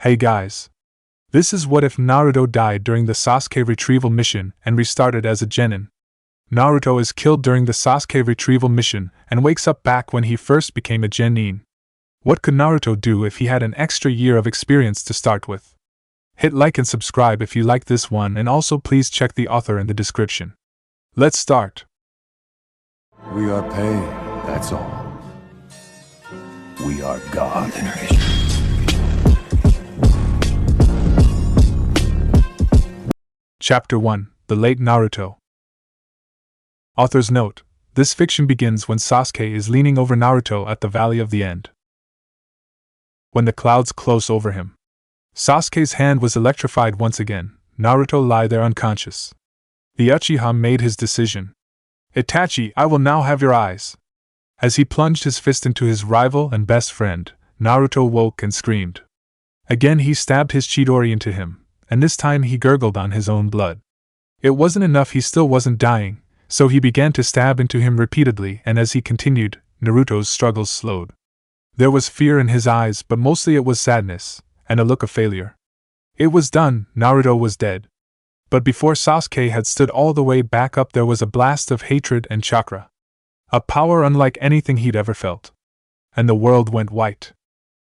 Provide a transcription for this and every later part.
Hey guys. This is what if Naruto died during the Sasuke Retrieval Mission and restarted as a gennin. Naruto is killed during the Sasuke Retrieval Mission and wakes up back when he first became a gennin. What could Naruto do if he had an extra year of experience to start with? Hit like and subscribe if you like this one, and also please check the author in the description. Let's start. We are pain, that's all. We are God. Chapter 1: The Late Naruto. Author's note: this fiction begins when Sasuke is leaning over Naruto at the Valley of the End. When the clouds close over him, Sasuke's hand was electrified once again. Naruto lay there unconscious. The Uchiha made his decision. Itachi, I will now have your eyes. As he plunged his fist into his rival and best friend, Naruto woke and screamed. Again he stabbed his Chidori into him, and this time he gurgled on his own blood. It wasn't enough, he still wasn't dying, so he began to stab into him repeatedly, and as he continued, Naruto's struggles slowed. There was fear in his eyes, but mostly it was sadness, and a look of failure. It was done, Naruto was dead. But before Sasuke had stood all the way back up, there was a blast of hatred and chakra. A power unlike anything he'd ever felt. And the world went white.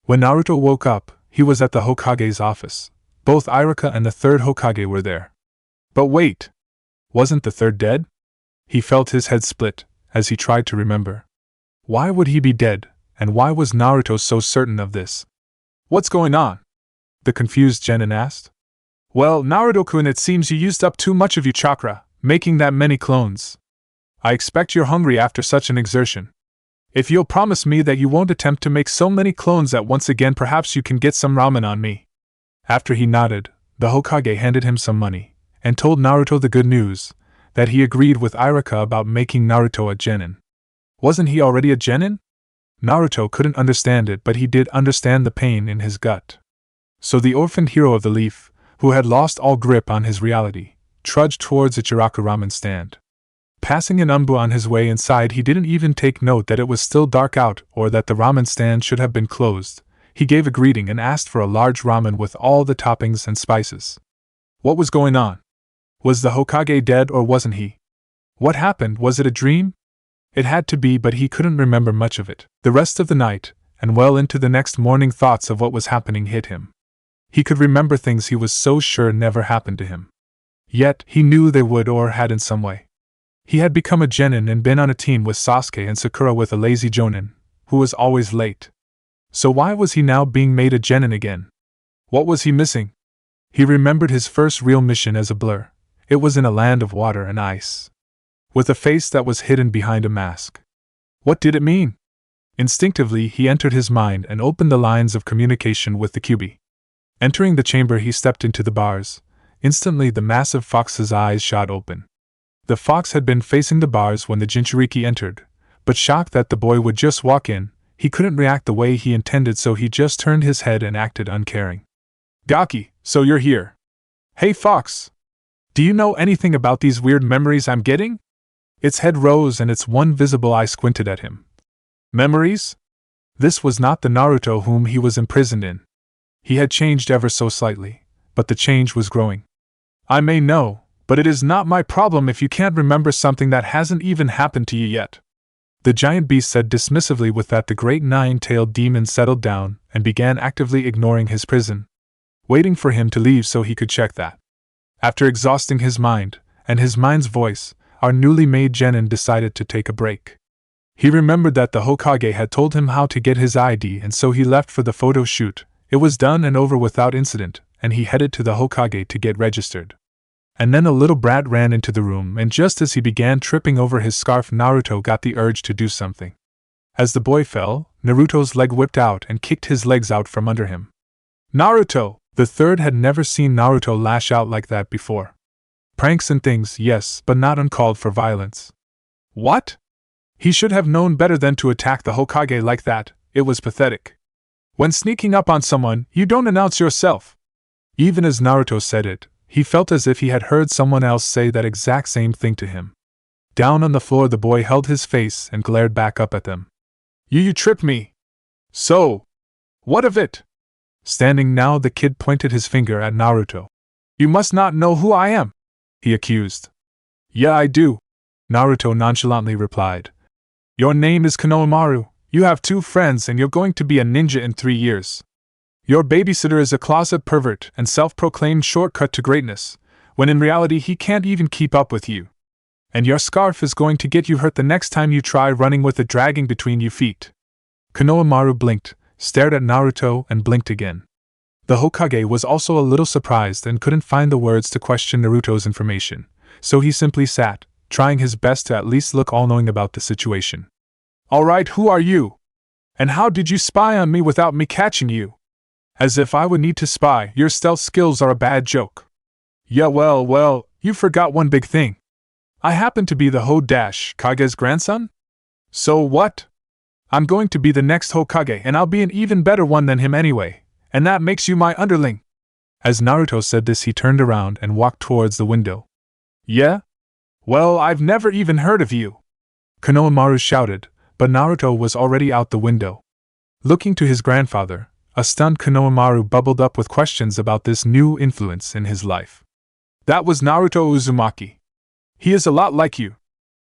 When Naruto woke up, he was at the Hokage's office. Both Iruka and the third Hokage were there. But wait! Wasn't the third dead? He felt his head split, as he tried to remember. Why would he be dead, and why was Naruto so certain of this? What's going on? The confused Genin asked. Well, Naruto-kun, it seems you used up too much of your chakra, making that many clones. I expect you're hungry after such an exertion. If you'll promise me that you won't attempt to make so many clones at once again, perhaps you can get some ramen on me. After he nodded, the Hokage handed him some money, and told Naruto the good news, that he agreed with Iruka about making Naruto a gennin. Wasn't he already a gennin? Naruto couldn't understand it, but he did understand the pain in his gut. So the orphaned hero of the leaf, who had lost all grip on his reality, trudged towards a Ichiraku ramen stand. Passing an Anbu on his way inside, he didn't even take note that it was still dark out or that the ramen stand should have been closed. He gave a greeting and asked for a large ramen with all the toppings and spices. What was going on? Was the Hokage dead or wasn't he? What happened? Was it a dream? It had to be, but he couldn't remember much of it. The rest of the night, and well into the next morning, thoughts of what was happening hit him. He could remember things he was so sure never happened to him. Yet, he knew they would or had in some way. He had become a gennin and been on a team with Sasuke and Sakura with a lazy jonin, who was always late. So why was he now being made a gennin again? What was he missing? He remembered his first real mission as a blur. It was in a land of water and ice, with a face that was hidden behind a mask. What did it mean? Instinctively, he entered his mind and opened the lines of communication with the Kyuubi. Entering the chamber, he stepped into the bars. Instantly, the massive fox's eyes shot open. The fox had been facing the bars when the Jinchuriki entered, but shocked that the boy would just walk in, he couldn't react the way he intended, so he just turned his head and acted uncaring. Gaki, so you're here. Hey Fox! Do you know anything about these weird memories I'm getting? Its head rose and its one visible eye squinted at him. Memories? This was not the Naruto whom he was imprisoned in. He had changed ever so slightly, but the change was growing. I may know, but it is not my problem if you can't remember something that hasn't even happened to you yet. The giant beast said dismissively. With that, the great nine-tailed demon settled down and began actively ignoring his prison, waiting for him to leave so he could check that. After exhausting his mind, and his mind's voice, our newly made gennin decided to take a break. He remembered that the Hokage had told him how to get his ID, and so he left for the photo shoot. It was done and over without incident, and he headed to the Hokage to get registered. And then a little brat ran into the room, and just as he began tripping over his scarf, Naruto got the urge to do something. As the boy fell, Naruto's leg whipped out and kicked his legs out from under him. Naruto! The third had never seen Naruto lash out like that before. Pranks and things, yes, but not uncalled for violence. What? He should have known better than to attack the Hokage like that. It was pathetic. When sneaking up on someone, you don't announce yourself. Even as Naruto said it, he felt as if he had heard someone else say that exact same thing to him. Down on the floor, the boy held his face and glared back up at them. You tripped me. So, what of it? Standing now, the kid pointed his finger at Naruto. You must not know who I am, he accused. Yeah, I do, Naruto nonchalantly replied. Your name is Konohamaru, you have 2 friends, and you're going to be a ninja in 3 years. Your babysitter is a closet pervert and self-proclaimed shortcut to greatness, when in reality he can't even keep up with you. And your scarf is going to get you hurt the next time you try running with it dragging between your feet. Konohamaru blinked, stared at Naruto, and blinked again. The Hokage was also a little surprised and couldn't find the words to question Naruto's information, so he simply sat, trying his best to at least look all-knowing about the situation. Alright, who are you? And how did you spy on me without me catching you? As if I would need to spy, your stealth skills are a bad joke. Yeah, well, you forgot one big thing. I happen to be the Kage's grandson? So what? I'm going to be the next Hokage, and I'll be an even better one than him anyway, and that makes you my underling. As Naruto said this, he turned around and walked towards the window. Yeah? Well, I've never even heard of you, Konohamaru shouted, but Naruto was already out the window. Looking to his grandfather, a stunned Konohamaru bubbled up with questions about this new influence in his life. That was Naruto Uzumaki. He is a lot like you.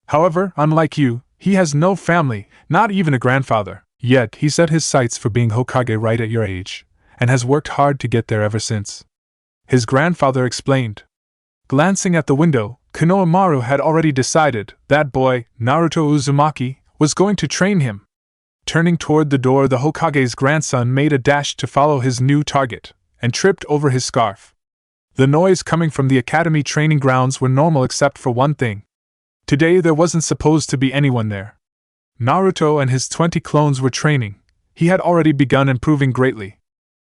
However, unlike you, he has no family, not even a grandfather. Yet, he set his sights for being Hokage right at your age, and has worked hard to get there ever since. His grandfather explained. Glancing at the window, Konohamaru had already decided that boy, Naruto Uzumaki, was going to train him. Turning toward the door, the Hokage's grandson made a dash to follow his new target, and tripped over his scarf. The noise coming from the academy training grounds were normal except for one thing. Today there wasn't supposed to be anyone there. Naruto and his 20 clones were training. He had already begun improving greatly.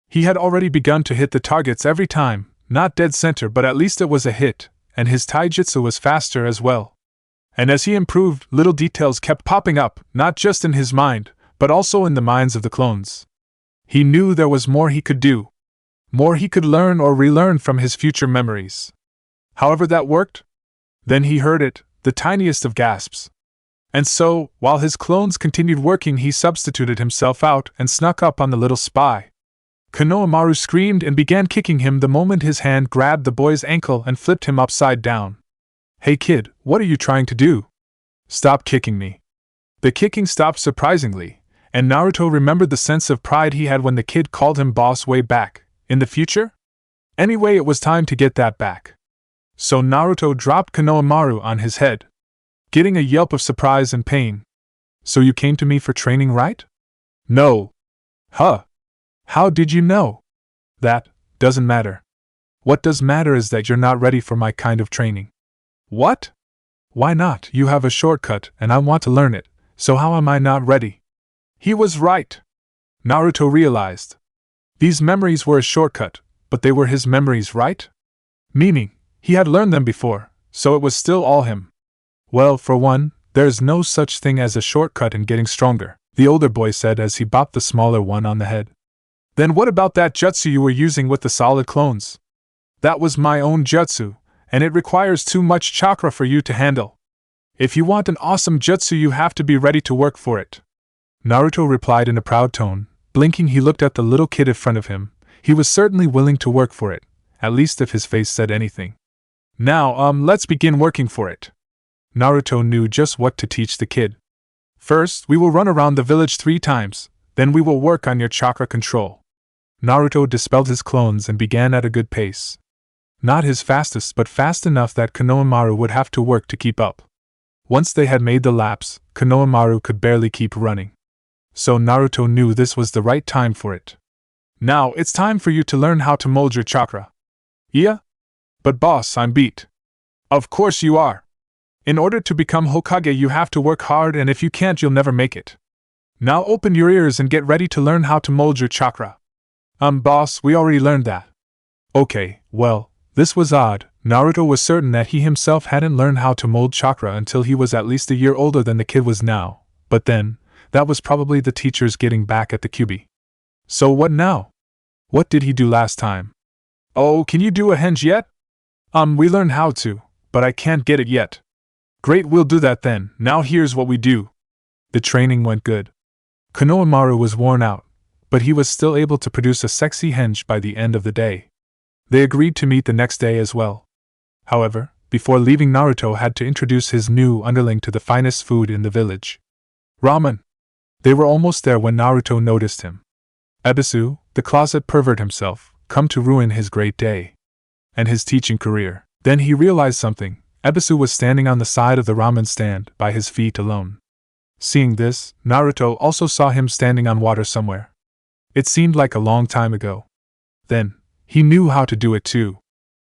He had already begun to hit the targets every time, not dead center, but at least it was a hit, and his taijutsu was faster as well. And as he improved, little details kept popping up, not just in his mind, but also in the minds of the clones. He knew there was more he could do. More he could learn or relearn from his future memories. However that worked? Then he heard it, the tiniest of gasps. And so, while his clones continued working, he substituted himself out and snuck up on the little spy. Konohamaru screamed and began kicking him the moment his hand grabbed the boy's ankle and flipped him upside down. Hey kid, what are you trying to do? Stop kicking me. The kicking stopped surprisingly, and Naruto remembered the sense of pride he had when the kid called him boss way back, in the future? Anyway, it was time to get that back. So Naruto dropped Konohamaru on his head, getting a yelp of surprise and pain. So you came to me for training, right? No. Huh. How did you know? That doesn't matter. What does matter is that you're not ready for my kind of training. What? Why not? You have a shortcut, and I want to learn it, so how am I not ready? He was right. Naruto realized. These memories were a shortcut, but they were his memories, right? Meaning, he had learned them before, so it was still all him. Well, for one, there's no such thing as a shortcut in getting stronger, the older boy said as he bopped the smaller one on the head. Then what about that jutsu you were using with the solid clones? That was my own jutsu, and it requires too much chakra for you to handle. If you want an awesome jutsu, you have to be ready to work for it. Naruto replied in a proud tone. Blinking, he looked at the little kid in front of him. He was certainly willing to work for it, at least if his face said anything. Now, let's begin working for it. Naruto knew just what to teach the kid. First, we will run around the village 3 times, then we will work on your chakra control. Naruto dispelled his clones and began at a good pace. Not his fastest, but fast enough that Konohamaru would have to work to keep up. Once they had made the laps, Konohamaru could barely keep running. So Naruto knew this was the right time for it. Now, it's time for you to learn how to mold your chakra. Yeah? But boss, I'm beat. Of course you are. In order to become Hokage, you have to work hard, and if you can't, you'll never make it. Now open your ears and get ready to learn how to mold your chakra. Boss, we already learned that. Okay, well, this was odd. Naruto was certain that he himself hadn't learned how to mold chakra until he was at least a year older than the kid was now, but then, that was probably the teachers getting back at the Kyuubi. So what now? What did he do last time? Oh, can you do a henge yet? We learned how to, but I can't get it yet. Great, we'll do that then. Now here's what we do. The training went good. Konohamaru was worn out, but he was still able to produce a sexy henge by the end of the day. They agreed to meet the next day as well. However, before leaving, Naruto had to introduce his new underling to the finest food in the village. Ramen! They were almost there when Naruto noticed him. Ebisu, the closet pervert himself, come to ruin his great day. And his teaching career. Then he realized something. Ebisu was standing on the side of the ramen stand, by his feet alone. Seeing this, Naruto also saw him standing on water somewhere. It seemed like a long time ago. Then, he knew how to do it too.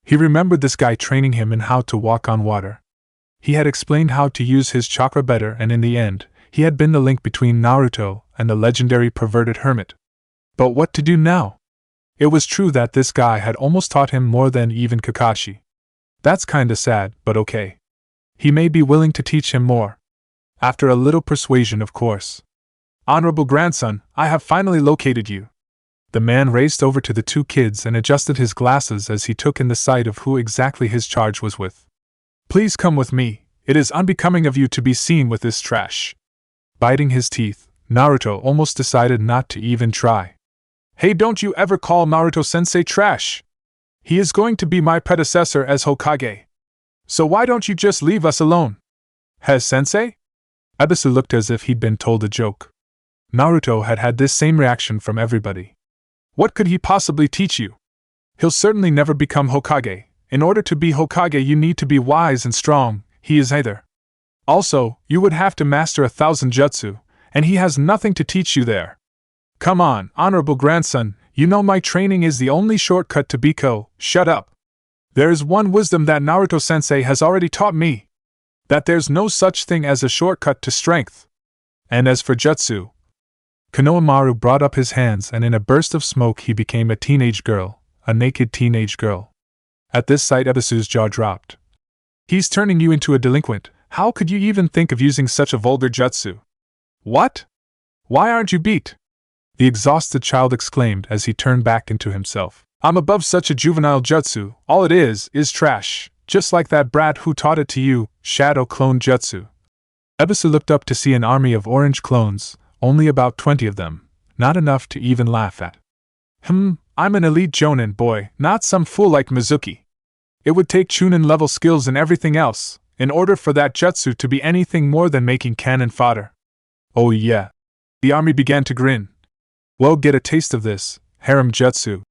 He remembered this guy training him in how to walk on water. He had explained how to use his chakra better, and in the end, he had been the link between Naruto and the legendary perverted hermit. But what to do now? It was true that this guy had almost taught him more than even Kakashi. That's kinda sad, but okay. He may be willing to teach him more. After a little persuasion, of course. Honorable grandson, I have finally located you. The man raced over to the two kids and adjusted his glasses as he took in the sight of who exactly his charge was with. Please come with me, it is unbecoming of you to be seen with this trash. Biting his teeth, Naruto almost decided not to even try. Hey, don't you ever call Naruto-sensei trash! He is going to be my predecessor as Hokage. So why don't you just leave us alone? Sensei? Ebisu looked as if he'd been told a joke. Naruto had had this same reaction from everybody. What could he possibly teach you? He'll certainly never become Hokage. In order to be Hokage, you need to be wise and strong. He is either. Also, you would have to master 1,000 jutsu, and he has nothing to teach you there. Come on, honorable grandson, you know my training is the only shortcut to Biko. Shut up. There is one wisdom that Naruto-sensei has already taught me. That there's no such thing as a shortcut to strength. And as for jutsu, Konohamaru brought up his hands, and in a burst of smoke he became a teenage girl, a naked teenage girl. At this sight, Ebisu's jaw dropped. He's turning you into a delinquent. How could you even think of using such a vulgar jutsu? What? Why aren't you beat? The exhausted child exclaimed as he turned back into himself. I'm above such a juvenile jutsu. All it is trash, just like that brat who taught it to you, shadow clone jutsu. Ebisu looked up to see an army of orange clones, only about 20 of them, not enough to even laugh at. I'm an elite jonin boy, not some fool like Mizuki. It would take chunin-level skills and everything else, in order for that jutsu to be anything more than making cannon fodder. Oh yeah. The army began to grin. Well, get a taste of this, harem jutsu.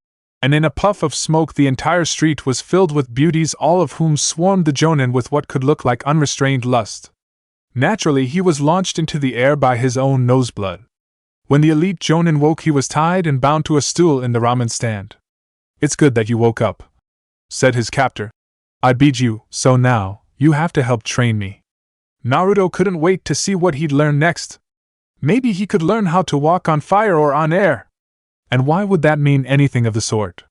And in a puff of smoke the entire street was filled with beauties, all of whom swarmed the jonin with what could look like unrestrained lust. Naturally, he was launched into the air by his own noseblood. When the elite jonin woke, he was tied and bound to a stool in the ramen stand. It's good that you woke up, said his captor. I beat you, so now, you have to help train me. Naruto couldn't wait to see what he'd learn next. Maybe he could learn how to walk on fire or on air. And why would that mean anything of the sort?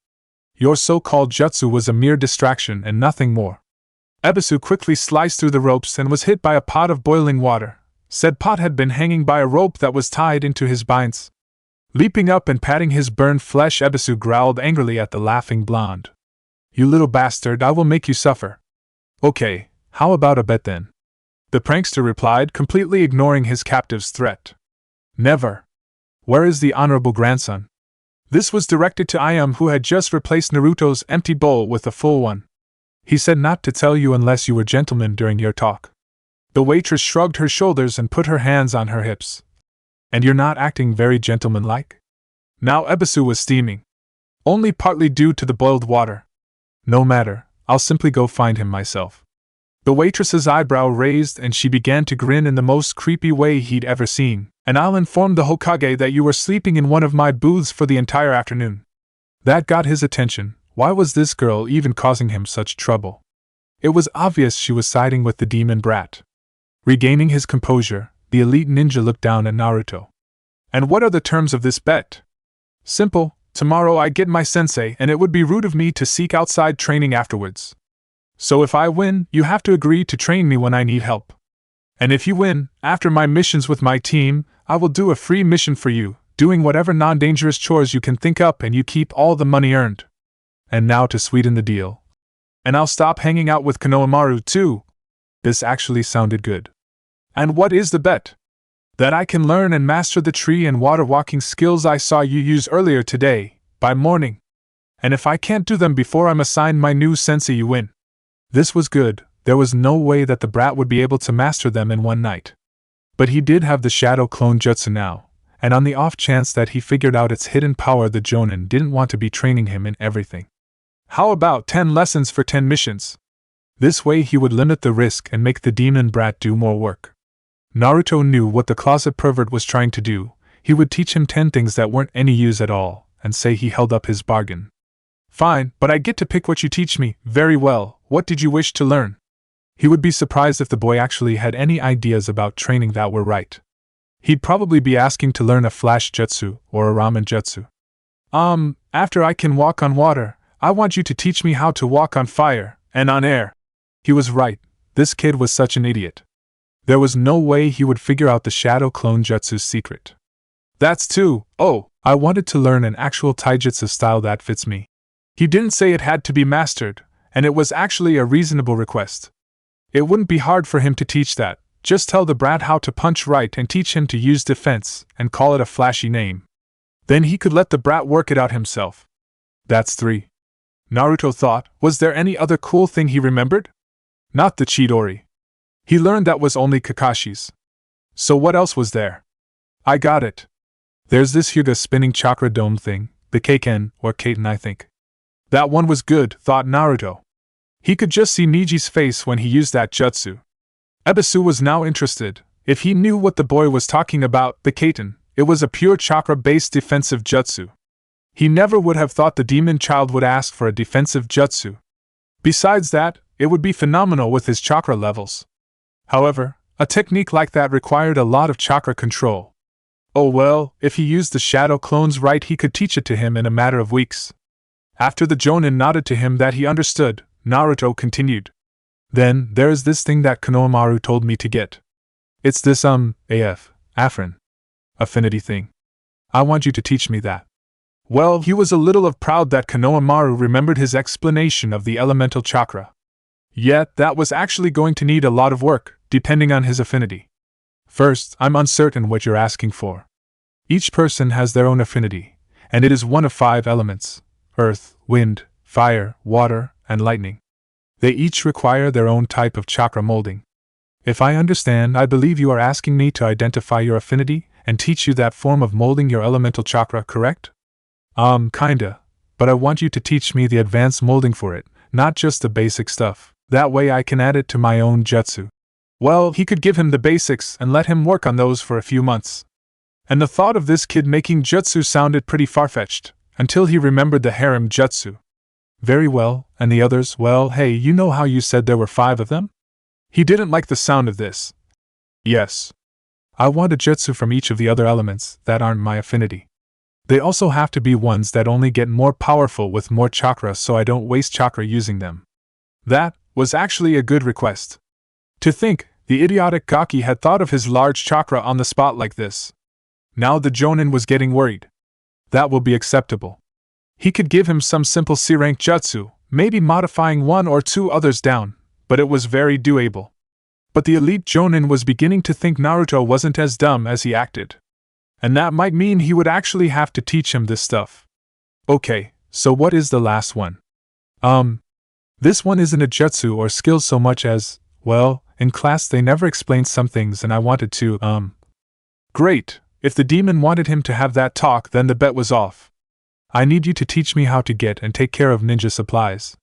Your so-called jutsu was a mere distraction and nothing more. Ebisu quickly sliced through the ropes and was hit by a pot of boiling water. Said pot had been hanging by a rope that was tied into his binds. Leaping up and patting his burned flesh, Ebisu growled angrily at the laughing blonde. You little bastard, I will make you suffer. Okay, how about a bet then? The prankster replied, completely ignoring his captive's threat. Never. Where is the honorable grandson? This was directed to Ayam, who had just replaced Naruto's empty bowl with a full one. He said not to tell you unless you were gentlemen during your talk. The waitress shrugged her shoulders and put her hands on her hips. And you're not acting very gentlemanlike? Now Ebisu was steaming. Only partly due to the boiled water. No matter, I'll simply go find him myself. The waitress's eyebrow raised and she began to grin in the most creepy way he'd ever seen. And I'll inform the Hokage that you were sleeping in one of my booths for the entire afternoon. That got his attention. Why was this girl even causing him such trouble? It was obvious she was siding with the demon brat. Regaining his composure, the elite ninja looked down at Naruto. And what are the terms of this bet? Simple. Tomorrow I get my sensei, and it would be rude of me to seek outside training afterwards. So if I win, you have to agree to train me when I need help. And if you win, after my missions with my team, I will do a free mission for you, doing whatever non-dangerous chores you can think up, and you keep all the money earned. And now to sweeten the deal. And I'll stop hanging out with Konohamaru too. This actually sounded good. And what is the bet? That I can learn and master the tree and water walking skills I saw you use earlier today, by morning. And if I can't do them before I'm assigned my new sensei, you win. This was good. There was no way that the brat would be able to master them in one night. But he did have the shadow clone jutsu now, and on the off chance that he figured out its hidden power, the Jonin didn't want to be training him in everything. How about 10 lessons for 10 missions? This way he would limit the risk and make the demon brat do more work. Naruto knew what the closet pervert was trying to do. He would teach him 10 things that weren't any use at all, and say he held up his bargain. Fine, but I get to pick what you teach me. Very well, what did you wish to learn? He would be surprised if the boy actually had any ideas about training that were right. He'd probably be asking to learn a flash jutsu or a ramen jutsu. After I can walk on water, I want you to teach me how to walk on fire and on air. He was right. This kid was such an idiot. There was no way he would figure out the shadow clone jutsu's secret. That's too. Oh, I wanted to learn an actual taijutsu style that fits me. He didn't say it had to be mastered, and it was actually a reasonable request. It wouldn't be hard for him to teach that. Just tell the brat how to punch right and teach him to use defense, and call it a flashy name. Then he could let the brat work it out himself. That's 3. Naruto thought, was there any other cool thing he remembered? Not the Chidori. He learned that was only Kakashi's. So what else was there? I got it. There's this Hyuga spinning chakra dome thing, the Keiken, or Kaiten I think. That one was good, thought Naruto. He could just see Niji's face when he used that jutsu. Ebisu was now interested. If he knew what the boy was talking about, the Kaiten, it was a pure chakra-based defensive jutsu. He never would have thought the demon child would ask for a defensive jutsu. Besides that, it would be phenomenal with his chakra levels. However, a technique like that required a lot of chakra control. Oh well, if he used the shadow clones right, he could teach it to him in a matter of weeks. After the Jonin nodded to him that he understood, Naruto continued. Then, there is this thing that Konohamaru told me to get. It's this Afrin. Affinity thing. I want you to teach me that. Well, he was a little proud that Konohamaru remembered his explanation of the elemental chakra. Yet, that was actually going to need a lot of work, depending on his affinity. First, I'm uncertain what you're asking for. Each person has their own affinity, and it is one of 5 elements: earth, wind, fire, water, and lightning. They each require their own type of chakra molding. If I understand, I believe you are asking me to identify your affinity and teach you that form of molding your elemental chakra, correct? Kinda, but I want you to teach me the advanced molding for it, not just the basic stuff. That way I can add it to my own jutsu. Well, he could give him the basics and let him work on those for a few months. And the thought of this kid making jutsu sounded pretty far-fetched, until he remembered the harem jutsu. Very well, and the others, well, hey, you know how you said there were 5 of them? He didn't like the sound of this. Yes. I want a jutsu from each of the other elements that aren't my affinity. They also have to be ones that only get more powerful with more chakra so I don't waste chakra using them. That was actually a good request. To think, the idiotic Gaki had thought of his large chakra on the spot like this. Now the Jonin was getting worried. That will be acceptable. He could give him some simple C-rank jutsu, maybe modifying 1 or 2 others down, but it was very doable. But the elite Jonin was beginning to think Naruto wasn't as dumb as he acted. And that might mean he would actually have to teach him this stuff. Okay, so what is the last one? This one isn't a jutsu or skill so much as, well, in class they never explained some things and I wanted to, Great, if the demon wanted him to have that talk then the bet was off. I need you to teach me how to get and take care of ninja supplies.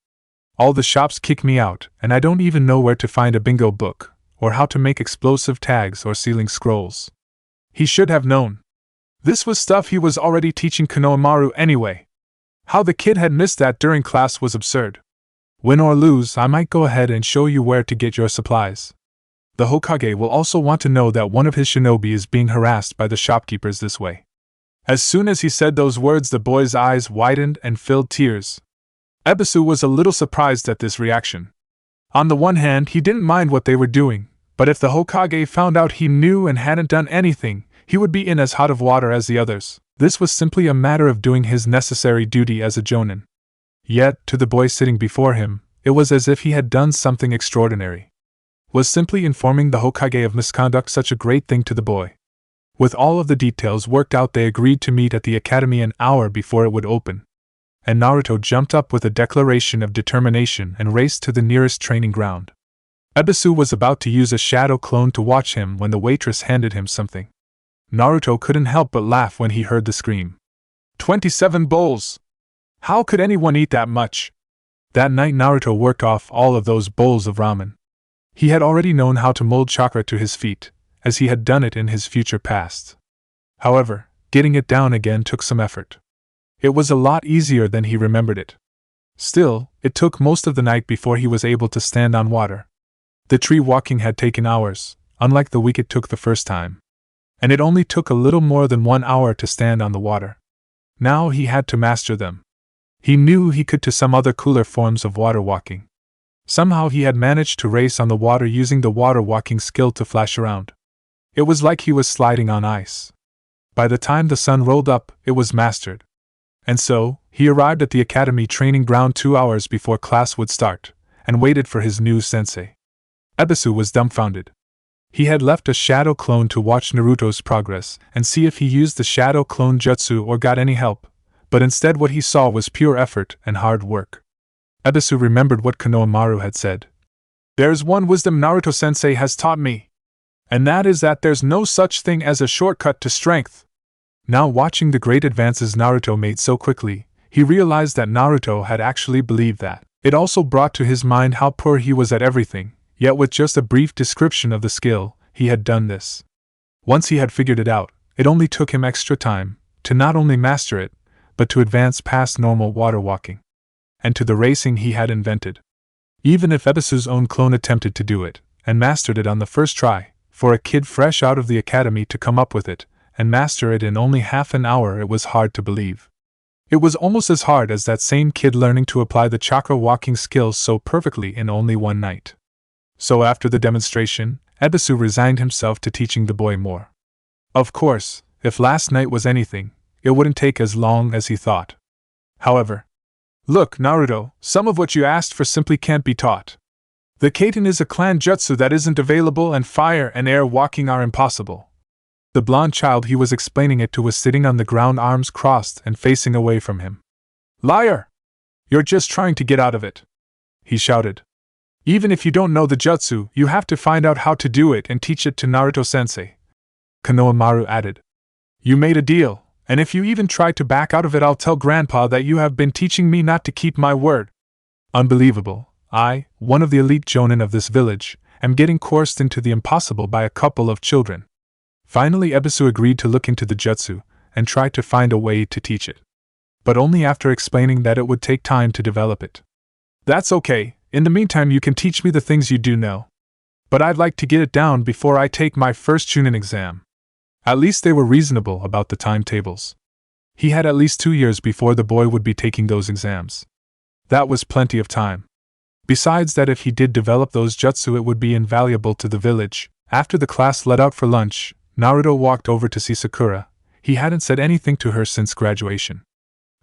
All the shops kick me out, and I don't even know where to find a bingo book, or how to make explosive tags or sealing scrolls. He should have known. This was stuff he was already teaching Konohamaru anyway. How the kid had missed that during class was absurd. Win or lose, I might go ahead and show you where to get your supplies. The Hokage will also want to know that one of his shinobi is being harassed by the shopkeepers this way. As soon as he said those words, the boy's eyes widened and filled tears. Ebisu was a little surprised at this reaction. On the one hand, he didn't mind what they were doing, but if the Hokage found out he knew and hadn't done anything, he would be in as hot of water as the others. This was simply a matter of doing his necessary duty as a jonin. Yet, to the boy sitting before him, it was as if he had done something extraordinary. Was simply informing the Hokage of misconduct such a great thing to the boy? With all of the details worked out, they agreed to meet at the academy an hour before it would open. And Naruto jumped up with a declaration of determination and raced to the nearest training ground. Ebisu was about to use a shadow clone to watch him when the waitress handed him something. Naruto couldn't help but laugh when he heard the scream. 27 bowls! How could anyone eat that much? That night Naruto worked off all of those bowls of ramen. He had already known how to mold chakra to his feet, as he had done it in his future past. However, getting it down again took some effort. It was a lot easier than he remembered it. Still, it took most of the night before he was able to stand on water. The tree walking had taken hours, unlike the week it took the first time. And it only took a little more than 1 hour to stand on the water. Now he had to master them. He knew he could to some other cooler forms of water walking. Somehow he had managed to race on the water using the water walking skill to flash around. It was like he was sliding on ice. By the time the sun rolled up, it was mastered. And so, he arrived at the academy training ground 2 hours before class would start, and waited for his new sensei. Ebisu was dumbfounded. He had left a shadow clone to watch Naruto's progress and see if he used the shadow clone jutsu or got any help, but instead what he saw was pure effort and hard work. Ebisu remembered what Konohamaru had said. There's one wisdom Naruto-sensei has taught me, and that is that there's no such thing as a shortcut to strength. Now watching the great advances Naruto made so quickly, he realized that Naruto had actually believed that. It also brought to his mind how poor he was at everything, yet with just a brief description of the skill, he had done this. Once he had figured it out, it only took him extra time to not only master it, but to advance past normal water walking, and to the racing he had invented. Even if Ebisu's own clone attempted to do it, and mastered it on the first try, for a kid fresh out of the academy to come up with it, and master it in only half an hour, it was hard to believe. It was almost as hard as that same kid learning to apply the chakra walking skills so perfectly in only one night. So after the demonstration, Ebisu resigned himself to teaching the boy more. Of course, if last night was anything, it wouldn't take as long as he thought. However, look, Naruto, some of what you asked for simply can't be taught. The Kaiten is a clan jutsu that isn't available, and fire and air walking are impossible. The blonde child he was explaining it to was sitting on the ground, arms crossed and facing away from him. Liar! You're just trying to get out of it, he shouted. Even if you don't know the jutsu, you have to find out how to do it and teach it to Naruto-sensei. Konohamaru added. You made a deal, and if you even try to back out of it, I'll tell Grandpa that you have been teaching me not to keep my word. Unbelievable. I, one of the elite jonin of this village, am getting coerced into the impossible by a couple of children. Finally Ebisu agreed to look into the jutsu, and try to find a way to teach it. But only after explaining that it would take time to develop it. That's okay. In the meantime you can teach me the things you do know. But I'd like to get it down before I take my first Chunin exam. At least they were reasonable about the timetables. He had at least 2 years before the boy would be taking those exams. That was plenty of time. Besides that, if he did develop those jutsu, it would be invaluable to the village. After the class let out for lunch, Naruto walked over to see Sakura. He hadn't said anything to her since graduation.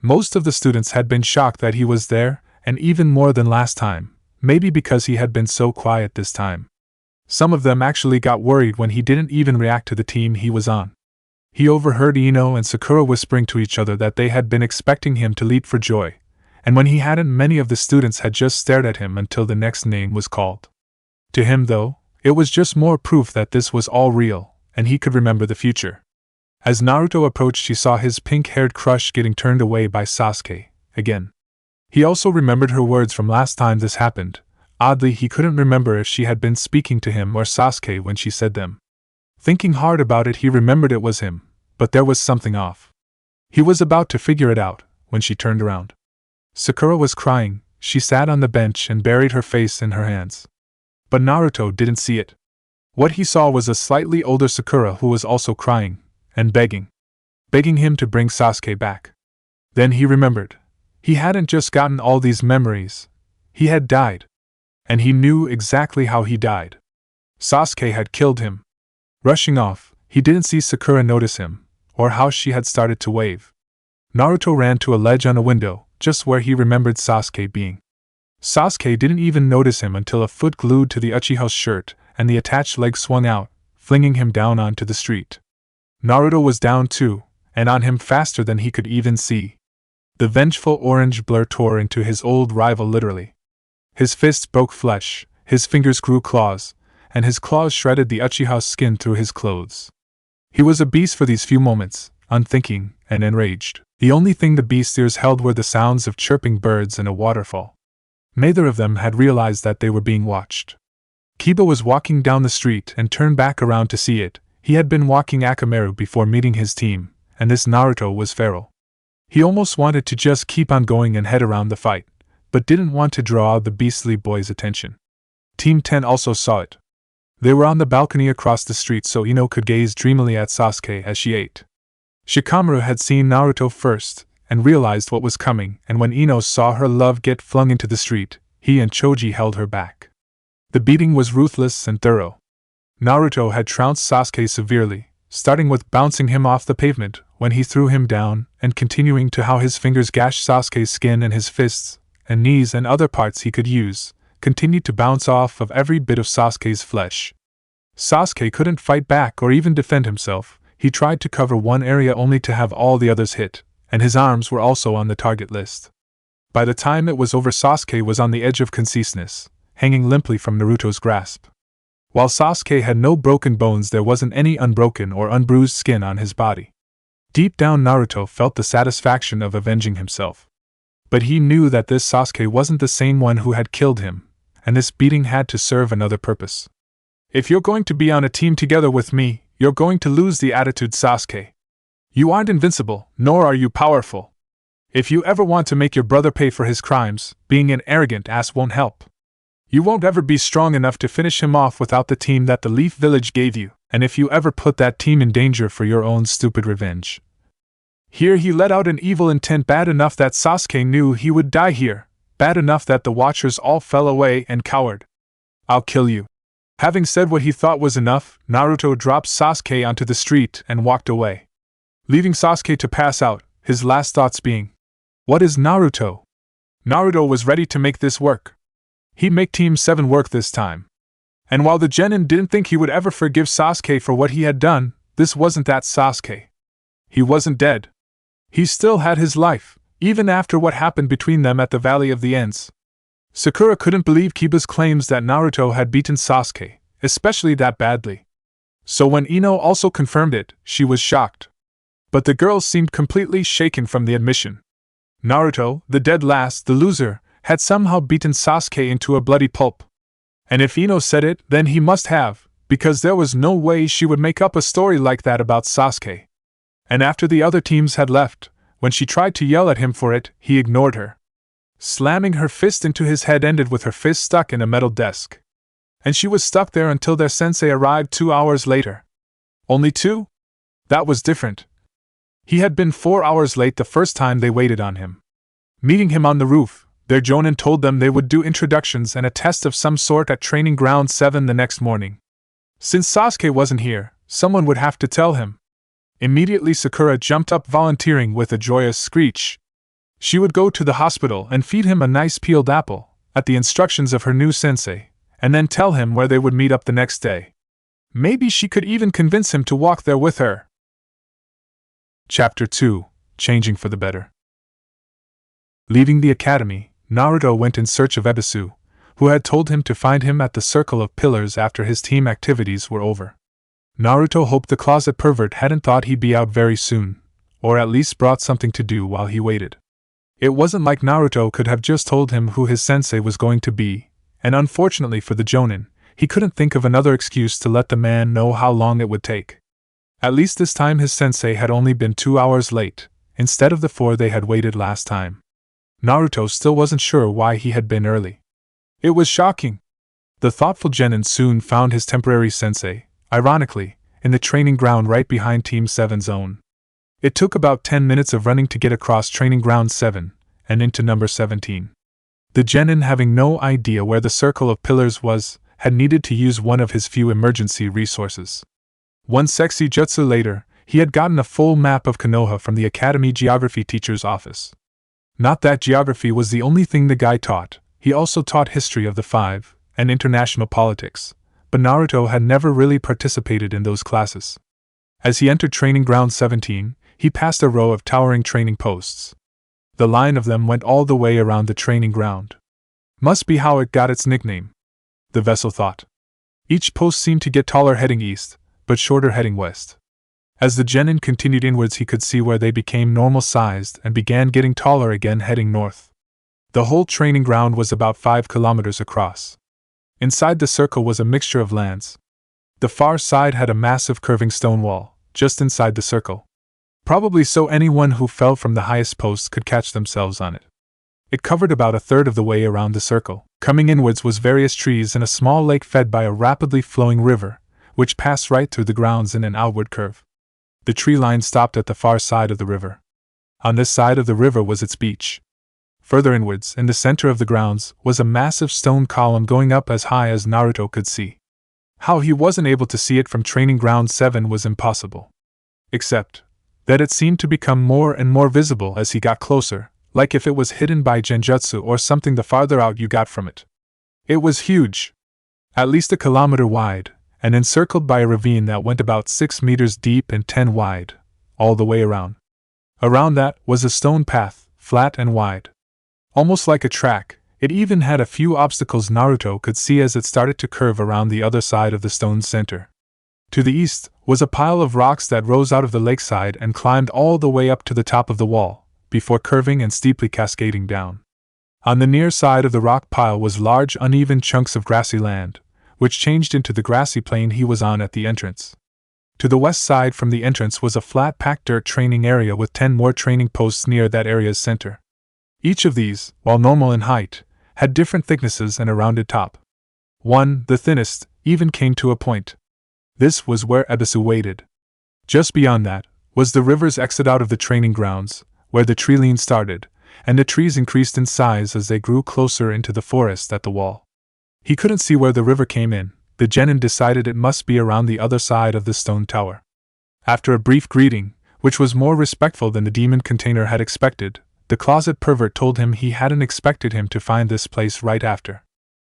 Most of the students had been shocked that he was there, and even more than last time. Maybe because he had been so quiet this time. Some of them actually got worried when he didn't even react to the team he was on. He overheard Ino and Sakura whispering to each other that they had been expecting him to leap for joy, and when he hadn't, many of the students had just stared at him until the next name was called. To him, though, it was just more proof that this was all real, and he could remember the future. As Naruto approached, he saw his pink-haired crush getting turned away by Sasuke, again. He also remembered her words from last time this happened. Oddly, he couldn't remember if she had been speaking to him or Sasuke when she said them. Thinking hard about it, he remembered it was him, but there was something off. He was about to figure it out when she turned around. Sakura was crying. She sat on the bench and buried her face in her hands. But Naruto didn't see it. What he saw was a slightly older Sakura who was also crying and begging him to bring Sasuke back. Then he remembered. He hadn't just gotten all these memories. He had died. And he knew exactly how he died. Sasuke had killed him. Rushing off, he didn't see Sakura notice him, or how she had started to wave. Naruto ran to a ledge on a window, just where he remembered Sasuke being. Sasuke didn't even notice him until a foot glued to the Uchiha's shirt, and the attached leg swung out, flinging him down onto the street. Naruto was down too, and on him faster than he could even see. The vengeful orange blur tore into his old rival literally. His fists broke flesh, his fingers grew claws, and his claws shredded the Uchiha's skin through his clothes. He was a beast for these few moments, unthinking and enraged. The only thing the beast's ears held were the sounds of chirping birds and a waterfall. Neither of them had realized that they were being watched. Kiba was walking down the street and turned back around to see it. He had been walking Akamaru before meeting his team, and this Naruto was feral. He almost wanted to just keep on going and head around the fight, but didn't want to draw the beastly boy's attention. Team 10 also saw it. They were on the balcony across the street so Ino could gaze dreamily at Sasuke as she ate. Shikamaru had seen Naruto first, and realized what was coming, and when Ino saw her love get flung into the street, he and Choji held her back. The beating was ruthless and thorough. Naruto had trounced Sasuke severely, starting with bouncing him off the pavement when he threw him down, and continuing to how his fingers gashed Sasuke's skin, and his fists, and knees and other parts he could use, continued to bounce off of every bit of Sasuke's flesh. Sasuke couldn't fight back or even defend himself. He tried to cover one area only to have all the others hit, and his arms were also on the target list. By the time it was over, Sasuke was on the edge of consciousness, hanging limply from Naruto's grasp. While Sasuke had no broken bones, there wasn't any unbroken or unbruised skin on his body. Deep down, Naruto felt the satisfaction of avenging himself. But he knew that this Sasuke wasn't the same one who had killed him, and this beating had to serve another purpose. If you're going to be on a team together with me, you're going to lose the attitude, Sasuke. You aren't invincible, nor are you powerful. If you ever want to make your brother pay for his crimes, being an arrogant ass won't help. You won't ever be strong enough to finish him off without the team that the Leaf Village gave you, and if you ever put that team in danger for your own stupid revenge. Here he let out an evil intent bad enough that Sasuke knew he would die here, bad enough that the watchers all fell away and cowered. I'll kill you. Having said what he thought was enough, Naruto dropped Sasuke onto the street and walked away, leaving Sasuke to pass out, his last thoughts being, "What is Naruto?" Naruto was ready to make this work. He'd make Team 7 work this time. And while the Genin didn't think he would ever forgive Sasuke for what he had done, this wasn't that Sasuke. He wasn't dead. He still had his life, even after what happened between them at the Valley of the Ends. Sakura couldn't believe Kiba's claims that Naruto had beaten Sasuke, especially that badly. So when Ino also confirmed it, she was shocked. But the girl seemed completely shaken from the admission. Naruto, the dead last, the loser, had somehow beaten Sasuke into a bloody pulp. And if Ino said it, then he must have, because there was no way she would make up a story like that about Sasuke. And after the other teams had left, when she tried to yell at him for it, he ignored her. Slamming her fist into his head ended with her fist stuck in a metal desk. And she was stuck there until their sensei arrived 2 hours later. Only 2? That was different. He had been 4 hours late the first time they waited on him. Meeting him on the roof, their Jonin told them they would do introductions and a test of some sort at Training Ground 7 the next morning. Since Sasuke wasn't here, someone would have to tell him. Immediately Sakura jumped up, volunteering with a joyous screech. She would go to the hospital and feed him a nice peeled apple, at the instructions of her new sensei, and then tell him where they would meet up the next day. Maybe she could even convince him to walk there with her. Chapter 2: Changing for the Better. Leaving the academy, Naruto went in search of Ebisu, who had told him to find him at the Circle of Pillars after his team activities were over. Naruto hoped the closet pervert hadn't thought he'd be out very soon, or at least brought something to do while he waited. It wasn't like Naruto could have just told him who his sensei was going to be, and unfortunately for the Jonin, he couldn't think of another excuse to let the man know how long it would take. At least this time his sensei had only been 2 hours late, instead of the 4 they had waited last time. Naruto still wasn't sure why he had been early. It was shocking. The thoughtful Genin soon found his temporary sensei, ironically, in the training ground right behind Team 7's own. It took about 10 minutes of running to get across Training Ground 7, and into number 17. The Genin, having no idea where the Circle of Pillars was, had needed to use one of his few emergency resources. One sexy jutsu later, he had gotten a full map of Konoha from the Academy geography teacher's office. Not that geography was the only thing the guy taught, he also taught history of the Five, and international politics, but Naruto had never really participated in those classes. As he entered Training Ground 17, he passed a row of towering training posts. The line of them went all the way around the training ground. Must be how it got its nickname, the vessel thought. Each post seemed to get taller heading east, but shorter heading west. As the gennin continued inwards, he could see where they became normal-sized and began getting taller again heading north. The whole training ground was about 5 kilometers across. Inside the circle was a mixture of lands. The far side had a massive curving stone wall, just inside the circle. Probably so anyone who fell from the highest post could catch themselves on it. It covered about a third of the way around the circle. Coming inwards was various trees and a small lake fed by a rapidly flowing river, which passed right through the grounds in an outward curve. The tree line stopped at the far side of the river. On this side of the river was its beach. Further inwards, in the center of the grounds, was a massive stone column going up as high as Naruto could see. How he wasn't able to see it from Training Ground 7 was impossible. Except that it seemed to become more and more visible as he got closer, like if it was hidden by genjutsu or something the farther out you got from it. It was huge. At least a kilometer wide, and encircled by a ravine that went about 6 meters deep and 10 wide, all the way around. Around that was a stone path, flat and wide. Almost like a track, it even had a few obstacles Naruto could see as it started to curve around the other side of the stone's center. To the east was a pile of rocks that rose out of the lakeside and climbed all the way up to the top of the wall, before curving and steeply cascading down. On the near side of the rock pile was large uneven chunks of grassy land, which changed into the grassy plain he was on at the entrance. To the west side from the entrance was a flat packed dirt training area with 10 more training posts near that area's center. Each of these, while normal in height, had different thicknesses and a rounded top. One, the thinnest, even came to a point. This was where Ebisu waited. Just beyond that was the river's exit out of the training grounds, where the tree line started, and the trees increased in size as they grew closer into the forest at the wall. He couldn't see where the river came in. The gennin decided it must be around the other side of the stone tower. After a brief greeting, which was more respectful than the demon container had expected, the closet pervert told him he hadn't expected him to find this place right after.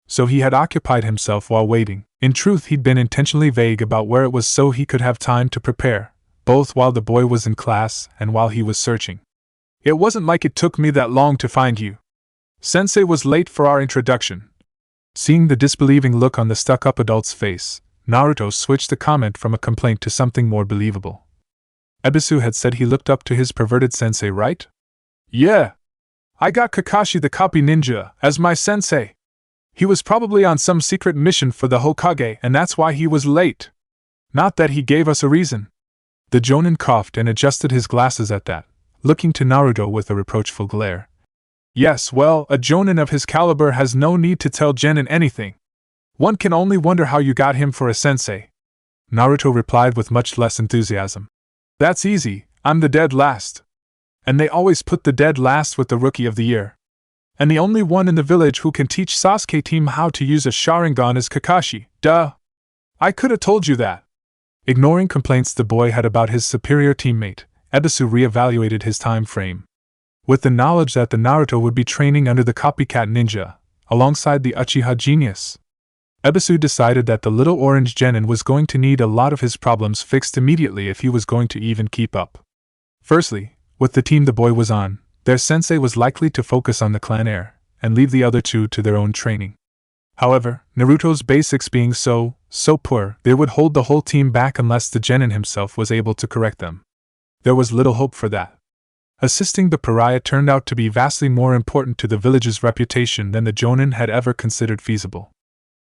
So he had occupied himself while waiting. In truth, he'd been intentionally vague about where it was so he could have time to prepare, both while the boy was in class and while he was searching. It wasn't like it took me that long to find you. Sensei was late for our introduction. Seeing the disbelieving look on the stuck-up adult's face, Naruto switched the comment from a complaint to something more believable. Ebisu had said he looked up to his perverted sensei, right? Yeah. I got Kakashi the copy ninja as my sensei. He was probably on some secret mission for the Hokage and that's why he was late. Not that he gave us a reason. The jonin coughed and adjusted his glasses at that, looking to Naruto with a reproachful glare. Yes, well, a jonin of his caliber has no need to tell genin anything. One can only wonder how you got him for a sensei. Naruto replied with much less enthusiasm. That's easy, I'm the dead last. And they always put the dead last with the Rookie of the Year. And the only one in the village who can teach Sasuke team how to use a Sharingan is Kakashi, duh. I could have told you that. Ignoring complaints the boy had about his superior teammate, Ebisu reevaluated his time frame. With the knowledge that the Naruto would be training under the copycat ninja, alongside the Uchiha genius, Ebisu decided that the little orange genin was going to need a lot of his problems fixed immediately if he was going to even keep up. Firstly, with the team the boy was on, their sensei was likely to focus on the clan heir, and leave the other two to their own training. However, Naruto's basics being so poor, they would hold the whole team back unless the genin himself was able to correct them. There was little hope for that. Assisting the pariah turned out to be vastly more important to the village's reputation than the jonin had ever considered feasible.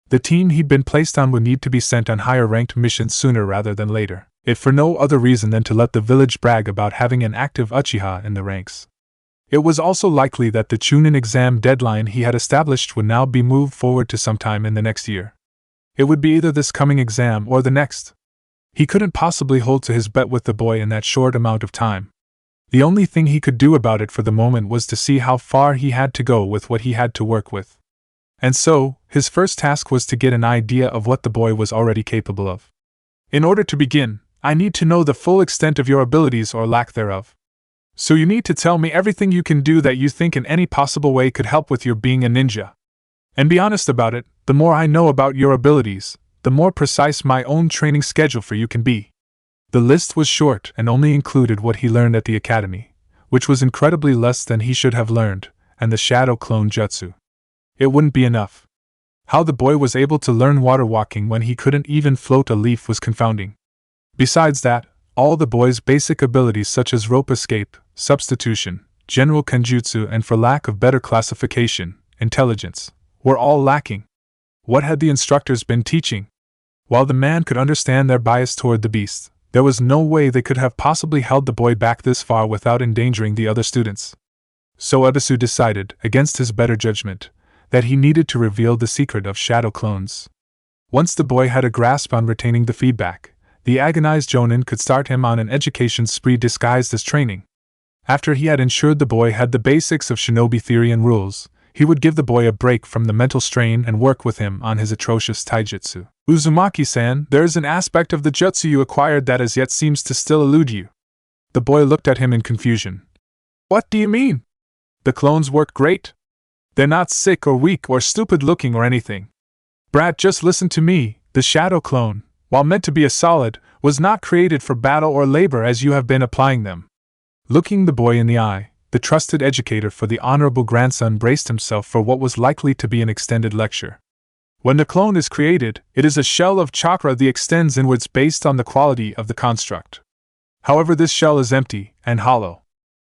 The team he'd been placed on would need to be sent on higher-ranked missions sooner rather than later, if for no other reason than to let the village brag about having an active Uchiha in the ranks. It was also likely that the Chunin exam deadline he had established would now be moved forward to sometime in the next year. It would be either this coming exam or the next. He couldn't possibly hold to his bet with the boy in that short amount of time. The only thing he could do about it for the moment was to see how far he had to go with what he had to work with. And so, his first task was to get an idea of what the boy was already capable of. In order to begin, I need to know the full extent of your abilities or lack thereof. So you need to tell me everything you can do that you think in any possible way could help with your being a ninja. And be honest about it, the more I know about your abilities, the more precise my own training schedule for you can be. The list was short and only included what he learned at the academy, which was incredibly less than he should have learned, and the shadow clone jutsu. It wouldn't be enough. How the boy was able to learn water walking when he couldn't even float a leaf was confounding. Besides that, all the boy's basic abilities such as rope escape, substitution, general kenjutsu, and for lack of better classification, intelligence, were all lacking. What had the instructors been teaching? While the man could understand their bias toward the beast, there was no way they could have possibly held the boy back this far without endangering the other students. So Ebisu decided, against his better judgment, that he needed to reveal the secret of shadow clones. Once the boy had a grasp on retaining the feedback, the agonized Jonin could start him on an education spree disguised as training. After he had ensured the boy had the basics of shinobi theory and rules, he would give the boy a break from the mental strain and work with him on his atrocious taijutsu. Uzumaki-san, there is an aspect of the jutsu you acquired that as yet seems to still elude you. The boy looked at him in confusion. What do you mean? The clones work great. They're not sick or weak or stupid looking or anything. Brat, just listen to me. The shadow clone, while meant to be a solid, was not created for battle or labor as you have been applying them. Looking the boy in the eye, the trusted educator for the honorable grandson braced himself for what was likely to be an extended lecture. When the clone is created, it is a shell of chakra that extends inwards based on the quality of the construct. However, this shell is empty and hollow.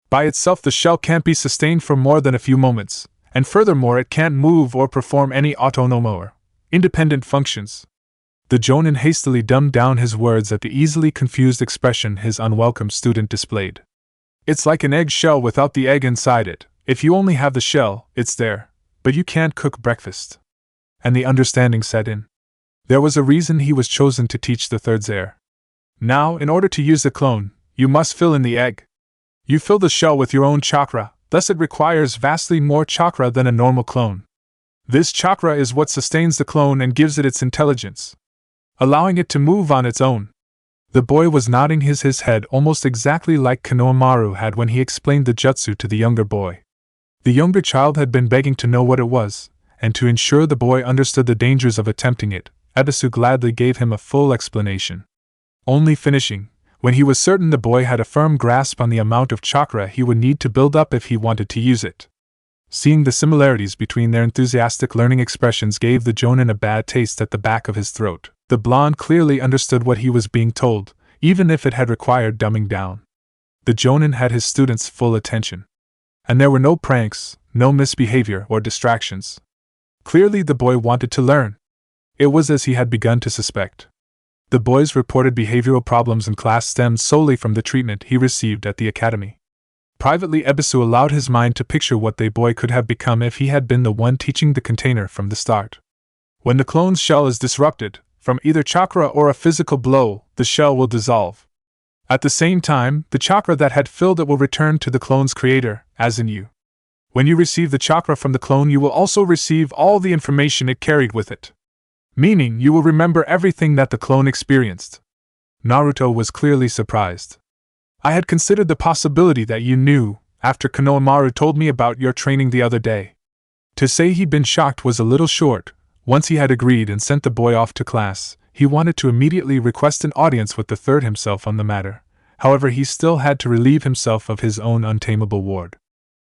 By itself, the shell can't be sustained for more than a few moments, and furthermore, it can't move or perform any autonomous or independent functions. The Jonin hastily dumbed down his words at the easily confused expression his unwelcome student displayed. It's like an egg shell without the egg inside it. If you only have the shell, it's there, but you can't cook breakfast. And the understanding set in. There was a reason he was chosen to teach the third heir. Now, in order to use the clone, you must fill in the egg. You fill the shell with your own chakra, thus it requires vastly more chakra than a normal clone. This chakra is what sustains the clone and gives it its intelligence, allowing it to move on its own. The boy was nodding his head almost exactly like Konohamaru had when he explained the jutsu to the younger boy. The younger child had been begging to know what it was, and to ensure the boy understood the dangers of attempting it, Ebisu gladly gave him a full explanation. Only finishing, when he was certain the boy had a firm grasp on the amount of chakra he would need to build up if he wanted to use it. Seeing the similarities between their enthusiastic learning expressions gave the Jonin a bad taste at the back of his throat. The blonde clearly understood what he was being told, even if it had required dumbing down. The Jonin had his students' full attention. And there were no pranks, no misbehavior or distractions. Clearly the boy wanted to learn. It was as he had begun to suspect. The boy's reported behavioral problems in class stemmed solely from the treatment he received at the academy. Privately, Ebisu allowed his mind to picture what the boy could have become if he had been the one teaching the container from the start. When the clone's shell is disrupted, from either chakra or a physical blow, the shell will dissolve. At the same time, the chakra that had filled it will return to the clone's creator, as in you. When you receive the chakra from the clone, you will also receive all the information it carried with it. Meaning, you will remember everything that the clone experienced. Naruto was clearly surprised. I had considered the possibility that you knew, after Konohamaru told me about your training the other day. To say he'd been shocked was a little short. Once he had agreed and sent the boy off to class, he wanted to immediately request an audience with the third himself on the matter. However, he still had to relieve himself of his own untamable ward.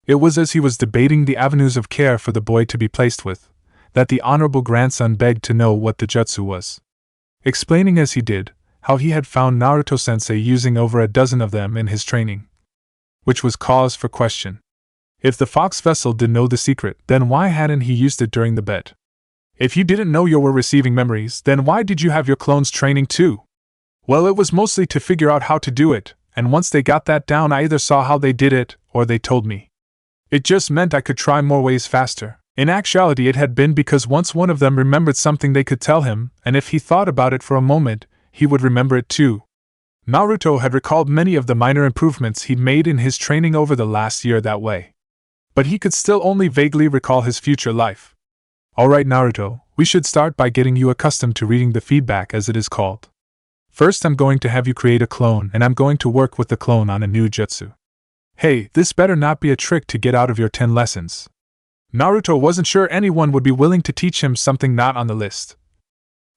It was as he was debating the avenues of care for the boy to be placed with, that the honorable grandson begged to know what the jutsu was. Explaining as he did, how he had found Naruto-sensei using over a dozen of them in his training. Which was cause for question. If the fox vessel did know the secret, then why hadn't he used it during the bet? If you didn't know you were receiving memories, then why did you have your clones training too? Well, it was mostly to figure out how to do it, and once they got that down I either saw how they did it, or they told me. It just meant I could try more ways faster. In actuality, it had been because once one of them remembered something they could tell him, and if he thought about it for a moment, he would remember it too. Naruto had recalled many of the minor improvements he'd made in his training over the last year that way. But he could still only vaguely recall his future life. Alright Naruto, we should start by getting you accustomed to reading the feedback as it is called. First I'm going to have you create a clone and I'm going to work with the clone on a new jutsu. Hey, this better not be a trick to get out of your 10 lessons. Naruto wasn't sure anyone would be willing to teach him something not on the list.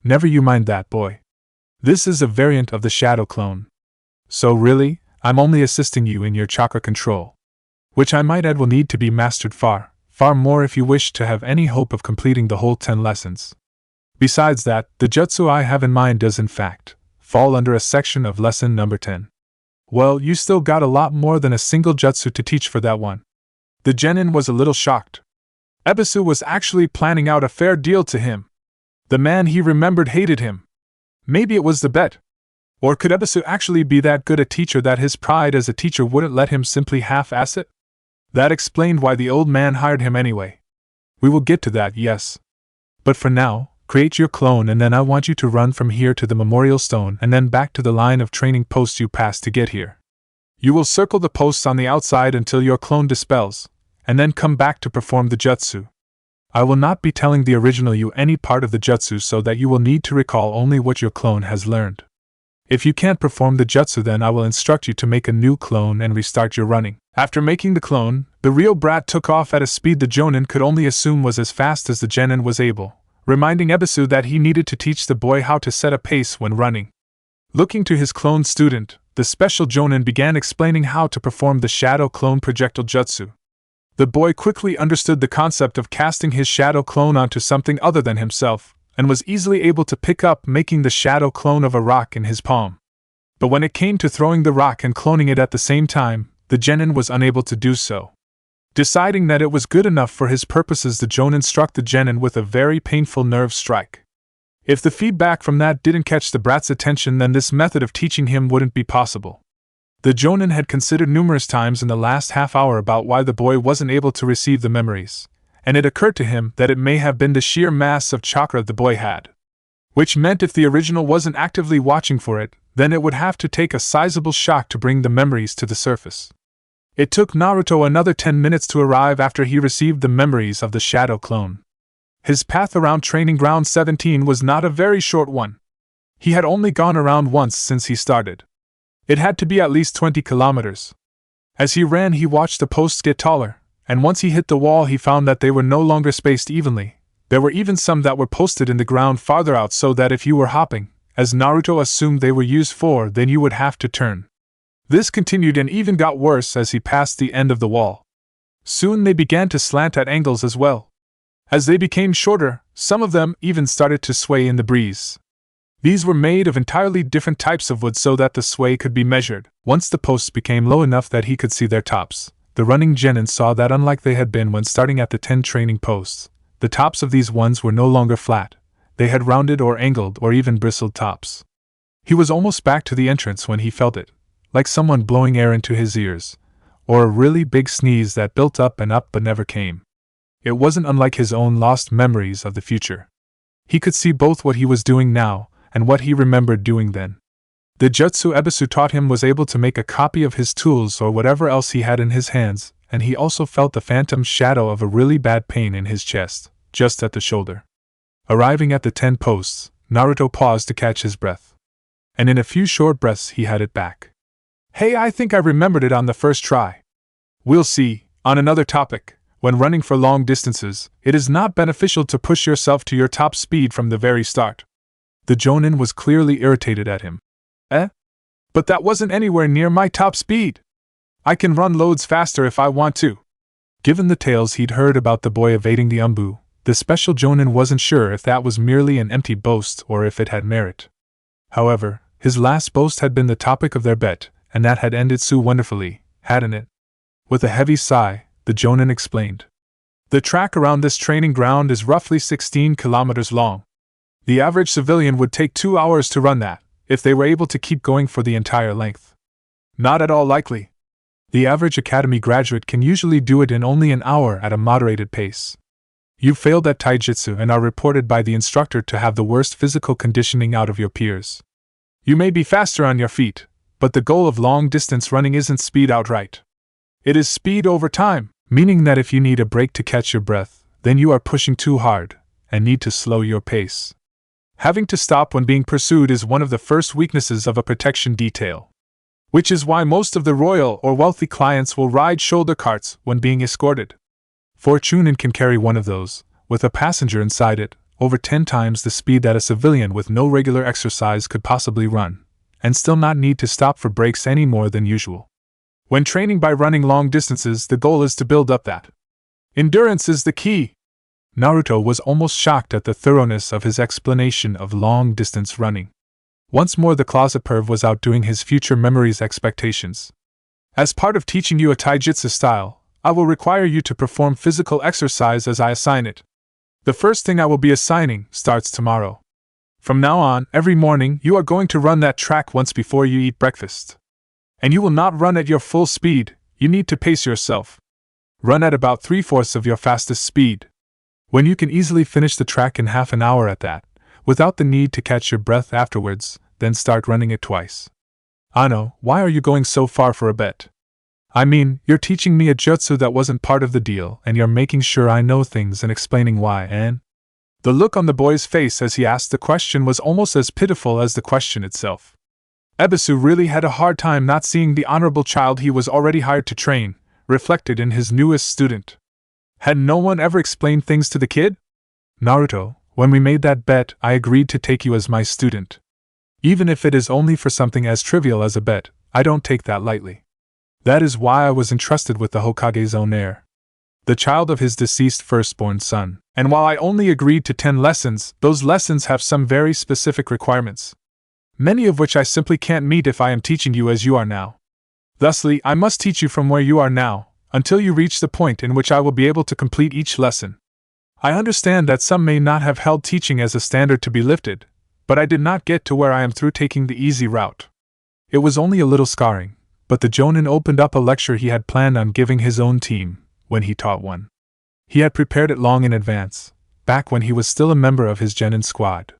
Never you mind that, boy. This is a variant of the shadow clone. So really, I'm only assisting you in your chakra control. Which I might add will need to be mastered far, far more if you wish to have any hope of completing the whole 10 lessons. Besides that, the jutsu I have in mind does in fact fall under a section of lesson number 10. Well, you still got a lot more than a single jutsu to teach for that one. The gennin was a little shocked. Ebisu was actually planning out a fair deal to him. The man he remembered hated him. Maybe it was the bet. Or could Ebisu actually be that good a teacher that his pride as a teacher wouldn't let him simply half-ass it? That explained why the old man hired him anyway. We will get to that, yes. But for now, create your clone and then I want you to run from here to the memorial stone and then back to the line of training posts you passed to get here. You will circle the posts on the outside until your clone dispels, and then come back to perform the jutsu. I will not be telling the original you any part of the jutsu so that you will need to recall only what your clone has learned. If you can't perform the jutsu, then I will instruct you to make a new clone and restart your running. After making the clone, the real brat took off at a speed the jonin could only assume was as fast as the genin was able, reminding Ebisu that he needed to teach the boy how to set a pace when running. Looking to his clone student, the special jonin began explaining how to perform the shadow clone projectile jutsu. The boy quickly understood the concept of casting his shadow clone onto something other than himself, and was easily able to pick up making the shadow clone of a rock in his palm. But when it came to throwing the rock and cloning it at the same time, the genin was unable to do so. Deciding that it was good enough for his purposes, the jonin struck the genin with a very painful nerve strike. If the feedback from that didn't catch the brat's attention, then this method of teaching him wouldn't be possible. The jonin had considered numerous times in the last half hour about why the boy wasn't able to receive the memories, and it occurred to him that it may have been the sheer mass of chakra the boy had. Which meant if the original wasn't actively watching for it, then it would have to take a sizable shock to bring the memories to the surface. It took Naruto another 10 minutes to arrive after he received the memories of the shadow clone. His path around Training Ground 17 was not a very short one. He had only gone around once since he started. It had to be at least 20 kilometers. As he ran, he watched the posts get taller, and once he hit the wall, he found that they were no longer spaced evenly. There were even some that were posted in the ground farther out so that if you were hopping, as Naruto assumed they were used for, then you would have to turn. This continued and even got worse as he passed the end of the wall. Soon they began to slant at angles as well. As they became shorter, some of them even started to sway in the breeze. These were made of entirely different types of wood so that the sway could be measured. Once the posts became low enough that he could see their tops, the running genin saw that unlike they had been when starting at the 10 training posts, the tops of these ones were no longer flat. They had rounded or angled or even bristled tops. He was almost back to the entrance when he felt it, like someone blowing air into his ears, or a really big sneeze that built up and up but never came. It wasn't unlike his own lost memories of the future. He could see both what he was doing now and what he remembered doing then. The jutsu Ebisu taught him was able to make a copy of his tools or whatever else he had in his hands, and he also felt the phantom shadow of a really bad pain in his chest, just at the shoulder. Arriving at the 10 posts, Naruto paused to catch his breath. And in a few short breaths he had it back. Hey, I think I remembered it on the first try. We'll see. On another topic, when running for long distances, it is not beneficial to push yourself to your top speed from the very start. The jonin was clearly irritated at him. But that wasn't anywhere near my top speed. I can run loads faster if I want to. Given the tales he'd heard about the boy evading the umbu, the special jonin wasn't sure if that was merely an empty boast or if it had merit. However, his last boast had been the topic of their bet, and that had ended so wonderfully, hadn't it? With a heavy sigh, the jonin explained. The track around this training ground is roughly 16 kilometers long. The average civilian would take 2 hours to run that, if they were able to keep going for the entire length. Not at all likely. The average academy graduate can usually do it in only an hour at a moderated pace. You failed at taijutsu and are reported by the instructor to have the worst physical conditioning out of your peers. You may be faster on your feet, but the goal of long-distance running isn't speed outright. It is speed over time, meaning that if you need a break to catch your breath, then you are pushing too hard, and need to slow your pace. Having to stop when being pursued is one of the first weaknesses of a protection detail. Which is why most of the royal or wealthy clients will ride shoulder carts when being escorted. Fortunen can carry one of those, with a passenger inside it, over 10 times the speed that a civilian with no regular exercise could possibly run, and still not need to stop for breaks any more than usual. When training by running long distances, the goal is to build up that. Endurance is the key. Naruto was almost shocked at the thoroughness of his explanation of long-distance running. Once more the closet perv was outdoing his future memory's expectations. As part of teaching you a taijutsu style, I will require you to perform physical exercise as I assign it. The first thing I will be assigning starts tomorrow. From now on, every morning you are going to run that track once before you eat breakfast. And you will not run at your full speed, you need to pace yourself. Run at about 3/4 of your fastest speed. When you can easily finish the track in half an hour at that, without the need to catch your breath afterwards, then start running it twice. Ano, why are you going so far for a bet? I mean, you're teaching me a jutsu that wasn't part of the deal, and you're making sure I know things and explaining why, and? The look on the boy's face as he asked the question was almost as pitiful as the question itself. Ebisu really had a hard time not seeing the honorable child he was already hired to train, reflected in his newest student. Had no one ever explained things to the kid? Naruto, when we made that bet, I agreed to take you as my student. Even if it is only for something as trivial as a bet, I don't take that lightly. That is why I was entrusted with the Hokage's own heir, the child of his deceased firstborn son. And while I only agreed to 10 lessons, those lessons have some very specific requirements, many of which I simply can't meet if I am teaching you as you are now. Thusly, I must teach you from where you are now, until you reach the point in which I will be able to complete each lesson. I understand that some may not have held teaching as a standard to be lifted, but I did not get to where I am through taking the easy route. It was only a little scarring, but the Jonin opened up a lecture he had planned on giving his own team, when he taught one. He had prepared it long in advance, back when he was still a member of his gennin squad.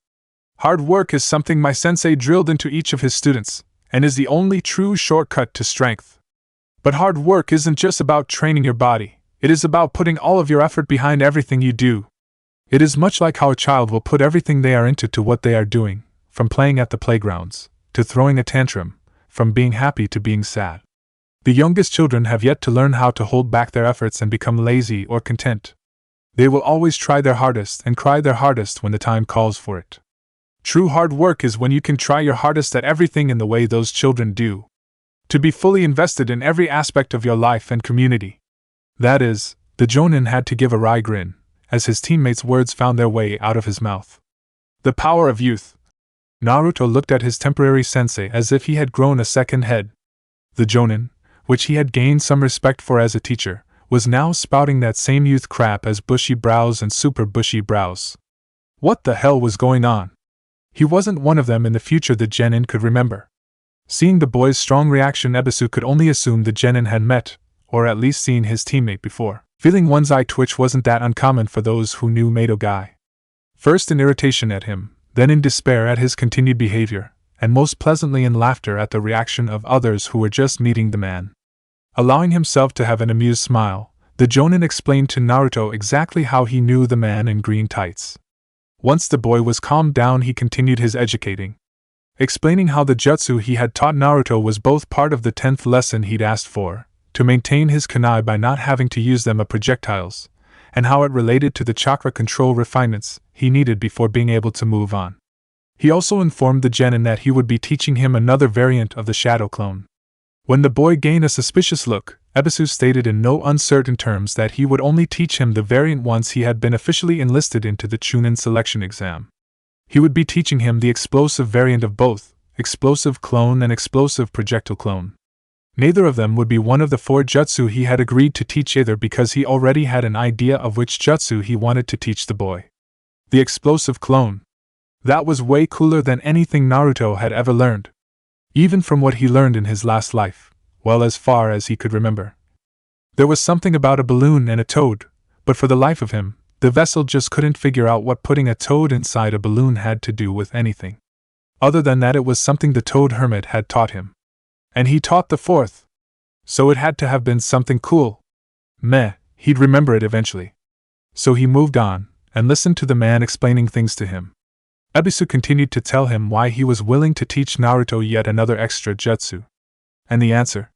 Hard work is something my sensei drilled into each of his students, and is the only true shortcut to strength. But hard work isn't just about training your body, it is about putting all of your effort behind everything you do. It is much like how a child will put everything they are into to what they are doing, from playing at the playgrounds, to throwing a tantrum, from being happy to being sad. The youngest children have yet to learn how to hold back their efforts and become lazy or content. They will always try their hardest and cry their hardest when the time calls for it. True hard work is when you can try your hardest at everything in the way those children do. To be fully invested in every aspect of your life and community. That is, the Jonin had to give a wry grin, as his teammates' words found their way out of his mouth. The power of youth. Naruto looked at his temporary sensei as if he had grown a second head. The Jonin, which he had gained some respect for as a teacher, was now spouting that same youth crap as bushy brows and super bushy brows. What the hell was going on? He wasn't one of them in the future the Genin could remember. Seeing the boy's strong reaction, Ebisu could only assume the Genin had met, or at least seen his teammate before. Feeling one's eye twitch wasn't that uncommon for those who knew Mato Guy. First in irritation at him, then in despair at his continued behavior, and most pleasantly in laughter at the reaction of others who were just meeting the man. Allowing himself to have an amused smile, the Jonin explained to Naruto exactly how he knew the man in green tights. Once the boy was calmed down, he continued his educating, explaining how the jutsu he had taught Naruto was both part of the 10th lesson he'd asked for, to maintain his kunai by not having to use them as projectiles, and how it related to the chakra control refinements he needed before being able to move on. He also informed the Genin that he would be teaching him another variant of the shadow clone. When the boy gained a suspicious look, Ebisu stated in no uncertain terms that he would only teach him the variant once he had been officially enlisted into the Chunin selection exam. He would be teaching him the explosive variant of both, explosive clone and explosive projectile clone. Neither of them would be one of the 4 jutsu he had agreed to teach, either because he already had an idea of which jutsu he wanted to teach the boy. The explosive clone. That was way cooler than anything Naruto had ever learned. Even from what he learned in his last life, well, as far as he could remember. There was something about a balloon and a toad, but for the life of him, the vessel just couldn't figure out what putting a toad inside a balloon had to do with anything. Other than that, it was something the toad hermit had taught him. And he taught the 4th. So it had to have been something cool. Meh, he'd remember it eventually. So he moved on, and listened to the man explaining things to him. Ebisu continued to tell him why he was willing to teach Naruto yet another extra jutsu. And the answer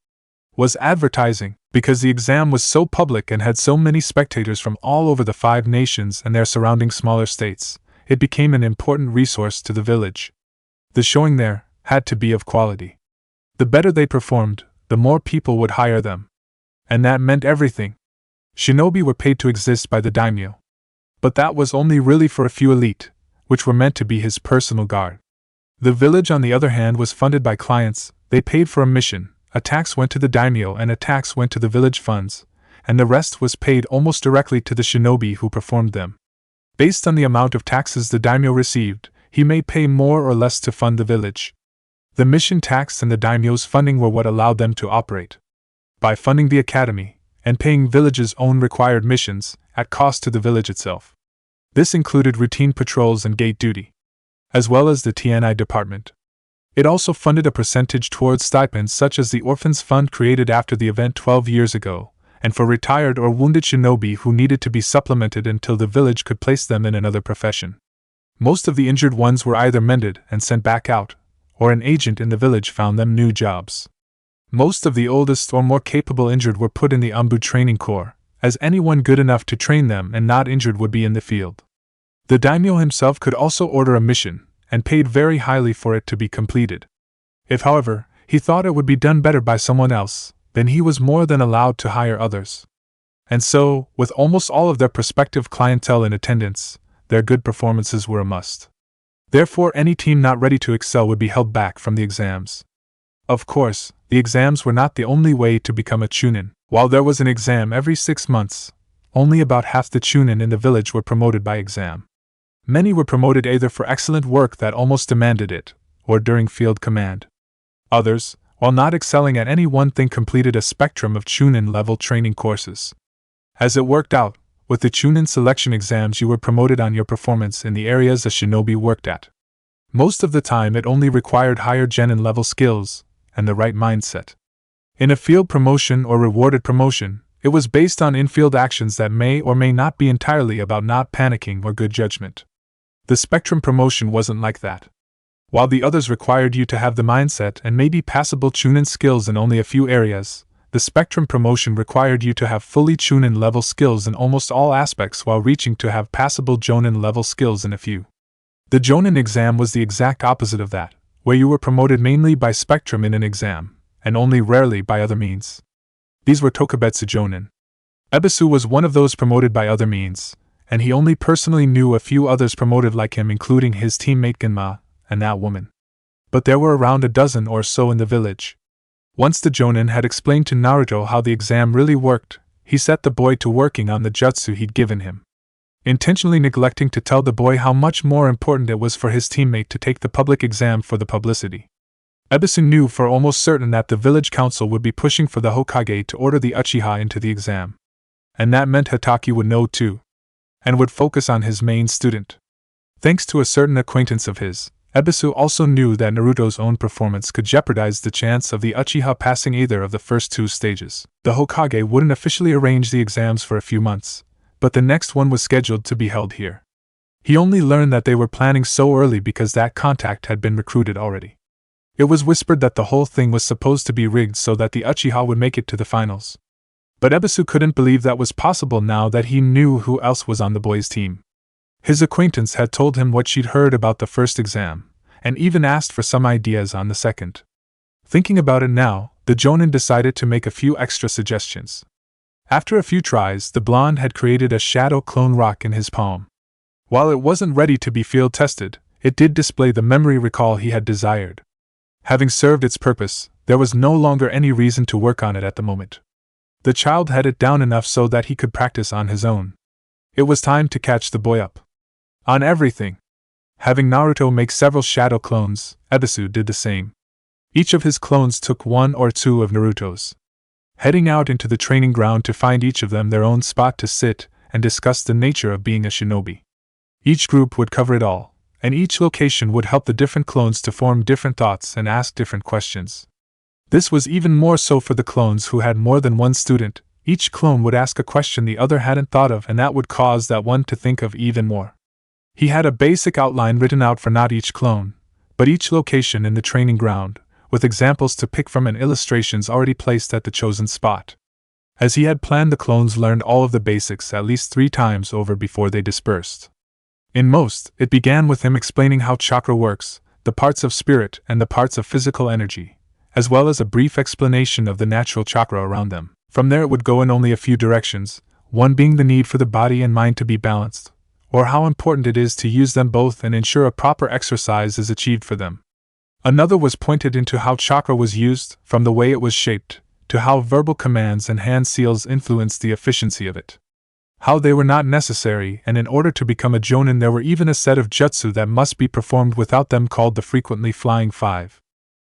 was advertising, because the exam was so public and had so many spectators from all over the 5 nations and their surrounding smaller states, it became an important resource to the village. The showing there, had to be of quality. The better they performed, the more people would hire them. And that meant everything. Shinobi were paid to exist by the daimyo. But that was only really for a few elite, which were meant to be his personal guard. The village, on the other hand, was funded by clients. They paid for a mission, a tax went to the daimyo and a tax went to the village funds, and the rest was paid almost directly to the shinobi who performed them. Based on the amount of taxes the daimyo received, he may pay more or less to fund the village. The mission tax and the daimyo's funding were what allowed them to operate. By funding the academy, and paying village's own required missions, at cost to the village itself. This included routine patrols and gate duty, as well as the TNI department. It also funded a percentage towards stipends such as the Orphans Fund created after the event 12 years ago, and for retired or wounded shinobi who needed to be supplemented until the village could place them in another profession. Most of the injured ones were either mended and sent back out, or an agent in the village found them new jobs. Most of the oldest or more capable injured were put in the Ambu training corps, as anyone good enough to train them and not injured would be in the field. The daimyo himself could also order a mission, and paid very highly for it to be completed. If, however, he thought it would be done better by someone else, then he was more than allowed to hire others. And so, with almost all of their prospective clientele in attendance, their good performances were a must. Therefore, any team not ready to excel would be held back from the exams. Of course, the exams were not the only way to become a chunin. While there was an exam every 6 months, only about half the chunin in the village were promoted by exam. Many were promoted either for excellent work that almost demanded it, or during field command. Others, while not excelling at any one thing, completed a spectrum of chunin-level training courses. As it worked out, with the chunin selection exams you were promoted on your performance in the areas a shinobi worked at. Most of the time it only required higher gennin-level skills, and the right mindset. In a field promotion or rewarded promotion, it was based on in-field actions that may or may not be entirely about not panicking or good judgment. The spectrum promotion wasn't like that. While the others required you to have the mindset and maybe passable chunin skills in only a few areas, the spectrum promotion required you to have fully chunin level skills in almost all aspects while reaching to have passable jonin level skills in a few. The jonin exam was the exact opposite of that, where you were promoted mainly by spectrum in an exam, and only rarely by other means. These were tokubetsu jonin. Ebisu was one of those promoted by other means, and he only personally knew a few others promoted like him, including his teammate Genma, and that woman. But there were around a dozen or so in the village. Once the jonin had explained to Naruto how the exam really worked, he set the boy to working on the jutsu he'd given him, intentionally neglecting to tell the boy how much more important it was for his teammate to take the public exam for the publicity. Ebisu knew for almost certain that the village council would be pushing for the Hokage to order the Uchiha into the exam. And that meant Hatake would know too, and would focus on his main student. Thanks to a certain acquaintance of his, Ebisu also knew that Naruto's own performance could jeopardize the chance of the Uchiha passing either of the first 2 stages. The Hokage wouldn't officially arrange the exams for a few months, but the next one was scheduled to be held here. He only learned that they were planning so early because that contact had been recruited already. It was whispered that the whole thing was supposed to be rigged so that the Uchiha would make it to the finals. But Ebisu couldn't believe that was possible now that he knew who else was on the boys' team. His acquaintance had told him what she'd heard about the first exam, and even asked for some ideas on the second. Thinking about it now, the jonin decided to make a few extra suggestions. After a few tries, the blonde had created a shadow clone rock in his palm. While it wasn't ready to be field tested, it did display the memory recall he had desired. Having served its purpose, there was no longer any reason to work on it at the moment. The child had it down enough so that he could practice on his own. It was time to catch the boy up on everything. Having Naruto make several shadow clones, Ebisu did the same. Each of his clones took 1 or 2 of Naruto's, heading out into the training ground to find each of them their own spot to sit and discuss the nature of being a shinobi. Each group would cover it all, and each location would help the different clones to form different thoughts and ask different questions. This was even more so for the clones who had more than one student. Each clone would ask a question the other hadn't thought of, and that would cause that one to think of even more. He had a basic outline written out for not each clone, but each location in the training ground, with examples to pick from and illustrations already placed at the chosen spot. As he had planned, the clones learned all of the basics at least 3 times over before they dispersed. In most, it began with him explaining how chakra works, the parts of spirit and the parts of physical energy, as well as a brief explanation of the natural chakra around them. From there it would go in only a few directions, one being the need for the body and mind to be balanced, or how important it is to use them both and ensure a proper exercise is achieved for them. Another was pointed into how chakra was used, from the way it was shaped, to how verbal commands and hand seals influenced the efficiency of it. How they were not necessary, and in order to become a jonin there were even a set of jutsu that must be performed without them called the frequently flying five.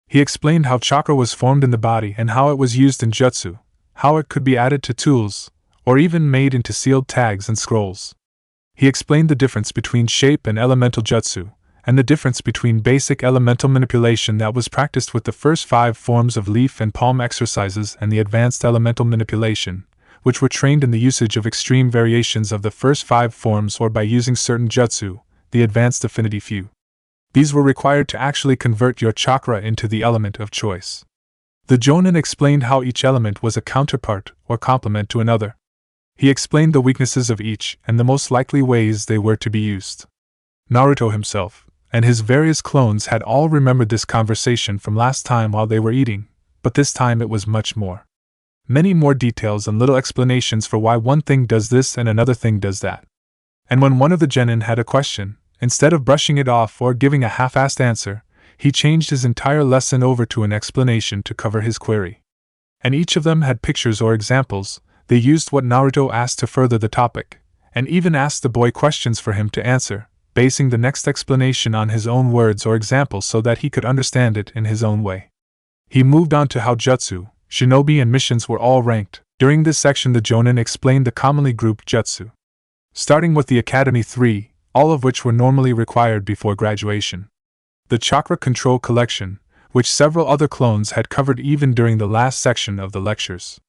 He explained how chakra was formed in the body and how it was used in jutsu, how it could be added to tools, or even made into sealed tags and scrolls. He explained the difference between shape and elemental jutsu, and the difference between basic elemental manipulation that was practiced with the first 5 forms of leaf and palm exercises and the advanced elemental manipulation, which were trained in the usage of extreme variations of the first 5 forms or by using certain jutsu, the advanced affinity few. These were required to actually convert your chakra into the element of choice. The Jonin explained how each element was a counterpart or complement to another. He explained the weaknesses of each and the most likely ways they were to be used. Naruto himself and his various clones had all remembered this conversation from last time while they were eating, but this time it was much more. Many more details and little explanations for why one thing does this and another thing does that. And when one of the gennin had a question, instead of brushing it off or giving a half-assed answer, he changed his entire lesson over to an explanation to cover his query. And each of them had pictures or examples. They used what Naruto asked to further the topic, and even asked the boy questions for him to answer, basing the next explanation on his own words or examples so that he could understand it in his own way. He moved on to how jutsu, shinobi and missions were all ranked. During this section the Jonin explained the commonly grouped jutsu. Starting with the Academy 3, all of which were normally required before graduation. The Chakra Control Collection, which several other clones had covered even during the last section of the lectures.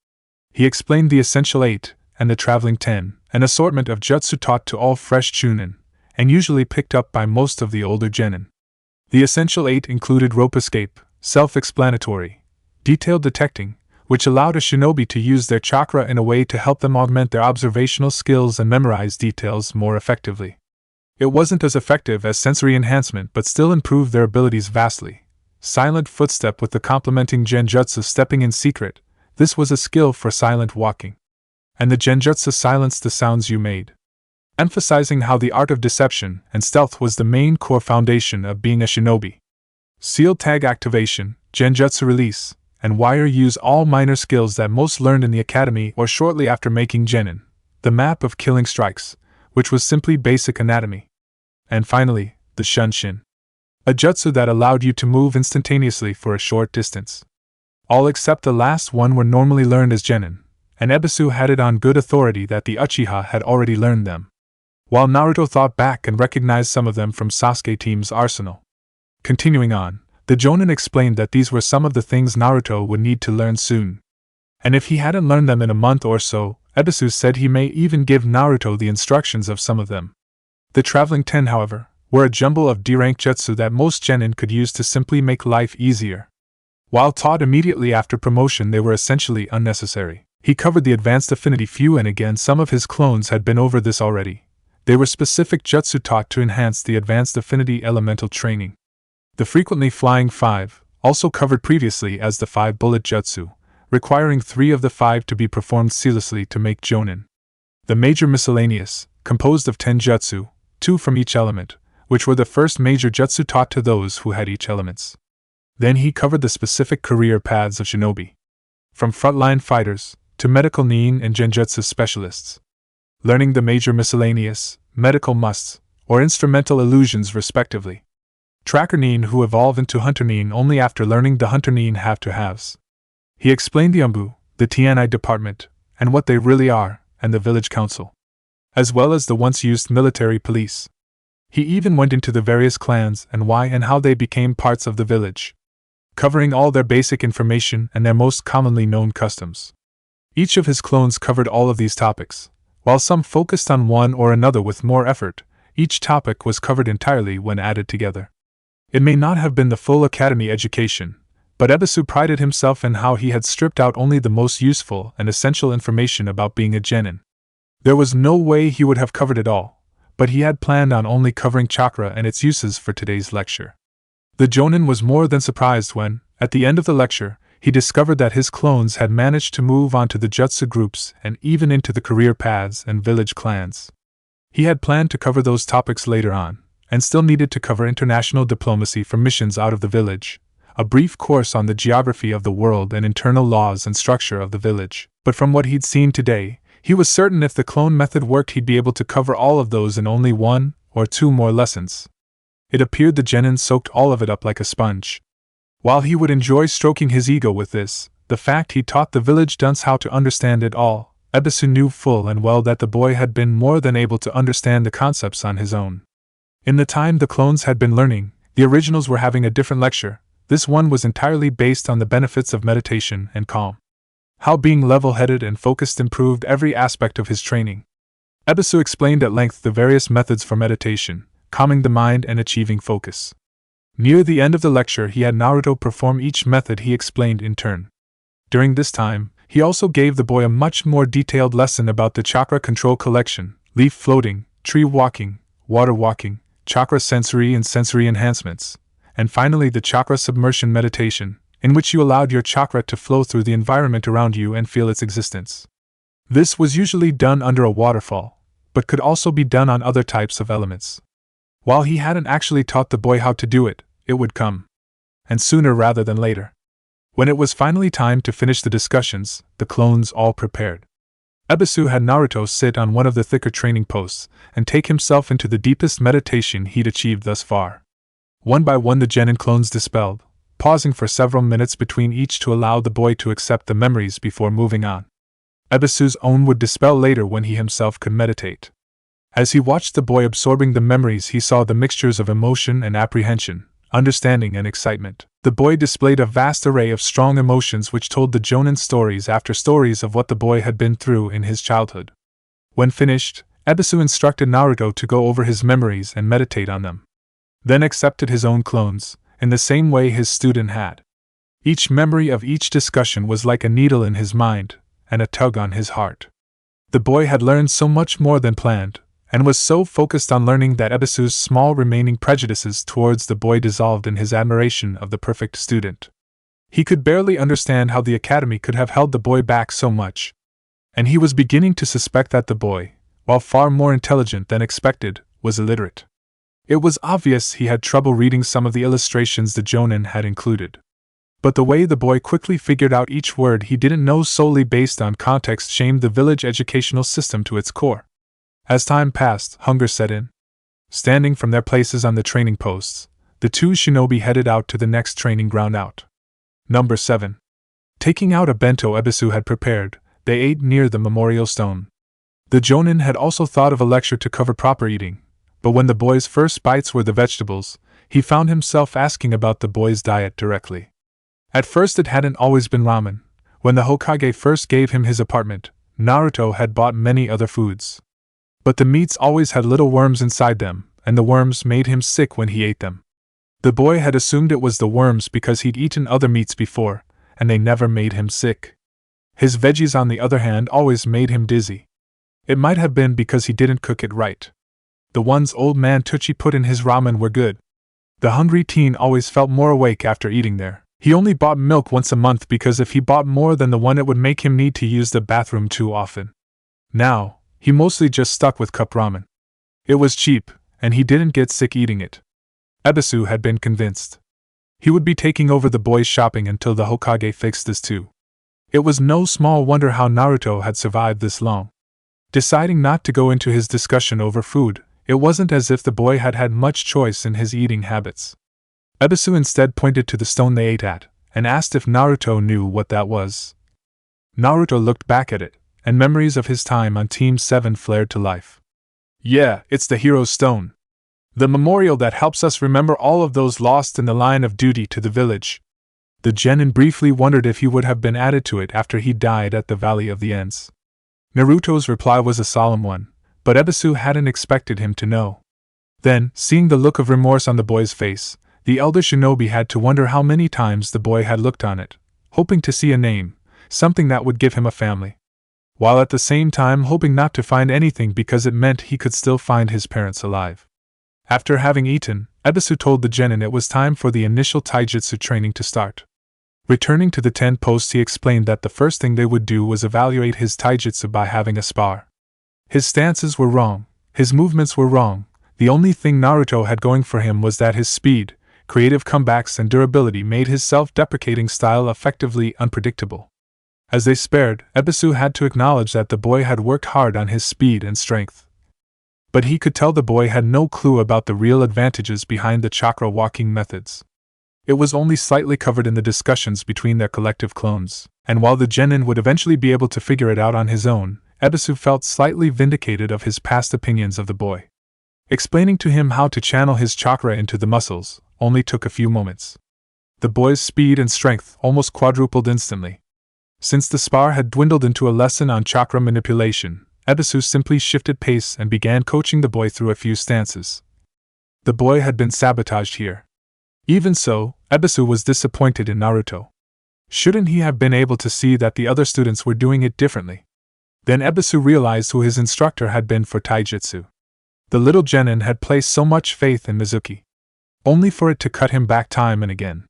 He explained the Essential 8, and the Traveling 10, an assortment of jutsu taught to all fresh chunin, and usually picked up by most of the older genin. The Essential 8 included rope escape, self-explanatory, detailed detecting, which allowed a shinobi to use their chakra in a way to help them augment their observational skills and memorize details more effectively. It wasn't as effective as sensory enhancement but still improved their abilities vastly. Silent footstep with the complementing genjutsu stepping in secret, this was a skill for silent walking. And the genjutsu silenced the sounds you made. Emphasizing how the art of deception and stealth was the main core foundation of being a shinobi. Sealed tag activation, genjutsu release, and wire use all minor skills that most learned in the academy or shortly after making genin. The map of killing strikes, which was simply basic anatomy. And finally, the shunshin. A jutsu that allowed you to move instantaneously for a short distance. All except the last one were normally learned as genin, and Ebisu had it on good authority that the Uchiha had already learned them. While Naruto thought back and recognized some of them from Sasuke team's arsenal. Continuing on, the Jonin explained that these were some of the things Naruto would need to learn soon. And if he hadn't learned them in a month or so, Ebisu said he may even give Naruto the instructions of some of them. The Traveling 10, however, were a jumble of D-rank jutsu that most genin could use to simply make life easier. While taught immediately after promotion, they were essentially unnecessary. He covered the advanced affinity few, and again some of his clones had been over this already. They were specific jutsu taught to enhance the advanced affinity elemental training. The frequently flying 5, also covered previously as the 5-bullet jutsu, requiring 3 of the 5 to be performed seamlessly to make jonin. The major miscellaneous, composed of 10 jutsu, 2 from each element, which were the first major jutsu taught to those who had each elements. Then he covered the specific career paths of shinobi. From frontline fighters, to medical nin and genjutsu specialists. Learning the major miscellaneous, medical musts, or instrumental illusions respectively. Tracker nin who evolve into hunter nin only after learning the hunter nin have-to-haves. He explained the umbu, the TNI department, and what they really are, and the village council. As well as the once-used military police. He even went into the various clans and why and how they became parts of the village. Covering all their basic information and their most commonly known customs. Each of his clones covered all of these topics. While some focused on one or another with more effort, each topic was covered entirely when added together. It may not have been the full academy education, but Ebisu prided himself in how he had stripped out only the most useful and essential information about being a genin. There was no way he would have covered it all, but he had planned on only covering chakra and its uses for today's lecture. The Genin was more than surprised when, at the end of the lecture, he discovered that his clones had managed to move on to the jutsu groups and even into the career paths and village clans. He had planned to cover those topics later on, and still needed to cover international diplomacy for missions out of the village, a brief course on the geography of the world and internal laws and structure of the village. But from what he'd seen today, he was certain if the clone method worked he'd be able to cover all of those in only 1 or 2 more lessons. It appeared the genin soaked all of it up like a sponge. While he would enjoy stroking his ego with this, the fact he taught the village dunce how to understand it all, Ebisu knew full and well that the boy had been more than able to understand the concepts on his own. In the time the clones had been learning, the originals were having a different lecture. This one was entirely based on the benefits of meditation and calm. How being level-headed and focused improved every aspect of his training. Ebisu explained at length the various methods for meditation, calming the mind and achieving focus. Near the end of the lecture he had Naruto perform each method he explained in turn. During this time, he also gave the boy a much more detailed lesson about the chakra control collection, leaf floating, tree walking, water walking, chakra sensory and sensory enhancements, and finally the chakra submersion meditation, in which you allowed your chakra to flow through the environment around you and feel its existence. This was usually done under a waterfall, but could also be done on other types of elements. While he hadn't actually taught the boy how to do it, it would come. And sooner rather than later. When it was finally time to finish the discussions, the clones all prepared. Ebisu had Naruto sit on one of the thicker training posts and take himself into the deepest meditation he'd achieved thus far. One by one the genin clones dispelled, pausing for several minutes between each to allow the boy to accept the memories before moving on. Ebisu's own would dispel later when he himself could meditate. As he watched the boy absorbing the memories, he saw the mixtures of emotion and apprehension, understanding and excitement. The boy displayed a vast array of strong emotions which told the Jonin stories after stories of what the boy had been through in his childhood. When finished, Ebisu instructed Naruto to go over his memories and meditate on them. Then accepted his own clones, in the same way his student had. Each memory of each discussion was like a needle in his mind, and a tug on his heart. The boy had learned so much more than planned, and was so focused on learning that Ebisu's small remaining prejudices towards the boy dissolved in his admiration of the perfect student. He could barely understand how the academy could have held the boy back so much, and he was beginning to suspect that the boy, while far more intelligent than expected, was illiterate. It was obvious he had trouble reading some of the illustrations the Jonin had included. But the way the boy quickly figured out each word he didn't know solely based on context shamed the village educational system to its core. As time passed, hunger set in. Standing from their places on the training posts, the two shinobi headed out to the next training ground out. Number 7. Taking out a bento Ebisu had prepared, they ate near the memorial stone. The Jonin had also thought of a lecture to cover proper eating, but when the boy's first bites were the vegetables, he found himself asking about the boy's diet directly. At first it hadn't always been ramen. When the Hokage first gave him his apartment, Naruto had bought many other foods. But the meats always had little worms inside them, and the worms made him sick when he ate them. The boy had assumed it was the worms because he'd eaten other meats before, and they never made him sick. His veggies, on the other hand, always made him dizzy. It might have been because he didn't cook it right. The ones old man Tucci put in his ramen were good. The hungry teen always felt more awake after eating there. He only bought milk once a month because if he bought more than the one it would make him need to use the bathroom too often. Now, he mostly just stuck with cup ramen. It was cheap, and he didn't get sick eating it. Ebisu had been convinced. He would be taking over the boys' shopping until the Hokage fixed this too. It was no small wonder how Naruto had survived this long. Deciding not to go into his discussion over food, it wasn't as if the boy had had much choice in his eating habits. Ebisu instead pointed to the stone they ate at, and asked if Naruto knew what that was. Naruto looked back at it, and memories of his time on Team 7 flared to life. Yeah, it's the hero's stone. The memorial that helps us remember all of those lost in the line of duty to the village. The genin briefly wondered if he would have been added to it after he died at the Valley of the Ends. Naruto's reply was a solemn one, but Ebisu hadn't expected him to know. Then, seeing the look of remorse on the boy's face, the elder shinobi had to wonder how many times the boy had looked on it, hoping to see a name, something that would give him a family. While at the same time hoping not to find anything because it meant he could still find his parents alive. After having eaten, Ebisu told the genin it was time for the initial taijutsu training to start. Returning to the tent post, he explained that the first thing they would do was evaluate his taijutsu by having a spar. His stances were wrong, his movements were wrong. The only thing Naruto had going for him was that his speed, creative comebacks, and durability made his self-deprecating style effectively unpredictable. As they spared, Ebisu had to acknowledge that the boy had worked hard on his speed and strength. But he could tell the boy had no clue about the real advantages behind the chakra walking methods. It was only slightly covered in the discussions between their collective clones, and while the genin would eventually be able to figure it out on his own, Ebisu felt slightly vindicated of his past opinions of the boy. Explaining to him how to channel his chakra into the muscles only took a few moments. The boy's speed and strength almost quadrupled instantly. Since the spar had dwindled into a lesson on chakra manipulation, Ebisu simply shifted pace and began coaching the boy through a few stances. The boy had been sabotaged here. Even so, Ebisu was disappointed in Naruto. Shouldn't he have been able to see that the other students were doing it differently? Then Ebisu realized who his instructor had been for taijutsu. The little genin had placed so much faith in Mizuki, only for it to cut him back time and again.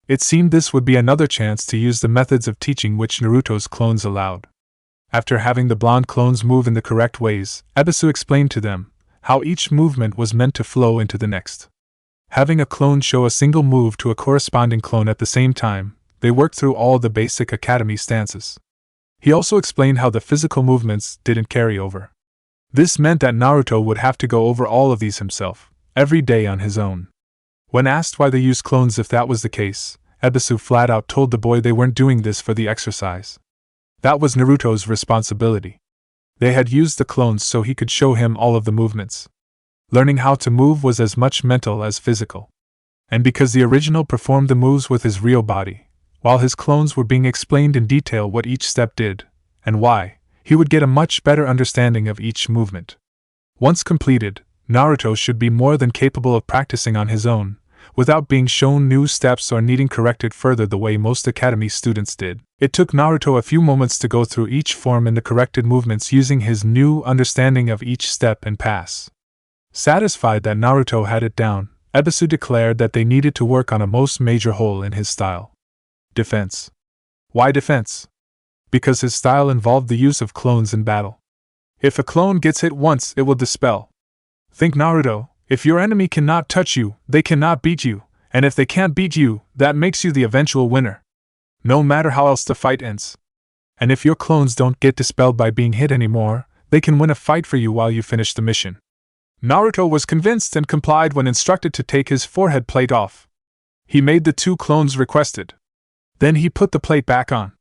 It seemed this would be another chance to use the methods of teaching which Naruto's clones allowed. After having the blonde clones move in the correct ways, Ebisu explained to them how each movement was meant to flow into the next. Having a clone show a single move to a corresponding clone at the same time, they worked through all the basic academy stances. He also explained how the physical movements didn't carry over. This meant that Naruto would have to go over all of these himself, every day on his own. When asked why they used clones if that was the case, Ebisu flat out told the boy they weren't doing this for the exercise. That was Naruto's responsibility. They had used the clones so he could show him all of the movements. Learning how to move was as much mental as physical. And because the original performed the moves with his real body, while his clones were being explained in detail what each step did, and why, he would get a much better understanding of each movement. Once completed, Naruto should be more than capable of practicing on his own, without being shown new steps or needing corrected further the way most academy students did. It took Naruto a few moments to go through each form and the corrected movements using his new understanding of each step and pass. Satisfied that Naruto had it down, Ebisu declared that they needed to work on a most major hole in his style. Defense. Why defense? Because his style involved the use of clones in battle. If a clone gets hit once, it will dispel. Think Naruto, if your enemy cannot touch you, they cannot beat you, and if they can't beat you, that makes you the eventual winner. No matter how else the fight ends. And if your clones don't get dispelled by being hit anymore, they can win a fight for you while you finish the mission. Naruto was convinced and complied when instructed to take his forehead plate off. He made the two clones requested. Then he put the plate back on.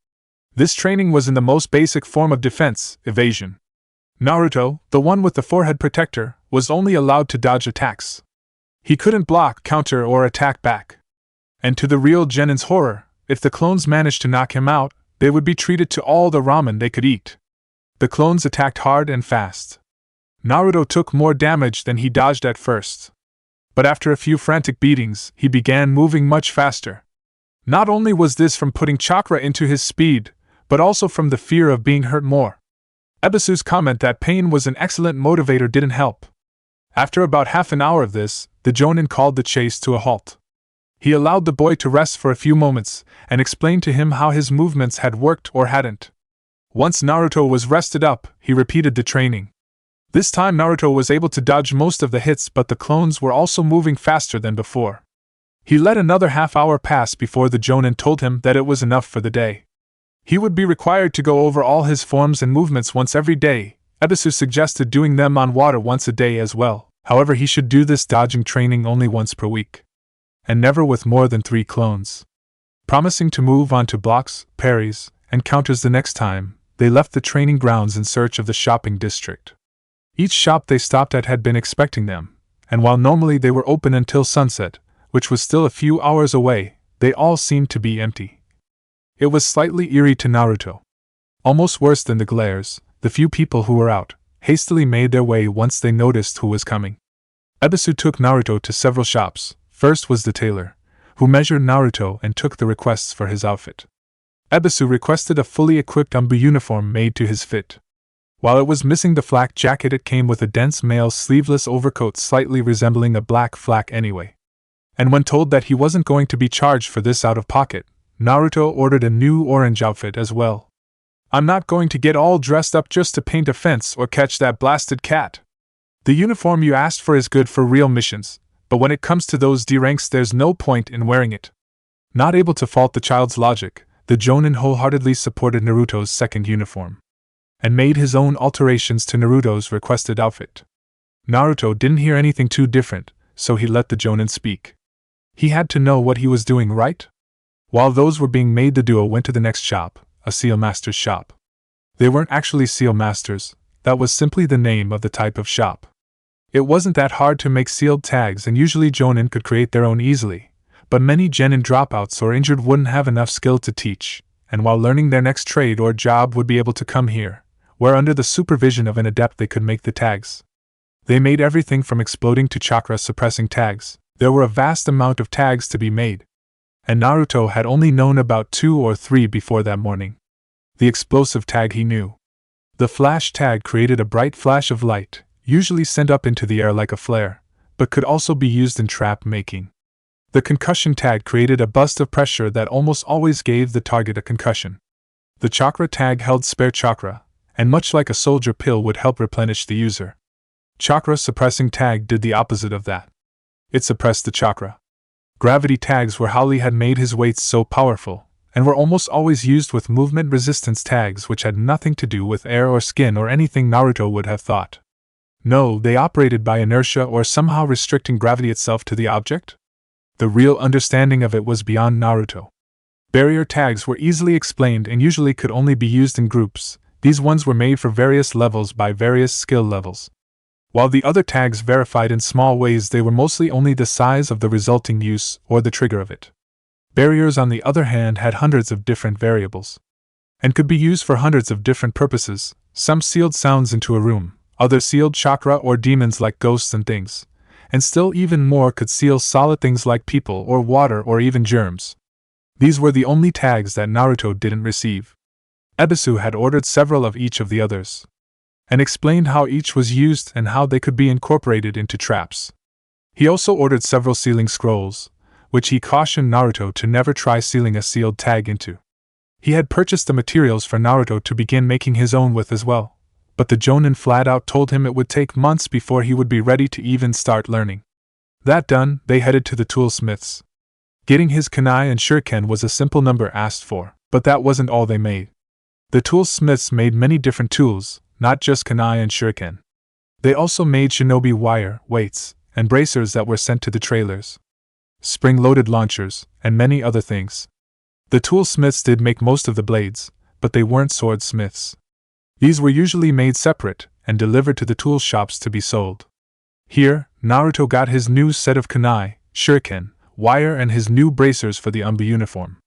This training was in the most basic form of defense, evasion. Naruto, the one with the forehead protector, was only allowed to dodge attacks. He couldn't block, counter, or attack back. And to the real genin's horror, if the clones managed to knock him out, they would be treated to all the ramen they could eat. The clones attacked hard and fast. Naruto took more damage than he dodged at first. But after a few frantic beatings, he began moving much faster. Not only was this from putting chakra into his speed, but also from the fear of being hurt more. Ebisu's comment that pain was an excellent motivator didn't help. After about half an hour of this, the Jonin called the chase to a halt. He allowed the boy to rest for a few moments, and explained to him how his movements had worked or hadn't. Once Naruto was rested up, he repeated the training. This time Naruto was able to dodge most of the hits, but the clones were also moving faster than before. He let another half hour pass before the Jonin told him that it was enough for the day. He would be required to go over all his forms and movements once every day. Ebisu suggested doing them on water once a day as well. However, he should do this dodging training only once per week, and never with more than 3 clones. Promising to move on to blocks, parries, and counters the next time, they left the training grounds in search of the shopping district. Each shop they stopped at had been expecting them, and while normally they were open until sunset, which was still a few hours away, they all seemed to be empty. It was slightly eerie to Naruto. Almost worse than the glares, the few people who were out hastily made their way once they noticed who was coming. Ebisu took Naruto to several shops. First was the tailor, who measured Naruto and took the requests for his outfit. Ebisu requested a fully equipped Umbu uniform made to his fit. While it was missing the flak jacket, it came with a dense male sleeveless overcoat slightly resembling a black flak anyway. And when told that he wasn't going to be charged for this out of pocket, Naruto ordered a new orange outfit as well. I'm not going to get all dressed up just to paint a fence or catch that blasted cat. The uniform you asked for is good for real missions, but when it comes to those D ranks there's no point in wearing it. Not able to fault the child's logic, the Jonin wholeheartedly supported Naruto's second uniform, and made his own alterations to Naruto's requested outfit. Naruto didn't hear anything too different, so he let the Jonin speak. He had to know what he was doing, right? While those were being made, the duo went to the next shop, a seal master's shop. They weren't actually seal masters, that was simply the name of the type of shop. It wasn't that hard to make sealed tags, and usually Jonin could create their own easily, but many genin dropouts or injured wouldn't have enough skill to teach, and while learning their next trade or job would be able to come here, where under the supervision of an adept they could make the tags. They made everything from exploding to chakra suppressing tags. There were a vast amount of tags to be made, and Naruto had only known about 2 or 3 before that morning. The explosive tag he knew. The flash tag created a bright flash of light, usually sent up into the air like a flare, but could also be used in trap making. The concussion tag created a burst of pressure that almost always gave the target a concussion. The chakra tag held spare chakra, and much like a soldier pill would help replenish the user. Chakra suppressing tag did the opposite of that. It suppressed the chakra. Gravity tags were how Lee had made his weights so powerful, and were almost always used with movement resistance tags which had nothing to do with air or skin or anything Naruto would have thought. No, they operated by inertia or somehow restricting gravity itself to the object? The real understanding of it was beyond Naruto. Barrier tags were easily explained and usually could only be used in groups. These ones were made for various levels by various skill levels. While the other tags verified in small ways, they were mostly only the size of the resulting use or the trigger of it. Barriers, on the other hand, had hundreds of different variables, and could be used for hundreds of different purposes. Some sealed sounds into a room, others sealed chakra or demons like ghosts and things, and still even more could seal solid things like people or water or even germs. These were the only tags that Naruto didn't receive. Ebisu had ordered several of each of the others, and explained how each was used and how they could be incorporated into traps. He also ordered several sealing scrolls, which he cautioned Naruto to never try sealing a sealed tag into. He had purchased the materials for Naruto to begin making his own with as well, but the Jonin flat out told him it would take months before he would be ready to even start learning. That done, they headed to the toolsmiths. Getting his kunai and shuriken was a simple number asked for, but that wasn't all they made. The toolsmiths made many different tools, not just kunai and shuriken. They also made shinobi wire, weights, and bracers that were sent to the trailers, spring-loaded launchers, and many other things. The toolsmiths did make most of the blades, but they weren't swordsmiths. These were usually made separate and delivered to the tool shops to be sold. Here, Naruto got his new set of kunai, shuriken, wire and his new bracers for the Umbu uniform.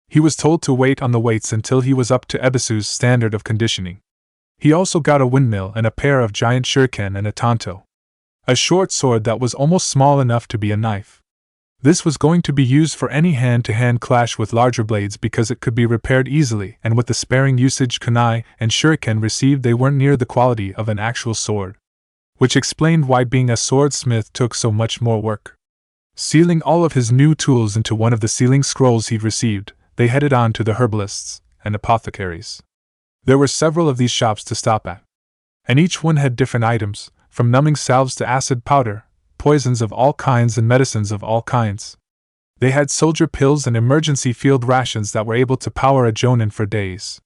He was told to wait on the weights until he was up to Ebisu's standard of conditioning. He also got a windmill and a pair of giant shuriken and a tanto, a short sword that was almost small enough to be a knife. This was going to be used for any hand-to-hand clash with larger blades because it could be repaired easily, and with the sparing usage kunai and shuriken received, they weren't near the quality of an actual sword, which explained why being a swordsmith took so much more work. Sealing all of his new tools into one of the sealing scrolls he'd received, they headed on to the herbalists and apothecaries. There were several of these shops to stop at, and each one had different items, from numbing salves to acid powder, poisons of all kinds and medicines of all kinds. They had soldier pills and emergency field rations that were able to power a jonin for days.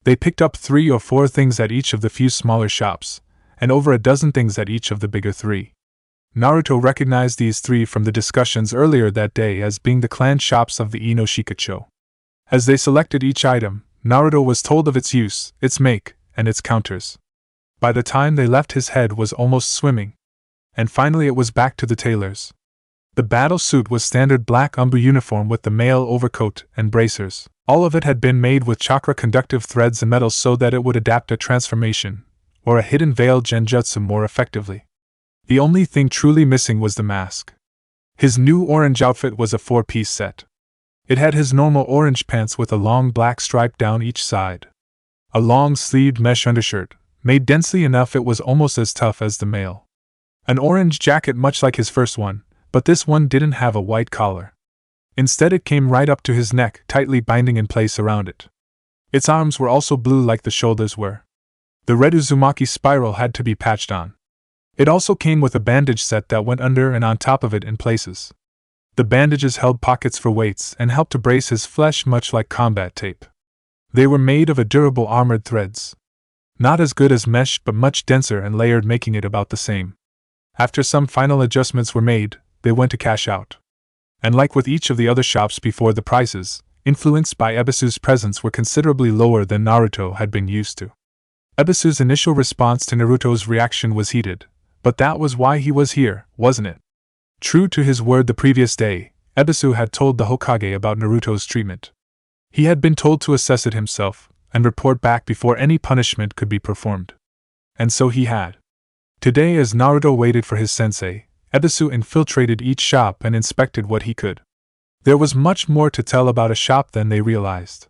They picked up 3 or 4 things at each of the few smaller shops, and over a dozen things at each of the bigger 3. Naruto recognized these 3 from the discussions earlier that day as being the clan shops of the Inoshikacho. As they selected each item, Naruto was told of its use, its make, and its counters. By the time they left, his head was almost swimming, and finally it was back to the tailors. The battle suit was standard black Umbu uniform with the mail overcoat and bracers. All of it had been made with chakra-conductive threads and metals so that it would adapt a transformation, or a hidden veil genjutsu more effectively. The only thing truly missing was the mask. His new orange outfit was a 4-piece set. It had his normal orange pants with a long black stripe down each side, a long-sleeved mesh undershirt, made densely enough it was almost as tough as the mail, an orange jacket much like his first one, but this one didn't have a white collar. Instead, it came right up to his neck, tightly binding in place around it. Its arms were also blue like the shoulders were. The red Uzumaki spiral had to be patched on. It also came with a bandage set that went under and on top of it in places. The bandages held pockets for weights and helped to brace his flesh much like combat tape. They were made of a durable armored threads. Not as good as mesh but much denser and layered, making it about the same. After some final adjustments were made, they went to cash out. And like with each of the other shops before, the prices, influenced by Ebisu's presence, were considerably lower than Naruto had been used to. Ebisu's initial response to Naruto's reaction was heated, but that was why he was here, wasn't it? True to his word the previous day, Ebisu had told the Hokage about Naruto's treatment. He had been told to assess it himself, and report back before any punishment could be performed. And so he had. Today, as Naruto waited for his sensei, Ebisu infiltrated each shop and inspected what he could. There was much more to tell about a shop than they realized.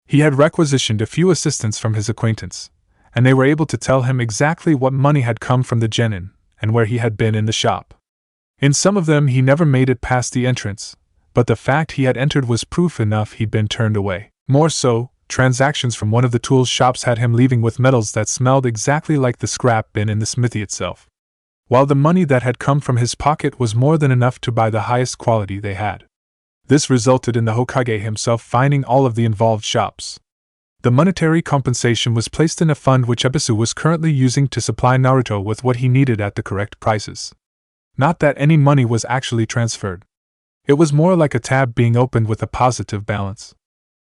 He had requisitioned a few assistants from his acquaintance, and they were able to tell him exactly what money had come from the gennin, and where he had been in the shop. In some of them he never made it past the entrance, but the fact he had entered was proof enough he'd been turned away. More so, transactions from one of the tools shops had him leaving with medals that smelled exactly like the scrap bin in the smithy itself. While the money that had come from his pocket was more than enough to buy the highest quality they had. This resulted in the Hokage himself finding all of the involved shops. The monetary compensation was placed in a fund which Ebisu was currently using to supply Naruto with what he needed at the correct prices. Not that any money was actually transferred. It was more like a tab being opened with a positive balance.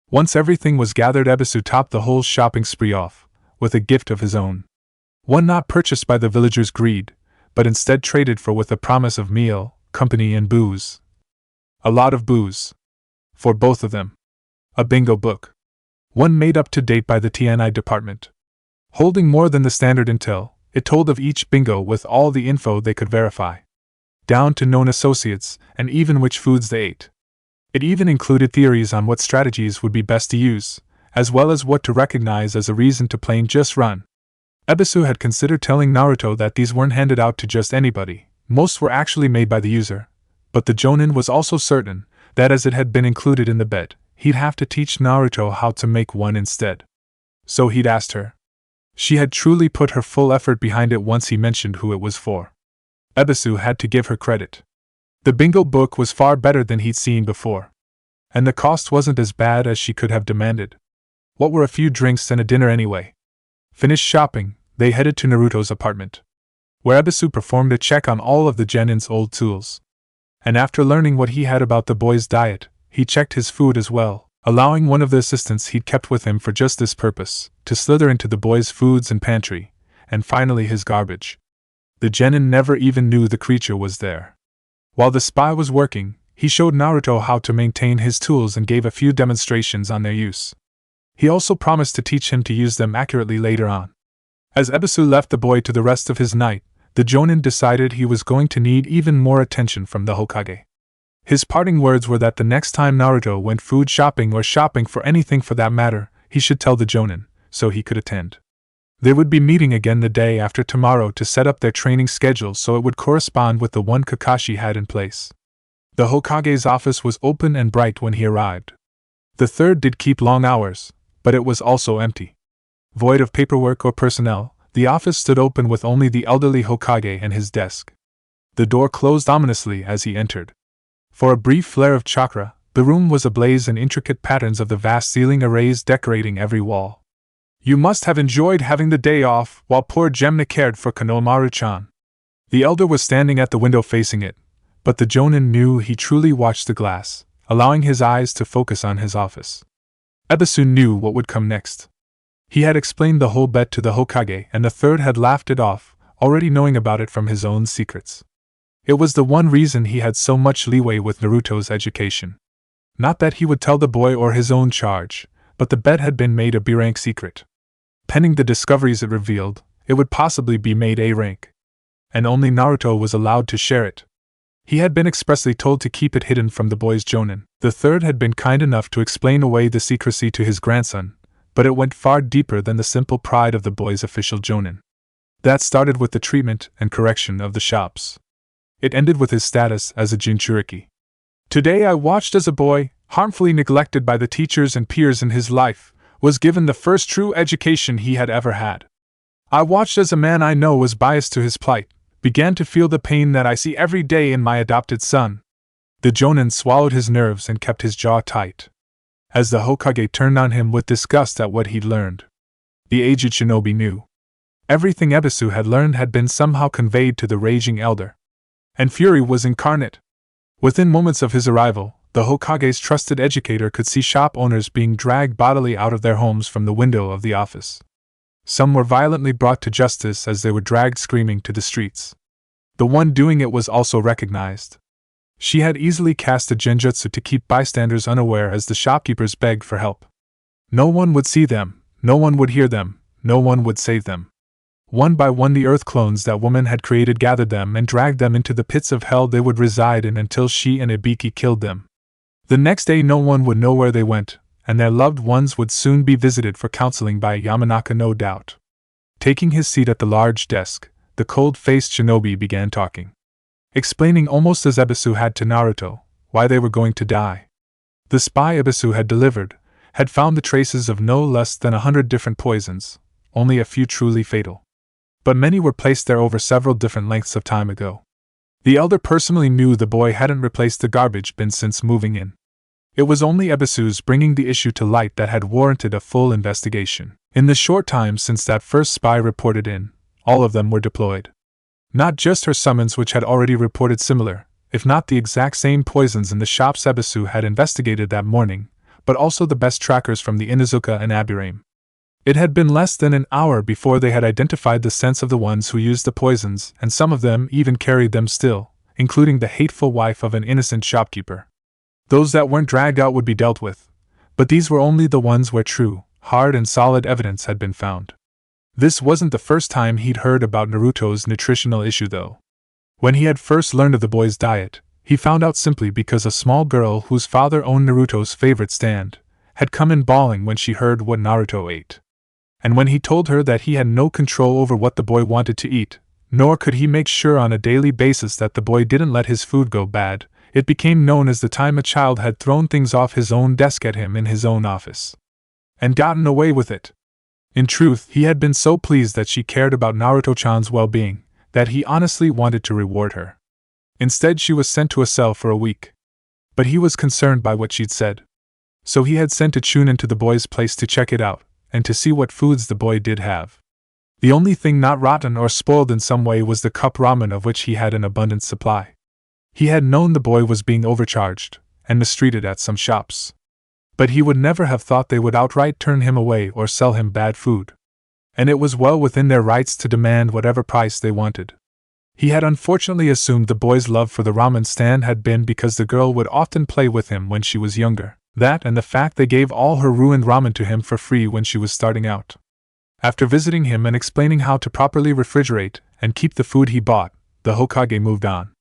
Once everything was gathered, Ebisu topped the whole shopping spree off, with a gift of his own. One not purchased by the villagers' greed, but instead traded for with a promise of meal, company, and booze. A lot of booze. For both of them. A bingo book. One made up to date by the TNI department. Holding more than the standard intel, it told of each bingo with all the info they could verify. Down to known associates, and even which foods they ate. It even included theories on what strategies would be best to use, as well as what to recognize as a reason to plain just run. Ebisu had considered telling Naruto that these weren't handed out to just anybody, most were actually made by the user, but the Jonin was also certain that as it had been included in the bet, he'd have to teach Naruto how to make one instead. So he'd asked her. She had truly put her full effort behind it once he mentioned who it was for. Ebisu had to give her credit. The bingo book was far better than he'd seen before. And the cost wasn't as bad as she could have demanded. What were a few drinks and a dinner anyway? Finished shopping, they headed to Naruto's apartment, where Ebisu performed a check on all of the genin's old tools. And after learning what he had about the boy's diet, he checked his food as well, allowing one of the assistants he'd kept with him for just this purpose to slither into the boy's foods and pantry, and finally his garbage. The genin never even knew the creature was there. While the spy was working, he showed Naruto how to maintain his tools and gave a few demonstrations on their use. He also promised to teach him to use them accurately later on. As Ebisu left the boy to the rest of his night, the Jonin decided he was going to need even more attention from the Hokage. His parting words were that the next time Naruto went food shopping or shopping for anything for that matter, he should tell the Jonin, so he could attend. They would be meeting again the day after tomorrow to set up their training schedule so it would correspond with the one Kakashi had in place. The Hokage's office was open and bright when he arrived. The third did keep long hours, but it was also empty. Void of paperwork or personnel, the office stood open with only the elderly Hokage and his desk. The door closed ominously as he entered. For a brief flare of chakra, the room was ablaze in intricate patterns of the vast ceiling arrays decorating every wall. You must have enjoyed having the day off while poor Gemna cared for Konohamaru-chan. The elder was standing at the window facing it, but the Jonin knew he truly watched the glass, allowing his eyes to focus on his office. Ebisu knew what would come next. He had explained the whole bet to the Hokage and the third had laughed it off, already knowing about it from his own secrets. It was the one reason he had so much leeway with Naruto's education. Not that he would tell the boy or his own charge, but the bet had been made a B-rank secret. Pending the discoveries it revealed, it would possibly be made A-rank. And only Naruto was allowed to share it. He had been expressly told to keep it hidden from the boy's Jonin. The third had been kind enough to explain away the secrecy to his grandson, but it went far deeper than the simple pride of the boy's official Jonin. That started with the treatment and correction of the shops. It ended with his status as a Jinchuriki. Today I watched as a boy, harmfully neglected by the teachers and peers in his life, was given the first true education he had ever had. I watched as a man I know was biased to his plight, began to feel the pain that I see every day in my adopted son. The Jonin swallowed his nerves and kept his jaw tight, as the Hokage turned on him with disgust at what he'd learned. The aged shinobi knew. Everything Ebisu had learned had been somehow conveyed to the raging elder. And fury was incarnate. Within moments of his arrival, the Hokage's trusted educator could see shop owners being dragged bodily out of their homes from the window of the office. Some were violently brought to justice as they were dragged screaming to the streets. The one doing it was also recognized. She had easily cast a genjutsu to keep bystanders unaware as the shopkeepers begged for help. No one would see them, no one would hear them, no one would save them. One by one the earth clones that woman had created gathered them and dragged them into the pits of hell they would reside in until she and Ibiki killed them. The next day no one would know where they went, and their loved ones would soon be visited for counseling by Yamanaka, no doubt. Taking his seat at the large desk, the cold-faced shinobi began talking, explaining almost as Ebisu had to Naruto, why they were going to die. The spy Ebisu had delivered had found the traces of no less than 100 different poisons, only a few truly fatal. But many were placed there over several different lengths of time ago. The elder personally knew the boy hadn't replaced the garbage bin since moving in. It was only Ebisu's bringing the issue to light that had warranted a full investigation. In the short time since that first spy reported in, all of them were deployed. Not just her summons, which had already reported similar, if not the exact same poisons in the shops Ebisu had investigated that morning, but also the best trackers from the Inuzuka and Aburaim. It had been less than an hour before they had identified the scents of the ones who used the poisons, and some of them even carried them still, including the hateful wife of an innocent shopkeeper. Those that weren't dragged out would be dealt with, but these were only the ones where true, hard and solid evidence had been found. This wasn't the first time he'd heard about Naruto's nutritional issue though. When he had first learned of the boy's diet, he found out simply because a small girl whose father owned Naruto's favorite stand had come in bawling when she heard what Naruto ate. And when he told her that he had no control over what the boy wanted to eat, nor could he make sure on a daily basis that the boy didn't let his food go bad, it became known as the time a child had thrown things off his own desk at him in his own office. And gotten away with it. In truth, he had been so pleased that she cared about Naruto-chan's well-being, that he honestly wanted to reward her. Instead, she was sent to a cell for a week. But he was concerned by what she'd said. So he had sent a Chunin to the boy's place to check it out, and to see what foods the boy did have. The only thing not rotten or spoiled in some way was the cup ramen, of which he had an abundant supply. He had known the boy was being overcharged, and mistreated at some shops. But he would never have thought they would outright turn him away or sell him bad food. And it was well within their rights to demand whatever price they wanted. He had unfortunately assumed the boy's love for the ramen stand had been because the girl would often play with him when she was younger. That and the fact they gave all her ruined ramen to him for free when she was starting out. After visiting him and explaining how to properly refrigerate and keep the food he bought, the Hokage moved on.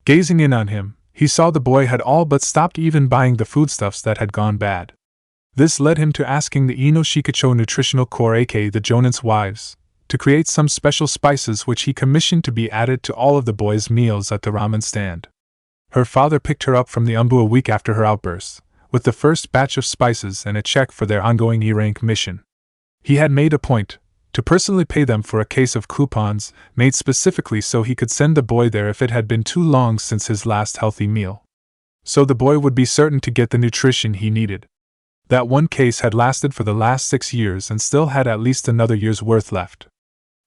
Gazing in on him, he saw the boy had all but stopped even buying the foodstuffs that had gone bad. This led him to asking the Ino Shikacho Nutritional Corps, aka the Jonin's wives, to create some special spices which he commissioned to be added to all of the boy's meals at the ramen stand. Her father picked her up from the Umbu a week after her outburst, with the first batch of spices and a check for their ongoing E-rank mission. He had made a point to personally pay them for a case of coupons made specifically so he could send the boy there if it had been too long since his last healthy meal. So the boy would be certain to get the nutrition he needed. That one case had lasted for the last 6 years and still had at least another year's worth left.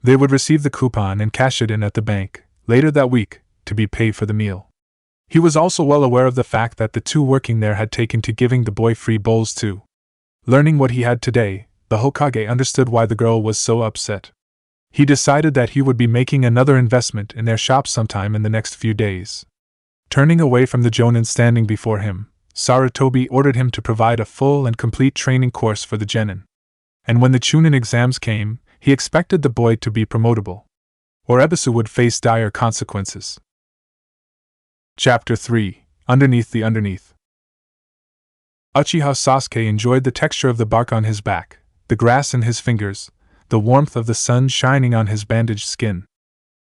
They would receive the coupon and cash it in at the bank, later that week, to be paid for the meal. He was also well aware of the fact that the two working there had taken to giving the boy free bowls too. Learning what he had today, the Hokage understood why the girl was so upset. He decided that he would be making another investment in their shop sometime in the next few days. Turning away from the Jonin standing before him, Sarutobi ordered him to provide a full and complete training course for the Genin. And when the Chunin exams came, he expected the boy to be promotable, or Ebisu would face dire consequences. Chapter 3: Underneath the Underneath. Uchiha Sasuke enjoyed the texture of the bark on his back, the grass in his fingers, the warmth of the sun shining on his bandaged skin.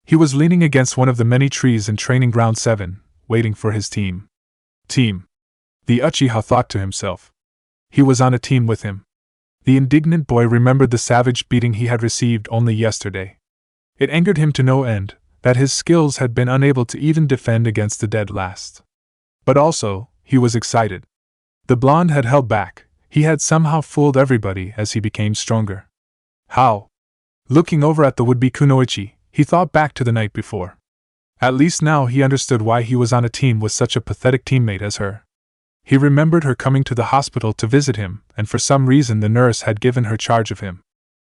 He was leaning against one of the many trees in Training Ground 7, waiting for his team. Team. The Uchiha thought to himself. He was on a team with him. The indignant boy remembered the savage beating he had received only yesterday. It angered him to no end that his skills had been unable to even defend against the dead last. But also, he was excited. The blonde had held back. He had somehow fooled everybody as he became stronger. How? Looking over at the would-be kunoichi, he thought back to the night before. At least now he understood why he was on a team with such a pathetic teammate as her. He remembered her coming to the hospital to visit him, and for some reason the nurse had given her charge of him.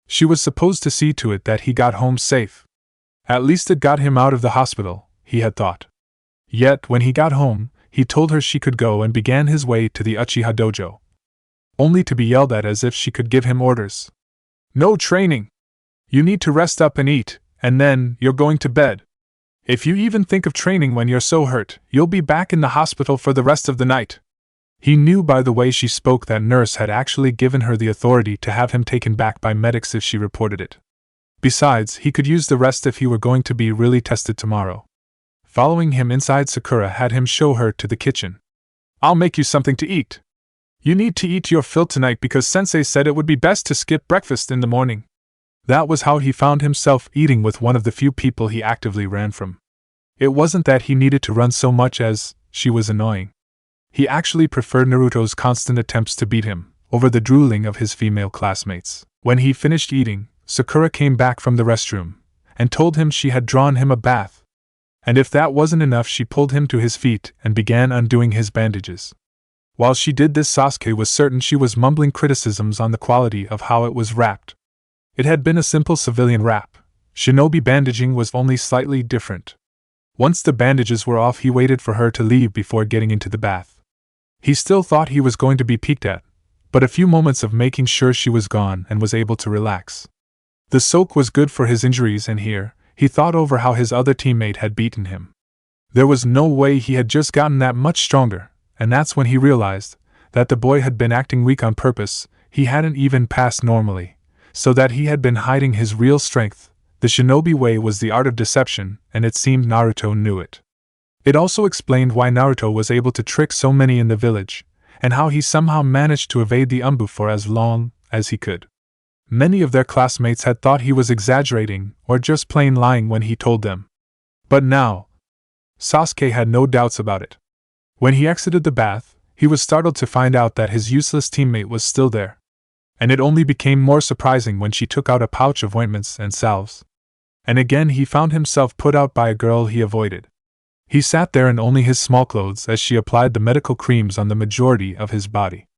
She was supposed to see to it that he got home safe. At least it got him out of the hospital, he had thought. Yet, when he got home, he told her she could go and began his way to the Uchiha dojo. Only to be yelled at as if she could give him orders. No training! You need to rest up and eat, and then you're going to bed. If you even think of training when you're so hurt, you'll be back in the hospital for the rest of the night. He knew by the way she spoke that nurse had actually given her the authority to have him taken back by medics if she reported it. Besides, he could use the rest if he were going to be really tested tomorrow. Following him inside, Sakura had him show her to the kitchen. I'll make you something to eat. You need to eat your fill tonight because Sensei said it would be best to skip breakfast in the morning. That was how he found himself eating with one of the few people he actively ran from. It wasn't that he needed to run so much as she was annoying. He actually preferred Naruto's constant attempts to beat him, over the drooling of his female classmates. When he finished eating, Sakura came back from the restroom, and told him she had drawn him a bath. And if that wasn't enough, she pulled him to his feet and began undoing his bandages. While she did this, Sasuke was certain she was mumbling criticisms on the quality of how it was wrapped. It had been a simple civilian wrap. Shinobi bandaging was only slightly different. Once the bandages were off, he waited for her to leave before getting into the bath. He still thought he was going to be peeked at, but a few moments of making sure she was gone and was able to relax. The soak was good for his injuries, and here, he thought over how his other teammate had beaten him. There was no way he had just gotten that much stronger, and that's when he realized that the boy had been acting weak on purpose. He hadn't even passed normally, so that he had been hiding his real strength. The shinobi way was the art of deception, and it seemed Naruto knew it. It also explained why Naruto was able to trick so many in the village, and how he somehow managed to evade the umbu for as long as he could. Many of their classmates had thought he was exaggerating or just plain lying when he told them. But now, Sasuke had no doubts about it. When he exited the bath, he was startled to find out that his useless teammate was still there. And it only became more surprising when she took out a pouch of ointments and salves. And again he found himself put out by a girl he avoided. He sat there in only his small clothes as she applied the medical creams on the majority of his body.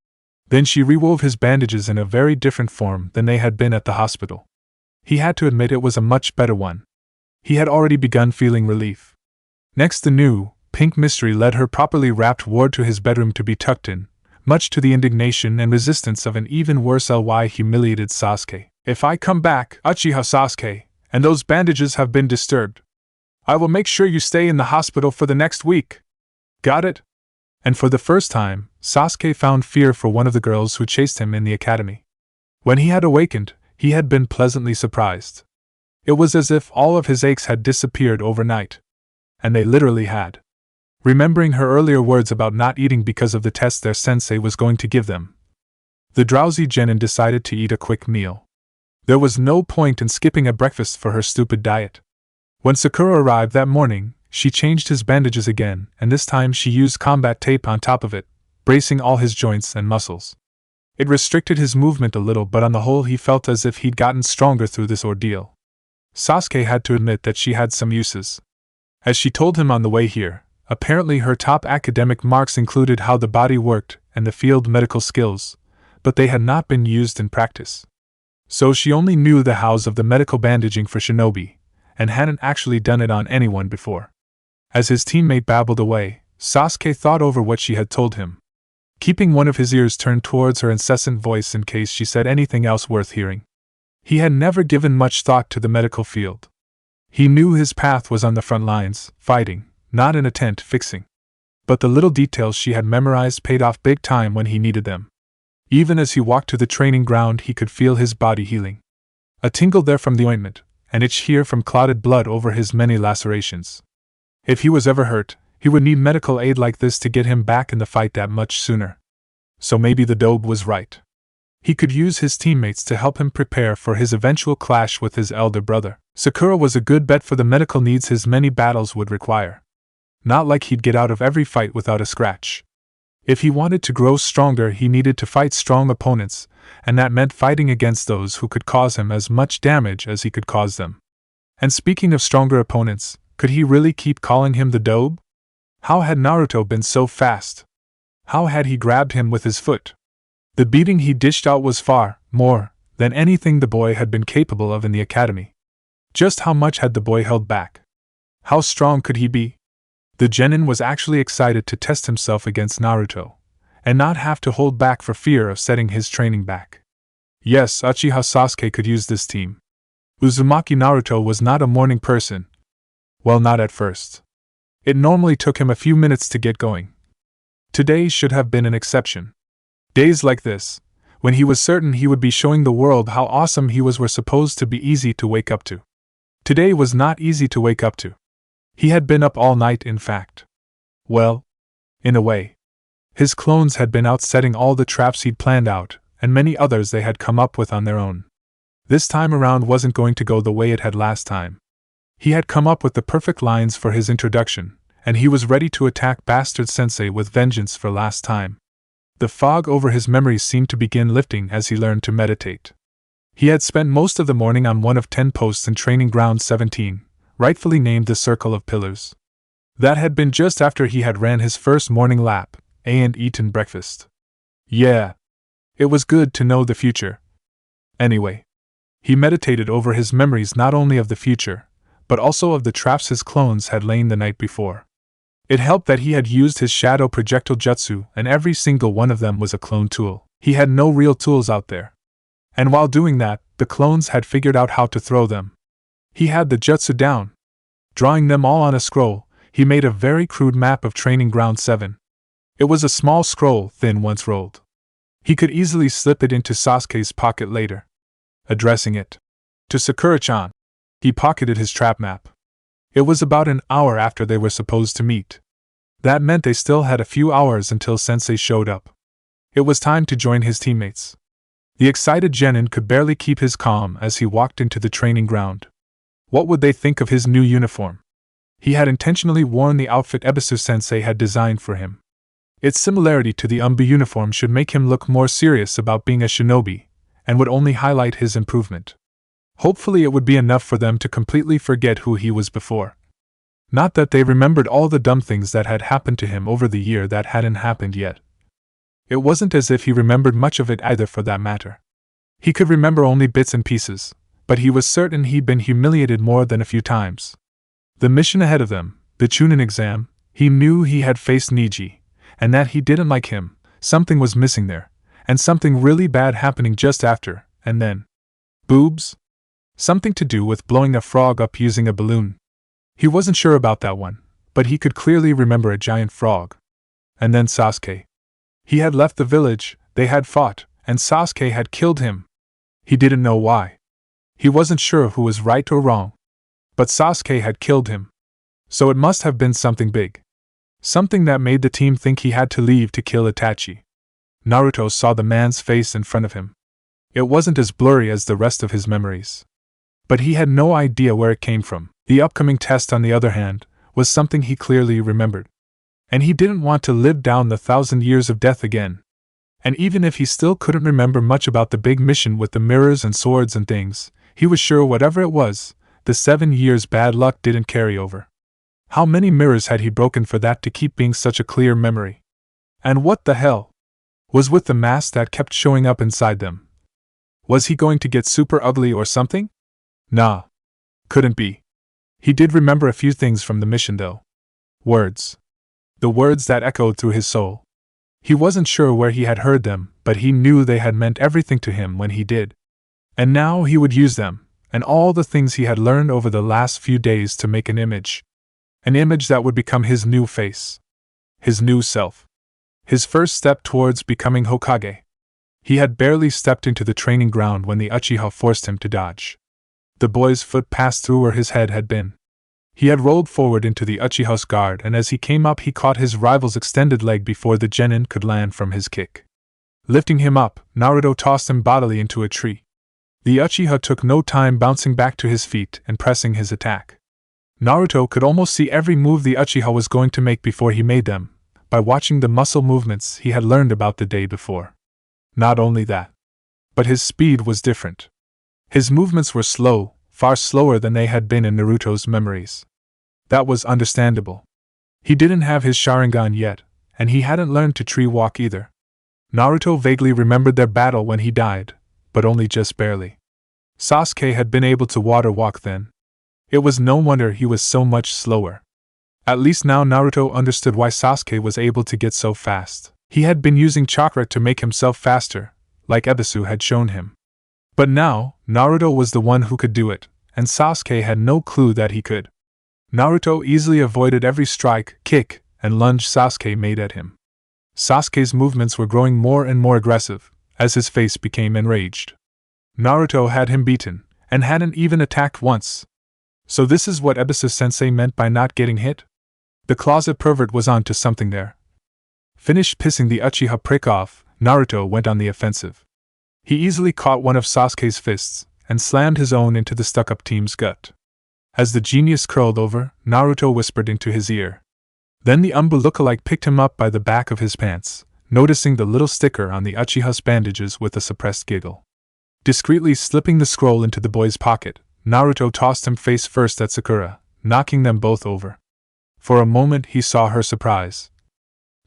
Then she rewove his bandages in a very different form than they had been at the hospital. He had to admit it was a much better one. He had already begun feeling relief. Next, the new, pink mystery led her properly wrapped ward to his bedroom to be tucked in, much to the indignation and resistance of an even worse humiliated Sasuke. If I come back, Uchiha Sasuke, and those bandages have been disturbed, I will make sure you stay in the hospital for the next week. Got it? And for the first time, Sasuke found fear for one of the girls who chased him in the academy. When he had awakened, he had been pleasantly surprised. It was as if all of his aches had disappeared overnight. And they literally had. Remembering her earlier words about not eating because of the test their sensei was going to give them, the drowsy Genin decided to eat a quick meal. There was no point in skipping a breakfast for her stupid diet. When Sakura arrived that morning, she changed his bandages again, and this time she used combat tape on top of it, bracing all his joints and muscles. It restricted his movement a little, but on the whole he felt as if he'd gotten stronger through this ordeal. Sasuke had to admit that she had some uses. As she told him on the way here, apparently her top academic marks included how the body worked and the field medical skills, but they had not been used in practice. So she only knew the hows of the medical bandaging for shinobi, and hadn't actually done it on anyone before. As his teammate babbled away, Sasuke thought over what she had told him, keeping one of his ears turned towards her incessant voice in case she said anything else worth hearing. He had never given much thought to the medical field. He knew his path was on the front lines, fighting, not in a tent fixing. But the little details she had memorized paid off big time when he needed them. Even as he walked to the training ground, he could feel his body healing. A tingle there from the ointment, and itch here from clotted blood over his many lacerations. If he was ever hurt, he would need medical aid like this to get him back in the fight that much sooner. So maybe the Dobe was right. He could use his teammates to help him prepare for his eventual clash with his elder brother. Sakura was a good bet for the medical needs his many battles would require. Not like he'd get out of every fight without a scratch. If he wanted to grow stronger, he needed to fight strong opponents, and that meant fighting against those who could cause him as much damage as he could cause them. And speaking of stronger opponents, could he really keep calling him the Dobe? How had Naruto been so fast? How had he grabbed him with his foot? The beating he dished out was far more than anything the boy had been capable of in the academy. Just how much had the boy held back? How strong could he be? The Genin was actually excited to test himself against Naruto, and not have to hold back for fear of setting his training back. Yes, Uchiha Sasuke could use this team. Uzumaki Naruto was not a morning person. Well, not at first. It normally took him a few minutes to get going. Today should have been an exception. Days like this, when he was certain he would be showing the world how awesome he was, were supposed to be easy to wake up to. Today was not easy to wake up to. He had been up all night, in fact. Well, in a way. His clones had been out setting all the traps he'd planned out, and many others they had come up with on their own. This time around wasn't going to go the way it had last time. He had come up with the perfect lines for his introduction, and he was ready to attack Bastard Sensei with vengeance for last time. The fog over his memories seemed to begin lifting as he learned to meditate. He had spent most of the morning on one of 10 posts in Training Ground 17, rightfully named the Circle of Pillars. That had been just after he had ran his first morning lap, and eaten breakfast. Yeah. It was good to know the future. Anyway. He meditated over his memories, not only of the future, but also of the traps his clones had lain the night before. It helped that he had used his shadow projectile jutsu, and every single one of them was a clone tool. He had no real tools out there. And while doing that, the clones had figured out how to throw them. He had the jutsu down. Drawing them all on a scroll, he made a very crude map of Training Ground 7. It was a small scroll, thin once rolled. He could easily slip it into Sasuke's pocket later. Addressing it to Sakura-chan, he pocketed his trap map. It was about an hour after they were supposed to meet. That meant they still had a few hours until Sensei showed up. It was time to join his teammates. The excited Genin could barely keep his calm as he walked into the training ground. What would they think of his new uniform? He had intentionally worn the outfit Ebisu-sensei had designed for him. Its similarity to the Umbi uniform should make him look more serious about being a shinobi, and would only highlight his improvement. Hopefully it would be enough for them to completely forget who he was before. Not that they remembered all the dumb things that had happened to him over the year that hadn't happened yet. It wasn't as if he remembered much of it either, for that matter. He could remember only bits and pieces, but he was certain he'd been humiliated more than a few times. The mission ahead of them, the Chunin exam, he knew he had faced Niji, and that he didn't like him. Something was missing there, and something really bad happening just after, and then. Boobs? Something to do with blowing a frog up using a balloon. He wasn't sure about that one, but he could clearly remember a giant frog. And then Sasuke. He had left the village, they had fought, and Sasuke had killed him. He didn't know why. He wasn't sure who was right or wrong. But Sasuke had killed him. So it must have been something big. Something that made the team think he had to leave to kill Itachi. Naruto saw the man's face in front of him. It wasn't as blurry as the rest of his memories. But he had no idea where it came from. The upcoming test, on the other hand, was something he clearly remembered. And he didn't want to live down the 1,000 years of death again. And even if he still couldn't remember much about the big mission with the mirrors and swords and things, he was sure whatever it was, the 7 years' bad luck didn't carry over. How many mirrors had he broken for that to keep being such a clear memory? And what the hell was with the mask that kept showing up inside them? Was he going to get super ugly or something? Nah. Couldn't be. He did remember a few things from the mission though. Words. The words that echoed through his soul. He wasn't sure where he had heard them, but he knew they had meant everything to him when he did. And now he would use them, and all the things he had learned over the last few days, to make an image. An image that would become his new face. His new self. His first step towards becoming Hokage. He had barely stepped into the training ground when the Uchiha forced him to dodge. The boy's foot passed through where his head had been. He had rolled forward into the Uchiha's guard, and as he came up he caught his rival's extended leg before the gennin could land from his kick. Lifting him up, Naruto tossed him bodily into a tree. The Uchiha took no time, bouncing back to his feet and pressing his attack. Naruto could almost see every move the Uchiha was going to make before he made them, by watching the muscle movements he had learned about the day before. Not only that, but his speed was different. His movements were slow, far slower than they had been in Naruto's memories. That was understandable. He didn't have his Sharingan yet, and he hadn't learned to tree walk either. Naruto vaguely remembered their battle when he died, but only just barely. Sasuke had been able to water walk then. It was no wonder he was so much slower. At least now Naruto understood why Sasuke was able to get so fast. He had been using chakra to make himself faster, like Ebisu had shown him. But now, Naruto was the one who could do it, and Sasuke had no clue that he could. Naruto easily avoided every strike, kick, and lunge Sasuke made at him. Sasuke's movements were growing more and more aggressive, as his face became enraged. Naruto had him beaten, and hadn't even attacked once. So this is what Ebisu-sensei meant by not getting hit? The closet pervert was on to something there. Finished pissing the Uchiha prick off, Naruto went on the offensive. He easily caught one of Sasuke's fists, and slammed his own into the stuck-up team's gut. As the genius curled over, Naruto whispered into his ear. Then the Umbu lookalike picked him up by the back of his pants, noticing the little sticker on the Uchiha's bandages with a suppressed giggle. Discreetly slipping the scroll into the boy's pocket, Naruto tossed him face first at Sakura, knocking them both over. For a moment he saw her surprise.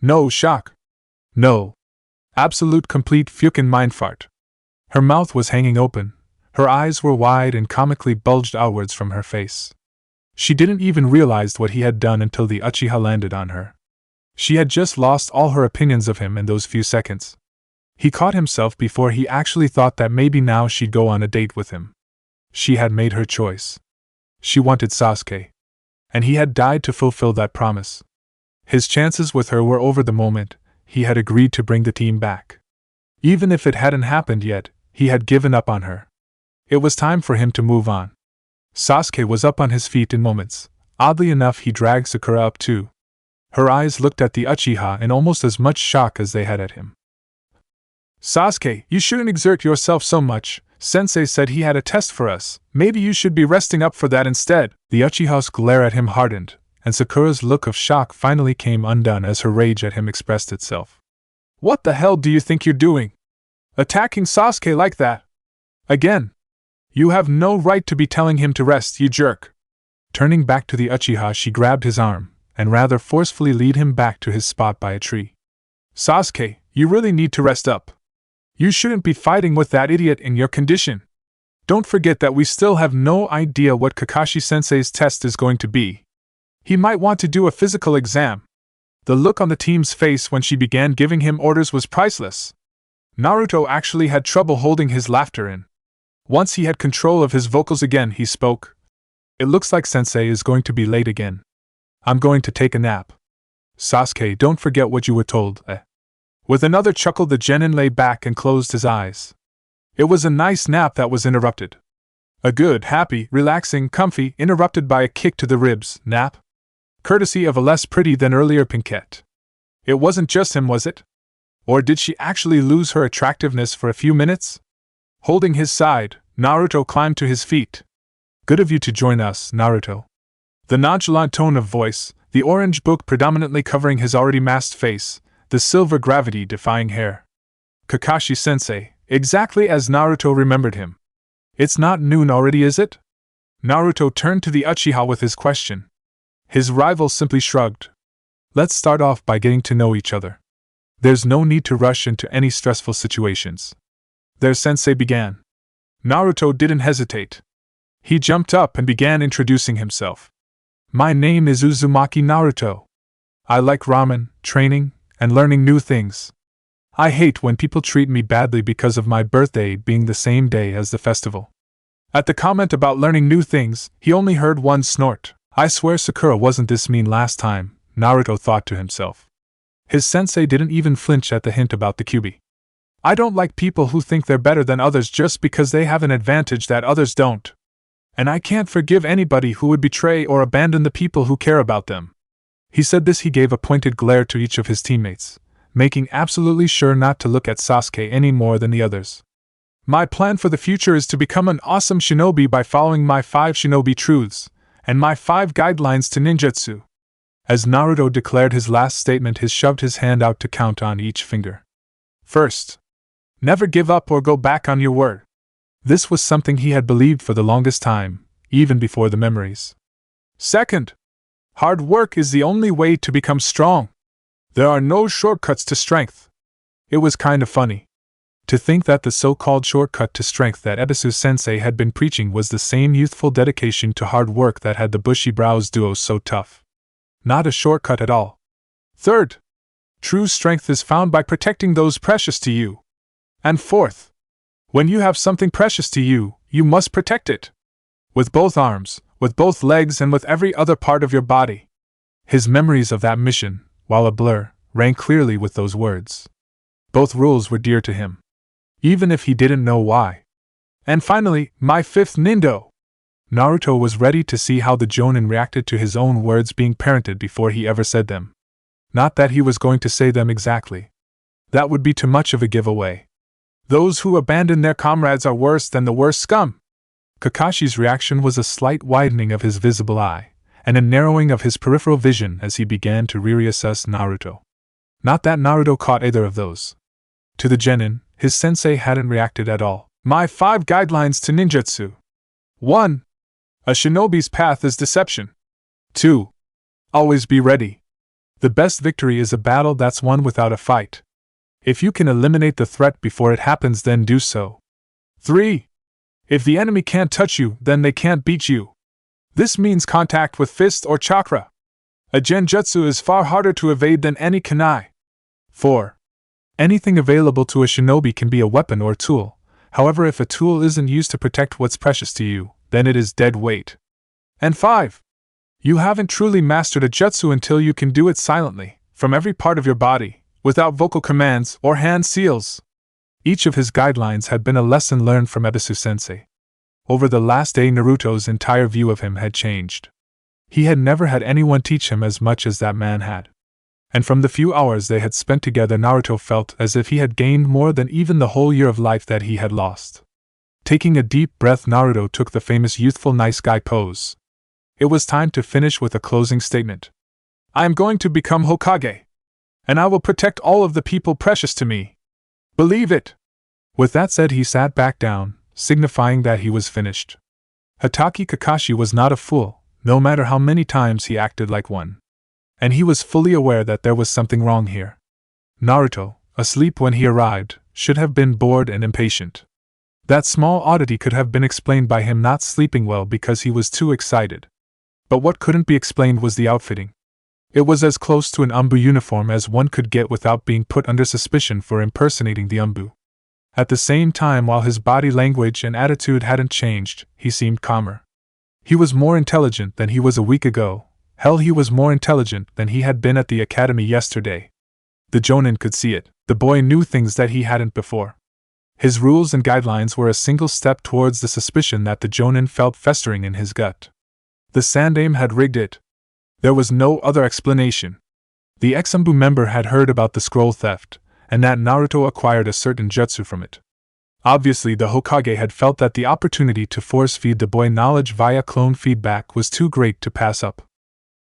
No shock. No. Absolute complete fucking mindfart. Her mouth was hanging open, her eyes were wide and comically bulged outwards from her face. She didn't even realize what he had done until the Uchiha landed on her. She had just lost all her opinions of him in those few seconds. He caught himself before he actually thought that maybe now she'd go on a date with him. She had made her choice. She wanted Sasuke. And he had died to fulfill that promise. His chances with her were over the moment he had agreed to bring the team back. Even if it hadn't happened yet, he had given up on her. It was time for him to move on. Sasuke was up on his feet in moments. Oddly enough, he dragged Sakura up too. Her eyes looked at the Uchiha in almost as much shock as they had at him. Sasuke, you shouldn't exert yourself so much. Sensei said he had a test for us. Maybe you should be resting up for that instead. The Uchiha's glare at him hardened, and Sakura's look of shock finally came undone as her rage at him expressed itself. What the hell do you think you're doing? Attacking Sasuke like that? Again? You have no right to be telling him to rest, you jerk. Turning back to the Uchiha, she grabbed his arm, and rather forcefully led him back to his spot by a tree. Sasuke, you really need to rest up. You shouldn't be fighting with that idiot in your condition. Don't forget that we still have no idea what Kakashi-sensei's test is going to be. He might want to do a physical exam. The look on the team's face when she began giving him orders was priceless. Naruto actually had trouble holding his laughter in. Once he had control of his vocals again, he spoke. It looks like Sensei is going to be late again. I'm going to take a nap. Sasuke, don't forget what you were told, With another chuckle, the gennin lay back and closed his eyes. It was a nice nap that was interrupted. A good, happy, relaxing, comfy, interrupted by a kick to the ribs, nap. Courtesy of a less pretty than earlier Pinkette. It wasn't just him, was it? Or did she actually lose her attractiveness for a few minutes? Holding his side, Naruto climbed to his feet. Good of you to join us, Naruto. The nonchalant tone of voice, the orange book predominantly covering his already masked face, the silver gravity-defying hair. Kakashi-sensei, exactly as Naruto remembered him. It's not noon already, is it? Naruto turned to the Uchiha with his question. His rival simply shrugged. Let's start off by getting to know each other. There's no need to rush into any stressful situations. Their sensei began. Naruto didn't hesitate. He jumped up and began introducing himself. My name is Uzumaki Naruto. I like ramen, training, and learning new things. I hate when people treat me badly because of my birthday being the same day as the festival. At the comment about learning new things, he only heard one snort. I swear Sakura wasn't this mean last time, Naruto thought to himself. His sensei didn't even flinch at the hint about the Kyuubi. I don't like people who think they're better than others just because they have an advantage that others don't. And I can't forgive anybody who would betray or abandon the people who care about them. He said this. He gave a pointed glare to each of his teammates, making absolutely sure not to look at Sasuke any more than the others. My plan for the future is to become an awesome shinobi by following my 5 shinobi truths, and my 5 guidelines to ninjutsu. As Naruto declared his last statement, he shoved his hand out to count on each finger. First, never give up or go back on your word. This was something he had believed for the longest time, even before the memories. Second, hard work is the only way to become strong. There are no shortcuts to strength. It was kind of funny to think that the so-called shortcut to strength that Ebisu-sensei had been preaching was the same youthful dedication to hard work that had the bushy brows duo so tough. Not a shortcut at all. Third, true strength is found by protecting those precious to you. And fourth, when you have something precious to you, you must protect it. With both arms, with both legs, and with every other part of your body. His memories of that mission, while a blur, rang clearly with those words. Both rules were dear to him, even if he didn't know why. And finally, my 5th nindo. Naruto was ready to see how the Jonin reacted to his own words being parented before he ever said them. Not that he was going to say them exactly. That would be too much of a giveaway. Those who abandon their comrades are worse than the worst scum. Kakashi's reaction was a slight widening of his visible eye, and a narrowing of his peripheral vision as he began to reassess Naruto. Not that Naruto caught either of those. To the Genin, his sensei hadn't reacted at all. My 5 guidelines to ninjutsu. 1. A shinobi's path is deception. 2. Always be ready. The best victory is a battle that's won without a fight. If you can eliminate the threat before it happens, then do so. 3. If the enemy can't touch you, then they can't beat you. This means contact with fist or chakra. A genjutsu is far harder to evade than any kunai. 4. Anything available to a shinobi can be a weapon or tool. However, if a tool isn't used to protect what's precious to you, then it is dead weight. And 5. You haven't truly mastered a jutsu until you can do it silently, from every part of your body, without vocal commands or hand seals. Each of his guidelines had been a lesson learned from Ebisu-sensei. Over the last day, Naruto's entire view of him had changed. He had never had anyone teach him as much as that man had. And from the few hours they had spent together, Naruto felt as if he had gained more than even the whole year of life that he had lost. Taking a deep breath, Naruto took the famous youthful nice guy pose. It was time to finish with a closing statement. I am going to become Hokage. And I will protect all of the people precious to me. Believe it! With that said, he sat back down, signifying that he was finished. Hatake Kakashi was not a fool, no matter how many times he acted like one. And he was fully aware that there was something wrong here. Naruto, asleep when he arrived, should have been bored and impatient. That small oddity could have been explained by him not sleeping well because he was too excited. But what couldn't be explained was the outfitting. It was as close to an Umbu uniform as one could get without being put under suspicion for impersonating the Umbu. At the same time, while his body language and attitude hadn't changed, he seemed calmer. He was more intelligent than he was a week ago. Hell, he was more intelligent than he had been at the academy yesterday. The Jonin could see it. The boy knew things that he hadn't before. His rules and guidelines were a single step towards the suspicion that the Jonin felt festering in his gut. The Sandaime had rigged it. There was no other explanation. The ex-Umbu member had heard about the scroll theft, and that Naruto acquired a certain jutsu from it. Obviously, the Hokage had felt that the opportunity to force-feed the boy knowledge via clone feedback was too great to pass up.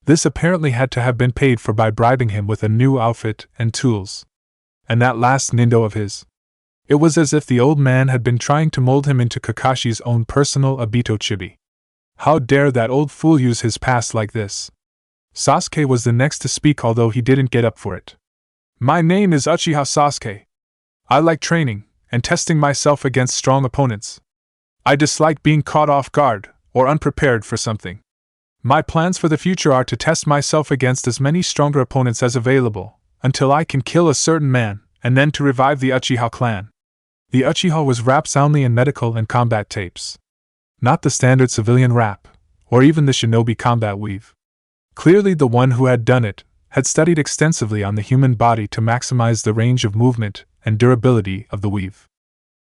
This apparently had to have been paid for by bribing him with a new outfit and tools. And that last nindo of his. It was as if the old man had been trying to mold him into Kakashi's own personal Obito chibi. How dare that old fool use his past like this? Sasuke was the next to speak, although he didn't get up for it. My name is Uchiha Sasuke. I like training and testing myself against strong opponents. I dislike being caught off guard or unprepared for something. My plans for the future are to test myself against as many stronger opponents as available, until I can kill a certain man, and then to revive the Uchiha clan. The Uchiha was wrapped soundly in medical and combat tapes. Not the standard civilian wrap, or even the shinobi combat weave. Clearly the one who had done it had studied extensively on the human body to maximize the range of movement and durability of the weave.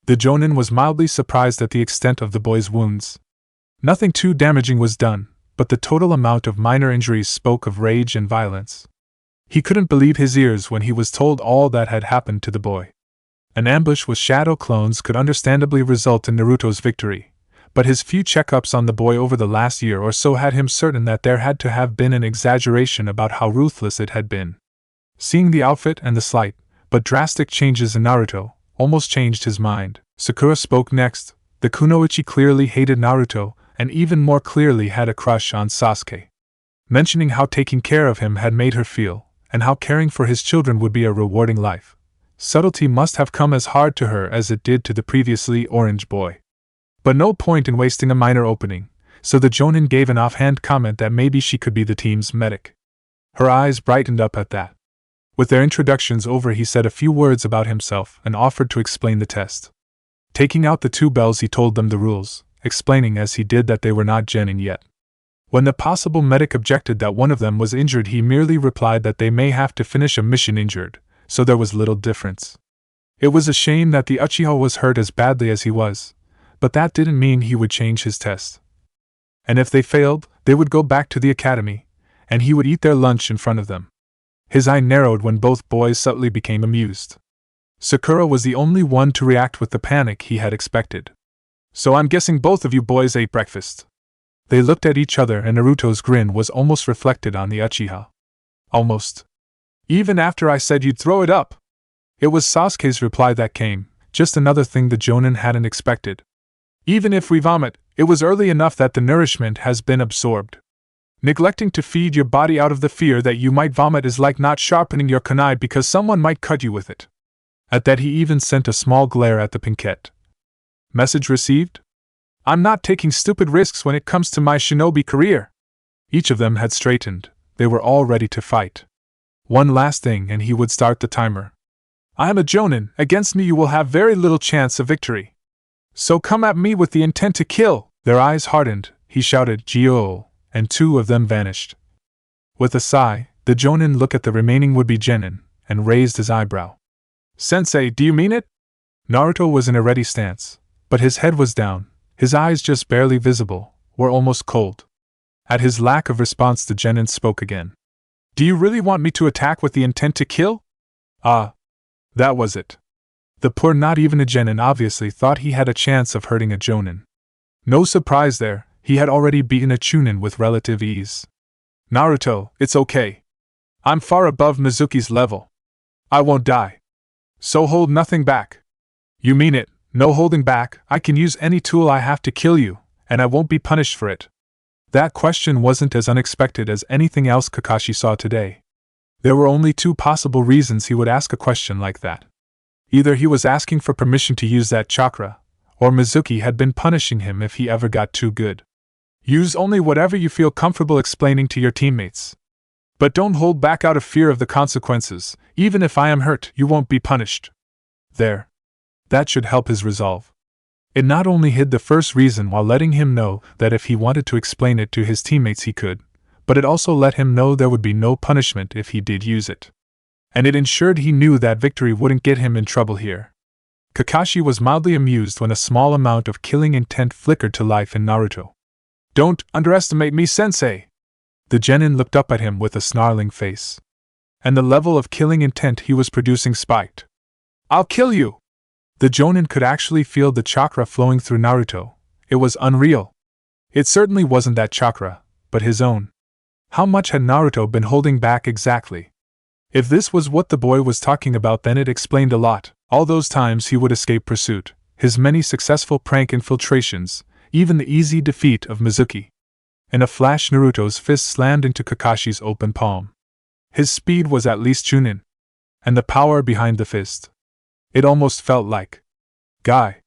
The Jonin was mildly surprised at the extent of the boy's wounds. Nothing too damaging was done, but the total amount of minor injuries spoke of rage and violence. He couldn't believe his ears when he was told all that had happened to the boy. An ambush with shadow clones could understandably result in Naruto's victory, but his few checkups on the boy over the last year or so had him certain that there had to have been an exaggeration about how ruthless it had been. Seeing the outfit and the slight, but drastic changes in Naruto, almost changed his mind. Sakura spoke next. The kunoichi clearly hated Naruto, and even more clearly had a crush on Sasuke. Mentioning how taking care of him had made her feel, and how caring for his children would be a rewarding life. Subtlety must have come as hard to her as it did to the previously orange boy. But no point in wasting a minor opening, so the Jonin gave an offhand comment that maybe she could be the team's medic. Her eyes brightened up at that. With their introductions over, he said a few words about himself and offered to explain the test. Taking out the 2 bells, he told them the rules, explaining as he did that they were not genin yet. When the possible medic objected that one of them was injured, he merely replied that they may have to finish a mission injured, so there was little difference. It was a shame that the Uchiha was hurt as badly as he was, but that didn't mean he would change his test. And if they failed, they would go back to the academy, and he would eat their lunch in front of them. His eye narrowed when both boys subtly became amused. Sakura was the only one to react with the panic he had expected. "So I'm guessing both of you boys ate breakfast." They looked at each other, and Naruto's grin was almost reflected on the Uchiha. "Almost. Even after I said you'd throw it up." It was Sasuke's reply that came, just another thing the Jonin hadn't expected. "Even if we vomit, it was early enough that the nourishment has been absorbed. Neglecting to feed your body out of the fear that you might vomit is like not sharpening your kunai because someone might cut you with it." At that, he even sent a small glare at the pinkette. "Message received? I'm not taking stupid risks when it comes to my shinobi career." Each of them had straightened. They were all ready to fight. One last thing and he would start the timer. "I am a Jonin. Against me you will have very little chance of victory. So come at me with the intent to kill." Their eyes hardened. He shouted, "Gyo!" and 2 of them vanished. With a sigh, the Jonin looked at the remaining would-be genin, and raised his eyebrow. "Sensei, do you mean it?" Naruto was in a ready stance, but his head was down, his eyes just barely visible, were almost cold. At his lack of response, the genin spoke again. "Do you really want me to attack with the intent to kill?" "Ah. That was it." The poor not even a genin obviously thought he had a chance of hurting a jonin. No surprise there, he had already beaten a chunin with relative ease. "Naruto, it's okay. I'm far above Mizuki's level. I won't die. So hold nothing back." "You mean it? No holding back. I can use any tool I have to kill you, and I won't be punished for it." That question wasn't as unexpected as anything else Kakashi saw today. There were only 2 possible reasons he would ask a question like that. Either he was asking for permission to use that chakra, or Mizuki had been punishing him if he ever got too good. "Use only whatever you feel comfortable explaining to your teammates. But don't hold back out of fear of the consequences. Even if I am hurt, you won't be punished." There. That should help his resolve. It not only hid the first reason while letting him know that if he wanted to explain it to his teammates he could, but it also let him know there would be no punishment if he did use it. And it ensured he knew that victory wouldn't get him in trouble here. Kakashi was mildly amused when a small amount of killing intent flickered to life in Naruto. "Don't underestimate me, sensei!" The genin looked up at him with a snarling face. And the level of killing intent he was producing spiked. "I'll kill you!" The Jonin could actually feel the chakra flowing through Naruto. It was unreal. It certainly wasn't that chakra, but his own. How much had Naruto been holding back exactly? If this was what the boy was talking about, then it explained a lot. All those times he would escape pursuit, his many successful prank infiltrations, even the easy defeat of Mizuki. In a flash, Naruto's fist slammed into Kakashi's open palm. His speed was at least Chunin. And the power behind the fist. It almost felt like Guy.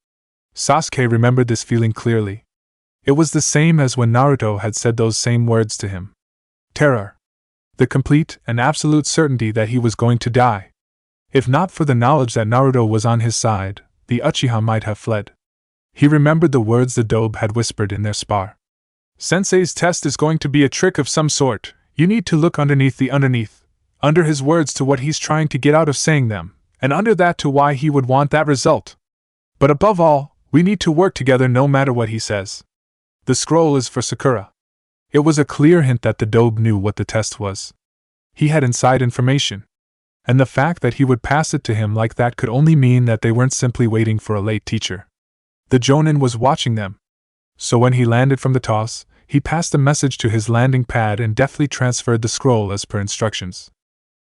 Sasuke remembered this feeling clearly. It was the same as when Naruto had said those same words to him. Terror. The complete and absolute certainty that he was going to die. If not for the knowledge that Naruto was on his side, the Uchiha might have fled. He remembered the words the Dobe had whispered in their spar. "Sensei's test is going to be a trick of some sort. You need to look underneath the underneath, under his words to what he's trying to get out of saying them, and under that to why he would want that result. But above all, we need to work together no matter what he says." The scroll is for Sakura. It was a clear hint that the dobe knew what the test was. He had inside information. And the fact that he would pass it to him like that could only mean that they weren't simply waiting for a late teacher. The Jonin was watching them. So when he landed from the toss, he passed a message to his landing pad and deftly transferred the scroll as per instructions,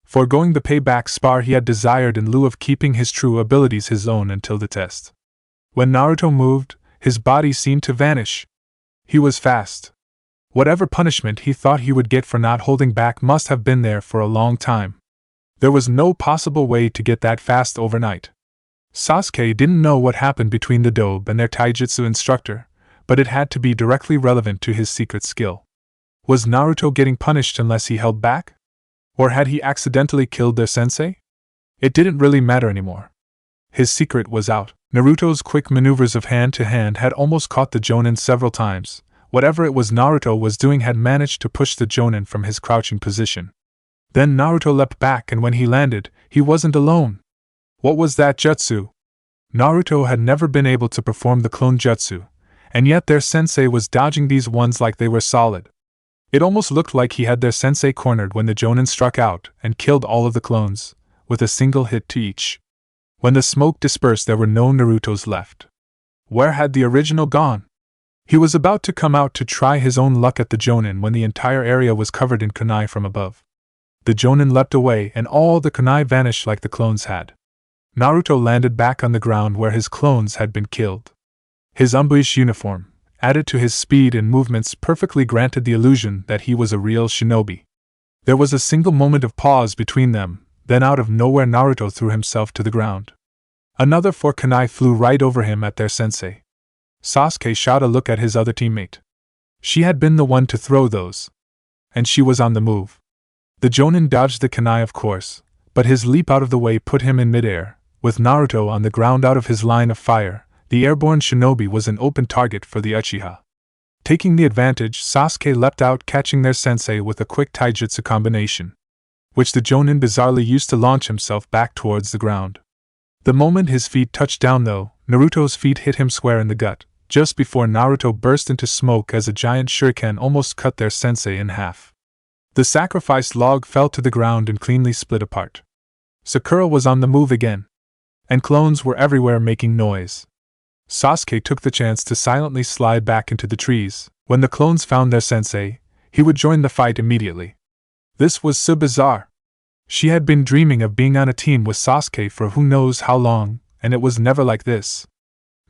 foregoing the payback spar he had desired in lieu of keeping his true abilities his own until the test. When Naruto moved, his body seemed to vanish. He was fast. Whatever punishment he thought he would get for not holding back must have been there for a long time. There was no possible way to get that fast overnight. Sasuke didn't know what happened between the dobe and their taijutsu instructor, but it had to be directly relevant to his secret skill. Was Naruto getting punished unless he held back? Or had he accidentally killed their sensei? It didn't really matter anymore. His secret was out. Naruto's quick maneuvers of hand-to-hand had almost caught the Jonin several times. Whatever it was Naruto was doing had managed to push the Jonin from his crouching position. Then Naruto leapt back, and when he landed, he wasn't alone. What was that jutsu? Naruto had never been able to perform the clone jutsu, and yet their sensei was dodging these ones like they were solid. It almost looked like he had their sensei cornered when the Jonin struck out and killed all of the clones, with a single hit to each. When the smoke dispersed, there were no Narutos left. Where had the original gone? He was about to come out to try his own luck at the Jonin when the entire area was covered in kunai from above. The Jonin leapt away and all the kunai vanished like the clones had. Naruto landed back on the ground where his clones had been killed. His unbleached uniform, added to his speed and movements, perfectly granted the illusion that he was a real shinobi. There was a single moment of pause between them, then out of nowhere Naruto threw himself to the ground. Another 4 kunai flew right over him at their sensei. Sasuke shot a look at his other teammate. She had been the one to throw those. And she was on the move. The Jonin dodged the kunai, of course, but his leap out of the way put him in midair. With Naruto on the ground out of his line of fire, the airborne shinobi was an open target for the Uchiha. Taking the advantage, Sasuke leapt out, catching their sensei with a quick taijutsu combination, which the Jonin bizarrely used to launch himself back towards the ground. The moment his feet touched down, though, Naruto's feet hit him square in the gut, just before Naruto burst into smoke as a giant shuriken almost cut their sensei in half. The sacrificed log fell to the ground and cleanly split apart. Sakura was on the move again, and clones were everywhere making noise. Sasuke took the chance to silently slide back into the trees. When the clones found their sensei, he would join the fight immediately. This was so bizarre. She had been dreaming of being on a team with Sasuke for who knows how long, and it was never like this.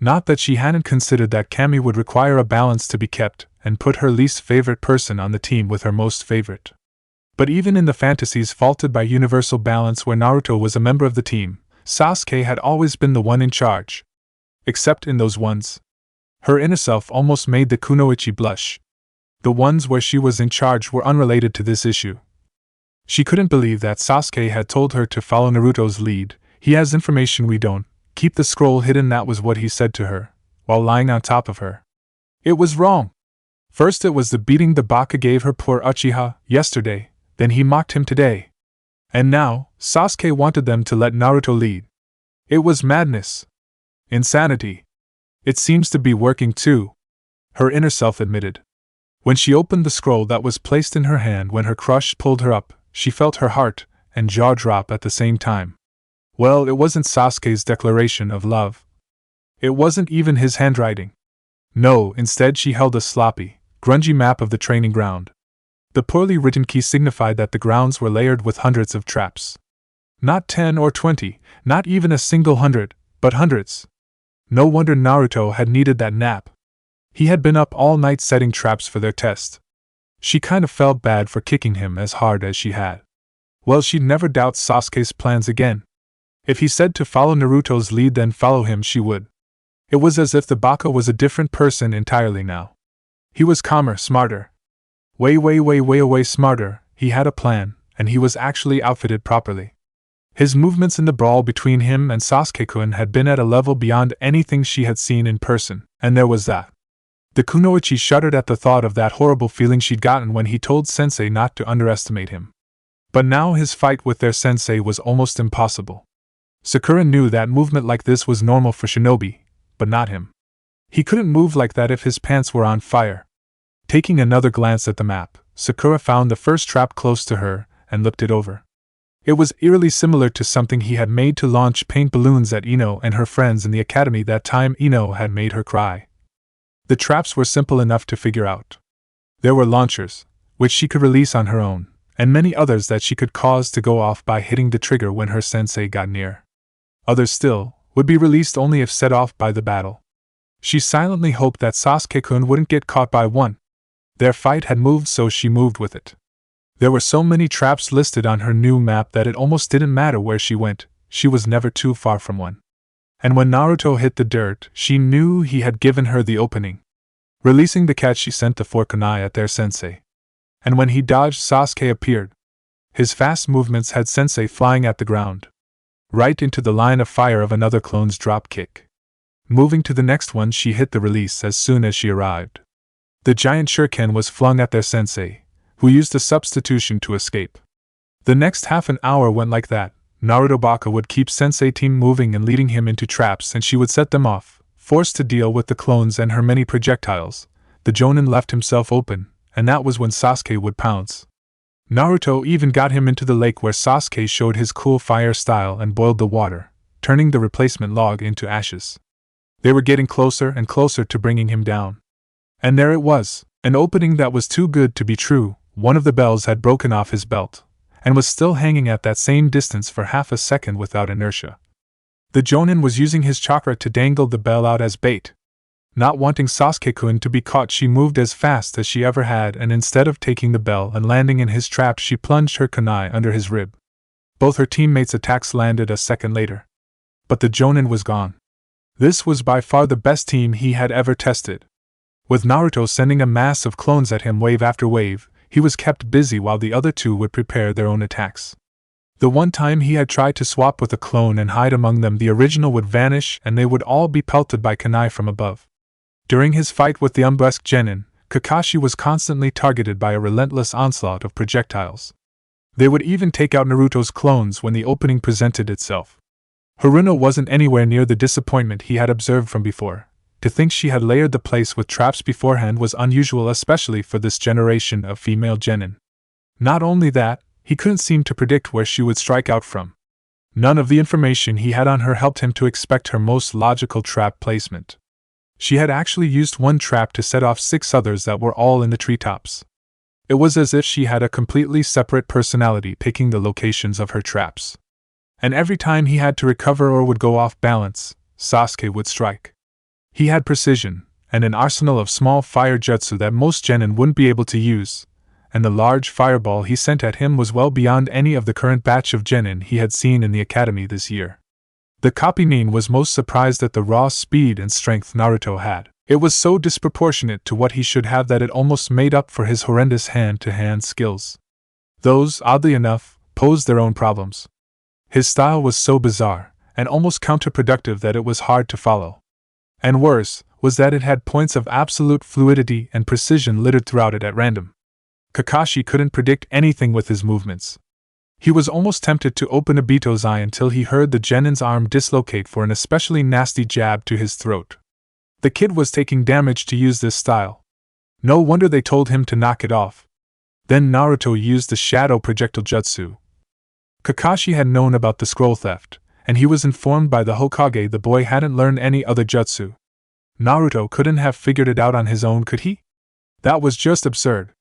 Not that she hadn't considered that Kami would require a balance to be kept, and put her least favorite person on the team with her most favorite. But even in the fantasies faulted by universal balance where Naruto was a member of the team, Sasuke had always been the one in charge. Except in those ones. Her inner self almost made the kunoichi blush. The ones where she was in charge were unrelated to this issue. She couldn't believe that Sasuke had told her to follow Naruto's lead. He has information we don't. Keep the scroll hidden, that was what he said to her, while lying on top of her. It was wrong. First it was the beating the Baka gave her poor Uchiha yesterday, then he mocked him today. And now, Sasuke wanted them to let Naruto lead. It was madness. Insanity. It seems to be working too, her inner self admitted. When she opened the scroll that was placed in her hand when her crush pulled her up, she felt her heart and jaw drop at the same time. Well, it wasn't Sasuke's declaration of love. It wasn't even his handwriting. No, instead she held a sloppy, grungy map of the training ground. The poorly written key signified that the grounds were layered with hundreds of traps. Not 10 or 20, not even a single 100, but hundreds. No wonder Naruto had needed that nap. He had been up all night setting traps for their test. She kind of felt bad for kicking him as hard as she had. Well, she'd never doubt Sasuke's plans again. If he said to follow Naruto's lead, then follow him she would. It was as if the Baka was a different person entirely now. He was calmer, smarter. Way smarter. He had a plan, and he was actually outfitted properly. His movements in the brawl between him and Sasuke-kun had been at a level beyond anything she had seen in person, and there was that. The kunoichi shuddered at the thought of that horrible feeling she'd gotten when he told Sensei not to underestimate him. But now his fight with their sensei was almost impossible. Sakura knew that movement like this was normal for shinobi, but not him. He couldn't move like that if his pants were on fire. Taking another glance at the map, Sakura found the first trap close to her and looked it over. It was eerily similar to something he had made to launch paint balloons at Ino and her friends in the academy that time Ino had made her cry. The traps were simple enough to figure out. There were launchers, which she could release on her own, and many others that she could cause to go off by hitting the trigger when her sensei got near. Others still would be released only if set off by the battle. She silently hoped that Sasuke-kun wouldn't get caught by one. Their fight had moved, so she moved with it. There were so many traps listed on her new map that it almost didn't matter where she went, she was never too far from one. And when Naruto hit the dirt, she knew he had given her the opening. Releasing the cat, she sent the 4 kunai at their sensei. And when he dodged, Sasuke appeared. His fast movements had sensei flying at the ground, right into the line of fire of another clone's drop kick. Moving to the next one, she hit the release as soon as she arrived. The giant shuriken was flung at their sensei, who used a substitution to escape. The next half an hour went like that. Naruto Baka would keep Sensei team moving and leading him into traps, and she would set them off, forced to deal with the clones and her many projectiles. The Jonin left himself open, and that was when Sasuke would pounce. Naruto even got him into the lake where Sasuke showed his cool fire style and boiled the water, turning the replacement log into ashes. They were getting closer and closer to bringing him down. And there it was, an opening that was too good to be true. One of the bells had broken off his belt, and was still hanging at that same distance for half a second without inertia. The Jonin was using his chakra to dangle the bell out as bait. Not wanting Sasuke-kun to be caught, she moved as fast as she ever had, and instead of taking the bell and landing in his trap, she plunged her kunai under his rib. Both her teammates' attacks landed a second later. But the Jonin was gone. This was by far the best team he had ever tested. With Naruto sending a mass of clones at him wave after wave, he was kept busy while the other two would prepare their own attacks. The one time he had tried to swap with a clone and hide among them, the original would vanish and they would all be pelted by kunai from above. During his fight with the Umbresk Genin, Kakashi was constantly targeted by a relentless onslaught of projectiles. They would even take out Naruto's clones when the opening presented itself. Haruno wasn't anywhere near the disappointment he had observed from before. To think she had layered the place with traps beforehand was unusual, especially for this generation of female genin. Not only that, he couldn't seem to predict where she would strike out from. None of the information he had on her helped him to expect her most logical trap placement. She had actually used one trap to set off 6 others that were all in the treetops. It was as if she had a completely separate personality picking the locations of her traps. And every time he had to recover or would go off balance, Sasuke would strike. He had precision, and an arsenal of small fire jutsu that most genin wouldn't be able to use, and the large fireball he sent at him was well beyond any of the current batch of genin he had seen in the academy this year. The Genin was most surprised at the raw speed and strength Naruto had. It was so disproportionate to what he should have that it almost made up for his horrendous hand-to-hand skills. Those, oddly enough, posed their own problems. His style was so bizarre, and almost counterproductive, that it was hard to follow. And worse, was that it had points of absolute fluidity and precision littered throughout it at random. Kakashi couldn't predict anything with his movements. He was almost tempted to open Obito's eye until he heard the genin's arm dislocate for an especially nasty jab to his throat. The kid was taking damage to use this style. No wonder they told him to knock it off. Then Naruto used the shadow projectile jutsu. Kakashi had known about the scroll theft, and he was informed by the Hokage the boy hadn't learned any other jutsu. Naruto couldn't have figured it out on his own, could he? That was just absurd.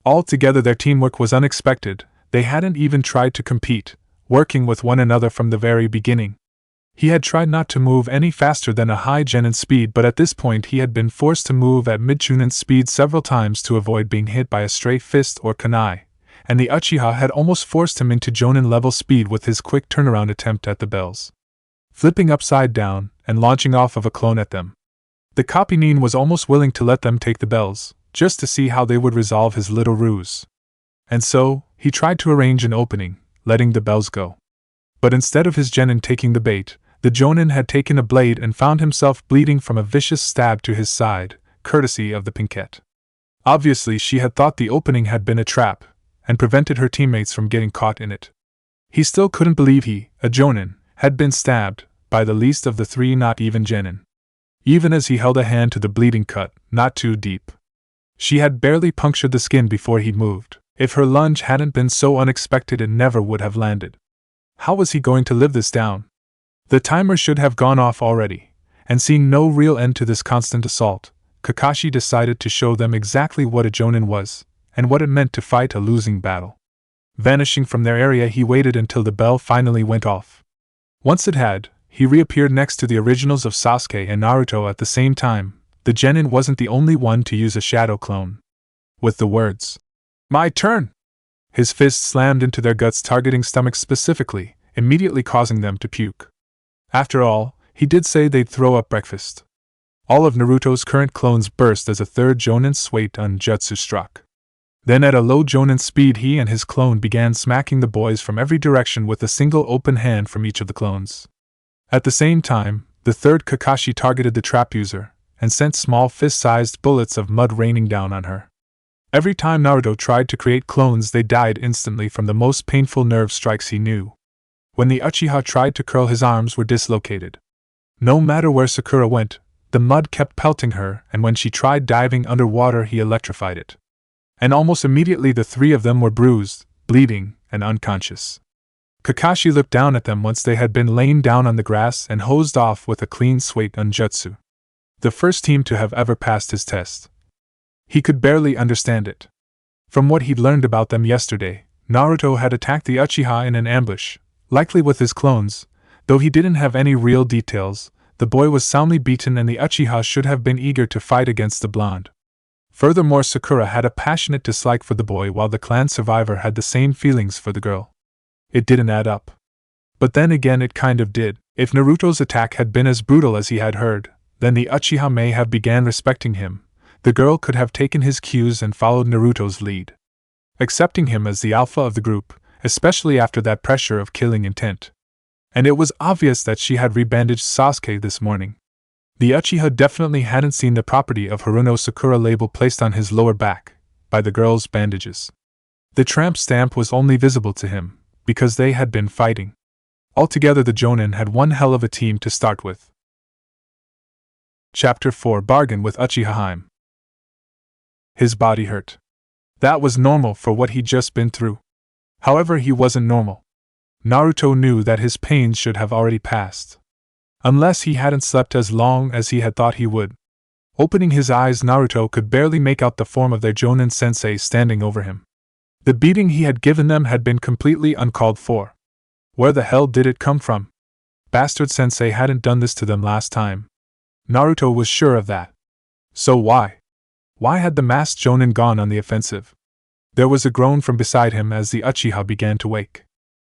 Altogether their teamwork was unexpected. They hadn't even tried to compete, working with one another from the very beginning. He had tried not to move any faster than a high genin speed, but at this point he had been forced to move at mid-chunin speed several times to avoid being hit by a stray fist or kunai, and the Uchiha had almost forced him into Jonin level speed with his quick turnaround attempt at the bells, flipping upside down and launching off of a clone at them. The Genin was almost willing to let them take the bells, just to see how they would resolve his little ruse. And so, he tried to arrange an opening, letting the bells go. But instead of his genin taking the bait, the Jonin had taken a blade and found himself bleeding from a vicious stab to his side, courtesy of the pinkette. Obviously she had thought the opening had been a trap, and prevented her teammates from getting caught in it. He still couldn't believe he, a Jonin, had been stabbed, by the least of the 3 not even genin. even as he held a hand to the bleeding cut, not too deep. She had barely punctured the skin before he moved. If her lunge hadn't been so unexpected, it never would have landed. How was he going to live this down? The timer should have gone off already, and seeing no real end to this constant assault, Kakashi decided to show them exactly what a Jonin was, and what it meant to fight a losing battle. Vanishing from their area, he waited until the bell finally went off. Once it had, he reappeared next to the originals of Sasuke and Naruto at the same time. The Genin wasn't the only one to use a shadow clone. With the words, "My turn!" his fist slammed into their guts, targeting stomachs specifically, immediately causing them to puke. After all, he did say they'd throw up breakfast. All of Naruto's current clones burst as a third Jonin Suiton Jutsu struck. Then at a low Jonin speed, he and his clone began smacking the boys from every direction with a single open hand from each of the clones. At the same time, the third Kakashi targeted the trap user, and sent small fist-sized bullets of mud raining down on her. Every time Naruto tried to create clones, they died instantly from the most painful nerve strikes he knew. When the Uchiha tried to curl, his arms were dislocated. No matter where Sakura went, the mud kept pelting her, and when she tried diving underwater, he electrified it. And almost immediately the three of them were bruised, bleeding, and unconscious. Kakashi looked down at them once they had been laid down on the grass and hosed off with a clean Suiton Jutsu. The first team to have ever passed his test. He could barely understand it. From what he'd learned about them yesterday, Naruto had attacked the Uchiha in an ambush, likely with his clones. Though he didn't have any real details, the boy was soundly beaten and the Uchiha should have been eager to fight against the blonde. Furthermore, Sakura had a passionate dislike for the boy, while the clan survivor had the same feelings for the girl. It didn't add up. But then again, it kind of did. If Naruto's attack had been as brutal as he had heard, then the Uchiha may have began respecting him. The girl could have taken his cues and followed Naruto's lead, accepting him as the alpha of the group, especially after that pressure of killing intent. And it was obvious that she had rebandaged Sasuke this morning. The Uchiha definitely hadn't seen the property of Haruno Sakura label placed on his lower back, by the girl's bandages. The tramp stamp was only visible to him, because they had been fighting. Altogether, the Jonin had one hell of a team to start with. Chapter 4: Bargain with Uchiha Haim. His body hurt. That was normal for what he'd just been through. However, he wasn't normal. Naruto knew that his pains should have already passed. Unless he hadn't slept as long as he had thought he would. Opening his eyes, Naruto could barely make out the form of their Jonin sensei standing over him. The beating he had given them had been completely uncalled for. Where the hell did it come from? Bastard sensei hadn't done this to them last time. Naruto was sure of that. So why? Why had the masked Jonin gone on the offensive? There was a groan from beside him as the Uchiha began to wake.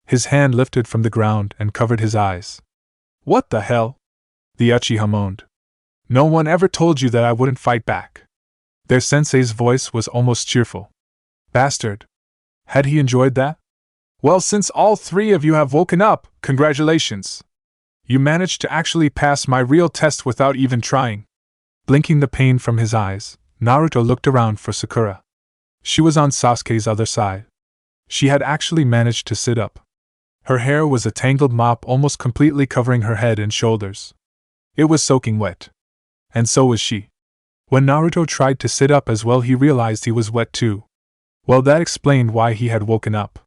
His hand lifted from the ground and covered his eyes. "What the hell?" the Uchiha moaned. "No one ever told you that I wouldn't fight back." Their sensei's voice was almost cheerful. Bastard. Had he enjoyed that? "Well, since all three of you have woken up, congratulations. You managed to actually pass my real test without even trying." Blinking the pain from his eyes, Naruto looked around for Sakura. She was on Sasuke's other side. She had actually managed to sit up. Her hair was a tangled mop almost completely covering her head and shoulders. It was soaking wet. And so was she. When Naruto tried to sit up as well, he realized he was wet too. Well, that explained why he had woken up.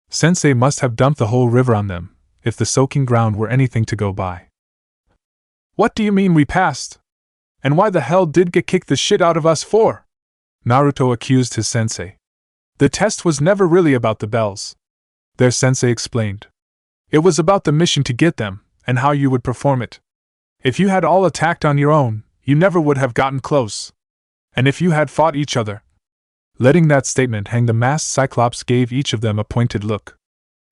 Sensei must have dumped the whole river on them, if the soaking ground were anything to go by. "What do you mean we passed? And why the hell did get kicked the shit out of us for?" Naruto accused his sensei. "The test was never really about the bells," their sensei explained. "It was about the mission to get them, and how you would perform it. If you had all attacked on your own, you never would have gotten close. And if you had fought each other." Letting that statement hang, the masked Cyclops gave each of them a pointed look.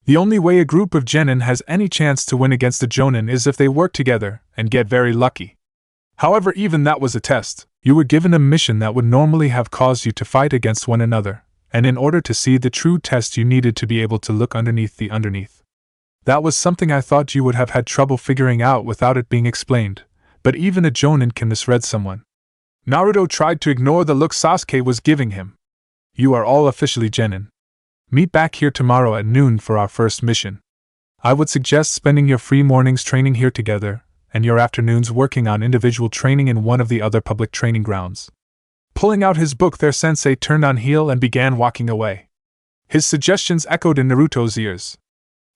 "The only way a group of gennin has any chance to win against a Jonin is if they work together and get very lucky. However, even that was a test. You were given a mission that would normally have caused you to fight against one another, and in order to see the true test you needed to be able to look underneath the underneath. That was something I thought you would have had trouble figuring out without it being explained, but even a Jonin can misread someone." Naruto tried to ignore the look Sasuke was giving him. "You are all officially gennin. Meet back here tomorrow at noon for our first mission. I would suggest spending your free mornings training here together, and your afternoons working on individual training in one of the other public training grounds. Pulling out his book, their sensei turned on heel and began walking away. His suggestions echoed in Naruto's ears.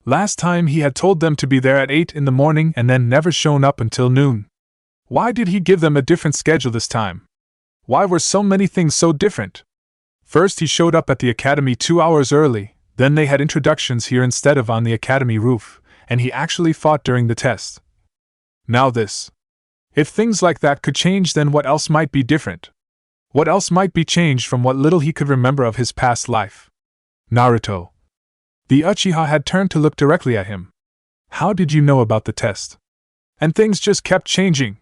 Last time he had told them to be there at 8 in the morning and then never shown up until noon. Why did he give them a different schedule this time? Why were so many things so different? First he showed up at the academy 2 hours early, then they had introductions here instead of on the academy roof, and he actually fought during the test. Now this. If things like that could change, then what else might be different? What else might be changed from what little he could remember of his past life? Naruto. The Uchiha had turned to look directly at him. How did you know about the test? And things just kept changing.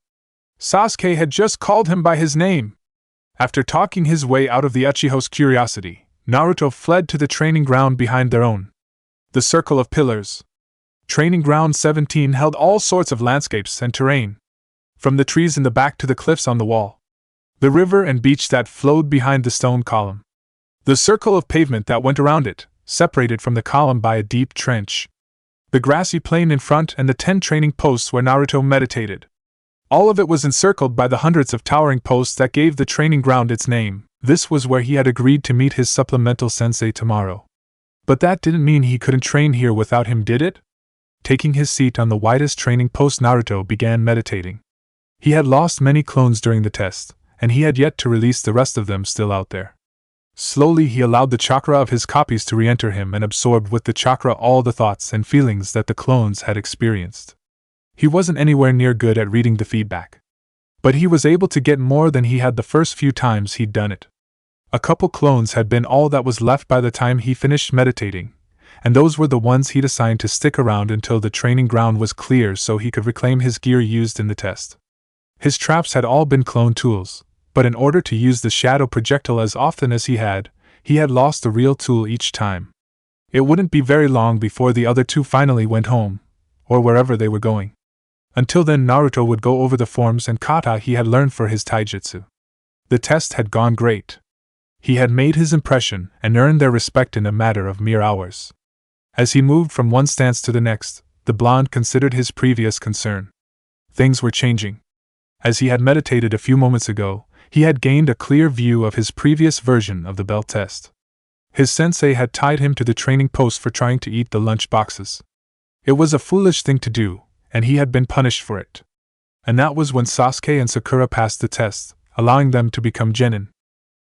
Sasuke had just called him by his name. After talking his way out of the Uchiha's curiosity, Naruto fled to the training ground behind their own. The circle of pillars. Training ground 17 held all sorts of landscapes and terrain. From the trees in the back to the cliffs on the wall. The river and beach that flowed behind the stone column. The circle of pavement that went around it, separated from the column by a deep trench. The grassy plain in front and the 10 training posts where Naruto meditated. All of it was encircled by the hundreds of towering posts that gave the training ground its name. This was where he had agreed to meet his supplemental sensei tomorrow. But that didn't mean he couldn't train here without him, did it? Taking his seat on the widest training post, Naruto began meditating. He had lost many clones during the test, and he had yet to release the rest of them still out there. Slowly he allowed the chakra of his copies to re-enter him and absorbed with the chakra all the thoughts and feelings that the clones had experienced. He wasn't anywhere near good at reading the feedback. But he was able to get more than he had the first few times he'd done it. A couple clones had been all that was left by the time he finished meditating, and those were the ones he'd assigned to stick around until the training ground was clear so he could reclaim his gear used in the test. His traps had all been clone tools, but in order to use the shadow projectile as often as he had lost the real tool each time. It wouldn't be very long before the other two finally went home, or wherever they were going. Until then, Naruto would go over the forms and kata he had learned for his taijutsu. The test had gone great. He had made his impression and earned their respect in a matter of mere hours. As he moved from one stance to the next, the blonde considered his previous concern. Things were changing. As he had meditated a few moments ago, he had gained a clear view of his previous version of the bell test. His sensei had tied him to the training post for trying to eat the lunch boxes. It was a foolish thing to do, and he had been punished for it. And that was when Sasuke and Sakura passed the test, allowing them to become gennin.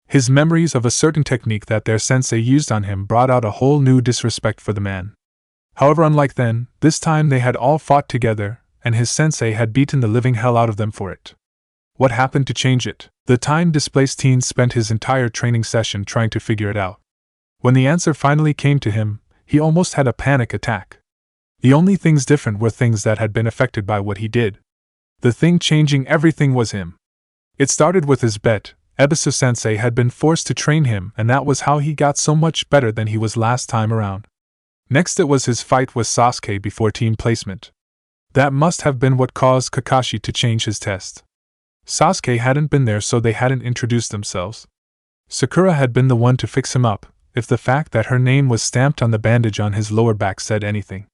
His memories of a certain technique that their sensei used on him brought out a whole new disrespect for the man. However, unlike then, this time they had all fought together, and his sensei had beaten the living hell out of them for it. What happened to change it? The time-displaced teen spent his entire training session trying to figure it out. When the answer finally came to him, he almost had a panic attack. The only things different were things that had been affected by what he did. The thing changing everything was him. It started with his bet. Ebisu-sensei had been forced to train him, and that was how he got so much better than he was last time around. Next it was his fight with Sasuke before team placement. That must have been what caused Kakashi to change his test. Sasuke hadn't been there, so they hadn't introduced themselves. Sakura had been the one to fix him up, if the fact that her name was stamped on the bandage on his lower back said anything.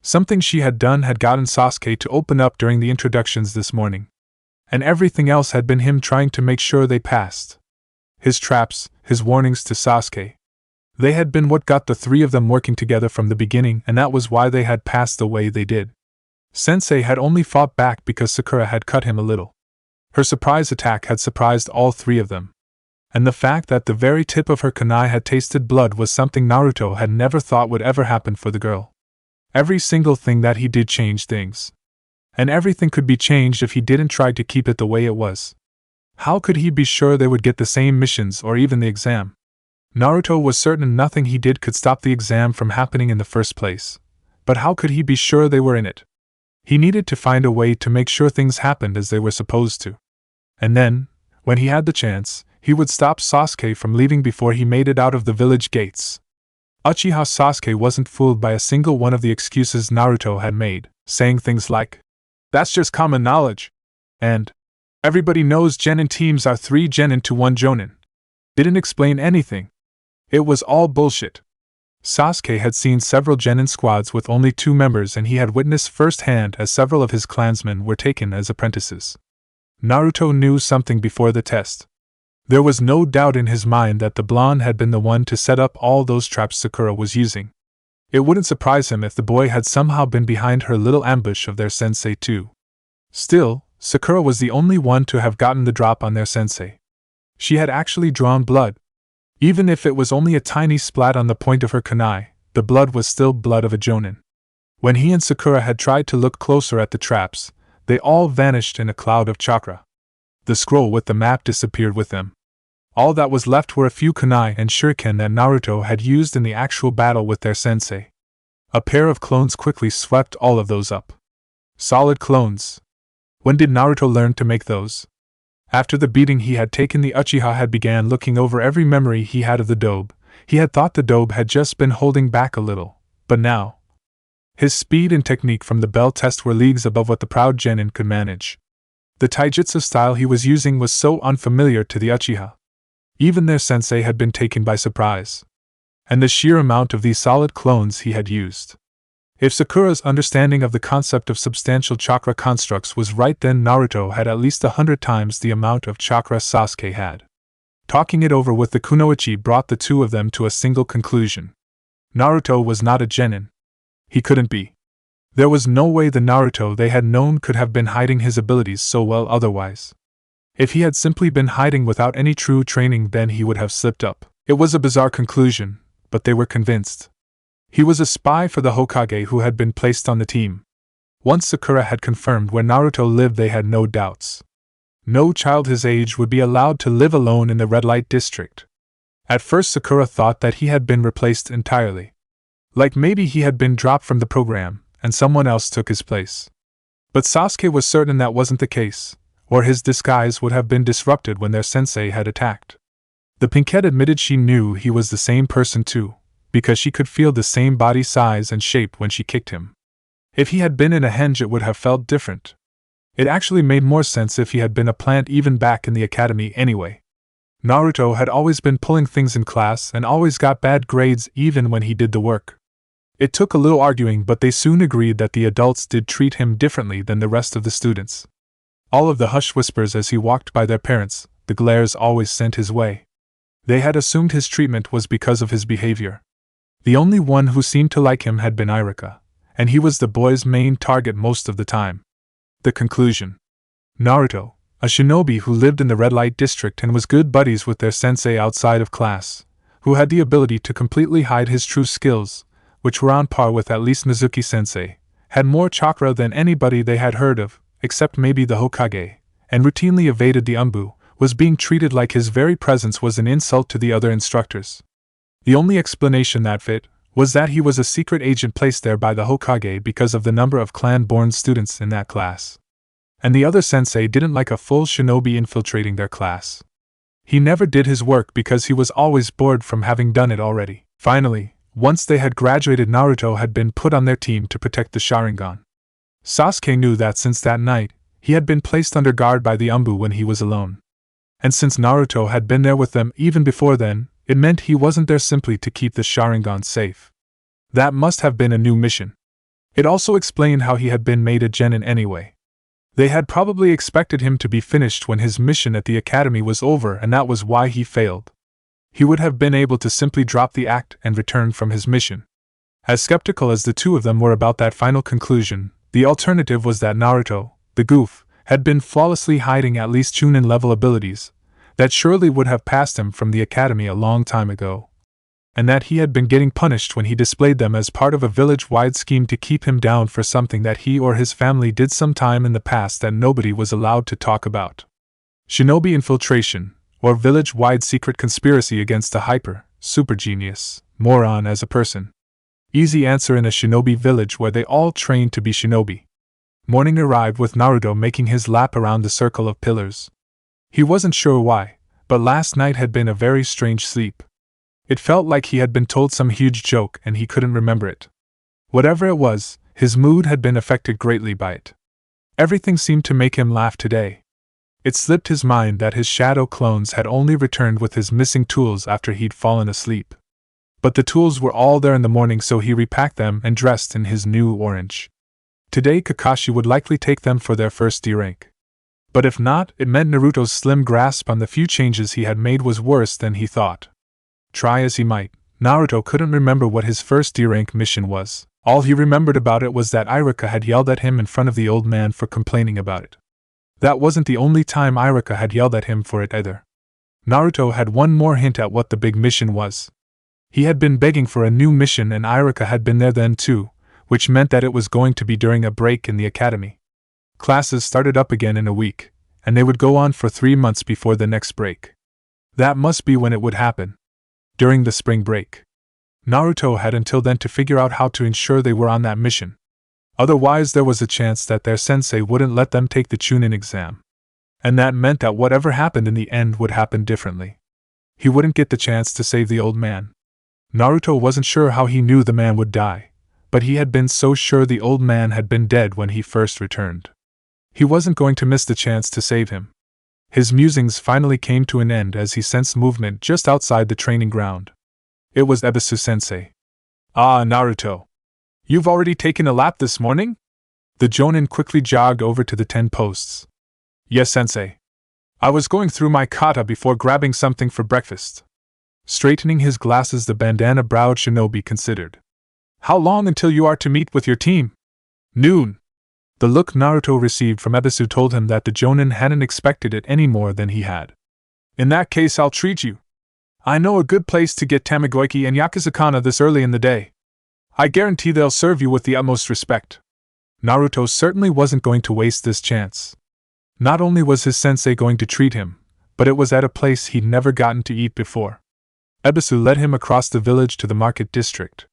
Something she had done had gotten Sasuke to open up during the introductions this morning. And everything else had been him trying to make sure they passed. His traps, his warnings to Sasuke. They had been what got the three of them working together from the beginning, and that was why they had passed the way they did. Sensei had only fought back because Sakura had cut him a little. Her surprise attack had surprised all three of them. And the fact that the very tip of her kunai had tasted blood was something Naruto had never thought would ever happen for the girl. Every single thing that he did changed things. And everything could be changed if he didn't try to keep it the way it was. How could he be sure they would get the same missions or even the exam? Naruto was certain nothing he did could stop the exam from happening in the first place. But how could he be sure they were in it? He needed to find a way to make sure things happened as they were supposed to. And then, when he had the chance, he would stop Sasuke from leaving before he made it out of the village gates. Uchiha Sasuke wasn't fooled by a single one of the excuses Naruto had made, saying things like, "That's just common knowledge," and "Everybody knows gennin teams are 3 gennin to 1 jonin." Didn't explain anything. It was all bullshit. Sasuke had seen several gennin squads with only 2 members, and he had witnessed firsthand as several of his clansmen were taken as apprentices. Naruto knew something before the test. There was no doubt in his mind that the blonde had been the one to set up all those traps Sakura was using. It wouldn't surprise him if the boy had somehow been behind her little ambush of their sensei too. Still, Sakura was the only one to have gotten the drop on their sensei. She had actually drawn blood. Even if it was only a tiny splat on the point of her kunai, the blood was still blood of a jonin. When he and Sakura had tried to look closer at the traps, they all vanished in a cloud of chakra. The scroll with the map disappeared with them. All that was left were a few kunai and shuriken that Naruto had used in the actual battle with their sensei. A pair of clones quickly swept all of those up. Solid clones. When did Naruto learn to make those? After the beating he had taken, the Uchiha had began looking over every memory he had of the dobe. He had thought the dobe had just been holding back a little, but now his speed and technique from the bell test were leagues above what the proud gennin could manage. The taijutsu style he was using was so unfamiliar to the Uchiha. Even their sensei had been taken by surprise. And the sheer amount of these solid clones he had used. If Sakura's understanding of the concept of substantial chakra constructs was right, then Naruto had at least 100 times the amount of chakra Sasuke had. Talking it over with the kunoichi brought the two of them to a single conclusion. Naruto was not a gennin. He couldn't be. There was no way the Naruto they had known could have been hiding his abilities so well otherwise. If he had simply been hiding without any true training, then he would have slipped up. It was a bizarre conclusion, but they were convinced. He was a spy for the Hokage who had been placed on the team. Once Sakura had confirmed where Naruto lived, they had no doubts. No child his age would be allowed to live alone in the red light district. At first Sakura thought that he had been replaced entirely. Like maybe he had been dropped from the program, and someone else took his place. But Sasuke was certain that wasn't the case, or his disguise would have been disrupted when their sensei had attacked. The pinkette admitted she knew he was the same person too, because she could feel the same body size and shape when she kicked him. If he had been in a henge it would have felt different. It actually made more sense if he had been a plant even back in the academy anyway. Naruto had always been pulling things in class and always got bad grades even when he did the work. It took a little arguing, but they soon agreed that the adults did treat him differently than the rest of the students. All of the hushed whispers as he walked by their parents, the glares always sent his way. They had assumed his treatment was because of his behavior. The only one who seemed to like him had been Irika, and he was the boy's main target most of the time. The conclusion. Naruto, a shinobi who lived in the red light district and was good buddies with their sensei outside of class, who had the ability to completely hide his true skills, which were on par with at least Mizuki sensei, had more chakra than anybody they had heard of, except maybe the Hokage, and routinely evaded the Umbu, was being treated like his very presence was an insult to the other instructors. The only explanation that fit was that he was a secret agent placed there by the Hokage because of the number of clan-born students in that class. And the other sensei didn't like a full shinobi infiltrating their class. He never did his work because he was always bored from having done it already. Finally, once they had graduated, Naruto had been put on their team to protect the Sharingan. Sasuke knew that since that night, he had been placed under guard by the Umbu when he was alone. And since Naruto had been there with them even before then, it meant he wasn't there simply to keep the Sharingan safe. That must have been a new mission. It also explained how he had been made a gennin anyway. They had probably expected him to be finished when his mission at the academy was over, and that was why he failed. He would have been able to simply drop the act and return from his mission. As skeptical as the two of them were about that final conclusion, the alternative was that Naruto, the goof, had been flawlessly hiding at least Chunin-level abilities that surely would have passed him from the academy a long time ago, and that he had been getting punished when he displayed them as part of a village-wide scheme to keep him down for something that he or his family did sometime in the past that nobody was allowed to talk about. Shinobi infiltration, or village-wide secret conspiracy against a super genius, moron as a person. Easy answer in a shinobi village where they all trained to be shinobi. Morning arrived with Naruto making his lap around the circle of pillars. He wasn't sure why, but last night had been a very strange sleep. It felt like he had been told some huge joke and he couldn't remember it. Whatever it was, his mood had been affected greatly by it. Everything seemed to make him laugh today. It slipped his mind that his shadow clones had only returned with his missing tools after he'd fallen asleep. But the tools were all there in the morning, so he repacked them and dressed in his new orange. Today Kakashi would likely take them for their first D rank. But if not, it meant Naruto's slim grasp on the few changes he had made was worse than he thought. Try as he might, Naruto couldn't remember what his first D rank mission was. All he remembered about it was that Iruka had yelled at him in front of the old man for complaining about it. That wasn't the only time Iruka had yelled at him for it either. Naruto had one more hint at what the big mission was. He had been begging for a new mission and Iruka had been there then too, which meant that it was going to be during a break in the academy. Classes started up again in a week, and they would go on for 3 months before the next break. That must be when it would happen. During the spring break. Naruto had until then to figure out how to ensure they were on that mission. Otherwise there was a chance that their sensei wouldn't let them take the Chunin exam. And that meant that whatever happened in the end would happen differently. He wouldn't get the chance to save the old man. Naruto wasn't sure how he knew the man would die, but he had been so sure the old man had been dead when he first returned. He wasn't going to miss the chance to save him. His musings finally came to an end as he sensed movement just outside the training ground. It was Ebisu-sensei. "Ah, Naruto. You've already taken a lap this morning?" The Jonin quickly jogged over to the 10 posts. "Yes, sensei. I was going through my kata before grabbing something for breakfast." Straightening his glasses, the bandana-browed shinobi considered. "How long until you are to meet with your team?" "Noon." The look Naruto received from Ebisu told him that the Jonin hadn't expected it any more than he had. "In that case I'll treat you. I know a good place to get Tamagoyaki and Yakizakana this early in the day. I guarantee they'll serve you with the utmost respect." Naruto certainly wasn't going to waste this chance. Not only was his sensei going to treat him, but it was at a place he'd never gotten to eat before. Ebisu led him across the village to the market district.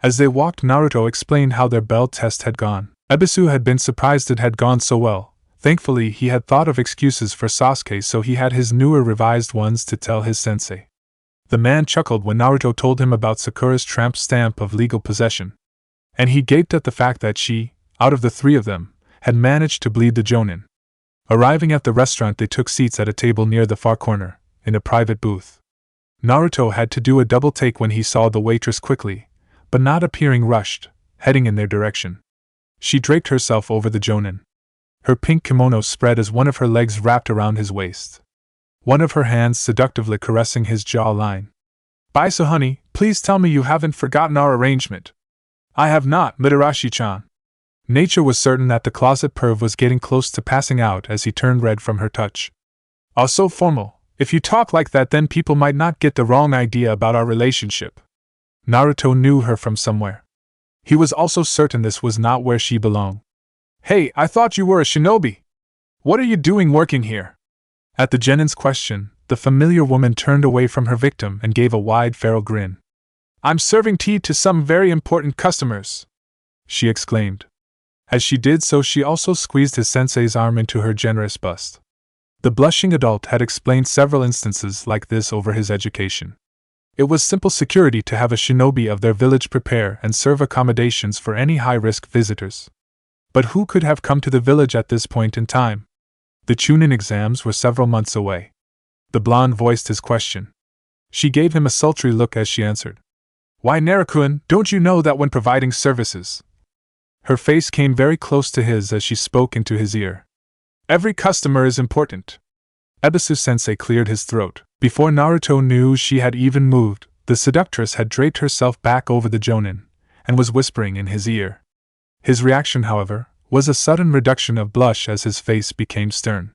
As they walked, Naruto explained how their bell test had gone. Ebisu had been surprised it had gone so well. Thankfully, he had thought of excuses for Sasuke, so he had his newer revised ones to tell his sensei. The man chuckled when Naruto told him about Sakura's tramp stamp of legal possession. And he gaped at the fact that she, out of the 3 of them, had managed to bleed the Jonin. Arriving at the restaurant, they took seats at a table near the far corner, in a private booth. Naruto had to do a double take when he saw the waitress quickly, but not appearing rushed, heading in their direction. She draped herself over the Jonin. Her pink kimono spread as one of her legs wrapped around his waist. One of her hands seductively caressing his jawline. "Bye, so honey, please tell me you haven't forgotten our arrangement." "I have not, Mitarashi-chan." Nature was certain that the closet perv was getting close to passing out as he turned red from her touch. "Oh, so formal. If you talk like that, then people might not get the wrong idea about our relationship." Naruto knew her from somewhere. He was also certain this was not where she belonged. "Hey, I thought you were a shinobi. What are you doing working here?" At the genin's question, the familiar woman turned away from her victim and gave a wide feral grin. "I'm serving tea to some very important customers," she exclaimed. As she did so, she also squeezed his sensei's arm into her generous bust. The blushing adult had explained several instances like this over his education. It was simple security to have a shinobi of their village prepare and serve accommodations for any high-risk visitors. But who could have come to the village at this point in time? The Chunin exams were several months away. The blonde voiced his question. She gave him a sultry look as she answered. "Why, Naruto-kun, don't you know that when providing services?" Her face came very close to his as she spoke into his ear. "Every customer is important." Ebisu-sensei cleared his throat. Before Naruto knew she had even moved, the seductress had draped herself back over the Jonin, and was whispering in his ear. His reaction, however, was a sudden reduction of blush as his face became stern.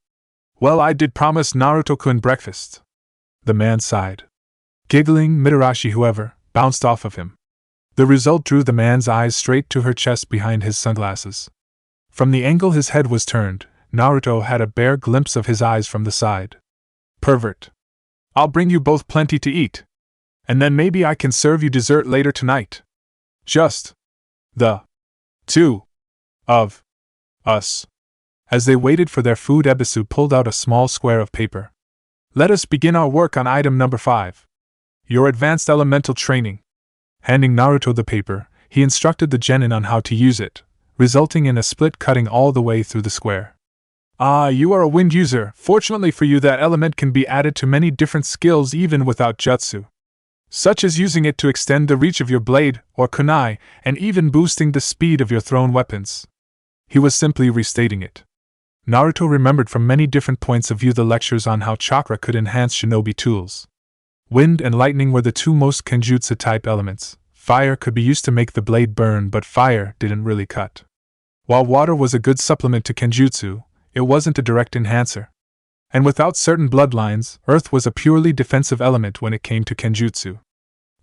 "Well, I did promise Naruto-kun breakfast." The man sighed. Giggling, Mitarashi, however, bounced off of him. The result drew the man's eyes straight to her chest behind his sunglasses. From the angle his head was turned, Naruto had a bare glimpse of his eyes from the side. "Pervert. I'll bring you both plenty to eat. And then maybe I can serve you dessert later tonight. Just the 2 of us." As they waited for their food, Ebisu pulled out a small square of paper. "Let us begin our work on item number 5. Your advanced elemental training." Handing Naruto the paper, he instructed the genin on how to use it, resulting in a split cutting all the way through the square. "Ah, you are a wind user. Fortunately for you, that element can be added to many different skills even without jutsu. such as using it to extend the reach of your blade, or kunai, and even boosting the speed of your thrown weapons. He was simply restating it. Naruto remembered from many different points of view the lectures on how chakra could enhance shinobi tools. Wind and lightning were the two most kenjutsu-type elements. Fire could be used to make the blade burn, but fire didn't really cut. While water was a good supplement to kenjutsu, it wasn't a direct enhancer. And without certain bloodlines, earth was a purely defensive element when it came to kenjutsu.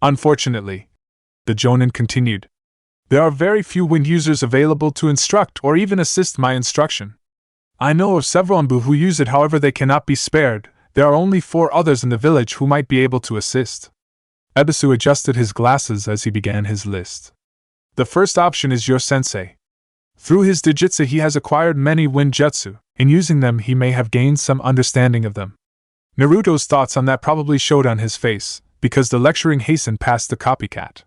Unfortunately, the Jonin continued, there are very few wind users available to instruct or even assist my instruction. I know of several Anbu who use it, however they cannot be spared. There are only 4 others in the village who might be able to assist. Ebisu adjusted his glasses as he began his list. The first option is your sensei. Through his Dijitsu he has acquired many wind jutsu. In using them he may have gained some understanding of them. Naruto's thoughts on that probably showed on his face, because the lecturing hastened past the copycat.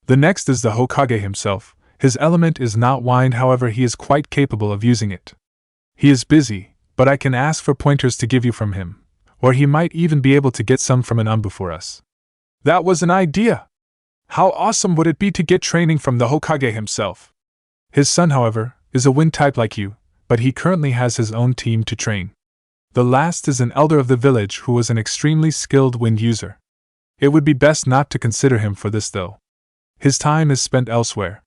The next is the Hokage himself. His element is not wind, however he is quite capable of using it. He is busy, but I can ask for pointers to give you from him, or he might even be able to get some from an Anbu for us. That was an idea! How awesome would it be to get training from the Hokage himself? His son, however, is a wind type like you, but he currently has his own team to train. The last is an elder of the village who was an extremely skilled wind user. It would be best not to consider him for this though. His time is spent elsewhere.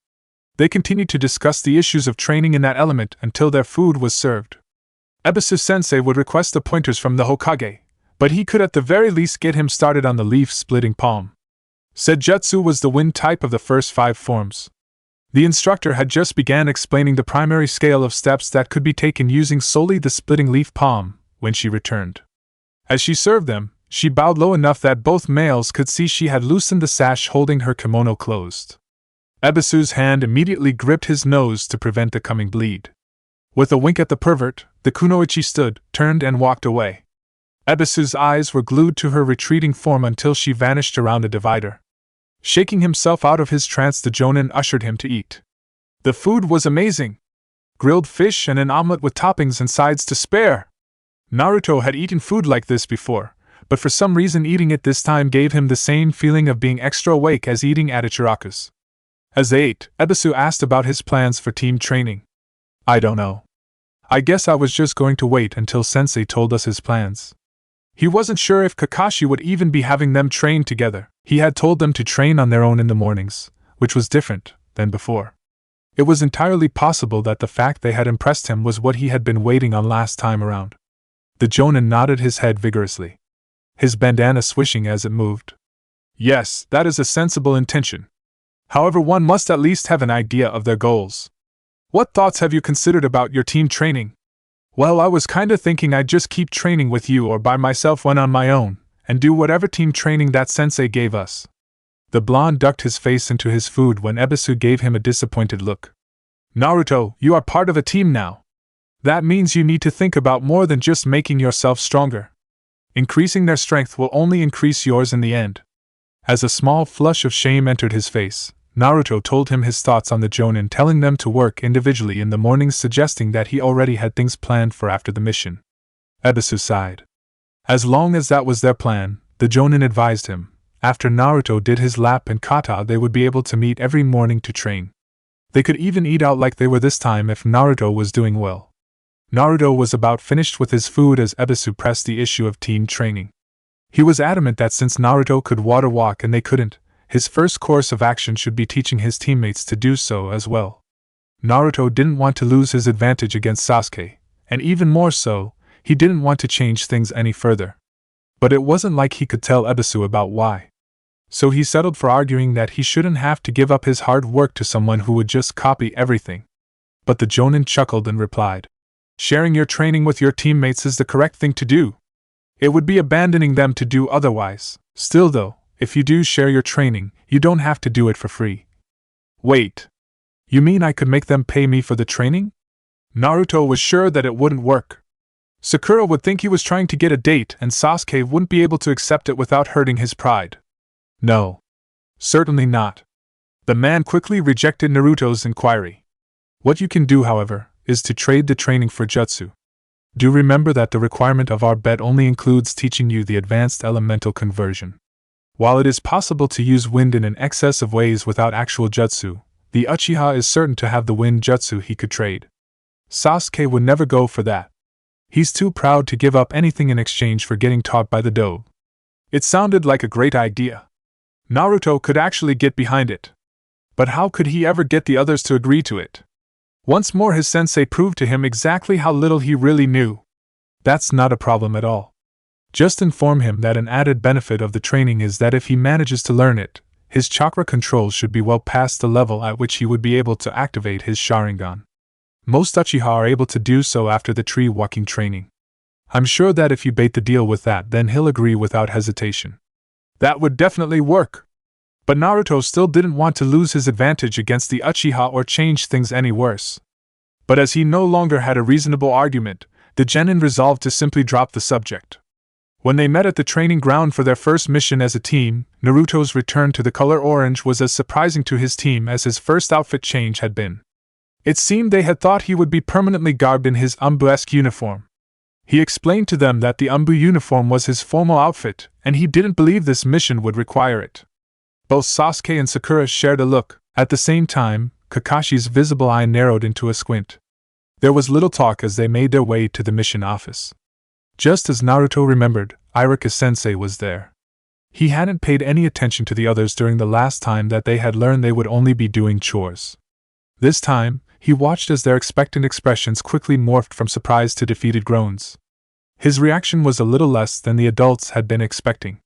They continued to discuss the issues of training in that element until their food was served. Ebisu-sensei would request the pointers from the Hokage, but he could at the very least get him started on the leaf-splitting palm. Said jutsu was the wind type of the first 5 forms. The instructor had just began explaining the primary scale of steps that could be taken using solely the splitting leaf palm, when she returned. As she served them, she bowed low enough that both males could see she had loosened the sash holding her kimono closed. Ebisu's hand immediately gripped his nose to prevent the coming bleed. With a wink at the pervert, the kunoichi stood, turned and walked away. Ebisu's eyes were glued to her retreating form until she vanished around a divider. Shaking himself out of his trance, the Jonin ushered him to eat. The food was amazing. Grilled fish and an omelet with toppings and sides to spare. Naruto had eaten food like this before, but for some reason eating it this time gave him the same feeling of being extra awake as eating at Ichiraku's. As they ate, Ebisu asked about his plans for team training. I don't know. I guess I was just going to wait until Sensei told us his plans. He wasn't sure if Kakashi would even be having them train together. He had told them to train on their own in the mornings, which was different than before. It was entirely possible that the fact they had impressed him was what he had been waiting on last time around. The Jonin nodded his head vigorously, his bandana swishing as it moved. Yes, that is a sensible intention. However, one must at least have an idea of their goals. What thoughts have you considered about your team training? Well, I was kinda thinking I'd just keep training with you or by myself when on my own, and do whatever team training that sensei gave us. The blonde ducked his face into his food when Ebisu gave him a disappointed look. Naruto, you are part of a team now. That means you need to think about more than just making yourself stronger. Increasing their strength will only increase yours in the end. As a small flush of shame entered his face, Naruto told him his thoughts on the Jonin, telling them to work individually in the mornings, suggesting that he already had things planned for after the mission. Ebisu sighed. As long as that was their plan, the Jonin advised him, after Naruto did his lap and kata they would be able to meet every morning to train. They could even eat out like they were this time if Naruto was doing well. Naruto was about finished with his food as Ebisu pressed the issue of team training. He was adamant that since Naruto could water walk and they couldn't, his first course of action should be teaching his teammates to do so as well. Naruto didn't want to lose his advantage against Sasuke, and even more so, he didn't want to change things any further. But it wasn't like he could tell Ebisu about why. So he settled for arguing that he shouldn't have to give up his hard work to someone who would just copy everything. But the Jonin chuckled and replied, sharing your training with your teammates is the correct thing to do. It would be abandoning them to do otherwise. Still though, if you do share your training, you don't have to do it for free. Wait. You mean I could make them pay me for the training? Naruto was sure that it wouldn't work. Sakura would think he was trying to get a date and Sasuke wouldn't be able to accept it without hurting his pride. No. Certainly not. The man quickly rejected Naruto's inquiry. What you can do, however, is to trade the training for jutsu. Do remember that the requirement of our bet only includes teaching you the advanced elemental conversion. While it is possible to use wind in an excess of ways without actual jutsu, the Uchiha is certain to have the wind jutsu he could trade. Sasuke would never go for that. He's too proud to give up anything in exchange for getting taught by the dobe. It sounded like a great idea. Naruto could actually get behind it. But how could he ever get the others to agree to it? Once more his sensei proved to him exactly how little he really knew. That's not a problem at all. Just inform him that an added benefit of the training is that if he manages to learn it, his chakra controls should be well past the level at which he would be able to activate his Sharingan. Most Uchiha are able to do so after the tree walking training. I'm sure that if you bait the deal with that, then he'll agree without hesitation. That would definitely work. But Naruto still didn't want to lose his advantage against the Uchiha or change things any worse. But as he no longer had a reasonable argument, the Genin resolved to simply drop the subject. When they met at the training ground for their first mission as a team, Naruto's return to the color orange was as surprising to his team as his first outfit change had been. It seemed they had thought he would be permanently garbed in his Umbu-esque uniform. He explained to them that the Umbu uniform was his formal outfit, and he didn't believe this mission would require it. Both Sasuke and Sakura shared a look. At the same time, Kakashi's visible eye narrowed into a squint. There was little talk as they made their way to the mission office. Just as Naruto remembered, Iruka-sensei was there. He hadn't paid any attention to the others during the last time that they had learned they would only be doing chores. This time, he watched as their expectant expressions quickly morphed from surprise to defeated groans. His reaction was a little less than the adults had been expecting.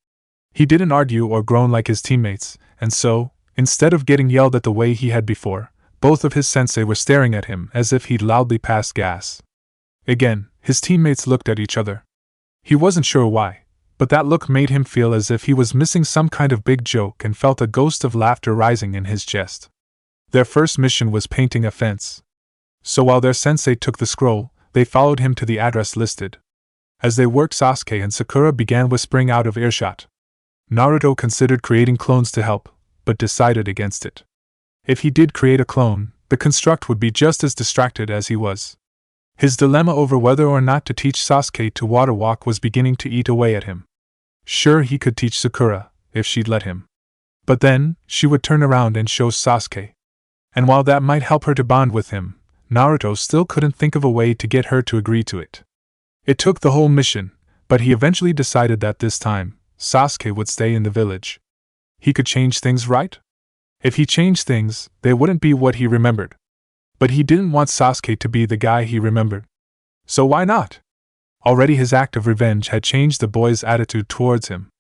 He didn't argue or groan like his teammates, and so, instead of getting yelled at the way he had before, both of his sensei were staring at him as if he'd loudly passed gas. Again, his teammates looked at each other. He wasn't sure why, but that look made him feel as if he was missing some kind of big joke and felt a ghost of laughter rising in his chest. Their first mission was painting a fence. So while their sensei took the scroll, they followed him to the address listed. As they worked, Sasuke and Sakura began whispering out of earshot. Naruto considered creating clones to help, but decided against it. If he did create a clone, the construct would be just as distracted as he was. His dilemma over whether or not to teach Sasuke to water walk was beginning to eat away at him. Sure, he could teach Sakura, if she'd let him. But then, she would turn around and show Sasuke. And while that might help her to bond with him, Naruto still couldn't think of a way to get her to agree to it. It took the whole mission, but he eventually decided that this time, Sasuke would stay in the village. He could change things, right? If he changed things, they wouldn't be what he remembered. But he didn't want Sasuke to be the guy he remembered. So why not? Already his act of revenge had changed the boy's attitude towards him.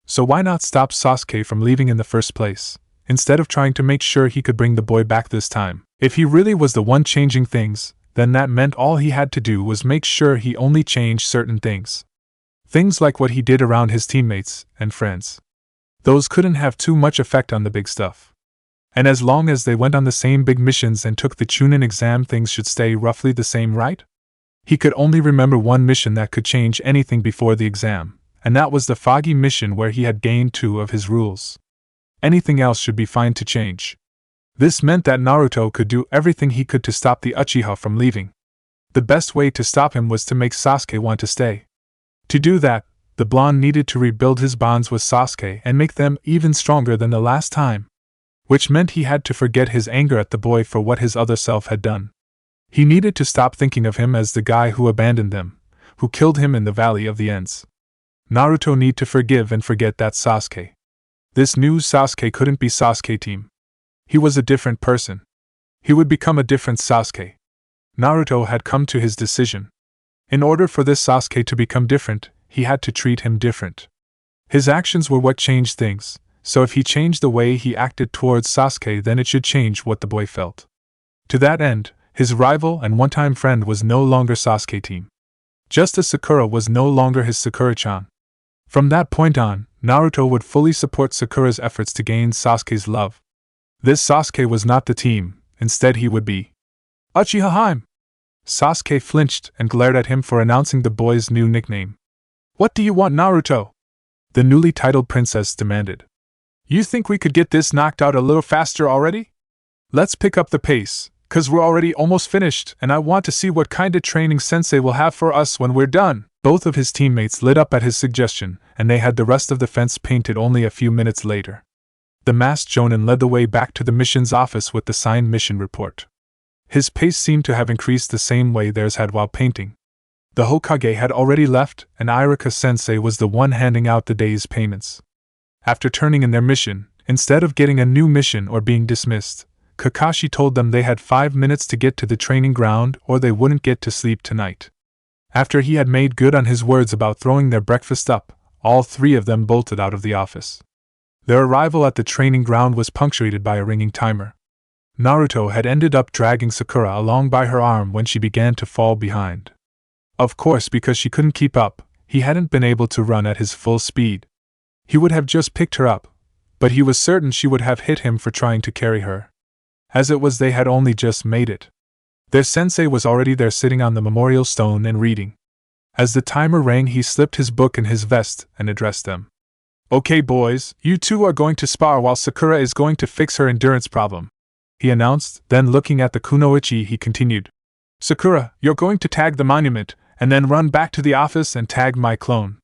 So why not stop Sasuke from leaving in the first place, instead of trying to make sure he could bring the boy back this time? If he really was the one changing things, then that meant all he had to do was make sure he only changed certain things. Things like what he did around his teammates and friends. Those couldn't have too much effect on the big stuff. And as long as they went on the same big missions and took the Chunin exam, things should stay roughly the same, right? He could only remember one mission that could change anything before the exam, and that was the Foggy mission where he had gained 2 of his rules. Anything else should be fine to change. This meant that Naruto could do everything he could to stop the Uchiha from leaving. The best way to stop him was to make Sasuke want to stay. To do that, the blonde needed to rebuild his bonds with Sasuke and make them even stronger than the last time. Which meant he had to forget his anger at the boy for what his other self had done. He needed to stop thinking of him as the guy who abandoned them, who killed him in the Valley of the Ends. Naruto needed to forgive and forget that Sasuke. This new Sasuke couldn't be Sasuke team. He was a different person. He would become a different Sasuke. Naruto had come to his decision. In order for this Sasuke to become different, he had to treat him different. His actions were what changed things. So if he changed the way he acted towards Sasuke, then it should change what the boy felt. To that end, his rival and one-time friend was no longer Sasuke team. Just as Sakura was no longer his Sakura-chan. From that point on, Naruto would fully support Sakura's efforts to gain Sasuke's love. This Sasuke was not the team, instead he would be Uchiha Haim. Sasuke flinched and glared at him for announcing the boy's new nickname. What do you want, Naruto? The newly titled princess demanded. You think we could get this knocked out a little faster already? Let's pick up the pace, 'cause we're already almost finished and I want to see what kind of training Sensei will have for us when we're done, Both of his teammates lit up at his suggestion, and they had the rest of the fence painted only a few minutes later. The masked Jonin led the way back to the mission's office with the signed mission report. His pace seemed to have increased the same way theirs had while painting. The Hokage had already left, and Irika-sensei was the one handing out the day's payments. After turning in their mission, instead of getting a new mission or being dismissed, Kakashi told them they had 5 minutes to get to the training ground or they wouldn't get to sleep tonight. After he had made good on his words about throwing their breakfast up, all three of them bolted out of the office. Their arrival at the training ground was punctuated by a ringing timer. Naruto had ended up dragging Sakura along by her arm when she began to fall behind. Of course, because she couldn't keep up, he hadn't been able to run at his full speed. He would have just picked her up, but he was certain she would have hit him for trying to carry her. As it was, they had only just made it. Their sensei was already there sitting on the memorial stone and reading. As the timer rang, he slipped his book in his vest and addressed them. "Okay, boys, you two are going to spar while Sakura is going to fix her endurance problem," he announced. Then looking at the kunoichi, he continued. "Sakura, you're going to tag the monument, and then run back to the office and tag my clone.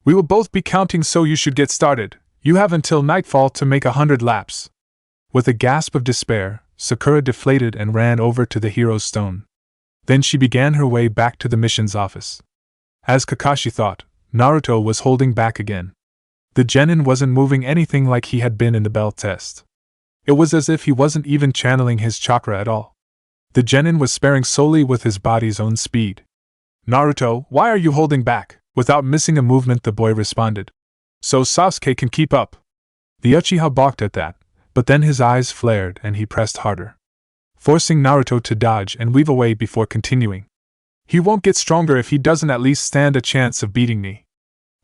We will both be counting, so you should get started. You have until nightfall to make 100 laps." With a gasp of despair, Sakura deflated and ran over to the hero's stone. Then she began her way back to the mission's office. As Kakashi thought, Naruto was holding back again. The gennin wasn't moving anything like he had been in the bell test. It was as if he wasn't even channeling his chakra at all. The gennin was sparing solely with his body's own speed. "Naruto, why are you holding back?" Without missing a movement, the boy responded. "So Sasuke can keep up." The Uchiha balked at that, but then his eyes flared and he pressed harder, forcing Naruto to dodge and weave away before continuing. "He won't get stronger if he doesn't at least stand a chance of beating me.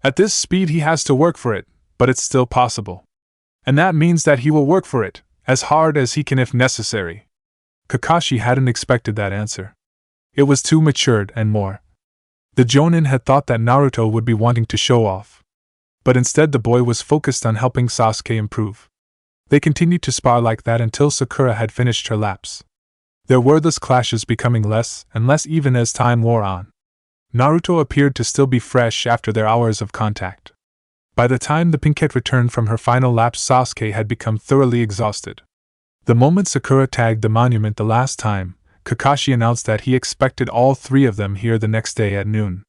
At this speed he has to work for it, but it's still possible. And that means that he will work for it, as hard as he can if necessary." Kakashi hadn't expected that answer. It was too matured and more. The Jonin had thought that Naruto would be wanting to show off. But instead the boy was focused on helping Sasuke improve. They continued to spar like that until Sakura had finished her laps. Their wordless clashes becoming less and less even as time wore on. Naruto appeared to still be fresh after their hours of contact. By the time the Pinkette returned from her final lap, Sasuke had become thoroughly exhausted. The moment Sakura tagged the monument the last time, Kakashi announced that he expected all three of them here the next day at noon.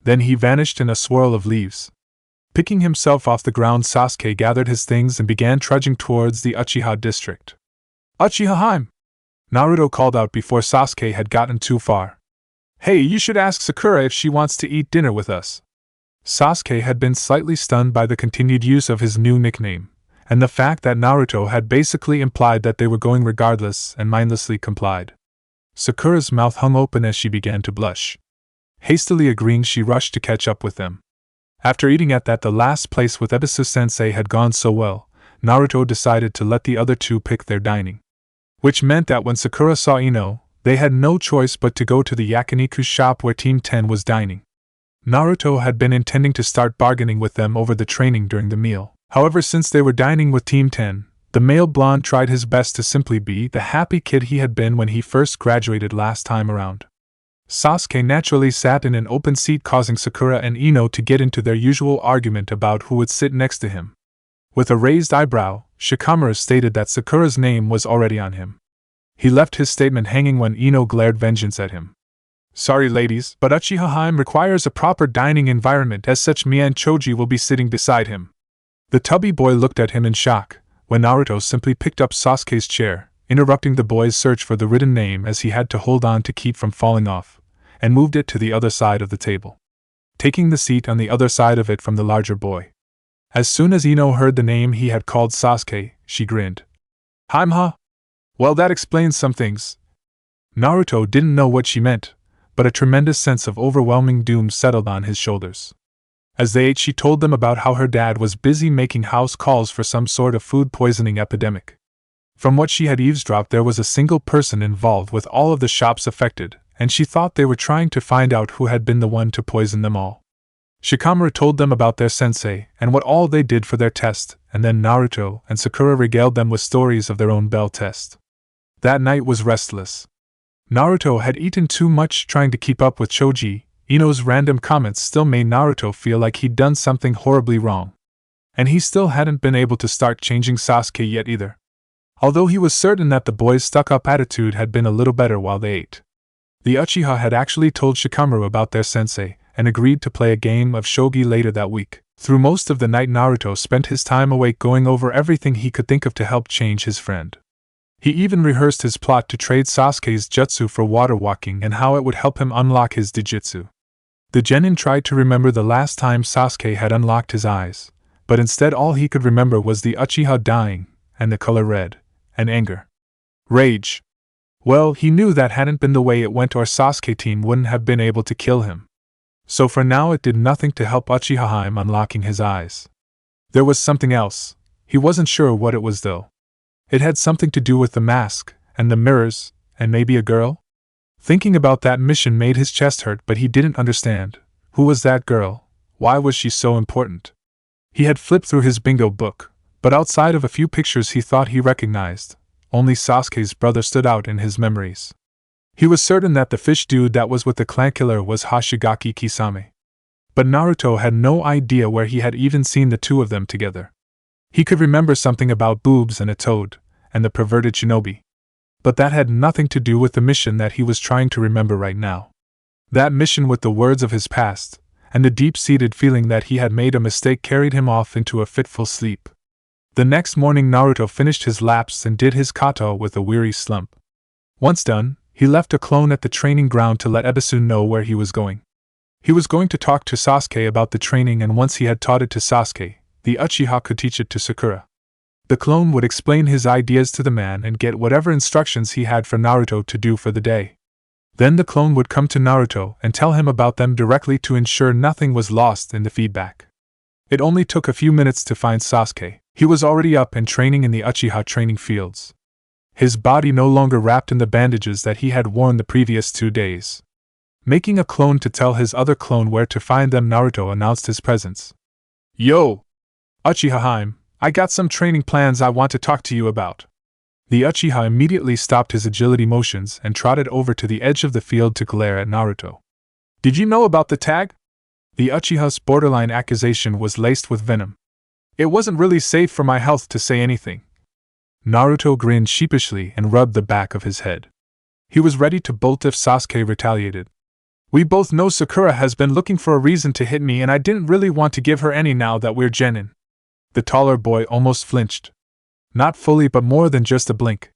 Then he vanished in a swirl of leaves. Picking himself off the ground, Sasuke gathered his things and began trudging towards the Uchiha district. "Uchiha-heim!" Naruto called out before Sasuke had gotten too far. "Hey, you should ask Sakura if she wants to eat dinner with us." Sasuke had been slightly stunned by the continued use of his new nickname, and the fact that Naruto had basically implied that they were going regardless, and mindlessly complied. Sakura's mouth hung open as she began to blush. Hastily agreeing, she rushed to catch up with them. After eating at the last place with Ebisu-sensei had gone so well, Naruto decided to let the other two pick their dining. Which meant that when Sakura saw Ino, they had no choice but to go to the yakiniku shop where Team 10 was dining. Naruto had been intending to start bargaining with them over the training during the meal. However, since they were dining with Team 10, the male blonde tried his best to simply be the happy kid he had been when he first graduated last time around. Sasuke naturally sat in an open seat, causing Sakura and Ino to get into their usual argument about who would sit next to him. With a raised eyebrow, Shikamaru stated that Sakura's name was already on him. He left his statement hanging when Ino glared vengeance at him. "Sorry ladies, but Uchiha-heim requires a proper dining environment, as such me and Choji will be sitting beside him." The tubby boy looked at him in shock, when Naruto simply picked up Sasuke's chair, interrupting the boy's search for the written name as he had to hold on to keep from falling off, and moved it to the other side of the table, taking the seat on the other side of it from the larger boy. As soon as Ino heard the name he had called Sasuke, she grinned. "Heim-ha? Well, that explains some things." Naruto didn't know what she meant, but a tremendous sense of overwhelming doom settled on his shoulders. As they ate, she told them about how her dad was busy making house calls for some sort of food poisoning epidemic. From what she had eavesdropped, there was a single person involved with all of the shops affected, and she thought they were trying to find out who had been the one to poison them all. Shikamaru told them about their sensei and what all they did for their test, and then Naruto and Sakura regaled them with stories of their own bell test. That night was restless. Naruto had eaten too much trying to keep up with Choji, Ino's random comments still made Naruto feel like he'd done something horribly wrong. And he still hadn't been able to start changing Sasuke yet either. Although he was certain that the boy's stuck-up attitude had been a little better while they ate. The Uchiha had actually told Shikamaru about their sensei, and agreed to play a game of shogi later that week. Through most of the night, Naruto spent his time awake going over everything he could think of to help change his friend. He even rehearsed his plot to trade Sasuke's jutsu for water walking and how it would help him unlock his Dijitsu. The Genin tried to remember the last time Sasuke had unlocked his eyes, but instead all he could remember was the Uchiha dying, and the color red, and anger. Rage. Well, he knew that hadn't been the way it went, or Sasuke team wouldn't have been able to kill him. So for now it did nothing to help Uchiha Haim unlocking his eyes. There was something else. He wasn't sure what it was though. It had something to do with the mask, and the mirrors, and maybe a girl? Thinking about that mission made his chest hurt, but he didn't understand. Who was that girl? Why was she so important? He had flipped through his bingo book, but outside of a few pictures he thought he recognized, only Sasuke's brother stood out in his memories. He was certain that the fish dude that was with the clan killer was Hoshigaki Kisame. But Naruto had no idea where he had even seen the two of them together. He could remember something about boobs and a toad, and the perverted shinobi. But that had nothing to do with the mission that he was trying to remember right now. That mission with the words of his past, and the deep-seated feeling that he had made a mistake carried him off into a fitful sleep. The next morning Naruto finished his laps and did his kata with a weary slump. Once done, he left a clone at the training ground to let Ebisu know where he was going. He was going to talk to Sasuke about the training, and once he had taught it to Sasuke, the Uchiha could teach it to Sakura. The clone would explain his ideas to the man and get whatever instructions he had for Naruto to do for the day. Then the clone would come to Naruto and tell him about them directly to ensure nothing was lost in the feedback. It only took a few minutes to find Sasuke. He was already up and training in the Uchiha training fields. His body no longer wrapped in the bandages that he had worn the previous 2 days. Making a clone to tell his other clone where to find them, Naruto announced his presence. "Yo! Uchiha Haim, I got some training plans I want to talk to you about." The Uchiha immediately stopped his agility motions and trotted over to the edge of the field to glare at Naruto. "Did you know about the tag?" The Uchiha's borderline accusation was laced with venom. "It wasn't really safe for my health to say anything." Naruto grinned sheepishly and rubbed the back of his head. He was ready to bolt if Sasuke retaliated. "We both know Sakura has been looking for a reason to hit me, and I didn't really want to give her any now that we're gennin." The taller boy almost flinched. Not fully, but more than just a blink.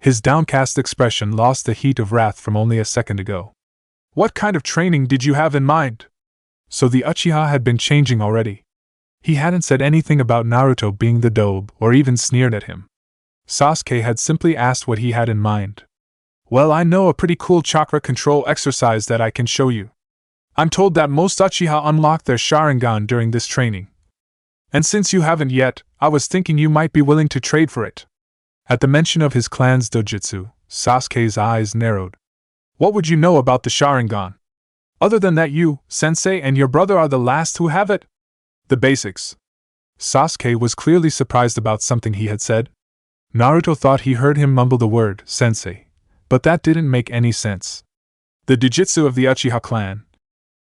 His downcast expression lost the heat of wrath from only a second ago. "What kind of training did you have in mind?" So the Uchiha had been changing already. He hadn't said anything about Naruto being the dobe or even sneered at him. Sasuke had simply asked what he had in mind. "Well, I know a pretty cool chakra control exercise that I can show you. I'm told that most Uchiha unlock their Sharingan during this training. And since you haven't yet, I was thinking you might be willing to trade for it." At the mention of his clan's dojutsu, Sasuke's eyes narrowed. "What would you know about the Sharingan? Other than that you, sensei, and your brother are the last who have it?" "The basics." Sasuke was clearly surprised about something he had said. Naruto thought he heard him mumble the word sensei, but that didn't make any sense. "The Dijitsu of the Uchiha clan,"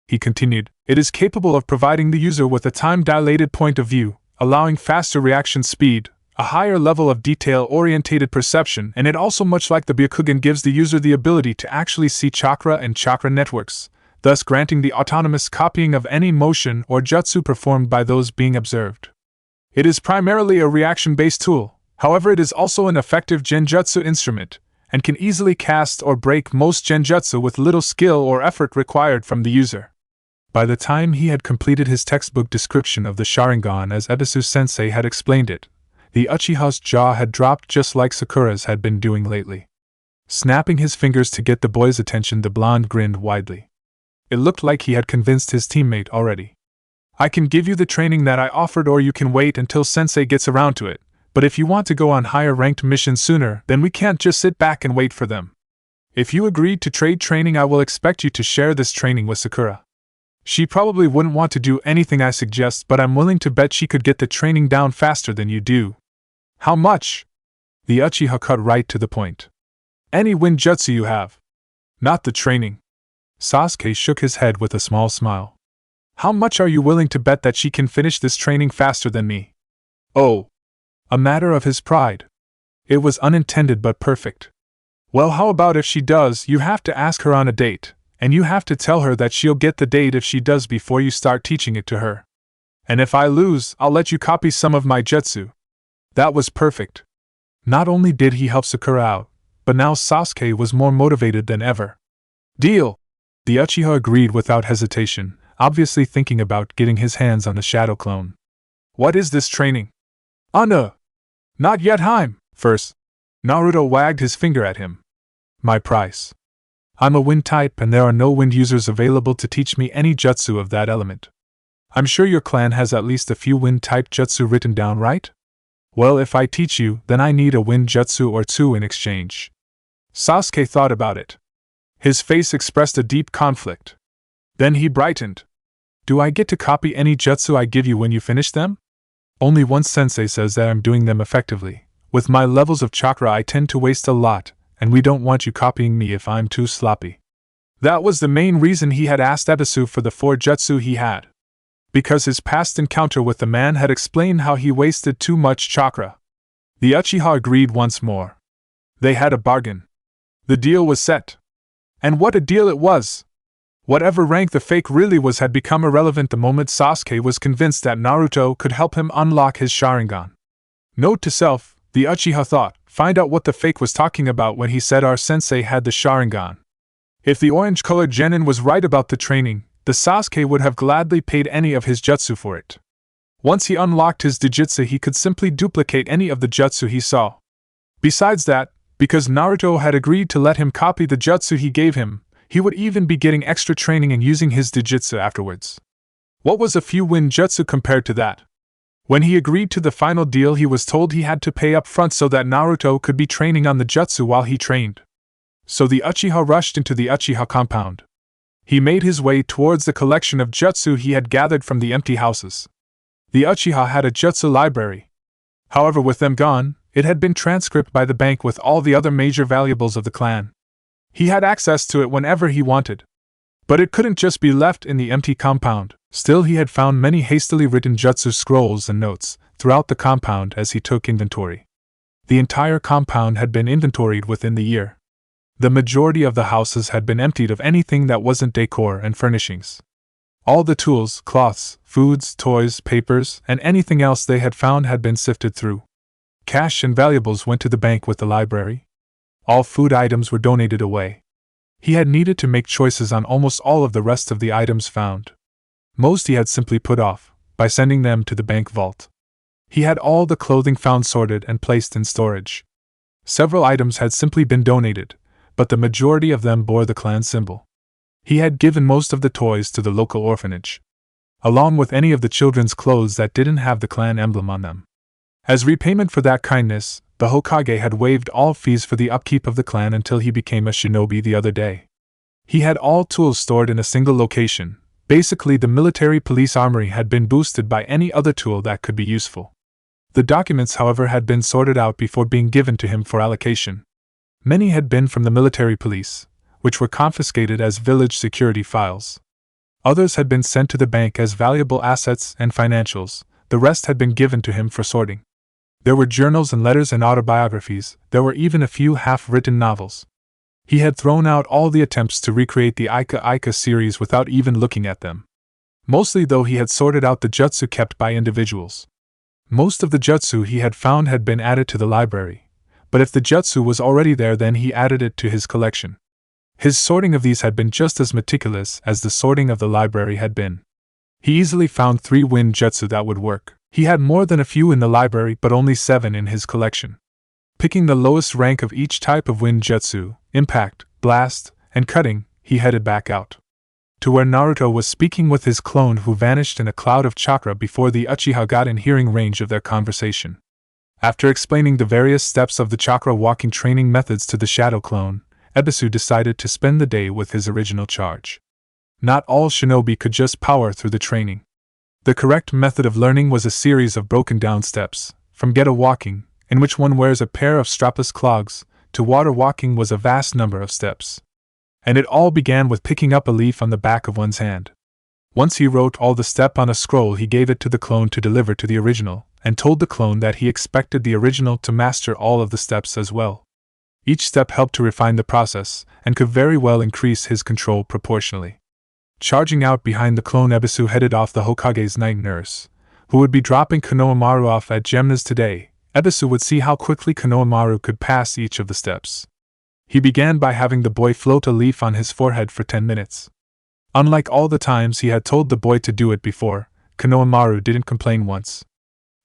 he continued, "it is capable of providing the user with a time-dilated point of view, allowing faster reaction speed, a higher level of detail-orientated perception, and it also, much like the Byakugan, gives the user the ability to actually see chakra and chakra networks, thus granting the autonomous copying of any motion or jutsu performed by those being observed. It is primarily a reaction-based tool. However, it is also an effective genjutsu instrument, and can easily cast or break most genjutsu with little skill or effort required from the user." By the time he had completed his textbook description of the Sharingan as Ebisu-sensei had explained it, the Uchiha's jaw had dropped just like Sakura's had been doing lately. Snapping his fingers to get the boy's attention, the blonde grinned widely. It looked like he had convinced his teammate already. "I can give you the training that I offered, or you can wait until sensei gets around to it. But if you want to go on higher-ranked missions sooner, then we can't just sit back and wait for them. If you agreed to trade training, I will expect you to share this training with Sakura. She probably wouldn't want to do anything I suggest, but I'm willing to bet she could get the training down faster than you do." "How much?" The Uchiha cut right to the point. "Any wind jutsu you have. Not the training." Sasuke shook his head with a small smile. How much are you willing to bet that she can finish this training faster than me? Oh! A matter of his pride. It was unintended but perfect. Well, how about if she does? You have to ask her on a date, and you have to tell her that she'll get the date if she does before you start teaching it to her. And if I lose, I'll let you copy some of my jutsu. That was perfect. Not only did he help Sakura out, but now Sasuke was more motivated than ever. Deal! The Uchiha agreed without hesitation, obviously thinking about getting his hands on the shadow clone. What is this training? No. Not yet, Heim. First. Naruto wagged his finger at him. My price. I'm a wind type and there are no wind users available to teach me any jutsu of that element. I'm sure your clan has at least a few wind type jutsu written down, right? Well, if I teach you, then I need a wind jutsu or two in exchange. Sasuke thought about it. His face expressed a deep conflict. Then he brightened. Do I get to copy any jutsu I give you when you finish them? Only one sensei says that I'm doing them effectively. With my levels of chakra I tend to waste a lot, and we don't want you copying me if I'm too sloppy. That was the main reason he had asked Ebisu for the 4 jutsu he had. Because his past encounter with the man had explained how he wasted too much chakra. The Uchiha agreed once more. They had a bargain. The deal was set. And what a deal it was! Whatever rank the fake really was had become irrelevant the moment Sasuke was convinced that Naruto could help him unlock his Sharingan. Note to self, the Uchiha thought, find out what the fake was talking about when he said our sensei had the Sharingan. If the orange-colored gennin was right about the training, the Sasuke would have gladly paid any of his jutsu for it. Once he unlocked his Dijitsu he could simply duplicate any of the jutsu he saw. Besides that, because Naruto had agreed to let him copy the jutsu he gave him, he would even be getting extra training and using his Dijitsu afterwards. What was a few wind jutsu compared to that? When he agreed to the final deal he was told he had to pay up front so that Naruto could be training on the jutsu while he trained. So the Uchiha rushed into the Uchiha compound. He made his way towards the collection of jutsu he had gathered from the empty houses. The Uchiha had a jutsu library. However, with them gone, it had been transcribed by the bank with all the other major valuables of the clan. He had access to it whenever he wanted. But it couldn't just be left in the empty compound. Still, he had found many hastily written jutsu scrolls and notes throughout the compound as he took inventory. The entire compound had been inventoried within the year. The majority of the houses had been emptied of anything that wasn't decor and furnishings. All the tools, cloths, foods, toys, papers, and anything else they had found had been sifted through. Cash and valuables went to the bank with the library. All food items were donated away. He had needed to make choices on almost all of the rest of the items found. Most he had simply put off, by sending them to the bank vault. He had all the clothing found sorted and placed in storage. Several items had simply been donated, but the majority of them bore the clan symbol. He had given most of the toys to the local orphanage, along with any of the children's clothes that didn't have the clan emblem on them. As repayment for that kindness, the Hokage had waived all fees for the upkeep of the clan until he became a shinobi the other day. He had all tools stored in a single location. Basically, the military police armory had been boosted by any other tool that could be useful. The documents, however, had been sorted out before being given to him for allocation. Many had been from the military police, which were confiscated as village security files. Others had been sent to the bank as valuable assets and financials. The rest had been given to him for sorting. There were journals and letters and autobiographies. There were even a few half-written novels. He had thrown out all the attempts to recreate the Ika Ika series without even looking at them. Mostly, though, he had sorted out the jutsu kept by individuals. Most of the jutsu he had found had been added to the library, but if the jutsu was already there, then he added it to his collection. His sorting of these had been just as meticulous as the sorting of the library had been. He easily found 3 wind jutsu that would work. He had more than a few in the library, but only 7 in his collection. Picking the lowest rank of each type of wind jutsu, impact, blast, and cutting, he headed back out to where Naruto was speaking with his clone, who vanished in a cloud of chakra before the Uchiha got in hearing range of their conversation. After explaining the various steps of the chakra walking training methods to the shadow clone, Ebisu decided to spend the day with his original charge. Not all shinobi could just power through the training. The correct method of learning was a series of broken-down steps, from ghetto walking, in which one wears a pair of strapless clogs, to water walking was a vast number of steps. And it all began with picking up a leaf on the back of one's hand. Once he wrote all the step on a scroll, he gave it to the clone to deliver to the original, and told the clone that he expected the original to master all of the steps as well. Each step helped to refine the process, and could very well increase his control proportionally. Charging out behind the clone, Ebisu headed off the Hokage's night nurse, who would be dropping Konohamaru off at Gemna's today. Ebisu would see how quickly Konohamaru could pass each of the steps. He began by having the boy float a leaf on his forehead for 10 minutes. Unlike all the times he had told the boy to do it before, Konohamaru didn't complain once.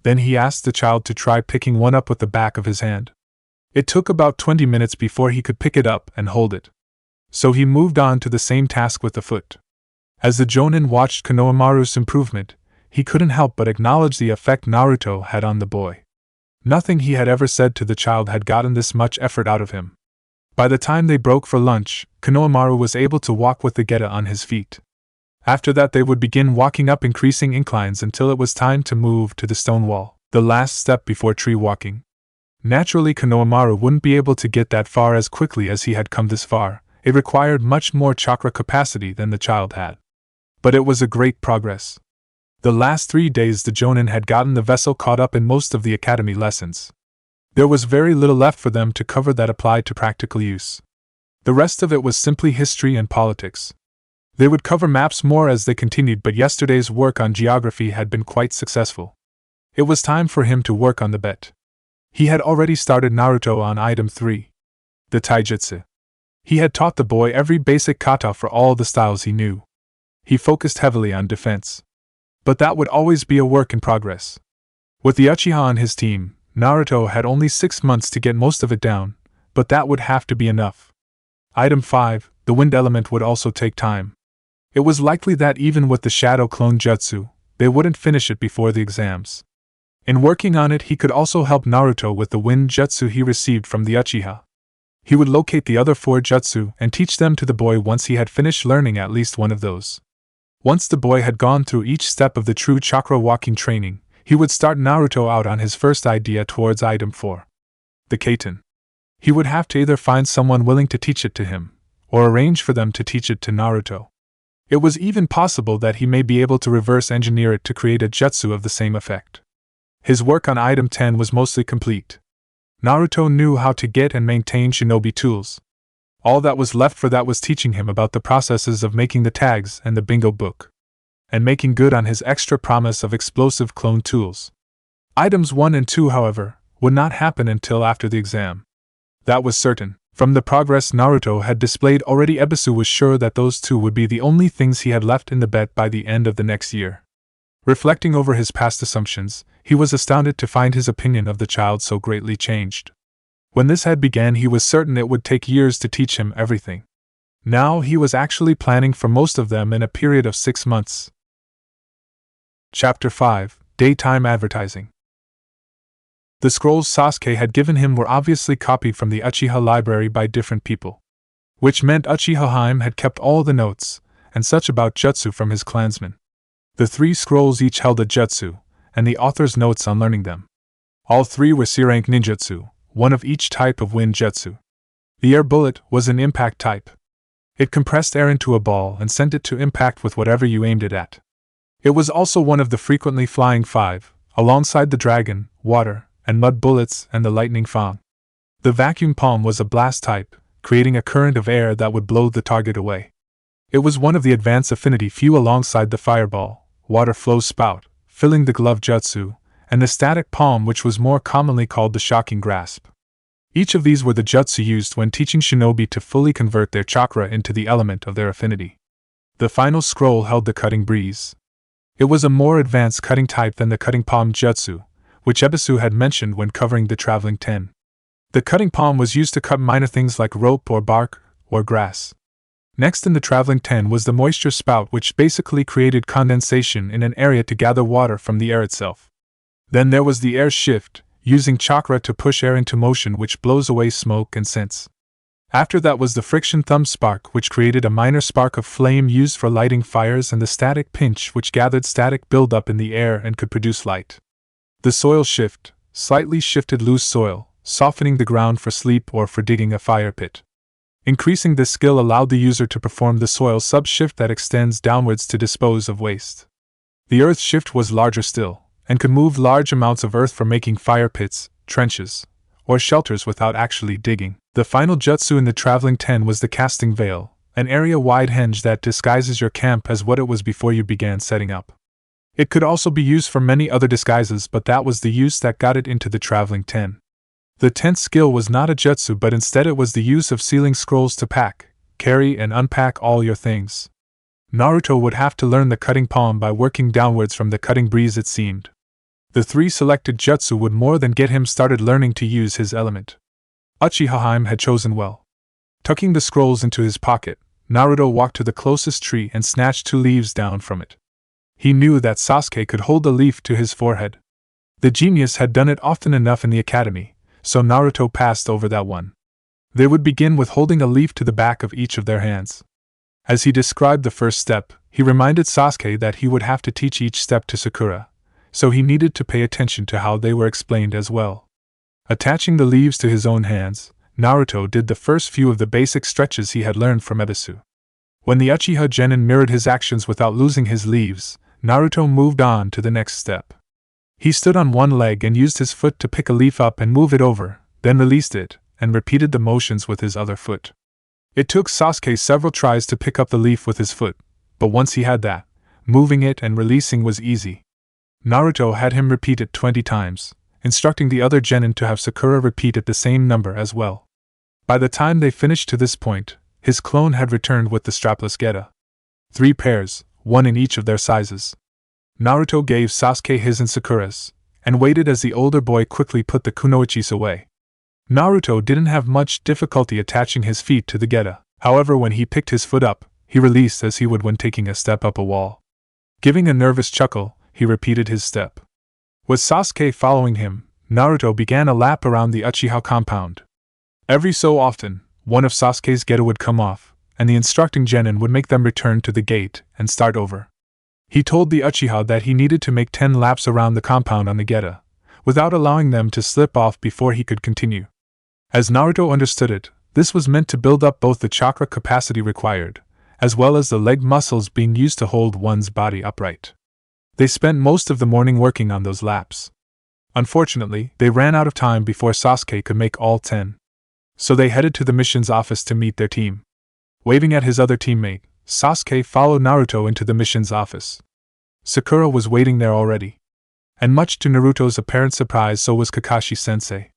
Then he asked the child to try picking one up with the back of his hand. It took about 20 minutes before he could pick it up and hold it. So he moved on to the same task with the foot. As the Jonin watched Konohamaru's improvement, he couldn't help but acknowledge the effect Naruto had on the boy. Nothing he had ever said to the child had gotten this much effort out of him. By the time they broke for lunch, Konohamaru was able to walk with the geta on his feet. After that they would begin walking up increasing inclines until it was time to move to the stone wall, the last step before tree walking. Naturally, Konohamaru wouldn't be able to get that far as quickly as he had come this far. It required much more chakra capacity than the child had. But it was a great progress. The last 3 days the Jonin had gotten the vessel caught up in most of the academy lessons. There was very little left for them to cover that applied to practical use. The rest of it was simply history and politics. They would cover maps more as they continued, but yesterday's work on geography had been quite successful. It was time for him to work on the bet. He had already started Naruto on item 3. The taijutsu. He had taught the boy every basic kata for all the styles he knew. He focused heavily on defense. But that would always be a work in progress. With the Uchiha on his team, Naruto had only 6 months to get most of it down, but that would have to be enough. Item 5, the wind element, would also take time. It was likely that even with the shadow clone jutsu, they wouldn't finish it before the exams. In working on it, he could also help Naruto with the wind jutsu he received from the Uchiha. He would locate the other 4 jutsu and teach them to the boy once he had finished learning at least one of those. Once the boy had gone through each step of the true chakra walking training, he would start Naruto out on his first idea towards item 4. The Kaiten. He would have to either find someone willing to teach it to him, or arrange for them to teach it to Naruto. It was even possible that he may be able to reverse engineer it to create a jutsu of the same effect. His work on item 10 was mostly complete. Naruto knew how to get and maintain shinobi tools. All that was left for that was teaching him about the processes of making the tags and the bingo book, and making good on his extra promise of explosive clone tools. Items 1 and 2, however, would not happen until after the exam. That was certain. From the progress Naruto had displayed already, Ebisu was sure that those 2 would be the only things he had left in the bet by the end of the next year. Reflecting over his past assumptions, he was astounded to find his opinion of the child so greatly changed. When this had begun, he was certain it would take years to teach him everything. Now he was actually planning for most of them in a period of 6 months. Chapter 5, Daytime Advertising. The scrolls Sasuke had given him were obviously copied from the Uchiha library by different people, which meant Uchiha Haim had kept all the notes and such about jutsu from his clansmen. The 3 scrolls each held a jutsu, and the author's notes on learning them. All 3 were C-rank ninjutsu, one of each type of wind jutsu. The air bullet was an impact type. It compressed air into a ball and sent it to impact with whatever you aimed it at. It was also one of the frequently flying 5, alongside the dragon, water, and mud bullets and the lightning fang. The vacuum palm was a blast type, creating a current of air that would blow the target away. It was one of the advanced affinity few alongside the fireball, water flow spout, filling the glove jutsu, and the static palm, which was more commonly called the shocking grasp. Each of these were the jutsu used when teaching shinobi to fully convert their chakra into the element of their affinity. The final scroll held the cutting breeze. It was a more advanced cutting type than the cutting palm jutsu, which Ebisu had mentioned when covering the traveling 10. The cutting palm was used to cut minor things like rope or bark or grass. Next in the traveling 10 was the moisture spout, which basically created condensation in an area to gather water from the air itself. Then there was the air shift, using chakra to push air into motion, which blows away smoke and scents. After that was the friction thumb spark, which created a minor spark of flame used for lighting fires, and the static pinch, which gathered static buildup in the air and could produce light. The soil shift slightly shifted loose soil, softening the ground for sleep or for digging a fire pit. Increasing this skill allowed the user to perform the soil sub-shift that extends downwards to dispose of waste. The earth shift was larger still, and could move large amounts of earth for making fire pits, trenches, or shelters without actually digging. The final jutsu in the traveling ten was the casting veil, an area-wide henge that disguises your camp as what it was before you began setting up. It could also be used for many other disguises, but that was the use that got it into the traveling ten. The 10th skill was not a jutsu, but instead it was the use of sealing scrolls to pack, carry, and unpack all your things. Naruto would have to learn the cutting palm by working downwards from the cutting breeze, it seemed. The 3 selected jutsu would more than get him started learning to use his element. Uchiha had chosen well. Tucking the scrolls into his pocket, Naruto walked to the closest tree and snatched 2 leaves down from it. He knew that Sasuke could hold the leaf to his forehead. The genius had done it often enough in the academy, so Naruto passed over that one. They would begin with holding a leaf to the back of each of their hands. As he described the first step, he reminded Sasuke that he would have to teach each step to Sakura, so he needed to pay attention to how they were explained as well. Attaching the leaves to his own hands, Naruto did the first few of the basic stretches he had learned from Ebisu. When the Uchiha Genin mirrored his actions without losing his leaves, Naruto moved on to the next step. He stood on one leg and used his foot to pick a leaf up and move it over, then released it, and repeated the motions with his other foot. It took Sasuke several tries to pick up the leaf with his foot, but once he had that, moving it and releasing was easy. Naruto had him repeat it 20 times, instructing the other genin to have Sakura repeat it the same number as well. By the time they finished to this point, his clone had returned with the strapless geta. 3 pairs, 1 in each of their sizes. Naruto gave Sasuke his and Sakura's, and waited as the older boy quickly put the kunoichis away. Naruto didn't have much difficulty attaching his feet to the geta, however when he picked his foot up, he released as he would when taking a step up a wall. Giving a nervous chuckle, he repeated his step. With Sasuke following him, Naruto began a lap around the Uchiha compound. Every so often, one of Sasuke's geta would come off, and the instructing genin would make them return to the gate and start over. He told the Uchiha that he needed to make 10 laps around the compound on the geta, without allowing them to slip off before he could continue. As Naruto understood it, this was meant to build up both the chakra capacity required, as well as the leg muscles being used to hold one's body upright. They spent most of the morning working on those laps. Unfortunately, they ran out of time before Sasuke could make all 10. So they headed to the mission's office to meet their team. Waving at his other teammate, Sasuke followed Naruto into the mission's office. Sakura was waiting there already. And much to Naruto's apparent surprise, so was Kakashi-sensei.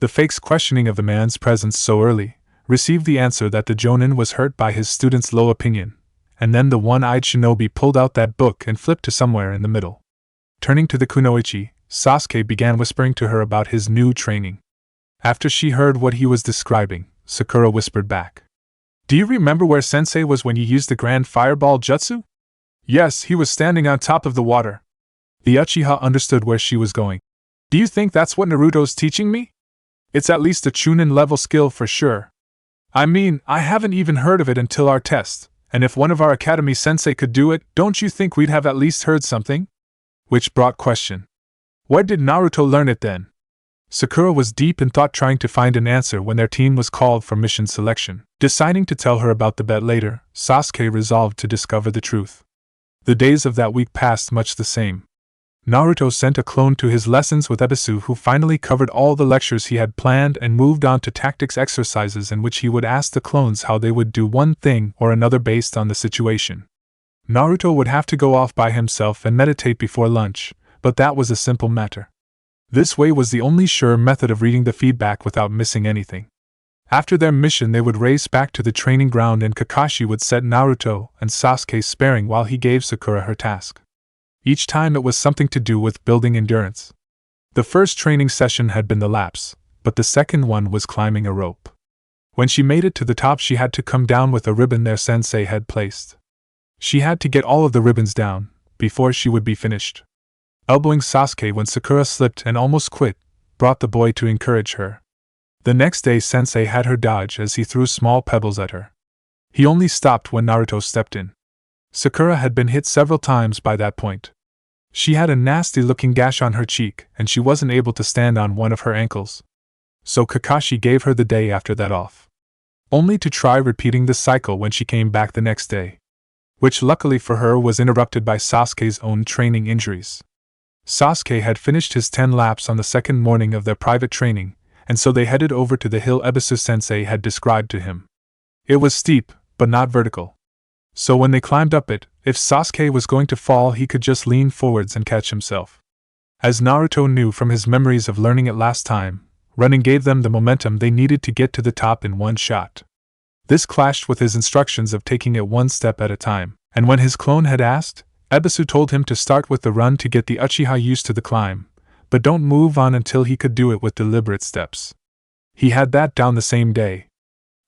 The fake's questioning of the man's presence so early received the answer that the Jonin was hurt by his student's low opinion, and then the one-eyed shinobi pulled out that book and flipped to somewhere in the middle. Turning to the kunoichi, Sasuke began whispering to her about his new training. After she heard what he was describing, Sakura whispered back. "Do you remember where Sensei was when you used the Grand Fireball Jutsu?" "Yes, he was standing on top of the water." The Uchiha understood where she was going. "Do you think that's what Naruto's teaching me? It's at least a Chunin-level skill for sure. I mean, I haven't even heard of it until our test, and if one of our academy sensei could do it, don't you think we'd have at least heard something?" Which brought question. Where did Naruto learn it then? Sakura was deep in thought, trying to find an answer when their team was called for mission selection. Deciding to tell her about the bet later, Sasuke resolved to discover the truth. The days of that week passed much the same. Naruto sent a clone to his lessons with Ebisu, who finally covered all the lectures he had planned and moved on to tactics exercises in which he would ask the clones how they would do one thing or another based on the situation. Naruto would have to go off by himself and meditate before lunch, but that was a simple matter. This way was the only sure method of reading the feedback without missing anything. After their mission, they would race back to the training ground and Kakashi would set Naruto and Sasuke sparing while he gave Sakura her task. Each time it was something to do with building endurance. The first training session had been the laps, but the second one was climbing a rope. When she made it to the top, she had to come down with a ribbon their sensei had placed. She had to get all of the ribbons down before she would be finished. Elbowing Sasuke when Sakura slipped and almost quit, brought the boy to encourage her. The next day Sensei had her dodge as he threw small pebbles at her. He only stopped when Naruto stepped in. Sakura had been hit several times by that point. She had a nasty-looking gash on her cheek, and she wasn't able to stand on one of her ankles. So Kakashi gave her the day after that off. only to try repeating the cycle when she came back the next day, which luckily for her was interrupted by Sasuke's own training injuries. Sasuke had finished his 10 laps on the second morning of their private training, and so they headed over to the hill Ebisu-sensei had described to him. It was steep, but not vertical. So when they climbed up it, if Sasuke was going to fall he could just lean forwards and catch himself. As Naruto knew from his memories of learning it last time, running gave them the momentum they needed to get to the top in one shot. This clashed with his instructions of taking it one step at a time, and when his clone had asked, Ebisu told him to start with the run to get the Uchiha used to the climb, but don't move on until he could do it with deliberate steps. He had that down the same day.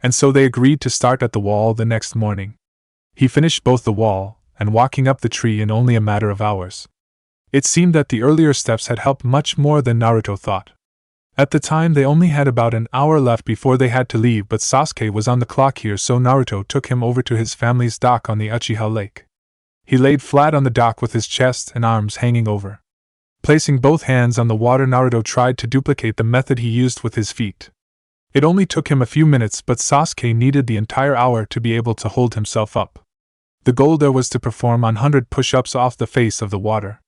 And so they agreed to start at the wall the next morning. He finished both the wall and walking up the tree in only a matter of hours. It seemed that the earlier steps had helped much more than Naruto thought. At the time they only had about an hour left before they had to leave, but Sasuke was on the clock here, so Naruto took him over to his family's dock on the Uchiha Lake. He laid flat on the dock with his chest and arms hanging over. Placing both hands on the water, Naruto tried to duplicate the method he used with his feet. It only took him a few minutes, but Sasuke needed the entire hour to be able to hold himself up. The goal there was to perform 100 push-ups off the face of the water.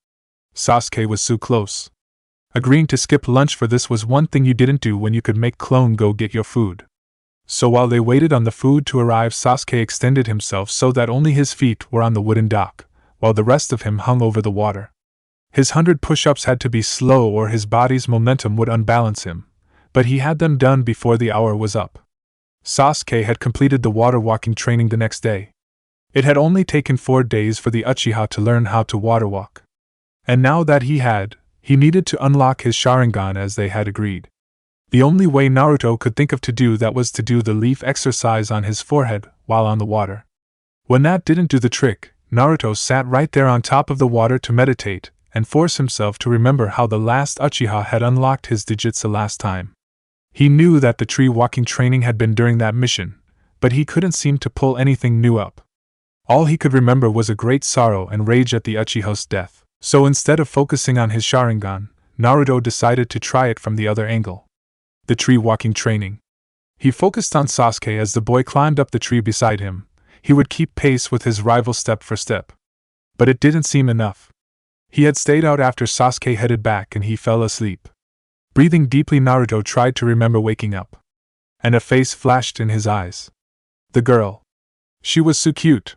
Sasuke was so close. Agreeing to skip lunch for this was one thing you didn't do when you could make clone go get your food. So while they waited on the food to arrive, Sasuke extended himself so that only his feet were on the wooden dock, while the rest of him hung over the water. His 100 push-ups had to be slow or his body's momentum would unbalance him, but he had them done before the hour was up. Sasuke had completed the water walking training the next day. It had only taken 4 days for the Uchiha to learn how to water walk. And now that he needed to unlock his Sharingan as they had agreed. The only way Naruto could think of to do that was to do the leaf exercise on his forehead while on the water. When that didn't do the trick, Naruto sat right there on top of the water to meditate and force himself to remember how the last Uchiha had unlocked his Dijutsu last time. He knew that the tree walking training had been during that mission, but he couldn't seem to pull anything new up. All he could remember was a great sorrow and rage at the Uchiha's death. So instead of focusing on his Sharingan, Naruto decided to try it from the other angle. The tree walking training. He focused on Sasuke as the boy climbed up the tree beside him. He would keep pace with his rival step for step. But it didn't seem enough. He had stayed out after Sasuke headed back and he fell asleep. Breathing deeply, Naruto tried to remember waking up. And a face flashed in his eyes. The girl. She was so cute.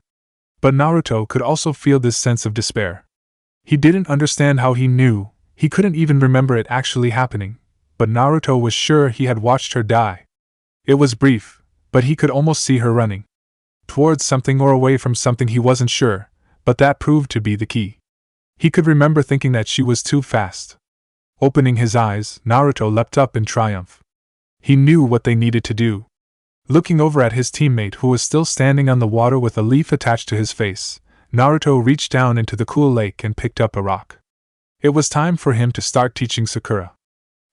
But Naruto could also feel this sense of despair. He didn't understand how he knew, he couldn't even remember it actually happening, but Naruto was sure he had watched her die. It was brief, but he could almost see her running. Towards something or away from something, he wasn't sure, but that proved to be the key. He could remember thinking that she was too fast. Opening his eyes, Naruto leapt up in triumph. He knew what they needed to do. Looking over at his teammate who was still standing on the water with a leaf attached to his face, Naruto reached down into the cool lake and picked up a rock. It was time for him to start teaching Sakura.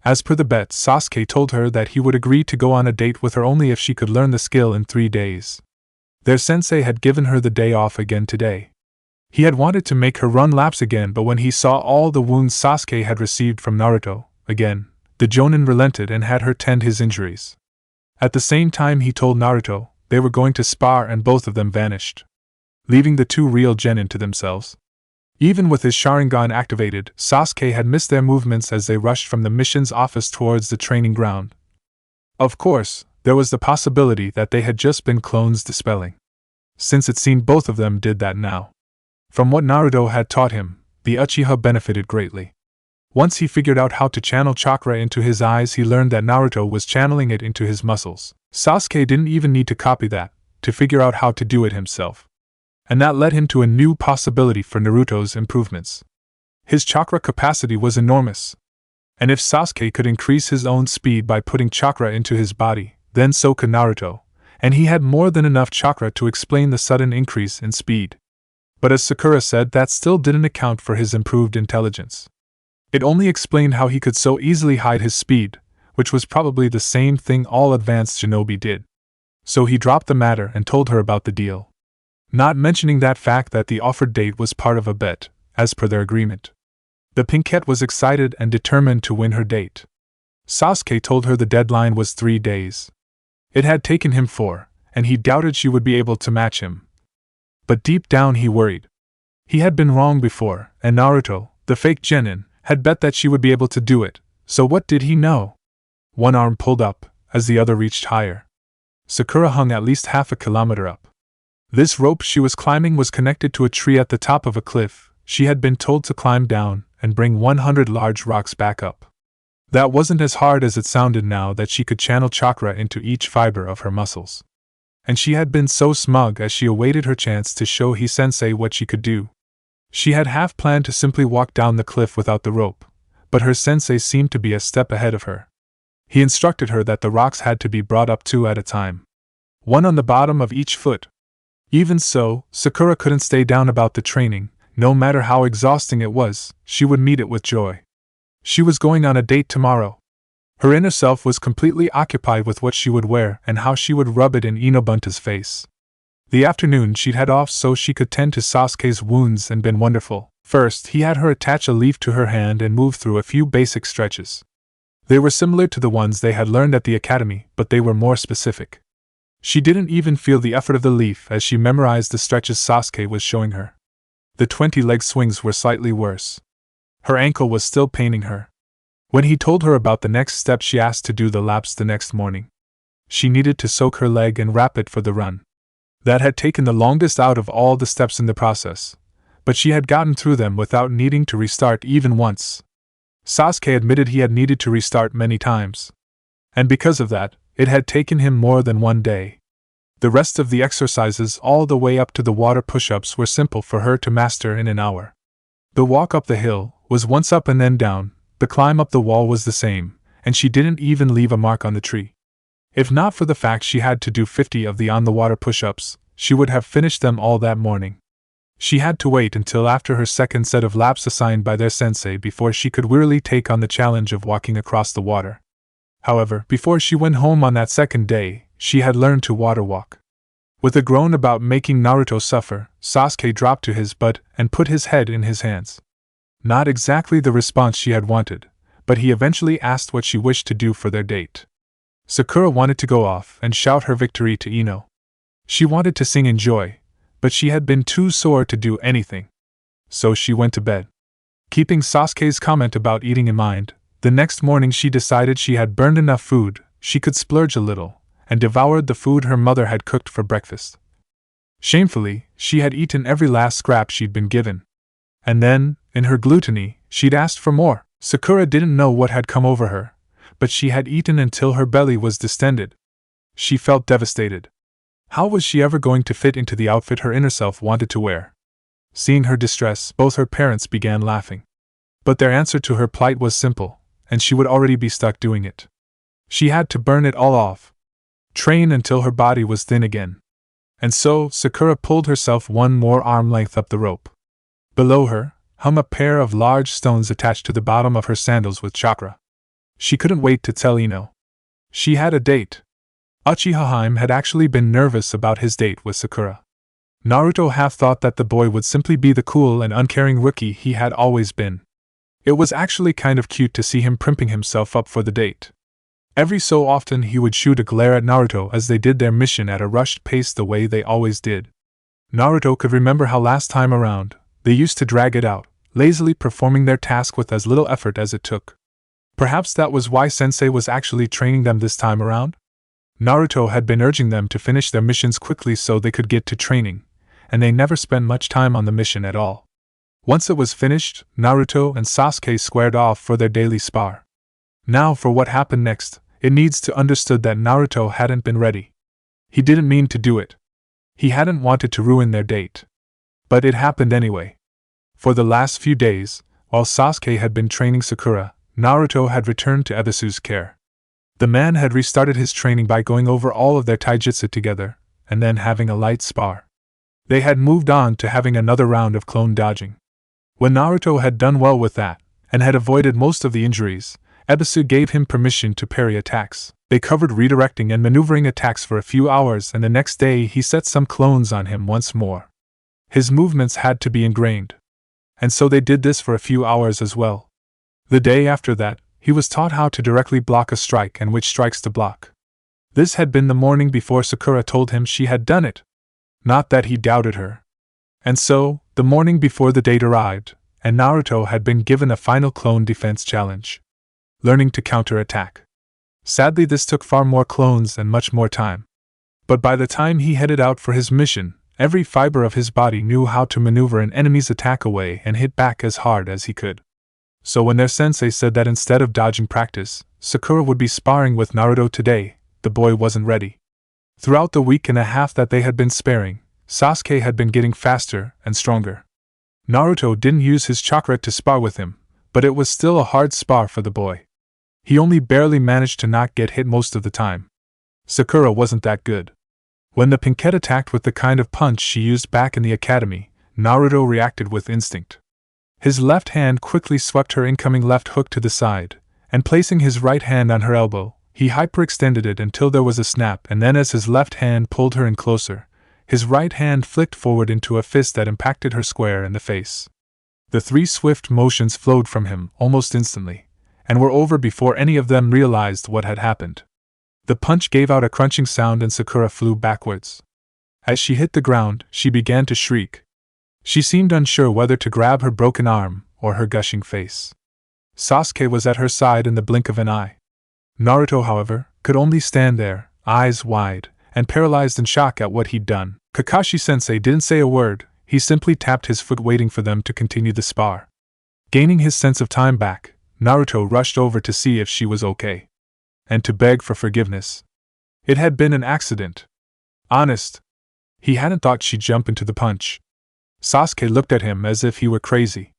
As per the bet, Sasuke told her that he would agree to go on a date with her only if she could learn the skill in 3 days. Their sensei had given her the day off again today. He had wanted to make her run laps again, but when he saw all the wounds Sasuke had received from Naruto, again, the Jonin relented and had her tend his injuries. At the same time he told Naruto they were going to spar, and both of them vanished, leaving the 2 real gennin to themselves. Even with his Sharingan activated, Sasuke had missed their movements as they rushed from the mission's office towards the training ground. Of course, there was the possibility that they had just been clones dispelling, since it seemed both of them did that now. From what Naruto had taught him, the Uchiha benefited greatly. Once he figured out how to channel chakra into his eyes, he learned that Naruto was channeling it into his muscles. Sasuke didn't even need to copy that to figure out how to do it himself. And that led him to a new possibility for Naruto's improvements. His chakra capacity was enormous. And if Sasuke could increase his own speed by putting chakra into his body, then so could Naruto, and he had more than enough chakra to explain the sudden increase in speed. But as Sakura said, that still didn't account for his improved intelligence. It only explained how he could so easily hide his speed, which was probably the same thing all advanced shinobi did. So he dropped the matter and told her about the deal, not mentioning that fact that the offered date was part of a bet, as per their agreement. The Pinkette was excited and determined to win her date. Sasuke told her the deadline was 3 days. It had taken him 4, and he doubted she would be able to match him. But deep down he worried. He had been wrong before, and Naruto, the fake gennin, had bet that she would be able to do it, so what did he know? One arm pulled up, as the other reached higher. Sakura hung at least half a kilometer up. This rope she was climbing was connected to a tree at the top of a cliff. She had been told to climb down and bring 100 large rocks back up. That wasn't as hard as it sounded now that she could channel chakra into each fiber of her muscles. And she had been so smug as she awaited her chance to show He-sensei what she could do. She had half planned to simply walk down the cliff without the rope, but her sensei seemed to be a step ahead of her. He instructed her that the rocks had to be brought up 2 at a time, 1 on the bottom of each foot. Even so, Sakura couldn't stay down about the training. No matter how exhausting it was, she would meet it with joy. She was going on a date tomorrow. Her inner self was completely occupied with what she would wear and how she would rub it in Inobunta's face. The afternoon she'd head off so she could tend to Sasuke's wounds and been wonderful. First, he had her attach a leaf to her hand and move through a few basic stretches. They were similar to the ones they had learned at the academy, but they were more specific. She didn't even feel the effort of the leaf as she memorized the stretches Sasuke was showing her. The 20-leg swings were slightly worse. Her ankle was still paining her. When he told her about the next step, she asked to do the laps the next morning. She needed to soak her leg and wrap it for the run. That had taken the longest out of all the steps in the process, but she had gotten through them without needing to restart even once. Sasuke admitted he had needed to restart many times. And because of that, it had taken him more than 1 day. The rest of the exercises, all the way up to the water push-ups, were simple for her to master in an hour. The walk up the hill was once up and then down, the climb up the wall was the same, and she didn't even leave a mark on the tree. If not for the fact she had to do 50 of the on-the-water push-ups, she would have finished them all that morning. She had to wait until after her second set of laps assigned by their sensei before she could wearily take on the challenge of walking across the water. However, before she went home on that second day, she had learned to water walk. With a groan about making Naruto suffer, Sasuke dropped to his butt and put his head in his hands. Not exactly the response she had wanted, but he eventually asked what she wished to do for their date. Sakura wanted to go off and shout her victory to Ino. She wanted to sing in joy, but she had been too sore to do anything. So she went to bed. Keeping Sasuke's comment about eating in mind, the next morning she decided she had burned enough food, she could splurge a little, and devoured the food her mother had cooked for breakfast. Shamefully, she had eaten every last scrap she'd been given. And then, in her gluttony, she'd asked for more. Sakura didn't know what had come over her, but she had eaten until her belly was distended. She felt devastated. How was she ever going to fit into the outfit her inner self wanted to wear? Seeing her distress, both her parents began laughing. But their answer to her plight was simple, and she would already be stuck doing it. She had to burn it all off. Train until her body was thin again. And so, Sakura pulled herself 1 more arm length up the rope. Below her, hung a pair of large stones attached to the bottom of her sandals with chakra. She couldn't wait to tell Ino. She had a date. Uchiha had actually been nervous about his date with Sakura. Naruto half thought that the boy would simply be the cool and uncaring rookie he had always been. It was actually kind of cute to see him primping himself up for the date. Every so often he would shoot a glare at Naruto as they did their mission at a rushed pace the way they always did. Naruto could remember how last time around, they used to drag it out, lazily performing their task with as little effort as it took. Perhaps that was why Sensei was actually training them this time around? Naruto had been urging them to finish their missions quickly so they could get to training, and they never spent much time on the mission at all. Once it was finished, Naruto and Sasuke squared off for their daily spar. Now for what happened next, it needs to be understood that Naruto hadn't been ready. He didn't mean to do it. He hadn't wanted to ruin their date. But it happened anyway. For the last few days, while Sasuke had been training Sakura, Naruto had returned to Ebisu's care. The man had restarted his training by going over all of their taijutsu together, and then having a light spar. They had moved on to having another round of clone dodging. When Naruto had done well with that, and had avoided most of the injuries, Ebisu gave him permission to parry attacks. They covered redirecting and maneuvering attacks for a few hours, and the next day he set some clones on him once more. His movements had to be ingrained. And so they did this for a few hours as well. The day after that, he was taught how to directly block a strike and which strikes to block. This had been the morning before Sakura told him she had done it. Not that he doubted her. And so, the morning before the date arrived, and Naruto had been given a final clone defense challenge. Learning to counterattack. Sadly, this took far more clones and much more time. But by the time he headed out for his mission, every fiber of his body knew how to maneuver an enemy's attack away and hit back as hard as he could. So when their sensei said that instead of dodging practice, Sakura would be sparring with Naruto today, the boy wasn't ready. Throughout the week and a half that they had been sparring, Sasuke had been getting faster and stronger. Naruto didn't use his chakra to spar with him, but it was still a hard spar for the boy. He only barely managed to not get hit most of the time. Sakura wasn't that good. When the Pinkette attacked with the kind of punch she used back in the academy, Naruto reacted with instinct. His left hand quickly swept her incoming left hook to the side, and placing his right hand on her elbow, he hyperextended it until there was a snap, and then as his left hand pulled her in closer, his right hand flicked forward into a fist that impacted her square in the face. The 3 swift motions flowed from him almost instantly, and were over before any of them realized what had happened. The punch gave out a crunching sound and Sakura flew backwards. As she hit the ground, she began to shriek. She seemed unsure whether to grab her broken arm or her gushing face. Sasuke was at her side in the blink of an eye. Naruto, however, could only stand there, eyes wide, and paralyzed in shock at what he'd done. Kakashi-sensei didn't say a word, he simply tapped his foot waiting for them to continue the spar. Gaining his sense of time back, Naruto rushed over to see if she was okay. And to beg for forgiveness. It had been an accident. Honest. He hadn't thought she'd jump into the punch. Sasuke looked at him as if he were crazy.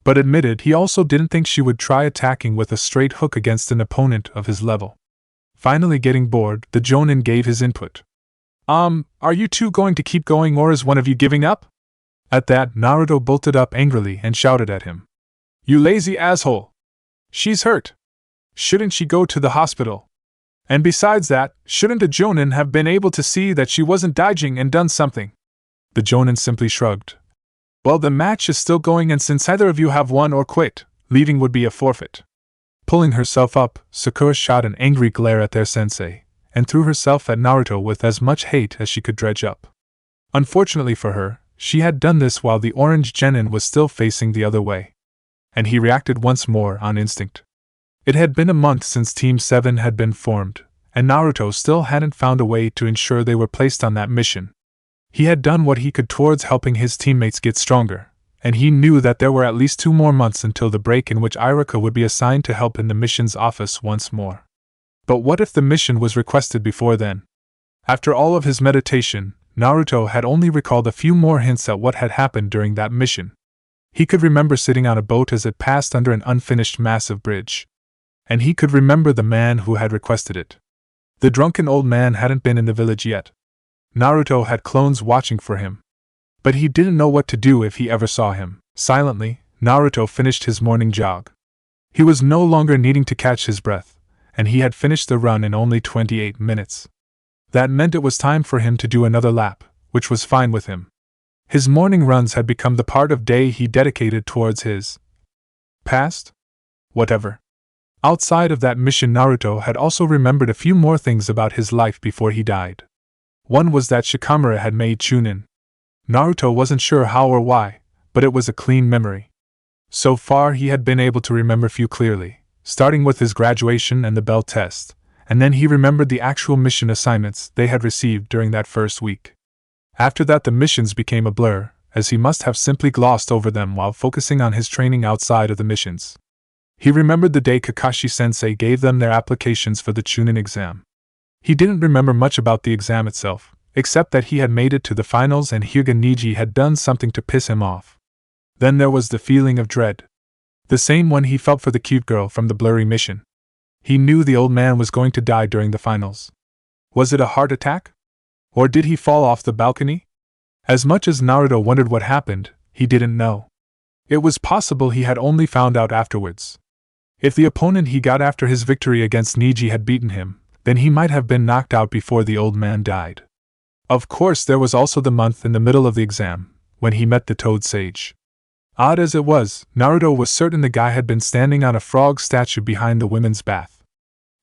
But admitted he also didn't think she would try attacking with a straight hook against an opponent of his level. Finally getting bored, the Jonin gave his input. Are you two going to keep going or is one of you giving up? At that, Naruto bolted up angrily and shouted at him. You lazy asshole! She's hurt! Shouldn't she go to the hospital? And besides that, shouldn't a Jonin have been able to see that she wasn't dodging and done something? The Jonin simply shrugged. Well, the match is still going and since either of you have won or quit, leaving would be a forfeit. Pulling herself up, Sakura shot an angry glare at their sensei, and threw herself at Naruto with as much hate as she could dredge up. Unfortunately for her, she had done this while the orange Genin was still facing the other way. And he reacted once more on instinct. It had been a month since Team 7 had been formed, and Naruto still hadn't found a way to ensure they were placed on that mission. He had done what he could towards helping his teammates get stronger, and he knew that there were at least 2 more months until the break in which Iruka would be assigned to help in the mission's office once more. But what if the mission was requested before then? After all of his meditation, Naruto had only recalled a few more hints at what had happened during that mission. He could remember sitting on a boat as it passed under an unfinished massive bridge. And he could remember the man who had requested it. The drunken old man hadn't been in the village yet. Naruto had clones watching for him. But he didn't know what to do if he ever saw him. Silently, Naruto finished his morning jog. He was no longer needing to catch his breath, and he had finished the run in only 28 minutes. That meant it was time for him to do another lap, which was fine with him. His morning runs had become the part of day he dedicated towards his past? Whatever. Outside of that mission, Naruto had also remembered a few more things about his life before he died. One was that Shikamaru had made Chunin. Naruto wasn't sure how or why, but it was a clean memory. So far he had been able to remember few clearly, starting with his graduation and the bell test, and then he remembered the actual mission assignments they had received during that first week. After that the missions became a blur, as he must have simply glossed over them while focusing on his training outside of the missions. He remembered the day Kakashi-sensei gave them their applications for the Chunin exam. He didn't remember much about the exam itself, except that he had made it to the finals and Hyuga Niji had done something to piss him off. Then there was the feeling of dread. The same one he felt for the cute girl from the blurry mission. He knew the old man was going to die during the finals. Was it a heart attack? Or did he fall off the balcony? As much as Naruto wondered what happened, he didn't know. It was possible he had only found out afterwards. If the opponent he got after his victory against Niji had beaten him, then he might have been knocked out before the old man died. Of course, there was also the month in the middle of the exam, when he met the Toad Sage. Odd as it was, Naruto was certain the guy had been standing on a frog statue behind the women's bath.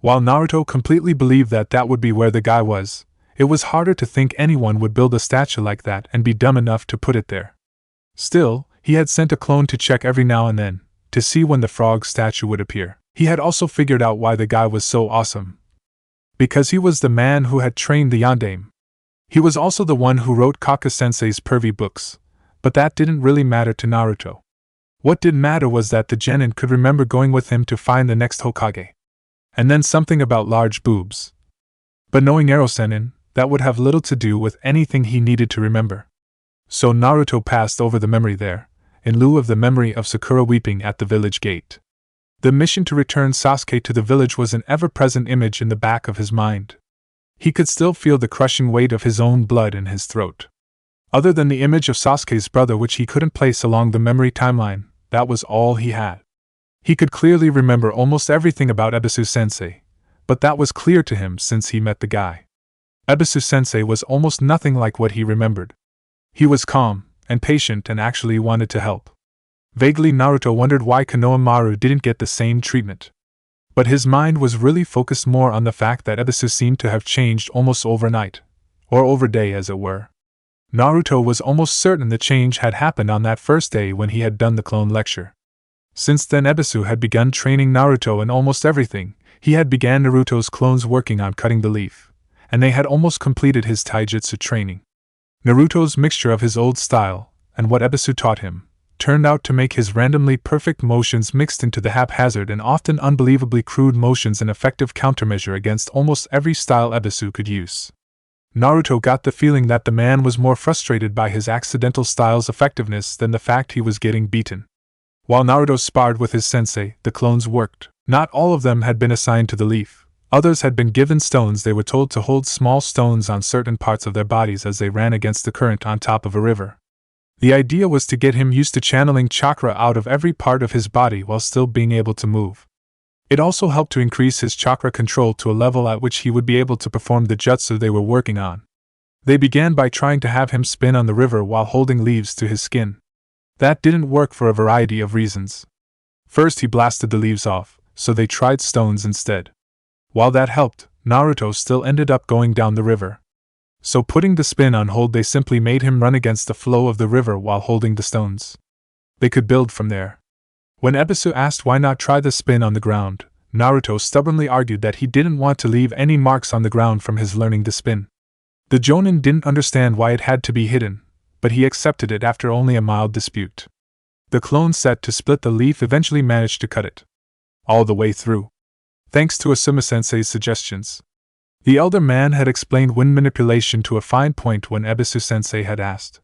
While Naruto completely believed that that would be where the guy was, it was harder to think anyone would build a statue like that and be dumb enough to put it there. Still, he had sent a clone to check every now and then, to see when the frog statue would appear. He had also figured out why the guy was so awesome. Because he was the man who had trained the Yondaime. He was also the one who wrote Kaka-sensei's pervy books, but that didn't really matter to Naruto. What did matter was that the Genin could remember going with him to find the next Hokage. And then something about large boobs. But knowing Erosenin, that would have little to do with anything he needed to remember. So Naruto passed over the memory there, in lieu of the memory of Sakura weeping at the village gate. The mission to return Sasuke to the village was an ever-present image in the back of his mind. He could still feel the crushing weight of his own blood in his throat. Other than the image of Sasuke's brother which he couldn't place along the memory timeline, that was all he had. He could clearly remember almost everything about Ebisu-sensei, but that was clear to him since he met the guy. Ebisu-sensei was almost nothing like what he remembered. He was calm and patient and actually wanted to help. Vaguely Naruto wondered why Konohamaru didn't get the same treatment. But his mind was really focused more on the fact that Ebisu seemed to have changed almost overnight, or overday as it were. Naruto was almost certain the change had happened on that first day when he had done the clone lecture. Since then Ebisu had begun training Naruto in almost everything. He had began Naruto's clones working on cutting the leaf, and they had almost completed his taijutsu training. Naruto's mixture of his old style, and what Ebisu taught him, turned out to make his randomly perfect motions mixed into the haphazard and often unbelievably crude motions an effective countermeasure against almost every style Ebisu could use. Naruto got the feeling that the man was more frustrated by his accidental style's effectiveness than the fact he was getting beaten. While Naruto sparred with his sensei, the clones worked. Not all of them had been assigned to the leaf. Others had been given stones. They were told to hold small stones on certain parts of their bodies as they ran against the current on top of a river. The idea was to get him used to channeling chakra out of every part of his body while still being able to move. It also helped to increase his chakra control to a level at which he would be able to perform the jutsu they were working on. They began by trying to have him spin on the river while holding leaves to his skin. That didn't work for a variety of reasons. First, he blasted the leaves off, so they tried stones instead. While that helped, Naruto still ended up going down the river. So putting the spin on hold, they simply made him run against the flow of the river while holding the stones. They could build from there. When Ebisu asked why not try the spin on the ground, Naruto stubbornly argued that he didn't want to leave any marks on the ground from his learning the spin. The Jonin didn't understand why it had to be hidden, but he accepted it after only a mild dispute. The clone set to split the leaf eventually managed to cut it all the way through, thanks to Asuma-sensei's suggestions. The elder man had explained wind manipulation to a fine point when Ebisu-sensei had asked.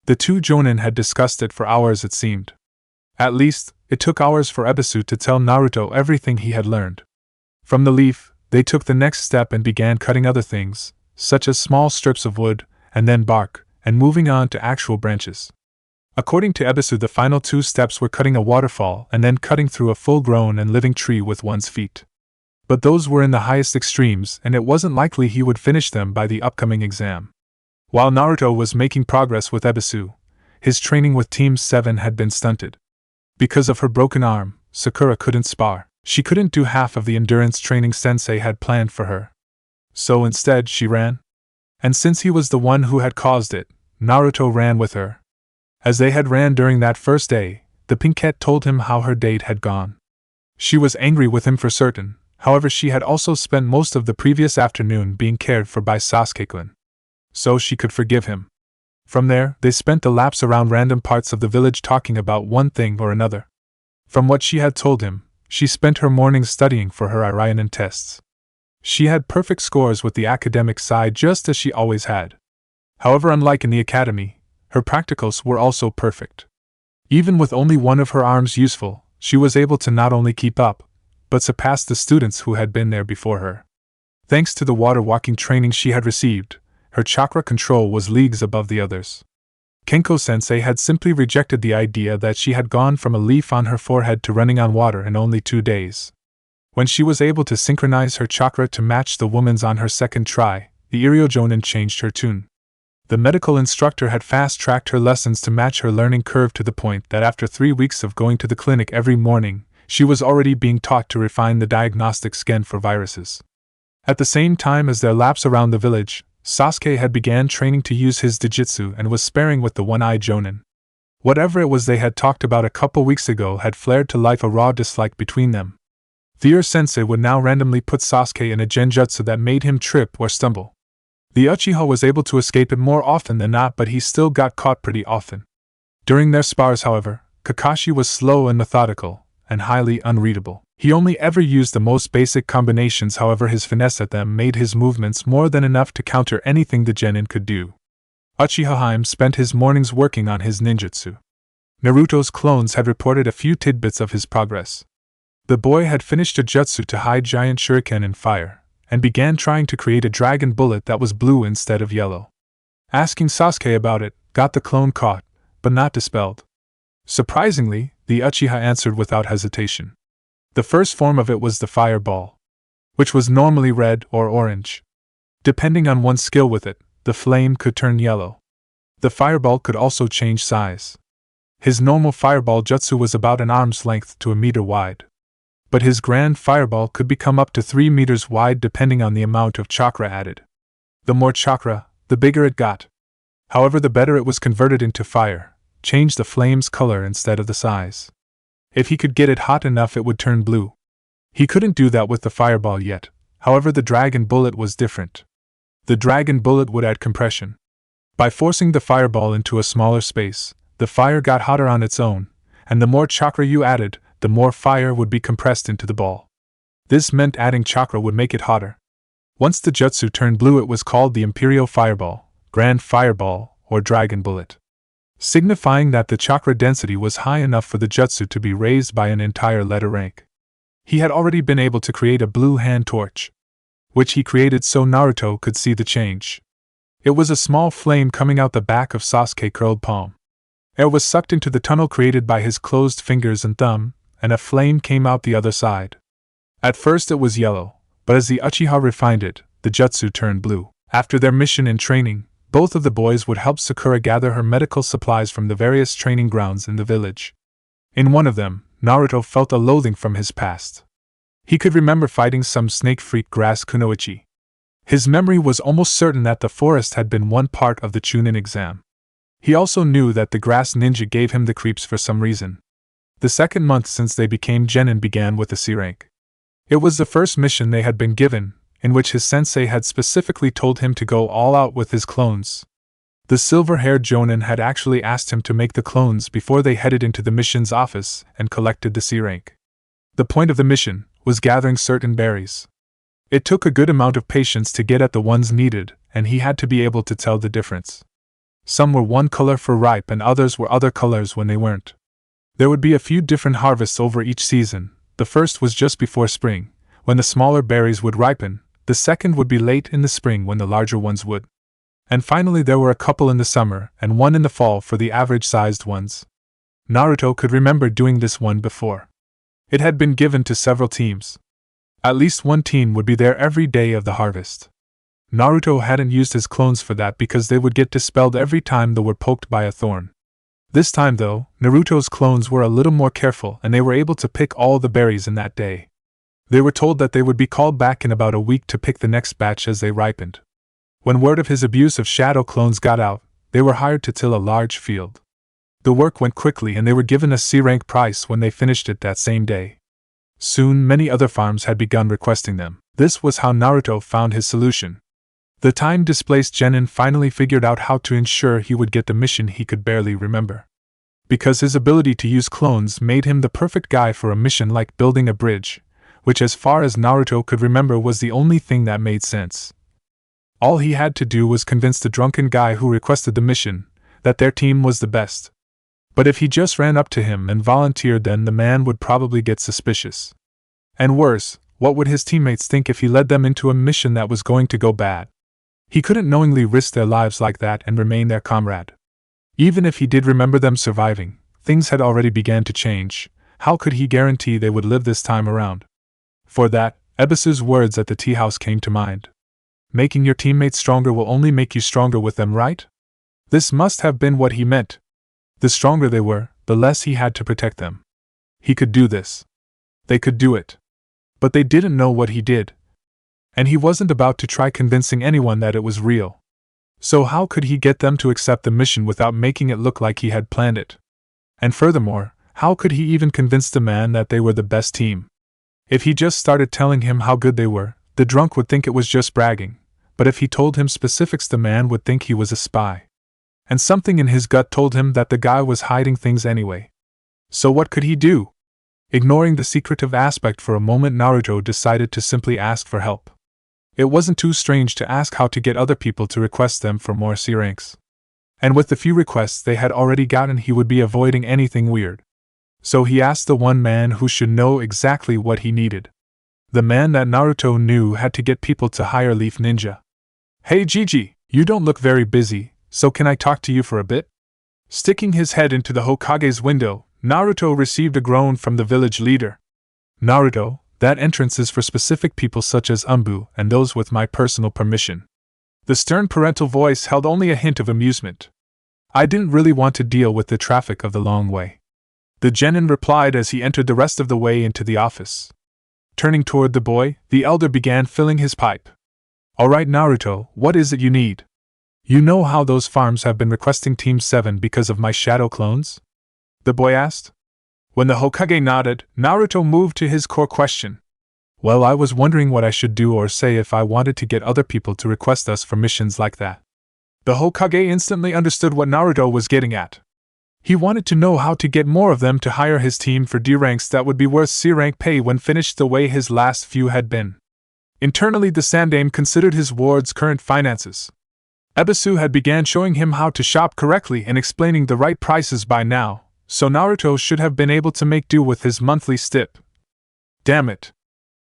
The two Jonin had discussed it for hours, it seemed. At least, it took hours for Ebisu to tell Naruto everything he had learned. From the leaf, they took the next step and began cutting other things, such as small strips of wood, and then bark, and moving on to actual branches. According to Ebisu, the final two steps were cutting a waterfall and then cutting through a full-grown and living tree with one's feet. But those were in the highest extremes, and it wasn't likely he would finish them by the upcoming exam. While Naruto was making progress with Ebisu, his training with Team 7 had been stunted. Because of her broken arm, Sakura couldn't spar. She couldn't do half of the endurance training Sensei had planned for her. So instead, she ran. And since he was the one who had caused it, Naruto ran with her. As they had ran during that first day, the Pinkette told him how her date had gone. She was angry with him for certain, however she had also spent most of the previous afternoon being cared for by Sasuke-kun. So she could forgive him. From there, they spent the laps around random parts of the village talking about one thing or another. From what she had told him, she spent her mornings studying for her Irionin tests. She had perfect scores with the academic side just as she always had. However, unlike in the academy, her practicals were also perfect. Even with only one of her arms useful, she was able to not only keep up, but surpass the students who had been there before her. Thanks to the water walking training she had received, her chakra control was leagues above the others. Kenko-sensei had simply rejected the idea that she had gone from a leaf on her forehead to running on water in only 2 days. When she was able to synchronize her chakra to match the woman's on her second try, the Iryo-jonin changed her tune. The medical instructor had fast-tracked her lessons to match her learning curve to the point that after 3 weeks of going to the clinic every morning, she was already being taught to refine the diagnostic scan for viruses. At the same time as their laps around the village, Sasuke had began training to use his Dijitsu and was sparring with the one-eyed Jonin. Whatever it was they had talked about a couple weeks ago had flared to life, a raw dislike between them. The sensei would now randomly put Sasuke in a genjutsu that made him trip or stumble. The Uchiha was able to escape it more often than not, but he still got caught pretty often. During their spars, however, Kakashi was slow and methodical, and highly unreadable. He only ever used the most basic combinations, however his finesse at them made his movements more than enough to counter anything the Genin could do. Uchiha Haim spent his mornings working on his ninjutsu. Naruto's clones had reported a few tidbits of his progress. The boy had finished a jutsu to hide giant shuriken in fire, and began trying to create a dragon bullet that was blue instead of yellow. Asking Sasuke about it got the clone caught, but not dispelled. Surprisingly, the Uchiha answered without hesitation. The first form of it was the fireball, which was normally red or orange. Depending on one's skill with it, the flame could turn yellow. The fireball could also change size. His normal fireball jutsu was about an arm's length to a meter wide. But his grand fireball could become up to 3 meters wide depending on the amount of chakra added. The more chakra, the bigger it got. However, the better it was converted into fire, changed the flame's color instead of the size. If he could get it hot enough, it would turn blue. He couldn't do that with the fireball yet, however the dragon bullet was different. The dragon bullet would add compression. By forcing the fireball into a smaller space, the fire got hotter on its own, and the more chakra you added, the more fire would be compressed into the ball. This meant adding chakra would make it hotter. Once the jutsu turned blue, it was called the Imperial Fireball, Grand Fireball, or Dragon Bullet, signifying that the chakra density was high enough for the jutsu to be raised by an entire letter rank. He had already been able to create a blue hand torch, which he created so Naruto could see the change. It was a small flame coming out the back of Sasuke's curled palm. Air was sucked into the tunnel created by his closed fingers and thumb, and a flame came out the other side. At first it was yellow, but as the Uchiha refined it, the jutsu turned blue. After their mission and training, both of the boys would help Sakura gather her medical supplies from the various training grounds in the village. In one of them, Naruto felt a loathing from his past. He could remember fighting some snake freak grass kunoichi. His memory was almost certain that the forest had been one part of the Chunin exam. He also knew that the grass ninja gave him the creeps for some reason. The second month since they became gennin began with the C rank. It was the first mission they had been given, in which his sensei had specifically told him to go all out with his clones. The silver-haired Jonin had actually asked him to make the clones before they headed into the mission's office and collected the C rank. The point of the mission was gathering certain berries. It took a good amount of patience to get at the ones needed, and he had to be able to tell the difference. Some were one color for ripe and others were other colors when they weren't. There would be a few different harvests over each season. The first was just before spring, when the smaller berries would ripen. The second would be late in the spring when the larger ones would. And finally there were a couple in the summer and one in the fall for the average-sized ones. Naruto could remember doing this one before. It had been given to several teams. At least one team would be there every day of the harvest. Naruto hadn't used his clones for that because they would get dispelled every time they were poked by a thorn. This time though, Naruto's clones were a little more careful and they were able to pick all the berries in that day. They were told that they would be called back in about a week to pick the next batch as they ripened. When word of his abuse of shadow clones got out, they were hired to till a large field. The work went quickly and they were given a C-rank price when they finished it that same day. Soon many other farms had begun requesting them. This was how Naruto found his solution. The time-displaced Genin finally figured out how to ensure he would get the mission he could barely remember. Because his ability to use clones made him the perfect guy for a mission like building a bridge, which as far as Naruto could remember was the only thing that made sense. All he had to do was convince the drunken guy who requested the mission that their team was the best. But if he just ran up to him and volunteered, then the man would probably get suspicious. And worse, what would his teammates think if he led them into a mission that was going to go bad? He couldn't knowingly risk their lives like that and remain their comrade. Even if he did remember them surviving, things had already begun to change. How could he guarantee they would live this time around? For that, Ebisu's words at the tea house came to mind. Making your teammates stronger will only make you stronger with them, right? This must have been what he meant. The stronger they were, the less he had to protect them. He could do this. They could do it. But they didn't know what he did. And he wasn't about to try convincing anyone that it was real. So how could he get them to accept the mission without making it look like he had planned it? And furthermore, how could he even convince the man that they were the best team? If he just started telling him how good they were, the drunk would think it was just bragging, but if he told him specifics, the man would think he was a spy. And something in his gut told him that the guy was hiding things anyway. So what could he do? Ignoring the secretive aspect for a moment, Naruto decided to simply ask for help. It wasn't too strange to ask how to get other people to request them for more C ranks. And with the few requests they had already gotten, he would be avoiding anything weird. So he asked the one man who should know exactly what he needed. The man that Naruto knew had to get people to hire Leaf Ninja. "Hey Gigi, you don't look very busy, so can I talk to you for a bit?" Sticking his head into the Hokage's window, Naruto received a groan from the village leader. "Naruto, that entrance is for specific people such as Umbu and those with my personal permission." The stern parental voice held only a hint of amusement. "I didn't really want to deal with the traffic of the long way," the genin replied as he entered the rest of the way into the office. Turning toward the boy, the elder began filling his pipe. "All right, Naruto, what is it you need? You know how those farms have been requesting Team 7 because of my shadow clones?" the boy asked. When the Hokage nodded, Naruto moved to his core question. "Well, I was wondering what I should do or say if I wanted to get other people to request us for missions like that." The Hokage instantly understood what Naruto was getting at. He wanted to know how to get more of them to hire his team for D ranks that would be worth C rank pay when finished the way his last few had been. Internally, the Sandaime considered his ward's current finances. Ebisu had began showing him how to shop correctly and explaining the right prices by now, so Naruto should have been able to make do with his monthly stip. Damn it.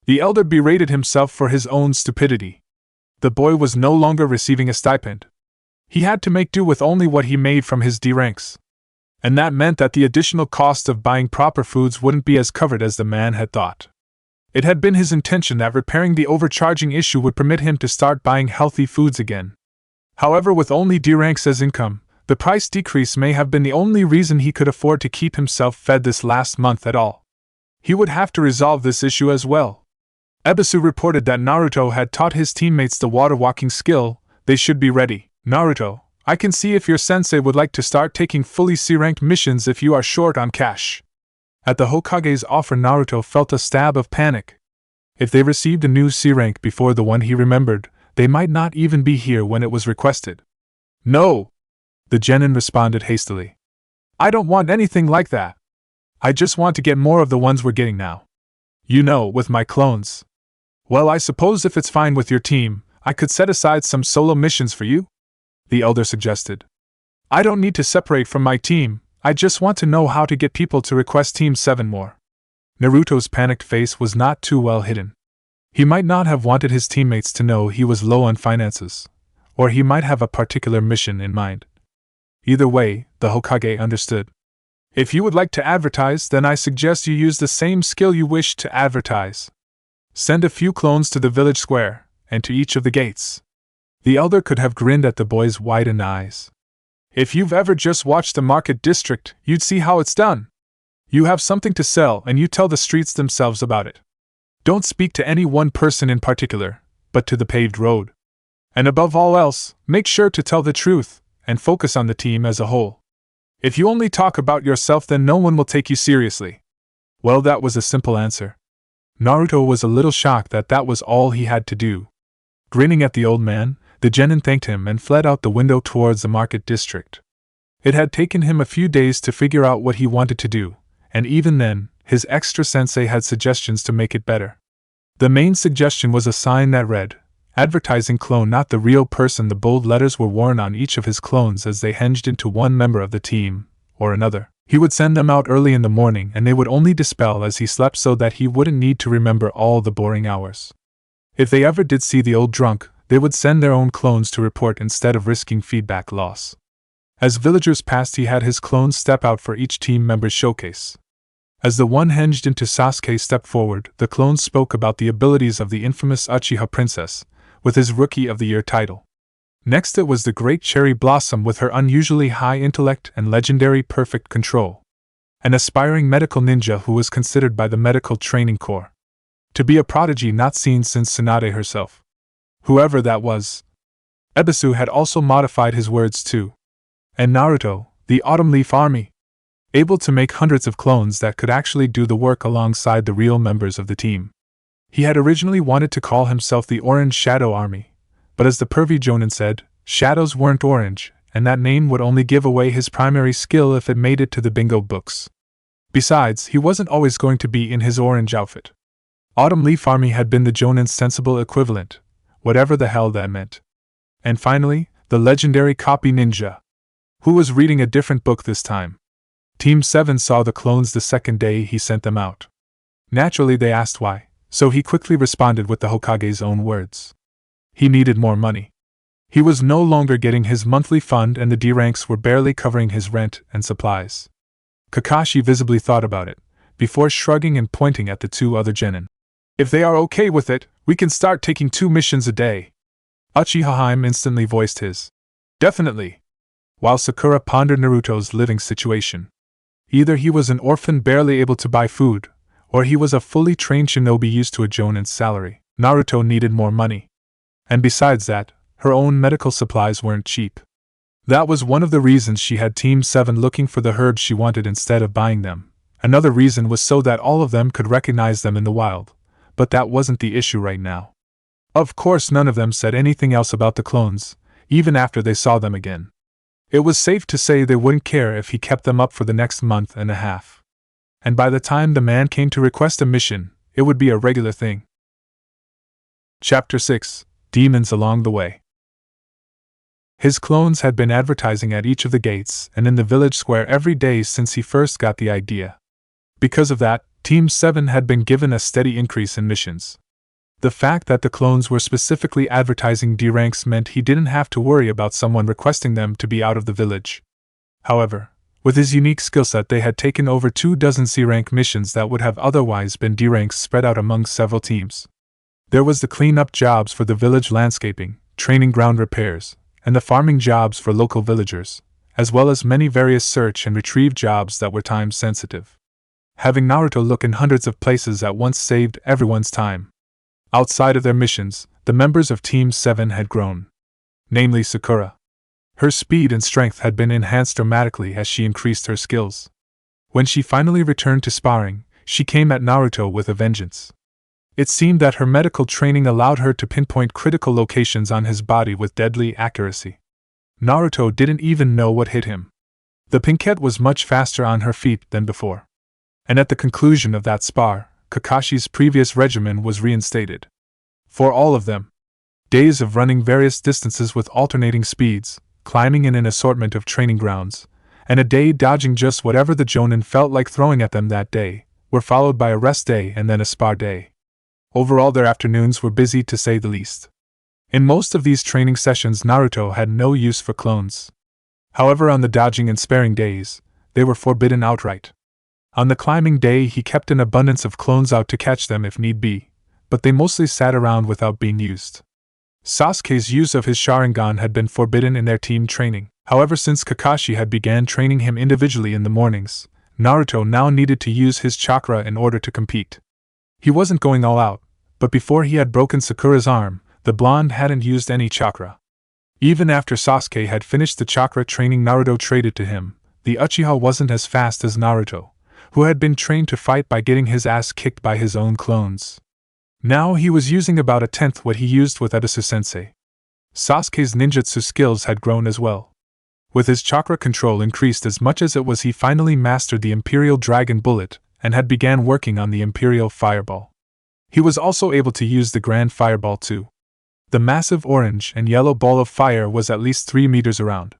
The elder berated himself for his own stupidity. The boy was no longer receiving a stipend. He had to make do with only what he made from his D ranks. And that meant that the additional cost of buying proper foods wouldn't be as covered as the man had thought. It had been his intention that repairing the overcharging issue would permit him to start buying healthy foods again. However, with only D ranks as income, the price decrease may have been the only reason he could afford to keep himself fed this last month at all. He would have to resolve this issue as well. Ebisu reported that Naruto had taught his teammates the water walking skill. "They should be ready, Naruto. I can see if your sensei would like to start taking fully C-ranked missions if you are short on cash." At the Hokage's offer, Naruto felt a stab of panic. If they received a new C rank before the one he remembered, they might not even be here when it was requested. "No!" the genin responded hastily. "I don't want anything like that. I just want to get more of the ones we're getting now. You know, with my clones." "Well, I suppose if it's fine with your team, I could set aside some solo missions for you?" the elder suggested. "I don't need to separate from my team, I just want to know how to get people to request Team 7 more." Naruto's panicked face was not too well hidden. He might not have wanted his teammates to know he was low on finances, or he might have a particular mission in mind. Either way, the Hokage understood. "If you would like to advertise, then I suggest you use the same skill you wish to advertise. Send a few clones to the village square, and to each of the gates." The elder could have grinned at the boy's widened eyes. "If you've ever just watched the market district, you'd see how it's done. You have something to sell and you tell the streets themselves about it. Don't speak to any one person in particular, but to the paved road. And above all else, make sure to tell the truth, and focus on the team as a whole. If you only talk about yourself, then no one will take you seriously." Well, that was a simple answer. Naruto was a little shocked that that was all he had to do. Grinning at the old man, the genin thanked him and fled out the window towards the market district. It had taken him a few days to figure out what he wanted to do, and even then, his extra sensei had suggestions to make it better. The main suggestion was a sign that read, "Advertising clone, not the real person." The bold letters were worn on each of his clones as they hinged into one member of the team, or another. He would send them out early in the morning and they would only dispel as he slept so that he wouldn't need to remember all the boring hours. If they ever did see the old drunk, they would send their own clones to report instead of risking feedback loss. As villagers passed, he had his clones step out for each team member's showcase. As the one hinged into Sasuke stepped forward, the clones spoke about the abilities of the infamous Uchiha princess, with his Rookie of the Year title. Next it was the great Cherry Blossom with her unusually high intellect and legendary perfect control. an aspiring medical ninja who was considered by the medical training corps to be a prodigy not seen since Tsunade herself. Whoever that was. Ebisu had also modified his words too. And Naruto, the Autumn Leaf Army, able to make hundreds of clones that could actually do the work alongside the real members of the team. He had originally wanted to call himself the Orange Shadow Army, but as the pervy Jonin said, shadows weren't orange, and that name would only give away his primary skill if it made it to the bingo books. Besides, he wasn't always going to be in his orange outfit. Autumn Leaf Army had been the Jonin's sensible equivalent, whatever the hell that meant. And finally, the legendary copy ninja, who was reading a different book this time. Team 7 saw the clones the second day he sent them out. Naturally, they asked why, so he quickly responded with the Hokage's own words. He needed more money. He was no longer getting his monthly fund and the D ranks were barely covering his rent and supplies. Kakashi visibly thought about it, before shrugging and pointing at the two other genin. If they are okay with it, we can start taking 2 missions a day. Uchiha instantly voiced his. Definitely. While Sakura pondered Naruto's living situation. Either he was an orphan barely able to buy food, or he was a fully trained shinobi used to a jonin's salary. Naruto needed more money. And besides that, her own medical supplies weren't cheap. That was one of the reasons she had Team 7 looking for the herbs she wanted instead of buying them. Another reason was so that all of them could recognize them in the wild, but that wasn't the issue right now. Of course, none of them said anything else about the clones, even after they saw them again. It was safe to say they wouldn't care if he kept them up for the next month and a half. And by the time the man came to request a mission, it would be a regular thing. Chapter 6: Demons Along the Way. His clones had been advertising at each of the gates and in the village square every day since he first got the idea. Because of that, Team 7 had been given a steady increase in missions. The fact that the clones were specifically advertising D ranks meant he didn't have to worry about someone requesting them to be out of the village. However, with his unique skill set, they had taken over 24 C rank missions that would have otherwise been D ranks spread out among several teams. There was the clean-up jobs for the village landscaping, training ground repairs, and the farming jobs for local villagers, as well as many various search and retrieve jobs that were time-sensitive. Having Naruto look in hundreds of places at once saved everyone's time. Outside of their missions, the members of Team 7 had grown. Namely Sakura. Her speed and strength had been enhanced dramatically as she increased her skills. When she finally returned to sparring, she came at Naruto with a vengeance. It seemed that her medical training allowed her to pinpoint critical locations on his body with deadly accuracy. Naruto didn't even know what hit him. The pinkette was much faster on her feet than before. And at the conclusion of that spar, Kakashi's previous regimen was reinstated. For all of them. Days of running various distances with alternating speeds, climbing in an assortment of training grounds, and a day dodging just whatever the jonin felt like throwing at them that day, were followed by a rest day and then a spar day. Overall, their afternoons were busy to say the least. In most of these training sessions, Naruto had no use for clones. However, on the dodging and sparing days, they were forbidden outright. On the climbing day, he kept an abundance of clones out to catch them if need be, but they mostly sat around without being used. Sasuke's use of his Sharingan had been forbidden in their team training. However, since Kakashi had began training him individually in the mornings, Naruto now needed to use his chakra in order to compete. He wasn't going all out, but before he had broken Sakura's arm, the blonde hadn't used any chakra. Even after Sasuke had finished the chakra training Naruto traded to him, the Uchiha wasn't as fast as Naruto, who had been trained to fight by getting his ass kicked by his own clones. Now he was using about a tenth what he used with Ebisu-sensei. Sasuke's ninjutsu skills had grown as well. With his chakra control increased as much as it was, he finally mastered the Imperial Dragon Bullet and had began working on the Imperial Fireball. He was also able to use the Grand Fireball too. The massive orange and yellow ball of fire was at least 3 meters around.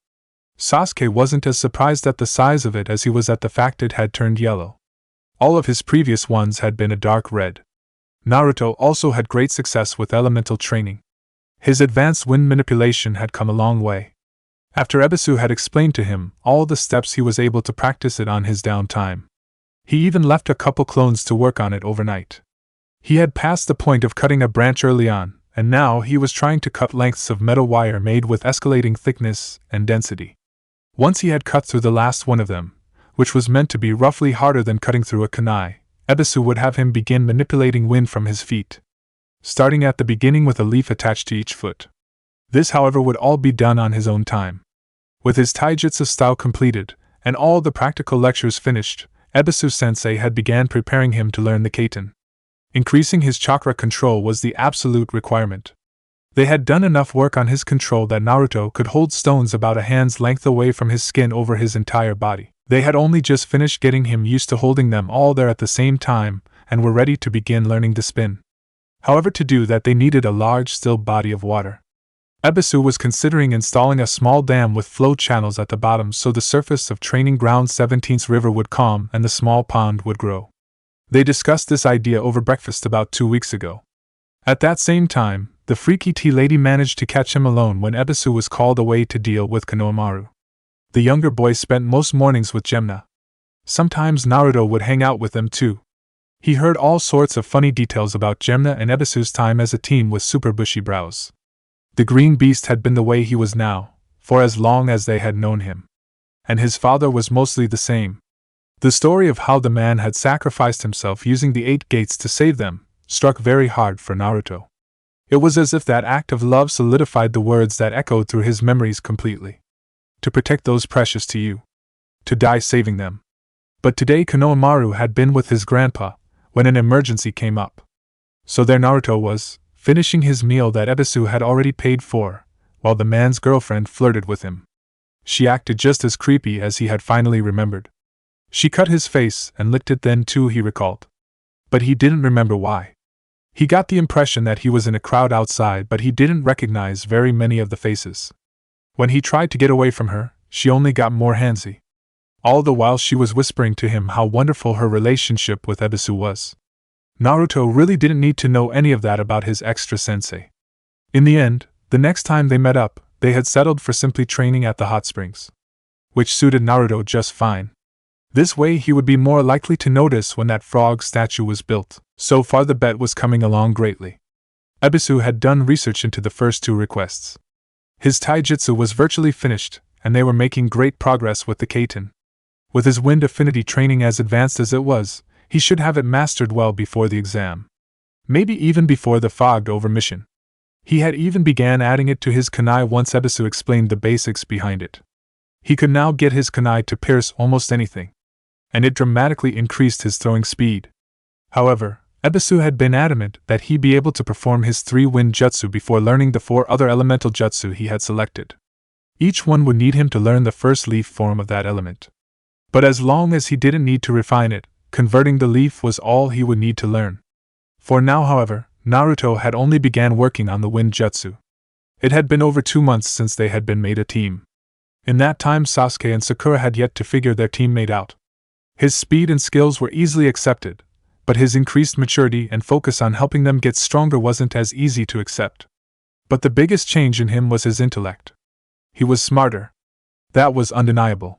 Sasuke wasn't as surprised at the size of it as he was at the fact it had turned yellow. All of his previous ones had been a dark red. Naruto also had great success with elemental training. His advanced wind manipulation had come a long way. After Ebisu had explained to him all the steps, he was able to practice it on his downtime. He even left a couple clones to work on it overnight. He had passed the point of cutting a branch early on, and now he was trying to cut lengths of metal wire made with escalating thickness and density. Once he had cut through the last one of them, which was meant to be roughly harder than cutting through a kunai, Ebisu would have him begin manipulating wind from his feet, starting at the beginning with a leaf attached to each foot. This, however, would all be done on his own time. With his taijutsu style completed, and all the practical lectures finished, Ebisu-sensei had began preparing him to learn the kaiten. Increasing his chakra control was the absolute requirement. They had done enough work on his control that Naruto could hold stones about a hand's length away from his skin over his entire body. They had only just finished getting him used to holding them all there at the same time, and were ready to begin learning to spin. However, to do that they needed a large, still body of water. Ebisu was considering installing a small dam with flow channels at the bottom so the surface of Training Ground 17th River would calm and the small pond would grow. They discussed this idea over breakfast about 2 weeks ago. At that same time, the freaky tea lady managed to catch him alone when Ebisu was called away to deal with Konohamaru. The younger boy spent most mornings with Gemna. Sometimes Naruto would hang out with them too. He heard all sorts of funny details about Gemna and Ebisu's time as a teen with super bushy brows. The green beast had been the way he was now, for as long as they had known him. And his father was mostly the same. The story of how the man had sacrificed himself using the 8 gates to save them struck very hard for Naruto. It was as if that act of love solidified the words that echoed through his memories completely. To protect those precious to you. To die saving them. But today Konohamaru had been with his grandpa, when an emergency came up. So there Naruto was, finishing his meal that Ebisu had already paid for, while the man's girlfriend flirted with him. She acted just as creepy as he had finally remembered. She cut his face and licked it then too, he recalled. But he didn't remember why. He got the impression that he was in a crowd outside, but he didn't recognize very many of the faces. When he tried to get away from her, she only got more handsy. All the while she was whispering to him how wonderful her relationship with Ebisu was. Naruto really didn't need to know any of that about his extra sensei. In the end, the next time they met up, they had settled for simply training at the hot springs, which suited Naruto just fine. This way he would be more likely to notice when that frog statue was built. So far the bet was coming along greatly. Ebisu had done research into the first 2 requests. His taijutsu was virtually finished, and they were making great progress with the kaiten. With his wind affinity training as advanced as it was, he should have it mastered well before the exam. Maybe even before the fogged-over mission. He had even began adding it to his kunai once Ebisu explained the basics behind it. He could now get his kunai to pierce almost anything, and it dramatically increased his throwing speed. However, Ebisu had been adamant that he be able to perform his 3 wind jutsu before learning the 4 other elemental jutsu he had selected. Each one would need him to learn the first leaf form of that element. But as long as he didn't need to refine it, converting the leaf was all he would need to learn. For now, however, Naruto had only began working on the wind jutsu. It had been over 2 months since they had been made a team. In that time Sasuke and Sakura had yet to figure their teammate out. His speed and skills were easily accepted, but his increased maturity and focus on helping them get stronger wasn't as easy to accept. But the biggest change in him was his intellect. He was smarter. That was undeniable.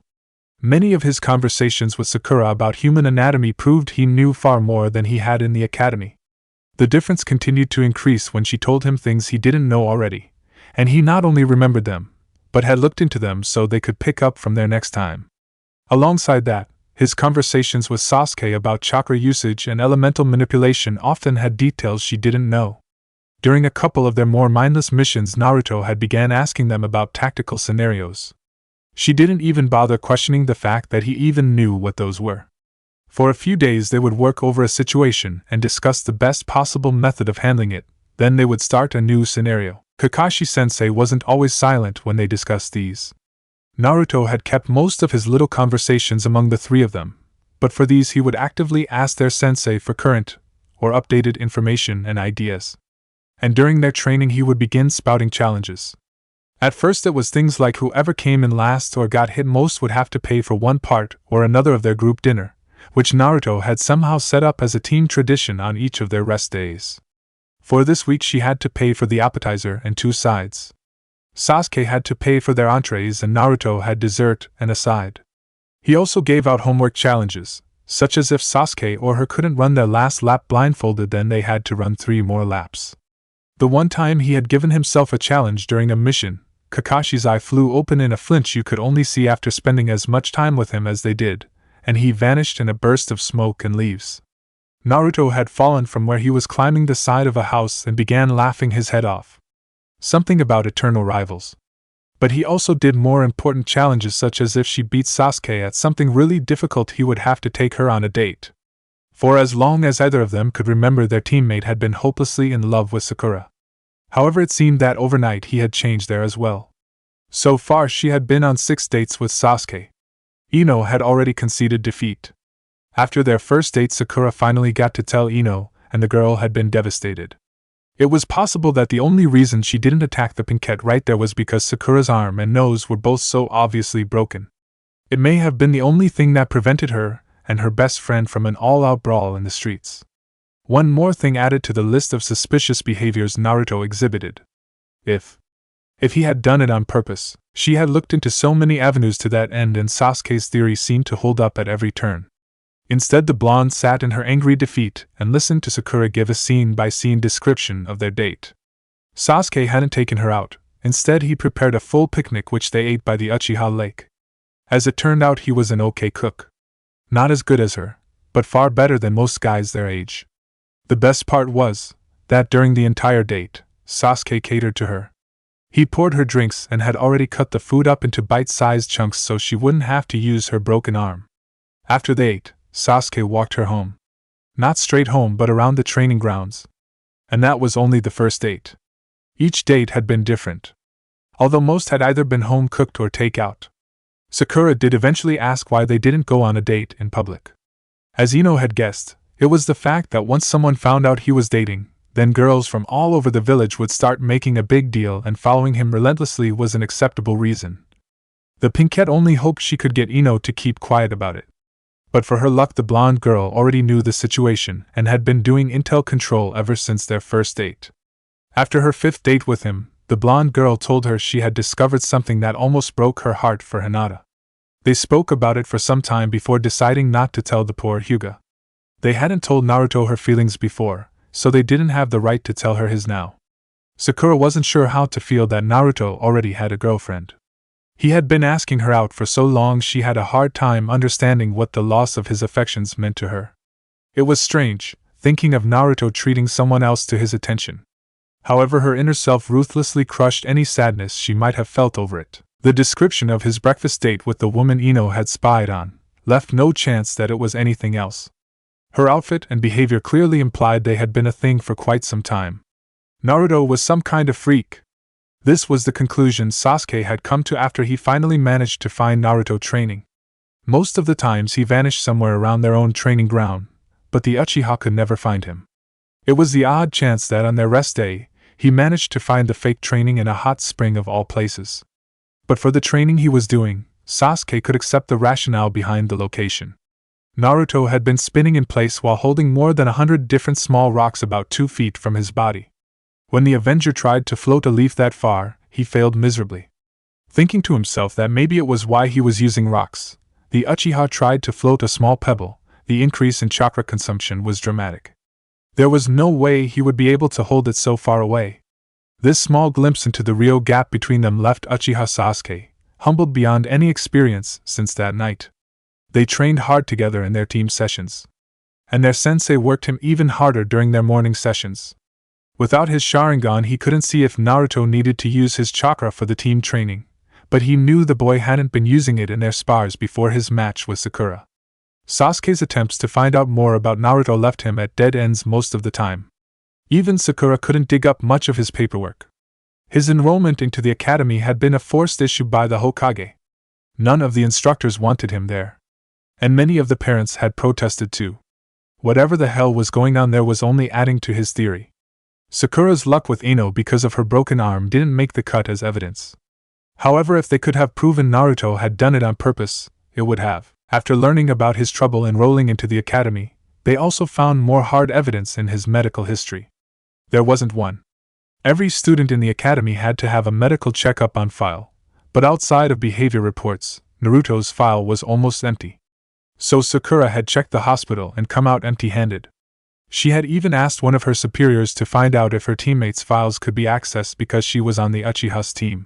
Many of his conversations with Sakura about human anatomy proved he knew far more than he had in the academy. The difference continued to increase when she told him things he didn't know already, and he not only remembered them, but had looked into them so they could pick up from there next time. Alongside that, his conversations with Sasuke about chakra usage and elemental manipulation often had details she didn't know. During a couple of their more mindless missions, Naruto had began asking them about tactical scenarios. She didn't even bother questioning the fact that he even knew what those were. For a few days they would work over a situation and discuss the best possible method of handling it, then they would start a new scenario. Kakashi-sensei wasn't always silent when they discussed these. Naruto had kept most of his little conversations among the 3 of them, but for these he would actively ask their sensei for current or updated information and ideas. And during their training he would begin spouting challenges. At first it was things like whoever came in last or got hit most would have to pay for one part or another of their group dinner, which Naruto had somehow set up as a team tradition on each of their rest days. For this week she had to pay for the appetizer and 2 sides. Sasuke had to pay for their entrees and Naruto had dessert and a side. He also gave out homework challenges, such as if Sasuke or her couldn't run their last lap blindfolded then they had to run 3 more laps. The one time he had given himself a challenge during a mission, Kakashi's eye flew open in a flinch you could only see after spending as much time with him as they did, and he vanished in a burst of smoke and leaves. Naruto had fallen from where he was climbing the side of a house and began laughing his head off. Something about eternal rivals. But he also did more important challenges, such as if she beat Sasuke at something really difficult, he would have to take her on a date. For as long as either of them could remember, their teammate had been hopelessly in love with Sakura. However, it seemed that overnight he had changed there as well. So far she had been on 6 dates with Sasuke. Ino had already conceded defeat. After their first date, Sakura finally got to tell Ino, and the girl had been devastated. It was possible that the only reason she didn't attack the Pinkette right there was because Sakura's arm and nose were both so obviously broken. It may have been the only thing that prevented her and her best friend from an all-out brawl in the streets. One more thing added to the list of suspicious behaviors Naruto exhibited. If he had done it on purpose, she had looked into so many avenues to that end, and Sasuke's theory seemed to hold up at every turn. Instead, the blonde sat in her angry defeat and listened to Sakura give a scene-by-scene description of their date. Sasuke hadn't taken her out. Instead, he prepared a full picnic which they ate by the Uchiha lake. As it turned out, he was an okay cook. Not as good as her, but far better than most guys their age. The best part was that during the entire date, Sasuke catered to her. He poured her drinks and had already cut the food up into bite-sized chunks so she wouldn't have to use her broken arm. After they ate, Sasuke walked her home. Not straight home, but around the training grounds. And that was only the first date. Each date had been different, although most had either been home-cooked or take-out. Sakura did eventually ask why they didn't go on a date in public. As Ino had guessed, it was the fact that once someone found out he was dating, then girls from all over the village would start making a big deal, and following him relentlessly was an acceptable reason. The Pinkette only hoped she could get Ino to keep quiet about it. But for her luck, the blonde girl already knew the situation and had been doing intel control ever since their first date. After her 5th date with him, the blonde girl told her she had discovered something that almost broke her heart for Hinata. They spoke about it for some time before deciding not to tell the poor Hyuga. They hadn't told Naruto her feelings before, so they didn't have the right to tell her his now. Sakura wasn't sure how to feel that Naruto already had a girlfriend. He had been asking her out for so long she had a hard time understanding what the loss of his affections meant to her. It was strange, thinking of Naruto treating someone else to his attention. However, her inner self ruthlessly crushed any sadness she might have felt over it. The description of his breakfast date with the woman Ino had spied on left no chance that it was anything else. Her outfit and behavior clearly implied they had been a thing for quite some time. Naruto was some kind of freak. This was the conclusion Sasuke had come to after he finally managed to find Naruto training. Most of the times he vanished somewhere around their own training ground, but the Uchiha could never find him. It was the odd chance that on their rest day, he managed to find the fake training in a hot spring of all places. But for the training he was doing, Sasuke could accept the rationale behind the location. Naruto had been spinning in place while holding more than 100 different small rocks about 2 feet from his body. When the Avenger tried to float a leaf that far, he failed miserably. Thinking to himself that maybe it was why he was using rocks, the Uchiha tried to float a small pebble. The increase in chakra consumption was dramatic. There was no way he would be able to hold it so far away. This small glimpse into the real gap between them left Uchiha Sasuke humbled beyond any experience since that night. They trained hard together in their team sessions, and their sensei worked him even harder during their morning sessions. Without his Sharingan, he couldn't see if Naruto needed to use his chakra for the team training, but he knew the boy hadn't been using it in their spars before his match with Sakura. Sasuke's attempts to find out more about Naruto left him at dead ends most of the time. Even Sakura couldn't dig up much of his paperwork. His enrollment into the academy had been a forced issue by the Hokage. None of the instructors wanted him there, and many of the parents had protested too. Whatever the hell was going on there was only adding to his theory. Sakura's luck with Ino because of her broken arm didn't make the cut as evidence. However, if they could have proven Naruto had done it on purpose, it would have. After learning about his trouble enrolling into the academy, they also found more hard evidence in his medical history. There wasn't one. Every student in the academy had to have a medical checkup on file, but outside of behavior reports, Naruto's file was almost empty. So Sakura had checked the hospital and come out empty-handed. She had even asked one of her superiors to find out if her teammates' files could be accessed because she was on the Uchiha's team.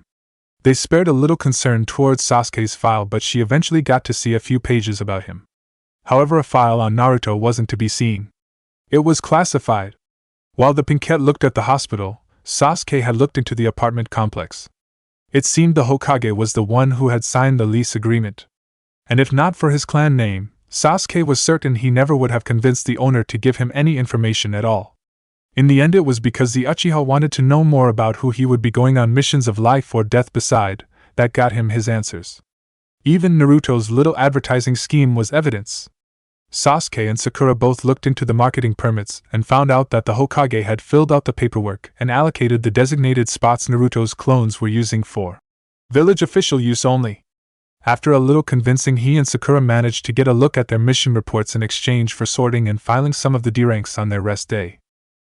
They spared a little concern towards Sasuke's file, but she eventually got to see a few pages about him. However, a file on Naruto wasn't to be seen. It was classified. While the Pinkette looked at the hospital, Sasuke had looked into the apartment complex. It seemed the Hokage was the one who had signed the lease agreement. And if not for his clan name, Sasuke was certain he never would have convinced the owner to give him any information at all. In the end, it was because the Uchiha wanted to know more about who he would be going on missions of life or death beside that got him his answers. Even Naruto's little advertising scheme was evidence. Sasuke and Sakura both looked into the marketing permits and found out that the Hokage had filled out the paperwork and allocated the designated spots Naruto's clones were using for village official use only. After a little convincing, he and Sakura managed to get a look at their mission reports in exchange for sorting and filing some of the D ranks on their rest day.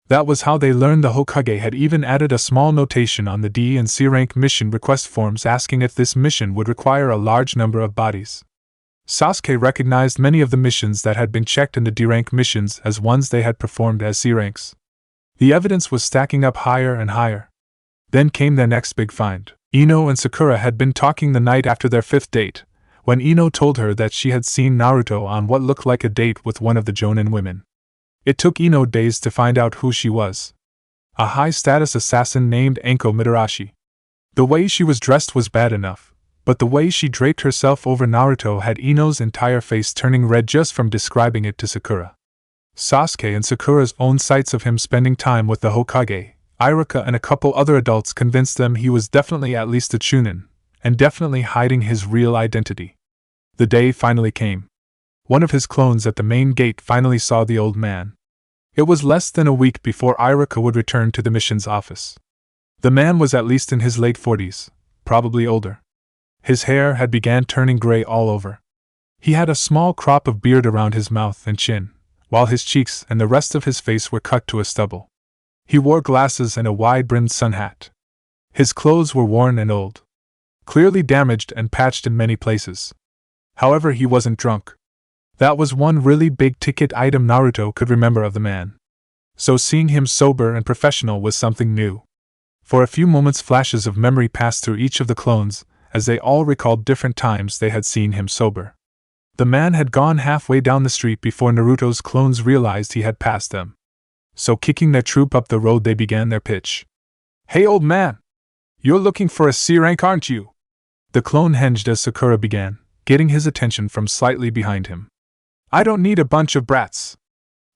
That was how they learned the Hokage had even added a small notation on the D and C rank mission request forms asking if this mission would require a large number of bodies. Sasuke recognized many of the missions that had been checked in the D rank missions as ones they had performed as C ranks. The evidence was stacking up higher and higher. Then came their next big find. Ino and Sakura had been talking the night after their 5th date, when Ino told her that she had seen Naruto on what looked like a date with one of the Jonin women. It took Ino days to find out who she was. A high-status assassin named Anko Mitarashi. The way she was dressed was bad enough, but the way she draped herself over Naruto had Ino's entire face turning red just from describing it to Sakura. Sasuke and Sakura's own sights of him spending time with the Hokage, Iruka and a couple other adults convinced them he was definitely at least a Chunin, and definitely hiding his real identity. The day finally came. One of his clones at the main gate finally saw the old man. It was less than a week before Iruka would return to the mission's office. The man was at least in his late 40s, probably older. His hair had begun turning gray all over. He had a small crop of beard around his mouth and chin, while his cheeks and the rest of his face were cut to a stubble. He wore glasses and a wide-brimmed sun hat. His clothes were worn and old, clearly damaged and patched in many places. However, he wasn't drunk. That was one really big-ticket item Naruto could remember of the man. So seeing him sober and professional was something new. For a few moments, flashes of memory passed through each of the clones, as they all recalled different times they had seen him sober. The man had gone halfway down the street before Naruto's clones realized he had passed them. So kicking their troop up the road, they began their pitch. "Hey, old man! You're looking for a C rank, aren't you?" The clone hinged as Sakura began, getting his attention from slightly behind him. "I don't need a bunch of brats.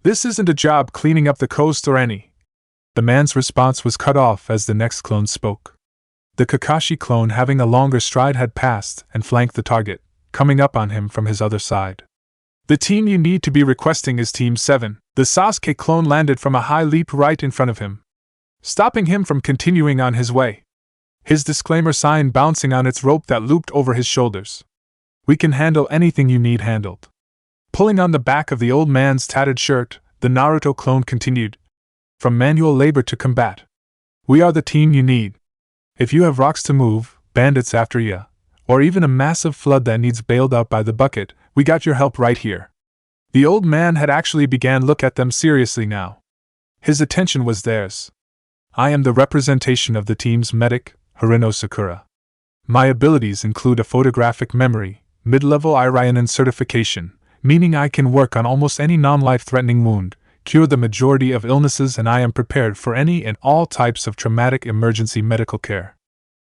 This isn't a job cleaning up the coast or any." The man's response was cut off as the next clone spoke. The Kakashi clone, having a longer stride, had passed and flanked the target, coming up on him from his other side. "The team you need to be requesting is Team 7. The Sasuke clone landed from a high leap right in front of him, stopping him from continuing on his way. His disclaimer sign bouncing on its rope that looped over his shoulders. "We can handle anything you need handled." Pulling on the back of the old man's tattered shirt, the Naruto clone continued. "From manual labor to combat. We are the team you need. If you have rocks to move, bandits after ya, or even a massive flood that needs bailed out by the bucket, we got your help right here." The old man had actually began look at them seriously now. His attention was theirs. "I am the representation of the team's medic, Harino Sakura. My abilities include a photographic memory, mid-level Irionin certification, meaning I can work on almost any non-life-threatening wound, cure the majority of illnesses, and I am prepared for any and all types of traumatic emergency medical care.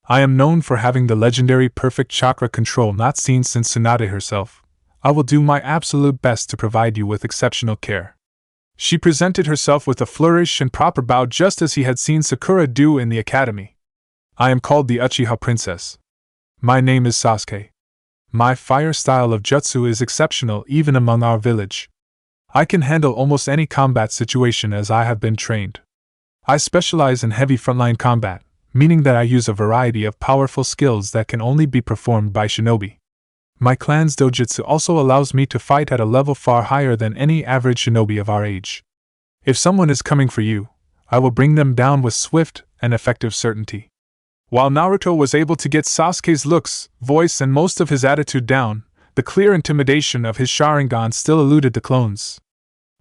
I am known for having the legendary perfect chakra control not seen since Tsunade herself. I will do my absolute best to provide you with exceptional care." She presented herself with a flourish and proper bow, just as he had seen Sakura do in the academy. "I am called the Uchiha Princess. My name is Sasuke. My fire style of jutsu is exceptional even among our village. I can handle almost any combat situation as I have been trained. I specialize in heavy frontline combat, meaning that I use a variety of powerful skills that can only be performed by shinobi. My clan's dojutsu also allows me to fight at a level far higher than any average shinobi of our age. If someone is coming for you, I will bring them down with swift and effective certainty." While Naruto was able to get Sasuke's looks, voice, and most of his attitude down, the clear intimidation of his Sharingan still eluded the clones.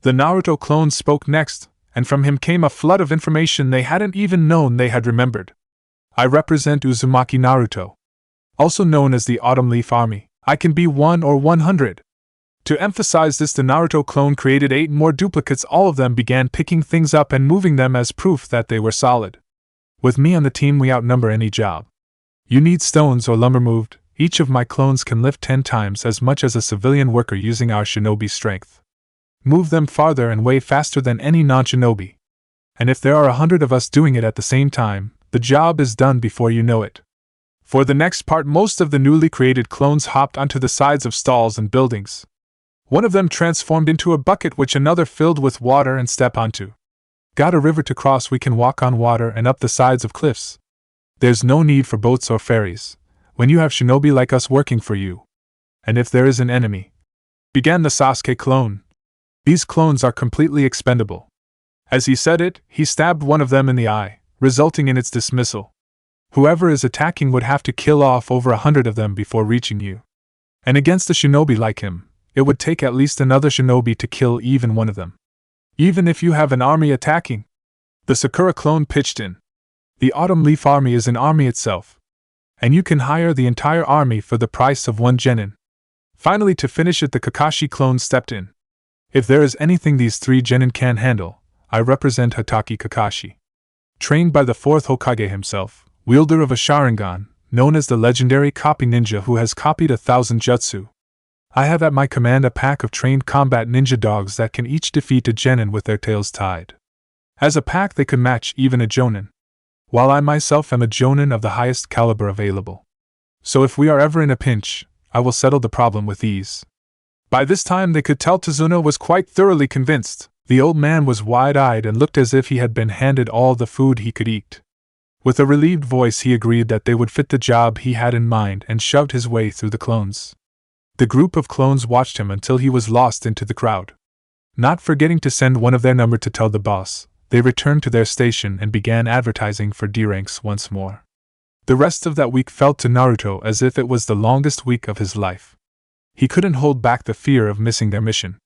The Naruto clone spoke next, and from him came a flood of information they hadn't even known they had remembered. "I represent Uzumaki Naruto, also known as the Autumn Leaf Army. I can be 1 or 100. To emphasize this, the Naruto clone created 8 more duplicates. All of them began picking things up and moving them as proof that they were solid. With me on the team, we outnumber any job. You need stones or lumber moved. Each of my clones can lift 10 times as much as a civilian worker using our shinobi strength. Move them farther and way faster than any non-shinobi. And if there are 100 of us doing it at the same time, the job is done before you know it. For the next part, most of the newly created clones hopped onto the sides of stalls and buildings. One of them transformed into a bucket which another filled with water and step onto. Got a river to cross, we can walk on water and up the sides of cliffs. There's no need for boats or ferries, when you have shinobi like us working for you. And if there is an enemy, began the Sasuke clone. These clones are completely expendable. As he said it, he stabbed one of them in the eye, resulting in its dismissal. Whoever is attacking would have to kill off over 100 of them before reaching you. And against a shinobi like him, it would take at least another shinobi to kill even one of them. Even if you have an army attacking. The Sakura clone pitched in. The Autumn Leaf army is an army itself. And you can hire the entire army for the price of 1 gennin. Finally, to finish it, the Kakashi clone stepped in. If there is anything these 3 gennin can handle, I represent Hatake Kakashi. Trained by the 4th Hokage himself, wielder of a Sharingan, known as the legendary copy ninja who has copied 1,000 jutsu. I have at my command a pack of trained combat ninja dogs that can each defeat a gennin with their tails tied. As a pack, they could match even a jonin. While I myself am a jonin of the highest caliber available. So if we are ever in a pinch, I will settle the problem with ease. By this time they could tell Tazuna was quite thoroughly convinced. The old man was wide-eyed and looked as if he had been handed all the food he could eat. With a relieved voice he agreed that they would fit the job he had in mind and shoved his way through the clones. The group of clones watched him until he was lost into the crowd. Not forgetting to send one of their number to tell the boss, they returned to their station and began advertising for D-ranks once more. The rest of that week felt to Naruto as if it was the longest week of his life. He couldn't hold back the fear of missing their mission.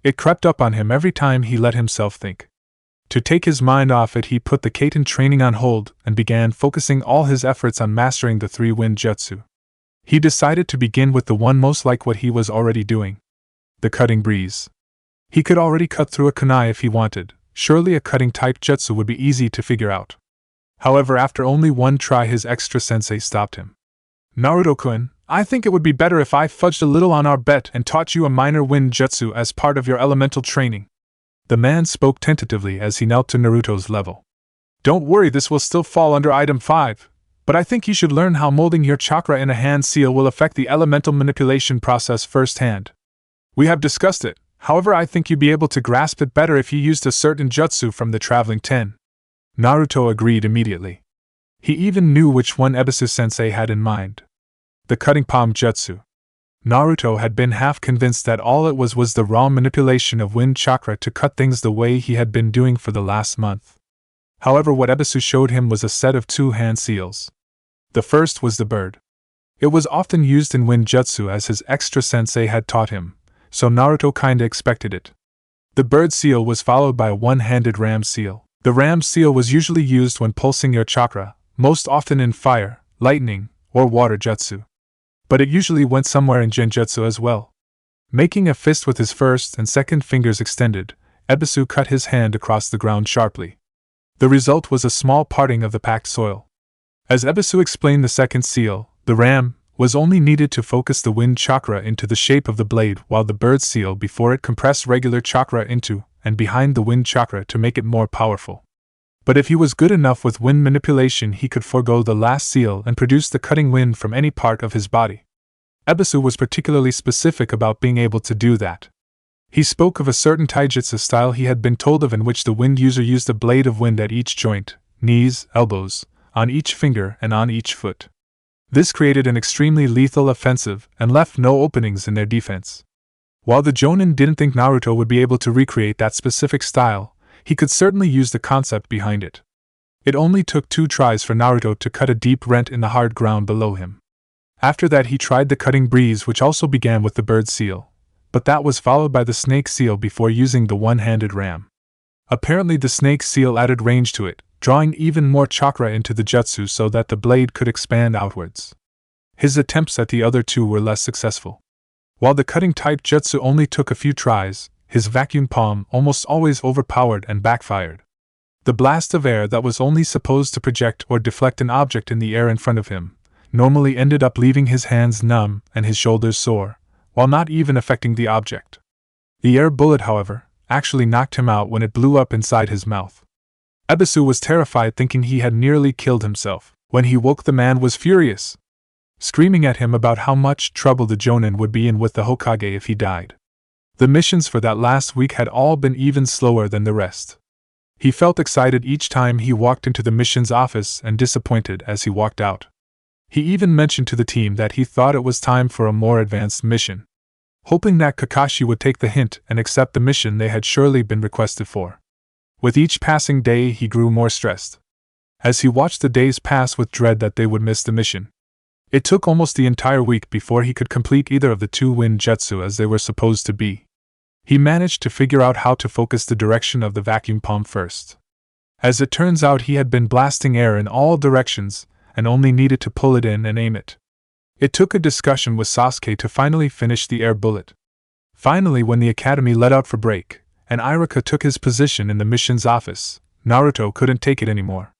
It crept up on him every time he let himself think. To take his mind off it, he put the Kaiten training on hold and began focusing all his efforts on mastering the 3 wind jutsu. He decided to begin with the one most like what he was already doing. The cutting breeze. He could already cut through a kunai if he wanted. Surely a cutting type jutsu would be easy to figure out. However, after only one try his extra sensei stopped him. Naruto-kun, I think it would be better if I fudged a little on our bet and taught you a minor wind jutsu as part of your elemental training. The man spoke tentatively as he knelt to Naruto's level. Don't worry, this will still fall under item 5. But I think you should learn how molding your chakra in a hand seal will affect the elemental manipulation process firsthand. We have discussed it, however I think you'd be able to grasp it better if you used a certain jutsu from the Traveling Ten. Naruto agreed immediately. He even knew which one Ebisu-sensei had in mind. The cutting palm jutsu. Naruto had been half convinced that all it was the raw manipulation of wind chakra to cut things the way he had been doing for the last month. However, what Ebisu showed him was a set of 2 hand seals. The first was the bird. It was often used in wind jutsu as his extra sensei had taught him, so Naruto kinda expected it. The bird seal was followed by a one-handed ram seal. The ram seal was usually used when pulsing your chakra, most often in fire, lightning, or water jutsu. But it usually went somewhere in genjutsu as well. Making a fist with his first and second fingers extended, Ebisu cut his hand across the ground sharply. The result was a small parting of the packed soil. As Ebisu explained, the second seal, the ram, was only needed to focus the wind chakra into the shape of the blade, while the bird seal before it compressed regular chakra into and behind the wind chakra to make it more powerful. But if he was good enough with wind manipulation, he could forego the last seal and produce the cutting wind from any part of his body. Ebisu was particularly specific about being able to do that. He spoke of a certain taijutsu style he had been told of in which the wind user used a blade of wind at each joint, knees, elbows, on each finger and on each foot. This created an extremely lethal offensive and left no openings in their defense. While the Jonin didn't think Naruto would be able to recreate that specific style, he could certainly use the concept behind it. It only took 2 tries for Naruto to cut a deep rent in the hard ground below him. After that he tried the cutting breeze, which also began with the bird seal, but that was followed by the snake seal before using the one-handed ram. Apparently the snake seal added range to it, drawing even more chakra into the jutsu so that the blade could expand outwards. His attempts at the other 2 were less successful. While the cutting-type jutsu only took a few tries, his vacuum palm almost always overpowered and backfired. The blast of air that was only supposed to project or deflect an object in the air in front of him normally ended up leaving his hands numb and his shoulders sore, while not even affecting the object. The air bullet, however, actually knocked him out when it blew up inside his mouth. Ebisu was terrified, thinking he had nearly killed himself. When he woke, the man was furious, screaming at him about how much trouble the Jonin would be in with the Hokage if he died. The missions for that last week had all been even slower than the rest. He felt excited each time he walked into the mission's office and disappointed as he walked out. He even mentioned to the team that he thought it was time for a more advanced mission, hoping that Kakashi would take the hint and accept the mission they had surely been requested for. With each passing day, he grew more stressed, as he watched the days pass with dread that they would miss the mission. It took almost the entire week before he could complete either of the two wind jutsu as they were supposed to be. He managed to figure out how to focus the direction of the vacuum palm first. As it turns out, he had been blasting air in all directions and only needed to pull it in and aim it. It took a discussion with Sasuke to finally finish the air bullet. Finally, when the academy let out for break, and Iruka took his position in the mission's office, Naruto couldn't take it anymore.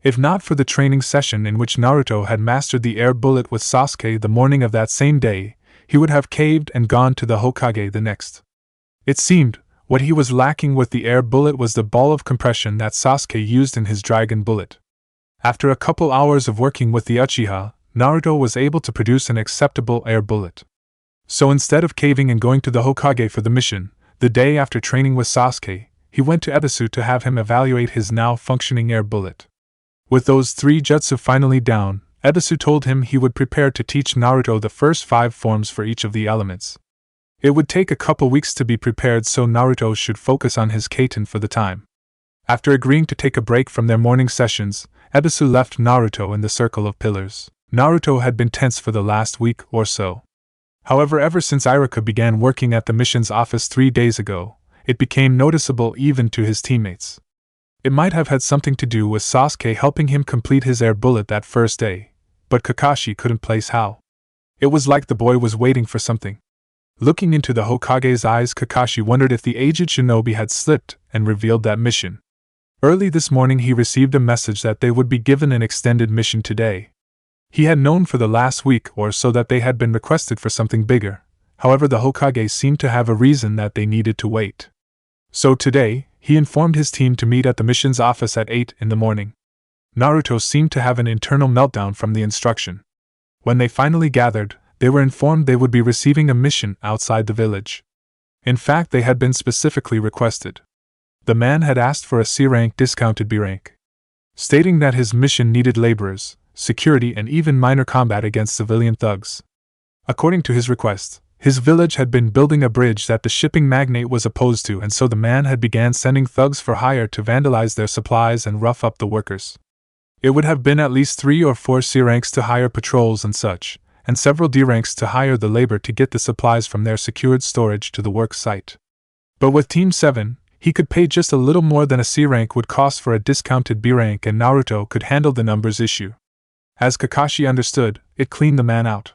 If not for the training session in which Naruto had mastered the air bullet with Sasuke the morning of that same day, he would have caved and gone to the Hokage the next. It seemed, what he was lacking with the air bullet was the ball of compression that Sasuke used in his dragon bullet. After a couple hours of working with the Uchiha, Naruto was able to produce an acceptable air bullet. So instead of caving and going to the Hokage for the mission, the day after training with Sasuke, he went to Ebisu to have him evaluate his now functioning air bullet. With those 3 jutsu finally down, Ebisu told him he would prepare to teach Naruto the first 5 forms for each of the elements. It would take a couple weeks to be prepared, so Naruto should focus on his kaiten for the time. After agreeing to take a break from their morning sessions, Ebisu left Naruto in the circle of pillars. Naruto had been tense for the last week or so. However, ever since Iruka began working at the mission's office 3 days ago, it became noticeable even to his teammates. It might have had something to do with Sasuke helping him complete his air bullet that first day, but Kakashi couldn't place how. It was like the boy was waiting for something. Looking into the Hokage's eyes, Kakashi wondered if the aged shinobi had slipped and revealed that mission. Early this morning he received a message that they would be given an extended mission today. He had known for the last week or so that they had been requested for something bigger. However, the Hokage seemed to have a reason that they needed to wait. So today, he informed his team to meet at the mission's office at 8 in the morning. Naruto seemed to have an internal meltdown from the instruction. When they finally gathered, they were informed they would be receiving a mission outside the village. In fact, they had been specifically requested. The man had asked for a C-rank discounted B-rank, stating that his mission needed laborers, security, and even minor combat against civilian thugs. According to his request, his village had been building a bridge that the shipping magnate was opposed to, and so the man had began sending thugs for hire to vandalize their supplies and rough up the workers. It would have been at least 3 or 4 C-ranks to hire patrols and such, and several D-ranks to hire the labor to get the supplies from their secured storage to the work site. But with Team 7, he could pay just a little more than a C-rank would cost for a discounted B-rank, and Naruto could handle the numbers issue. As Kakashi understood, it cleaned the man out.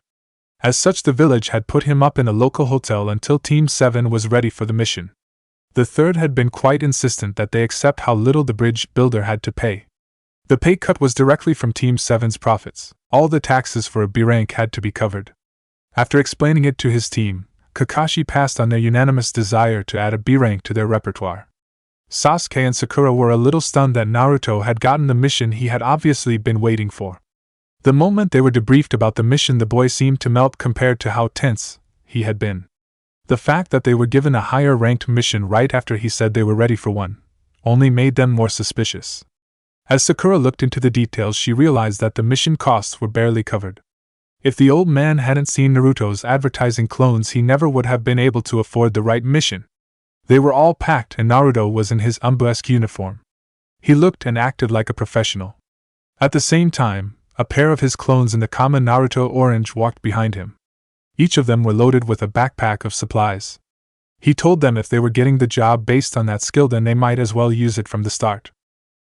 As such, the village had put him up in a local hotel until Team 7 was ready for the mission. The third had been quite insistent that they accept how little the bridge builder had to pay. The pay cut was directly from Team 7's profits. All the taxes for a B-rank had to be covered. After explaining it to his team, Kakashi passed on their unanimous desire to add a B-rank to their repertoire. Sasuke and Sakura were a little stunned that Naruto had gotten the mission he had obviously been waiting for. The moment they were debriefed about the mission, the boy seemed to melt compared to how tense he had been. The fact that they were given a higher-ranked mission right after he said they were ready for one only made them more suspicious. As Sakura looked into the details, she realized that the mission costs were barely covered. If the old man hadn't seen Naruto's advertising clones, he never would have been able to afford the right mission. They were all packed, and Naruto was in his Umbu-esque uniform. He looked and acted like a professional. At the same time, a pair of his clones in the common Naruto orange walked behind him. Each of them were loaded with a backpack of supplies. He told them if they were getting the job based on that skill, then they might as well use it from the start.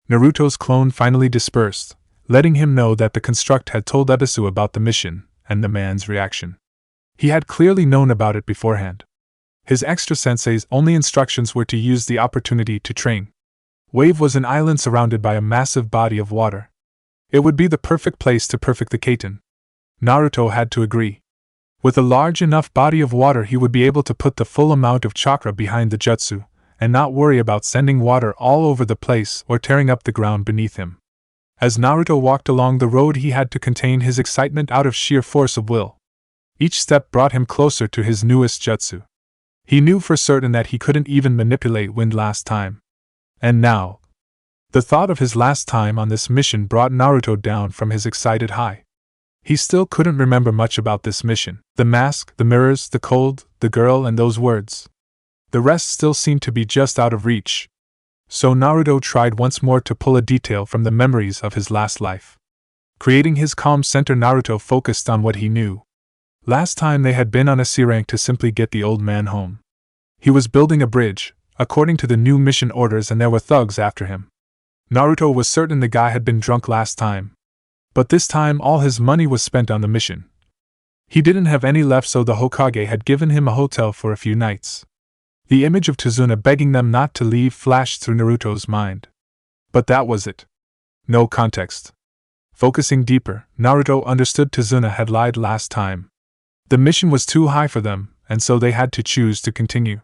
Naruto's clone finally dispersed, letting him know that the construct had told Ebisu about the mission, and the man's reaction. He had clearly known about it beforehand. His extra sensei's only instructions were to use the opportunity to train. Wave was an island surrounded by a massive body of water. It would be the perfect place to perfect the Kaiten. Naruto had to agree. With a large enough body of water, he would be able to put the full amount of chakra behind the jutsu, and not worry about sending water all over the place or tearing up the ground beneath him. As Naruto walked along the road, he had to contain his excitement out of sheer force of will. Each step brought him closer to his newest jutsu. He knew for certain that he couldn't even manipulate wind last time. And now, the thought of his last time on this mission brought Naruto down from his excited high. He still couldn't remember much about this mission: the mask, the mirrors, the cold, the girl, and those words. The rest still seemed to be just out of reach. So Naruto tried once more to pull a detail from the memories of his last life. Creating his calm center, Naruto focused on what he knew. Last time they had been on a C-rank to simply get the old man home. He was building a bridge, according to the new mission orders, and there were thugs after him. Naruto was certain the guy had been drunk last time. But this time all his money was spent on the mission. He didn't have any left, so the Hokage had given him a hotel for a few nights. The image of Tazuna begging them not to leave flashed through Naruto's mind. But that was it. No context. Focusing deeper, Naruto understood Tazuna had lied last time. The mission was too high for them, and so they had to choose to continue.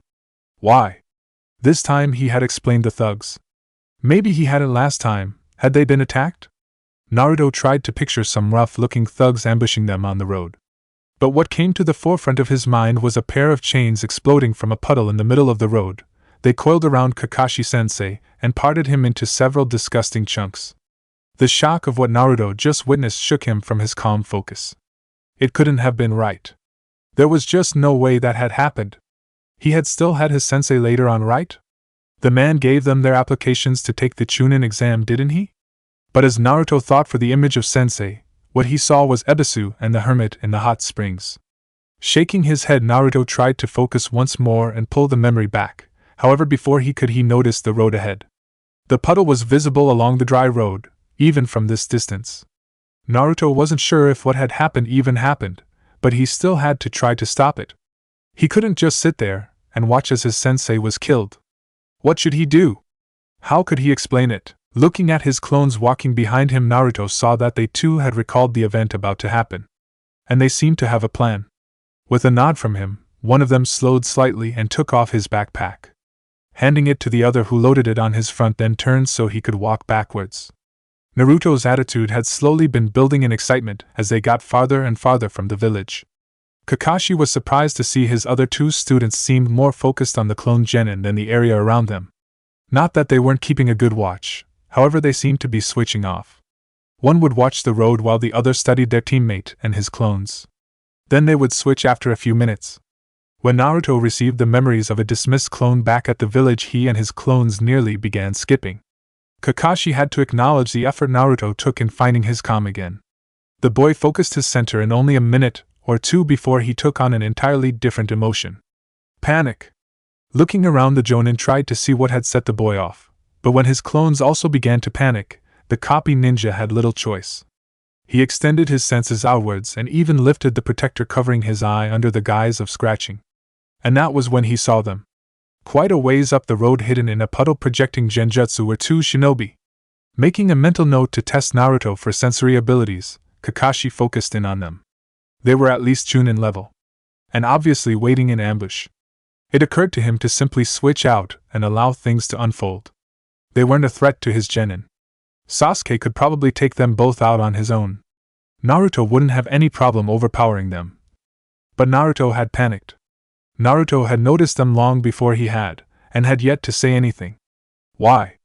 Why? This time he had explained the thugs. Maybe he hadn't last time. Had they been attacked? Naruto tried to picture some rough-looking thugs ambushing them on the road. But what came to the forefront of his mind was a pair of chains exploding from a puddle in the middle of the road. They coiled around Kakashi-sensei and parted him into several disgusting chunks. The shock of what Naruto just witnessed shook him from his calm focus. It couldn't have been right. There was just no way that had happened. He had still had his sensei later on, right? The man gave them their applications to take the Chunin exam, didn't he? But as Naruto thought for the image of sensei, what he saw was Ebisu and the hermit in the hot springs. Shaking his head, Naruto tried to focus once more and pull the memory back. However, before he could, he noticed the road ahead. The puddle was visible along the dry road, even from this distance. Naruto wasn't sure if what had happened even happened, but he still had to try to stop it. He couldn't just sit there and watch as his sensei was killed. What should he do? How could he explain it? Looking at his clones walking behind him, Naruto saw that they too had recalled the event about to happen. And they seemed to have a plan. With a nod from him, one of them slowed slightly and took off his backpack. Handing it to the other, who loaded it on his front, then turned so he could walk backwards. Naruto's attitude had slowly been building in excitement as they got farther and farther from the village. Kakashi was surprised to see his other two students seemed more focused on the clone Genin than the area around them. Not that they weren't keeping a good watch, however they seemed to be switching off. One would watch the road while the other studied their teammate and his clones. Then they would switch after a few minutes. When Naruto received the memories of a dismissed clone back at the village, he and his clones nearly began skipping. Kakashi had to acknowledge the effort Naruto took in finding his calm again. The boy focused his center in only a minute or two before he took on an entirely different emotion. Panic. Looking around, the Jonin tried to see what had set the boy off, but when his clones also began to panic, the copy ninja had little choice. He extended his senses outwards and even lifted the protector covering his eye under the guise of scratching. And that was when he saw them. Quite a ways up the road, hidden in a puddle projecting genjutsu, were two shinobi. Making a mental note to test Naruto for sensory abilities, Kakashi focused in on them. They were at least Chunin level, and obviously waiting in ambush. It occurred to him to simply switch out and allow things to unfold. They weren't a threat to his gennin. Sasuke could probably take them both out on his own. Naruto wouldn't have any problem overpowering them. But Naruto had panicked. Naruto had noticed them long before he had, and had yet to say anything. Why?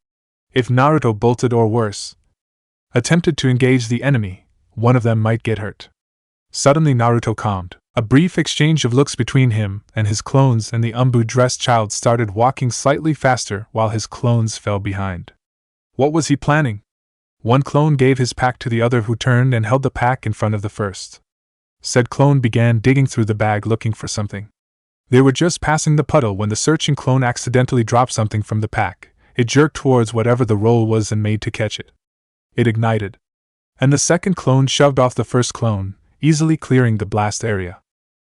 If Naruto bolted or worse, attempted to engage the enemy, one of them might get hurt. Suddenly Naruto calmed. A brief exchange of looks between him and his clones, and the umbu-dressed child started walking slightly faster while his clones fell behind. What was he planning? One clone gave his pack to the other, who turned and held the pack in front of the first. Said clone began digging through the bag looking for something. They were just passing the puddle when the searching clone accidentally dropped something from the pack. It jerked towards whatever the roll was and made to catch it. It ignited. And the second clone shoved off the first clone, easily clearing the blast area.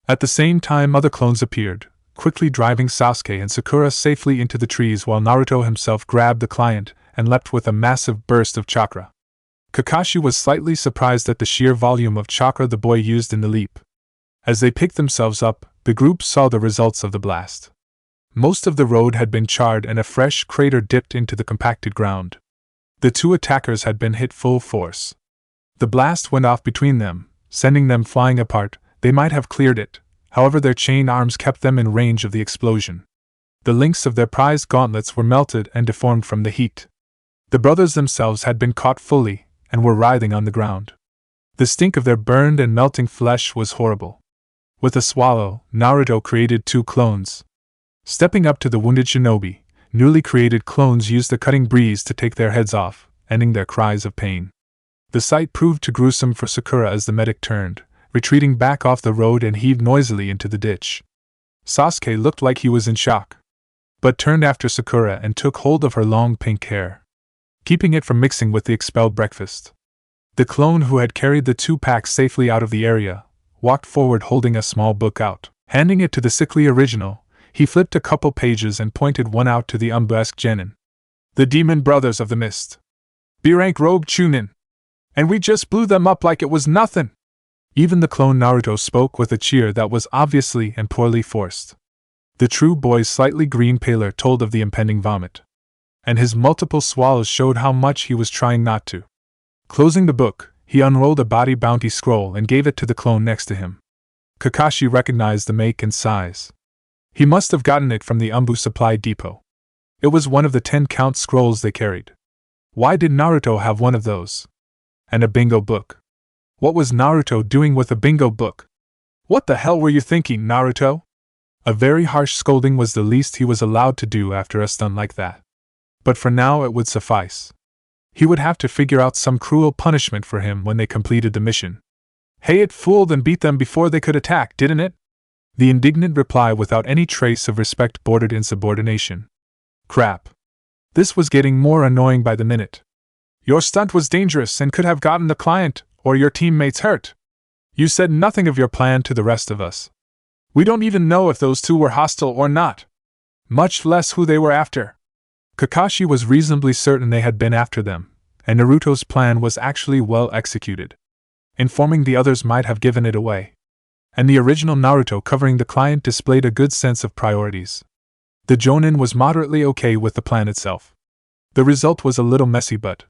At the same time, other clones appeared, quickly driving Sasuke and Sakura safely into the trees while Naruto himself grabbed the client and leapt with a massive burst of chakra. Kakashi was slightly surprised at the sheer volume of chakra the boy used in the leap. As they picked themselves up, the group saw the results of the blast. Most of the road had been charred and a fresh crater dipped into the compacted ground. The two attackers had been hit full force. The blast went off between them, sending them flying apart. They might have cleared it, however their chain arms kept them in range of the explosion. The links of their prized gauntlets were melted and deformed from the heat. The brothers themselves had been caught fully, and were writhing on the ground. The stink of their burned and melting flesh was horrible. With a swallow, Naruto created 2 clones. Stepping up to the wounded shinobi, newly created clones used the cutting breeze to take their heads off, ending their cries of pain. The sight proved too gruesome for Sakura as the medic turned, retreating back off the road and heaved noisily into the ditch. Sasuke looked like he was in shock, but turned after Sakura and took hold of her long pink hair, keeping it from mixing with the expelled breakfast. The clone who had carried the 2 packs safely out of the area walked forward holding a small book out. Handing it to the sickly original, he flipped a couple pages and pointed one out to the umbesque Genin. The Demon Brothers of the Mist. B-rank rogue Chunin. And we just blew them up like it was nothing. Even the clone Naruto spoke with a cheer that was obviously and poorly forced. The true boy's slightly green pallor told of the impending vomit, and his multiple swallows showed how much he was trying not to. Closing the book, he unrolled a body bounty scroll and gave it to the clone next to him. Kakashi recognized the make and size. He must have gotten it from the Umbu supply depot. It was one of the 10-count scrolls they carried. Why did Naruto have one of those? And a bingo book. What was Naruto doing with a bingo book? What the hell were you thinking, Naruto? A very harsh scolding was the least he was allowed to do after a stunt like that. But for now it would suffice. He would have to figure out some cruel punishment for him when they completed the mission. Hey, it fooled and beat them before they could attack, didn't it? The indignant reply without any trace of respect bordered insubordination. Crap. This was getting more annoying by the minute. Your stunt was dangerous and could have gotten the client or your teammates hurt. You said nothing of your plan to the rest of us. We don't even know if those 2 were hostile or not, much less who they were after. Kakashi was reasonably certain they had been after them, and Naruto's plan was actually well executed. Informing the others might have given it away. And the original Naruto covering the client displayed a good sense of priorities. The Jonin was moderately okay with the plan itself. The result was a little messy, but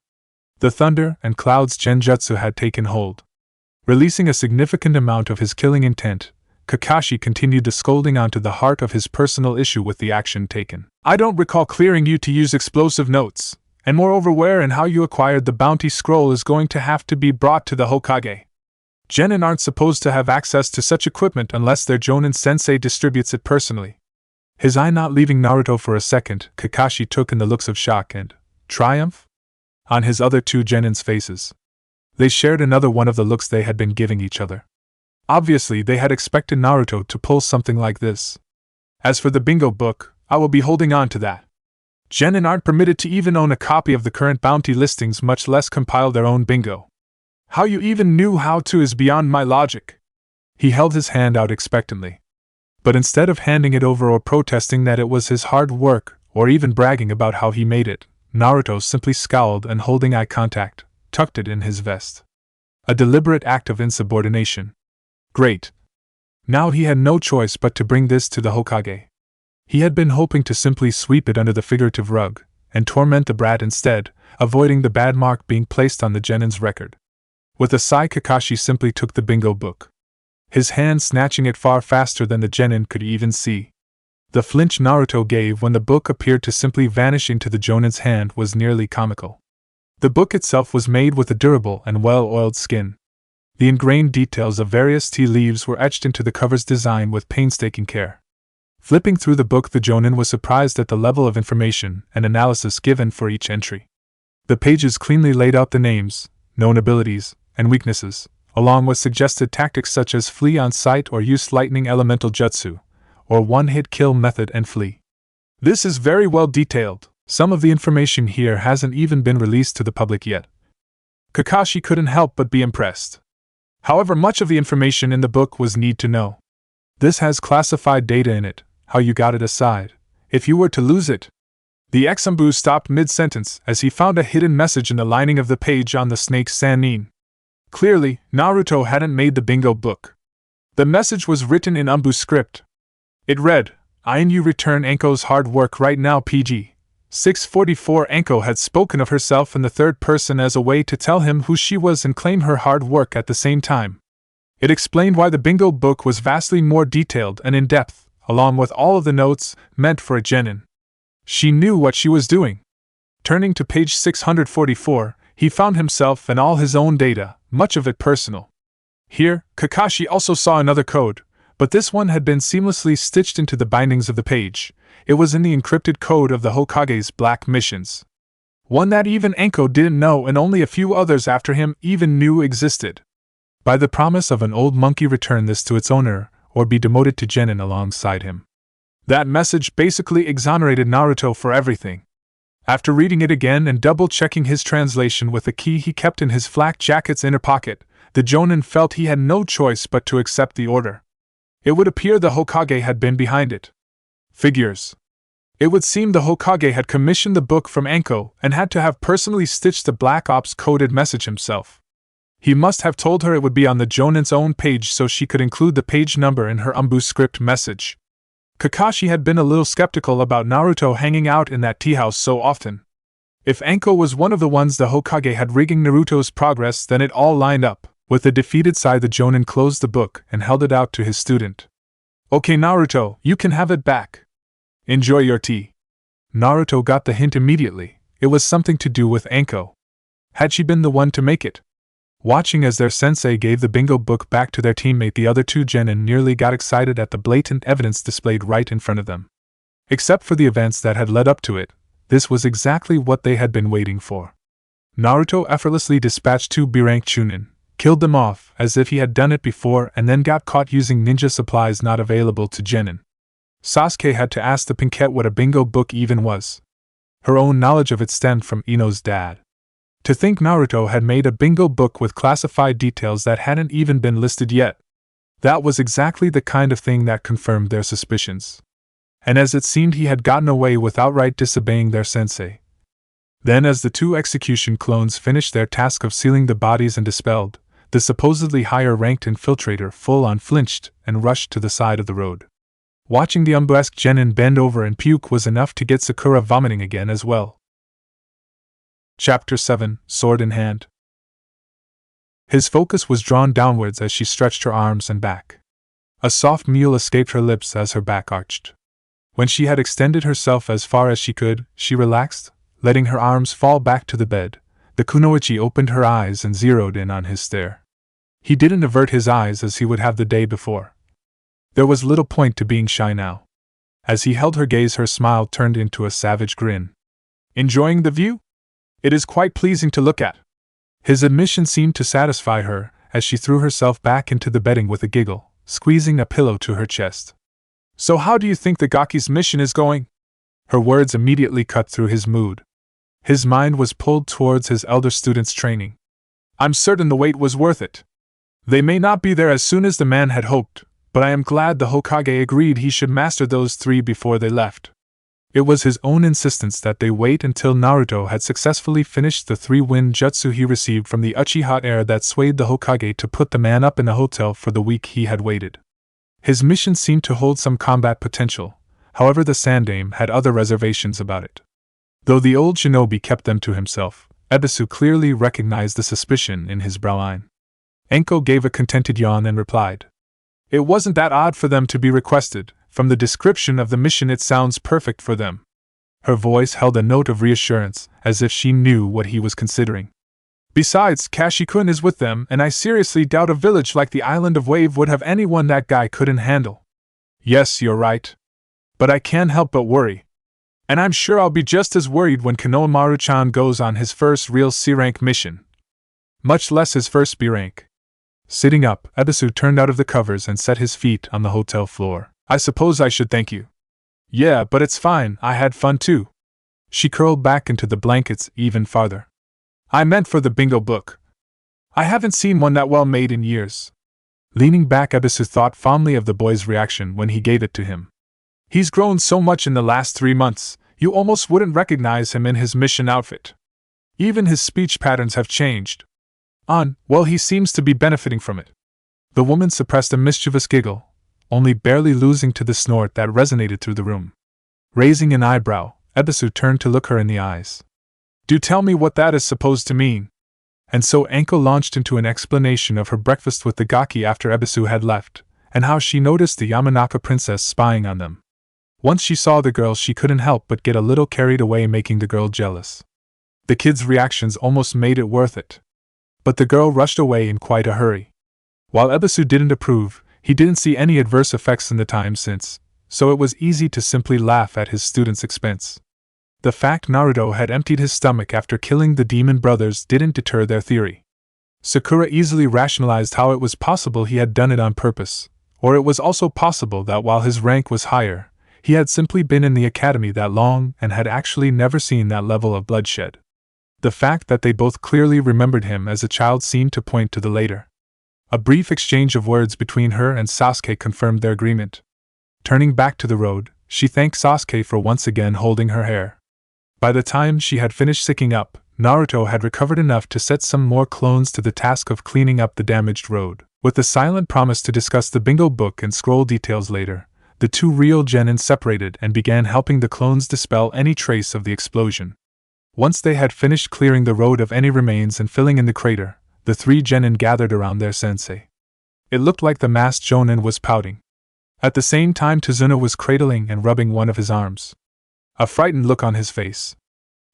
the Thunder and Clouds genjutsu had taken hold. Releasing a significant amount of his killing intent, Kakashi continued the scolding onto the heart of his personal issue with the action taken. I don't recall clearing you to use explosive notes, and moreover where and how you acquired the bounty scroll is going to have to be brought to the Hokage. Genin aren't supposed to have access to such equipment unless their Jonin sensei distributes it personally. His eye not leaving Naruto for a second, Kakashi took in the looks of shock and triumph on his other 2 Genin's faces. They shared another one of the looks they had been giving each other. Obviously, they had expected Naruto to pull something like this. As for the bingo book, I will be holding on to that. Genin aren't permitted to even own a copy of the current bounty listings, much less compile their own bingo. How you even knew how to is beyond my logic. He held his hand out expectantly. But instead of handing it over or protesting that it was his hard work, or even bragging about how he made it, Naruto simply scowled and, holding eye contact, tucked it in his vest. A deliberate act of insubordination. Great. Now he had no choice but to bring this to the Hokage. He had been hoping to simply sweep it under the figurative rug, and torment the brat instead, avoiding the bad mark being placed on the Genin's record. With a sigh, Kakashi simply took the bingo book, his hand snatching it far faster than the Genin could even see. The flinch Naruto gave when the book appeared to simply vanish into the Jonin's hand was nearly comical. The book itself was made with a durable and well-oiled skin. The ingrained details of various tea leaves were etched into the cover's design with painstaking care. Flipping through the book, the Jonin was surprised at the level of information and analysis given for each entry. The pages cleanly laid out the names, known abilities, and weaknesses, along with suggested tactics such as flee on sight or use lightning elemental jutsu, or one-hit kill method and flee. This is very well detailed. Some of the information here hasn't even been released to the public yet. Kakashi couldn't help but be impressed. However, much of the information in the book was need to know. This has classified data in it, how you got it aside. If you were to lose it. The Exumbu stopped mid-sentence as he found a hidden message in the lining of the page on the snake's Sannin. Clearly, Naruto hadn't made the bingo book. The message was written in Umbu script. It read, "I and you return Anko's hard work right now PG. 644 Anko had spoken of herself in the third person as a way to tell him who she was and claim her hard work at the same time. It explained why the bingo book was vastly more detailed and in-depth, along with all of the notes meant for a gennin. She knew what she was doing." Turning to page 644, he found himself and all his own data, much of it personal. Here, Kakashi also saw another code, but this one had been seamlessly stitched into the bindings of the page. It was in the encrypted code of the Hokage's black missions. One that even Anko didn't know and only a few others after him even knew existed. By the promise of an old monkey return this to its owner, or be demoted to gennin alongside him. That message basically exonerated Naruto for everything. After reading it again and double-checking his translation with the key he kept in his flak jacket's inner pocket, the Jonin felt he had no choice but to accept the order. It would appear the Hokage had been behind it. Figures. It would seem the Hokage had commissioned the book from Anko and had to have personally stitched the Black Ops coded message himself. He must have told her it would be on the Jonin's own page so she could include the page number in her Umbu script message. Kakashi had been a little skeptical about Naruto hanging out in that tea house so often. If Anko was one of the ones the Hokage had rigging Naruto's progress, then it all lined up. With the defeated side, the Jonin closed the book and held it out to his student. "Okay Naruto, you can have it back. Enjoy your tea." Naruto got the hint immediately. It was something to do with Anko. Had she been the one to make it? Watching as their sensei gave the bingo book back to their teammate, the other two gennin nearly got excited at the blatant evidence displayed right in front of them. Except for the events that had led up to it, this was exactly what they had been waiting for. Naruto effortlessly dispatched 2 B-rank chunin, killed them off as if he had done it before, and then got caught using ninja supplies not available to gennin. Sasuke had to ask the Pinkette what a bingo book even was. Her own knowledge of it stemmed from Ino's dad. To think Naruto had made a bingo book with classified details that hadn't even been listed yet. That was exactly the kind of thing that confirmed their suspicions. And as it seemed, he had gotten away with outright disobeying their sensei. Then as the 2 execution clones finished their task of sealing the bodies and dispelled, the supposedly higher-ranked infiltrator full-on flinched and rushed to the side of the road. Watching the Umbu-esque gennin bend over and puke was enough to get Sakura vomiting again as well. Chapter 7, Sword in Hand. His focus was drawn downwards as she stretched her arms and back. A soft mewl escaped her lips as her back arched. When she had extended herself as far as she could, she relaxed, letting her arms fall back to the bed. The kunoichi opened her eyes and zeroed in on his stare. He didn't avert his eyes as he would have the day before. There was little point to being shy now. As he held her gaze, her smile turned into a savage grin. "Enjoying the view? It is quite pleasing to look at." His admission seemed to satisfy her, as she threw herself back into the bedding with a giggle, squeezing a pillow to her chest. "So how do you think the Gaki's mission is going?" Her words immediately cut through his mood. His mind was pulled towards his elder student's training. "I'm certain the wait was worth it. They may not be there as soon as the man had hoped, but I am glad the Hokage agreed he should master those 3 before they left." It was his own insistence that they wait until Naruto had successfully finished the 3-wind jutsu he received from the Uchiha heir that swayed the Hokage to put the man up in a hotel for the week he had waited. His mission seemed to hold some combat potential, however the Sandaime had other reservations about it. Though the old shinobi kept them to himself, Ebisu clearly recognized the suspicion in his brow line. Anko gave a contented yawn and replied, "It wasn't that odd for them to be requested. From the description of the mission it sounds perfect for them." Her voice held a note of reassurance, as if she knew what he was considering. "Besides, Kashi-kun is with them, and I seriously doubt a village like the Island of Wave would have anyone that guy couldn't handle." "Yes, you're right. But I can't help but worry. And I'm sure I'll be just as worried when Konohamaru-chan goes on his first real C-rank mission. Much less his first B-rank." Sitting up, Ebisu turned out of the covers and set his feet on the hotel floor. "I suppose I should thank you." "Yeah, but it's fine, I had fun too." She curled back into the blankets even farther. "I meant for the bingo book. I haven't seen one that well made in years." Leaning back, Ebisu thought fondly of the boy's reaction when he gave it to him. He's grown so much in the last 3 months, you almost wouldn't recognize him in his mission outfit. Even his speech patterns have changed. Well, he seems to be benefiting from it. The woman suppressed a mischievous giggle, only barely losing to the snort that resonated through the room. Raising an eyebrow, Ebisu turned to look her in the eyes. Do tell me what that is supposed to mean. And so Anko launched into an explanation of her breakfast with the Gaki after Ebisu had left, and how she noticed the Yamanaka princess spying on them. Once she saw the girl, she couldn't help but get a little carried away, making the girl jealous. The kid's reactions almost made it worth it. But the girl rushed away in quite a hurry. While Ebisu didn't approve, he didn't see any adverse effects in the time since, so it was easy to simply laugh at his students' expense. The fact Naruto had emptied his stomach after killing the demon brothers didn't deter their theory. Sakura easily rationalized how it was possible he had done it on purpose, or it was also possible that while his rank was higher, he had simply been in the academy that long and had actually never seen that level of bloodshed. The fact that they both clearly remembered him as a child seemed to point to the later. A brief exchange of words between her and Sasuke confirmed their agreement. Turning back to the road, she thanked Sasuke for once again holding her hair. By the time she had finished sicking up, Naruto had recovered enough to set some more clones to the task of cleaning up the damaged road. With the silent promise to discuss the bingo book and scroll details later, the two real gennin separated and began helping the clones dispel any trace of the explosion. Once they had finished clearing the road of any remains and filling in the crater, the 3 gennin gathered around their sensei. It looked like the masked Jonin was pouting. At the same time, Tazuna was cradling and rubbing one of his arms. A frightened look on his face.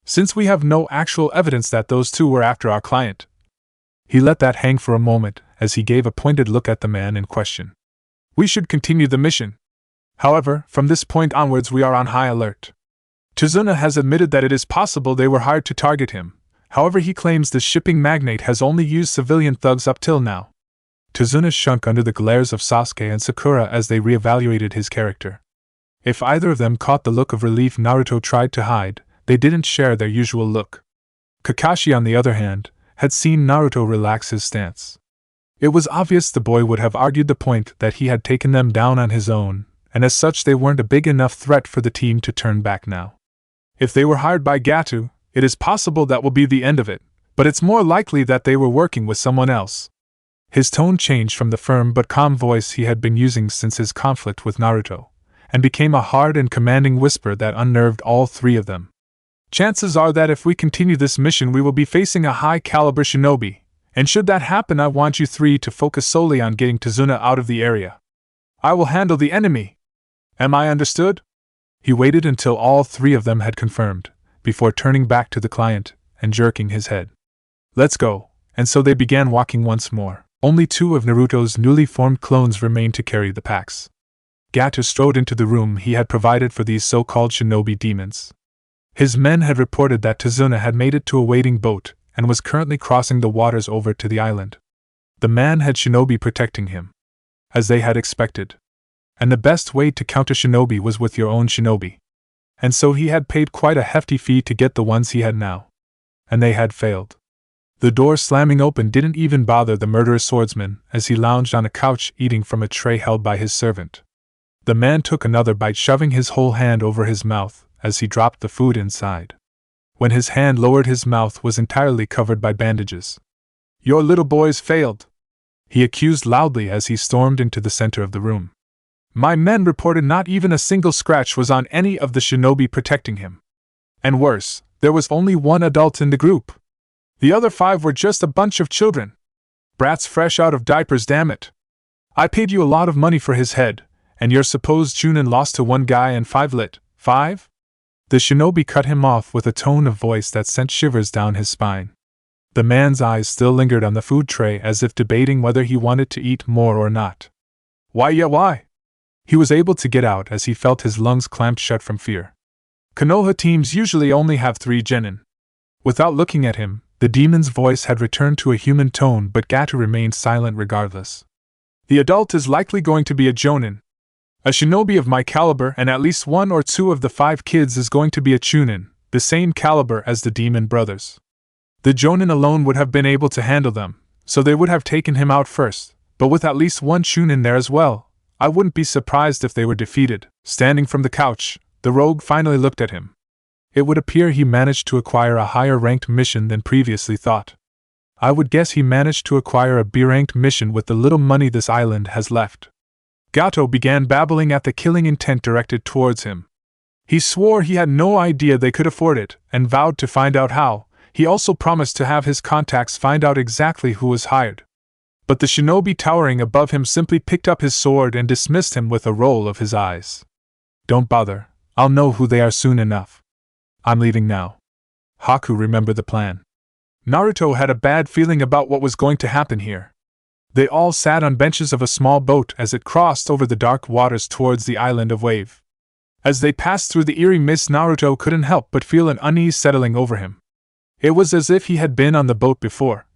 Since we have no actual evidence that those two were after our client. He let that hang for a moment as he gave a pointed look at the man in question. We should continue the mission. However, from this point onwards we are on high alert. Tazuna has admitted that it is possible they were hired to target him. However, he claims the shipping magnate has only used civilian thugs up till now. Tazuna shrank under the glares of Sasuke and Sakura as they reevaluated his character. If either of them caught the look of relief Naruto tried to hide, they didn't share their usual look. Kakashi, on the other hand, had seen Naruto relax his stance. It was obvious the boy would have argued the point that he had taken them down on his own, and as such they weren't a big enough threat for the team to turn back now. If they were hired by Gatu, it is possible that will be the end of it, but it's more likely that they were working with someone else. His tone changed from the firm but calm voice he had been using since his conflict with Naruto, and became a hard and commanding whisper that unnerved all 3 of them. Chances are that if we continue this mission we will be facing a high-caliber shinobi, and should that happen I want you 3 to focus solely on getting Tazuna out of the area. I will handle the enemy. Am I understood? He waited until all 3 of them had confirmed, before turning back to the client and jerking his head. Let's go, and so they began walking once more. Only 2 of Naruto's newly formed clones remained to carry the packs. Gatu strode into the room he had provided for these so-called shinobi demons. His men had reported that Tazuna had made it to a waiting boat and was currently crossing the waters over to the island. The man had shinobi protecting him, as they had expected. And the best way to counter shinobi was with your own shinobi. And so he had paid quite a hefty fee to get the ones he had now. And they had failed. The door slamming open didn't even bother the murderous swordsman as he lounged on a couch eating from a tray held by his servant. The man took another bite, shoving his whole hand over his mouth as he dropped the food inside. When his hand lowered, his mouth was entirely covered by bandages. Your little boys failed, he accused loudly as he stormed into the center of the room. My men reported not even a single scratch was on any of the shinobi protecting him. And worse, there was only 1 adult in the group. The other 5 were just a bunch of children. Brats fresh out of diapers, damn it. I paid you a lot of money for his head, and your supposed Junin lost to 1 guy and 5 lit. 5? The shinobi cut him off with a tone of voice that sent shivers down his spine. The man's eyes still lingered on the food tray as if debating whether he wanted to eat more or not. Why? He was able to get out as he felt his lungs clamped shut from fear. Konoha teams usually only have 3 gennin. Without looking at him, the demon's voice had returned to a human tone, but Gatu remained silent regardless. The adult is likely going to be a jonin. A shinobi of my caliber, and at least 1 or 2 of the 5 kids is going to be a chunin, the same caliber as the demon brothers. The jonin alone would have been able to handle them, so they would have taken him out first, But with at least one Chunin there as well, I wouldn't be surprised if they were defeated. Standing from the couch, the rogue finally looked at him. It would appear he managed to acquire a higher-ranked mission than previously thought. I would guess he managed to acquire a B-ranked mission with the little money this island has left. Gato began babbling at the killing intent directed towards him. He swore he had no idea they could afford it, and vowed to find out how. He also promised to have his contacts find out exactly who was hired. But the shinobi towering above him simply picked up his sword and dismissed him with a roll of his eyes. Don't bother, I'll know who they are soon enough. I'm leaving now. Haku remembered the plan. Naruto had a bad feeling about what was going to happen here. They all sat on benches of a small boat as it crossed over the dark waters towards the island of Wave. As they passed through the eerie mist, Naruto couldn't help but feel an unease settling over him. It was as if he had been on the boat before.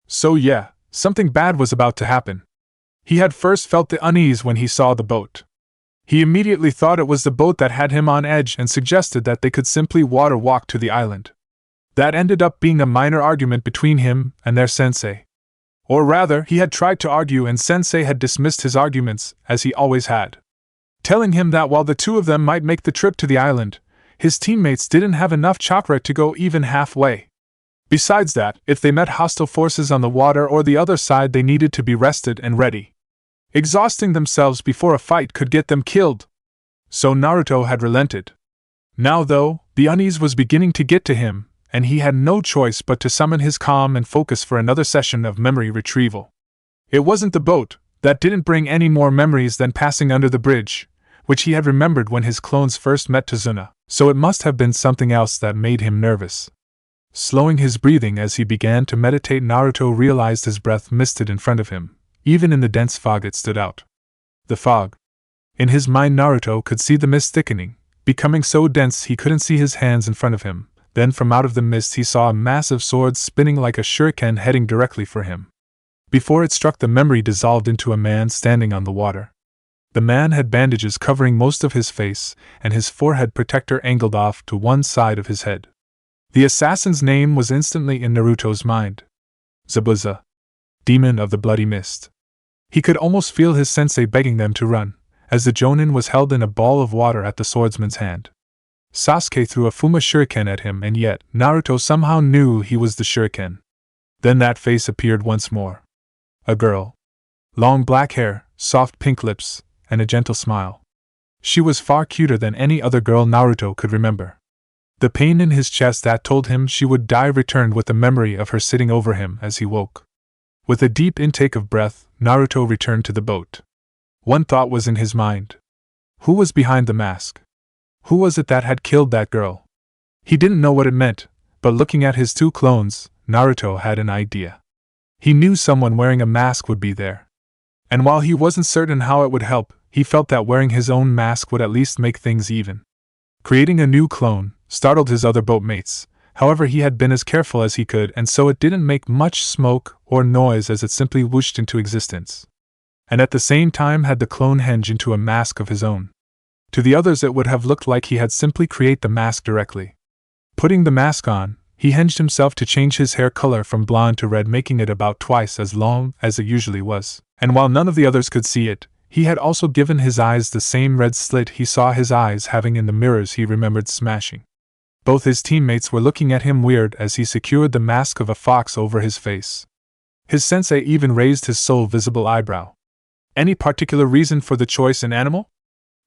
So yeah, something bad was about to happen. He had first felt the unease when he saw the boat. He immediately thought it was the boat that had him on edge and suggested that they could simply water walk to the island. That ended up being a minor argument between him and their sensei. Or rather, he had tried to argue and sensei had dismissed his arguments, as he always had, telling him that while the two of them might make the trip to the island, his teammates didn't have enough chakra to go even halfway. Besides that, if they met hostile forces on the water or the other side, they needed to be rested and ready. Exhausting themselves before a fight could get them killed. So Naruto had relented. Now though, the unease was beginning to get to him, and he had no choice but to summon his calm and focus for another session of memory retrieval. It wasn't the boat, that didn't bring any more memories than passing under the bridge, which he had remembered when his clones first met Tazuna, so it must have been something else that made him nervous. Slowing his breathing as he began to meditate, Naruto realized his breath misted in front of him. Even in the dense fog it stood out. The fog. In his mind Naruto could see the mist thickening, becoming so dense he couldn't see his hands in front of him. Then from out of the mist he saw a massive sword spinning like a shuriken heading directly for him. Before it struck, the memory dissolved into a man standing on the water. The man had bandages covering most of his face, and his forehead protector angled off to one side of his head. The assassin's name was instantly in Naruto's mind. Zabuza. Demon of the Bloody Mist. He could almost feel his sensei begging them to run, as the Jonin was held in a ball of water at the swordsman's hand. Sasuke threw a Fuma shuriken at him, and yet Naruto somehow knew he was the shuriken. Then that face appeared once more. A girl. Long black hair, soft pink lips, and a gentle smile. She was far cuter than any other girl Naruto could remember. The pain in his chest that told him she would die returned with the memory of her sitting over him as he woke. With a deep intake of breath, Naruto returned to the boat. One thought was in his mind. Who was behind the mask? Who was it that had killed that girl? He didn't know what it meant, but looking at his two clones, Naruto had an idea. He knew someone wearing a mask would be there. And while he wasn't certain how it would help, he felt that wearing his own mask would at least make things even. Creating a new clone startled his other boatmates. However, he had been as careful as he could, and so it didn't make much smoke or noise as it simply whooshed into existence. And at the same time had the clone henge into a mask of his own. To the others it would have looked like he had simply created the mask directly. Putting the mask on, he hinged himself to change his hair color from blonde to red, making it about twice as long as it usually was. And while none of the others could see it, he had also given his eyes the same red slit he saw his eyes having in the mirrors he remembered smashing. Both his teammates were looking at him weird as he secured the mask of a fox over his face. His sensei even raised his sole visible eyebrow. Any particular reason for the choice in animal?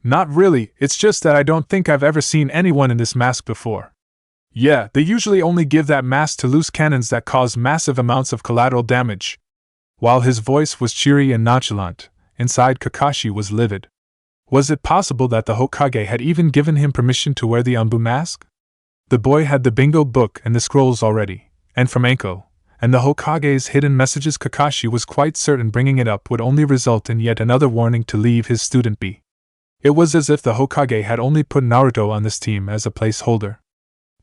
Not really, it's just that I don't think I've ever seen anyone in this mask before. Yeah, they usually only give that mask to loose cannons that cause massive amounts of collateral damage. While his voice was cheery and nonchalant, inside Kakashi was livid. Was it possible that the Hokage had even given him permission to wear the Anbu mask? The boy had the bingo book and the scrolls already, and from Anko, and the Hokage's hidden messages. Kakashi was quite certain bringing it up would only result in yet another warning to leave his student be. It was as if the Hokage had only put Naruto on this team as a placeholder.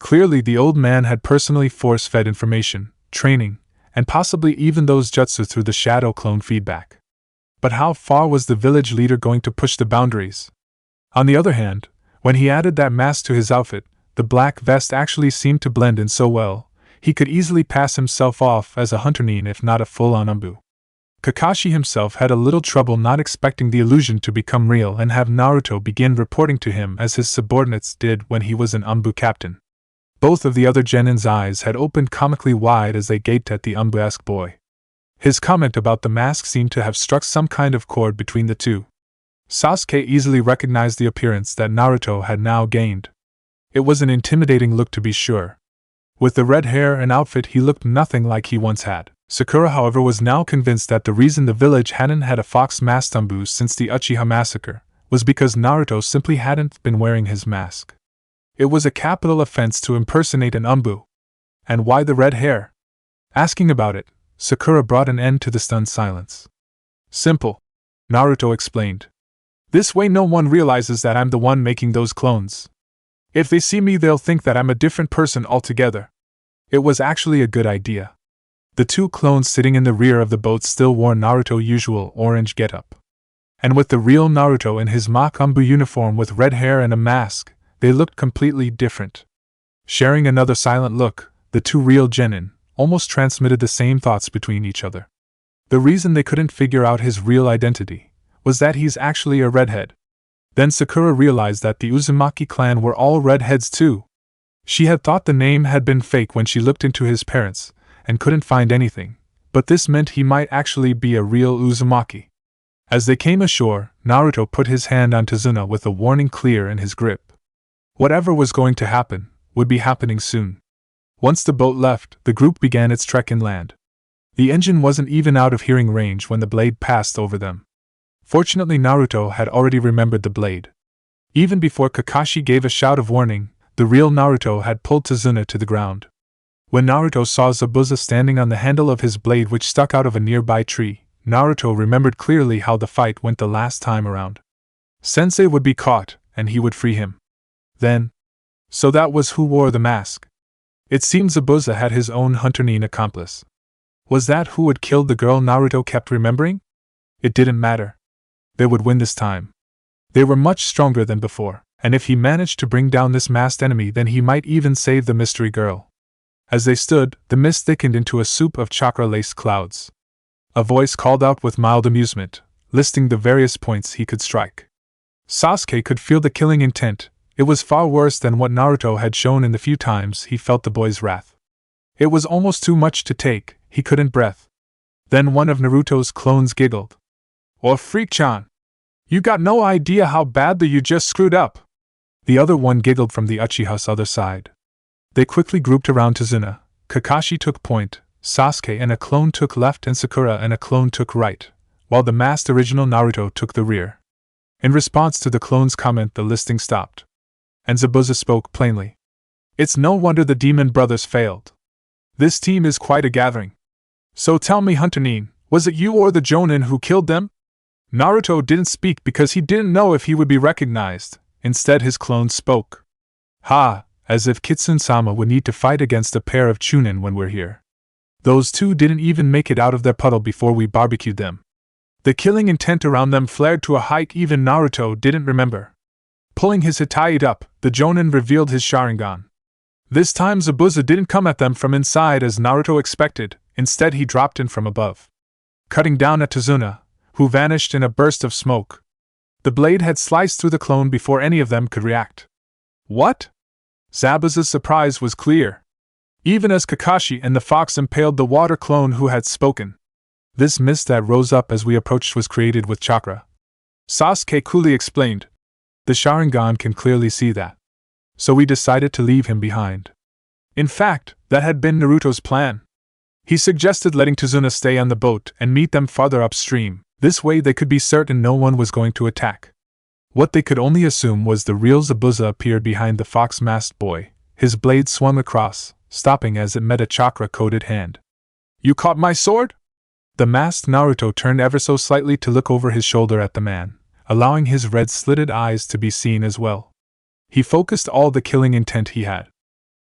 Clearly the old man had personally force-fed information, training, and possibly even those jutsu through the shadow clone feedback. But how far was the village leader going to push the boundaries? On the other hand, when he added that mask to his outfit, the black vest actually seemed to blend in so well, he could easily pass himself off as a hunter nin if not a full-on Anbu. Kakashi himself had a little trouble not expecting the illusion to become real and have Naruto begin reporting to him as his subordinates did when he was an Umbu captain. Both of the other genin's eyes had opened comically wide as they gaped at the Umbu-esque boy. His comment about the mask seemed to have struck some kind of chord between the two. Sasuke easily recognized the appearance that Naruto had now gained. It was an intimidating look to be sure. With the red hair and outfit he looked nothing like he once had. Sakura, however, was now convinced that the reason the village hadn't had a fox-masked Umbu since the Uchiha massacre was because Naruto simply hadn't been wearing his mask. It was a capital offense to impersonate an Umbu. And why the red hair? Asking about it, Sakura brought an end to the stunned silence. Simple, Naruto explained. This way no one realizes that I'm the one making those clones. If they see me they'll think that I'm a different person altogether. It was actually a good idea. The two clones sitting in the rear of the boat still wore Naruto's usual orange getup. And with the real Naruto in his mock Umbu uniform with red hair and a mask, they looked completely different. Sharing another silent look, the two real genin almost transmitted the same thoughts between each other. The reason they couldn't figure out his real identity was that he's actually a redhead. Then Sakura realized that the Uzumaki clan were all redheads too. She had thought the name had been fake when she looked into his parents, and couldn't find anything, but this meant he might actually be a real Uzumaki. As they came ashore, Naruto put his hand on Tazuna with a warning clear in his grip. Whatever was going to happen would be happening soon. Once the boat left, the group began its trek inland. The engine wasn't even out of hearing range when the blade passed over them. Fortunately, Naruto had already remembered the blade. Even before Kakashi gave a shout of warning, the real Naruto had pulled Tazuna to the ground. When Naruto saw Zabuza standing on the handle of his blade which stuck out of a nearby tree, Naruto remembered clearly how the fight went the last time around. Sensei would be caught, and he would free him. Then, so that was who wore the mask. It seemed Zabuza had his own Hunter-nin accomplice. Was that who had killed the girl Naruto kept remembering? It didn't matter. They would win this time. They were much stronger than before, and if he managed to bring down this masked enemy then he might even save the mystery girl. As they stood, the mist thickened into a soup of chakra-laced clouds. A voice called out with mild amusement, listing the various points he could strike. Sasuke could feel the killing intent. It was far worse than what Naruto had shown in the few times he felt the boy's wrath. It was almost too much to take, he couldn't breathe. Then one of Naruto's clones giggled. "Oh, Freak-chan! You got no idea how badly you just screwed up!" The other one giggled from the Uchiha's other side. They quickly grouped around Tazuna. Kakashi took point, Sasuke and a clone took left and Sakura and a clone took right, while the masked original Naruto took the rear. In response to the clone's comment the listing stopped. And Zabuza spoke plainly. "It's no wonder the demon brothers failed. This team is quite a gathering. So tell me, Hunter-nin, was it you or the Jonin who killed them?" Naruto didn't speak because he didn't know if he would be recognized. Instead his clone spoke. "Ha, as if Kitsune-sama would need to fight against a pair of Chunin when we're here. Those two didn't even make it out of their puddle before we barbecued them." The killing intent around them flared to a height even Naruto didn't remember. Pulling his Hitaite up, the Jonin revealed his Sharingan. This time Zabuza didn't come at them from inside as Naruto expected, instead he dropped in from above, cutting down at Tazuna, who vanished in a burst of smoke. The blade had sliced through the clone before any of them could react. "What?" Zabuza's surprise was clear. Even as Kakashi and the fox impaled the water clone who had spoken. "This mist that rose up as we approached was created with chakra," Sasuke coolly explained. "The Sharingan can clearly see that. So we decided to leave him behind. In fact, that had been Naruto's plan. He suggested letting Tazuna stay on the boat and meet them farther upstream. This way they could be certain no one was going to attack. What they could only assume was the real Zabuza appeared behind the fox-masked boy. His blade swung across, stopping as it met a chakra-coated hand. "You caught my sword?" The masked Naruto turned ever so slightly to look over his shoulder at the man, allowing his red-slitted eyes to be seen as well. He focused all the killing intent he had,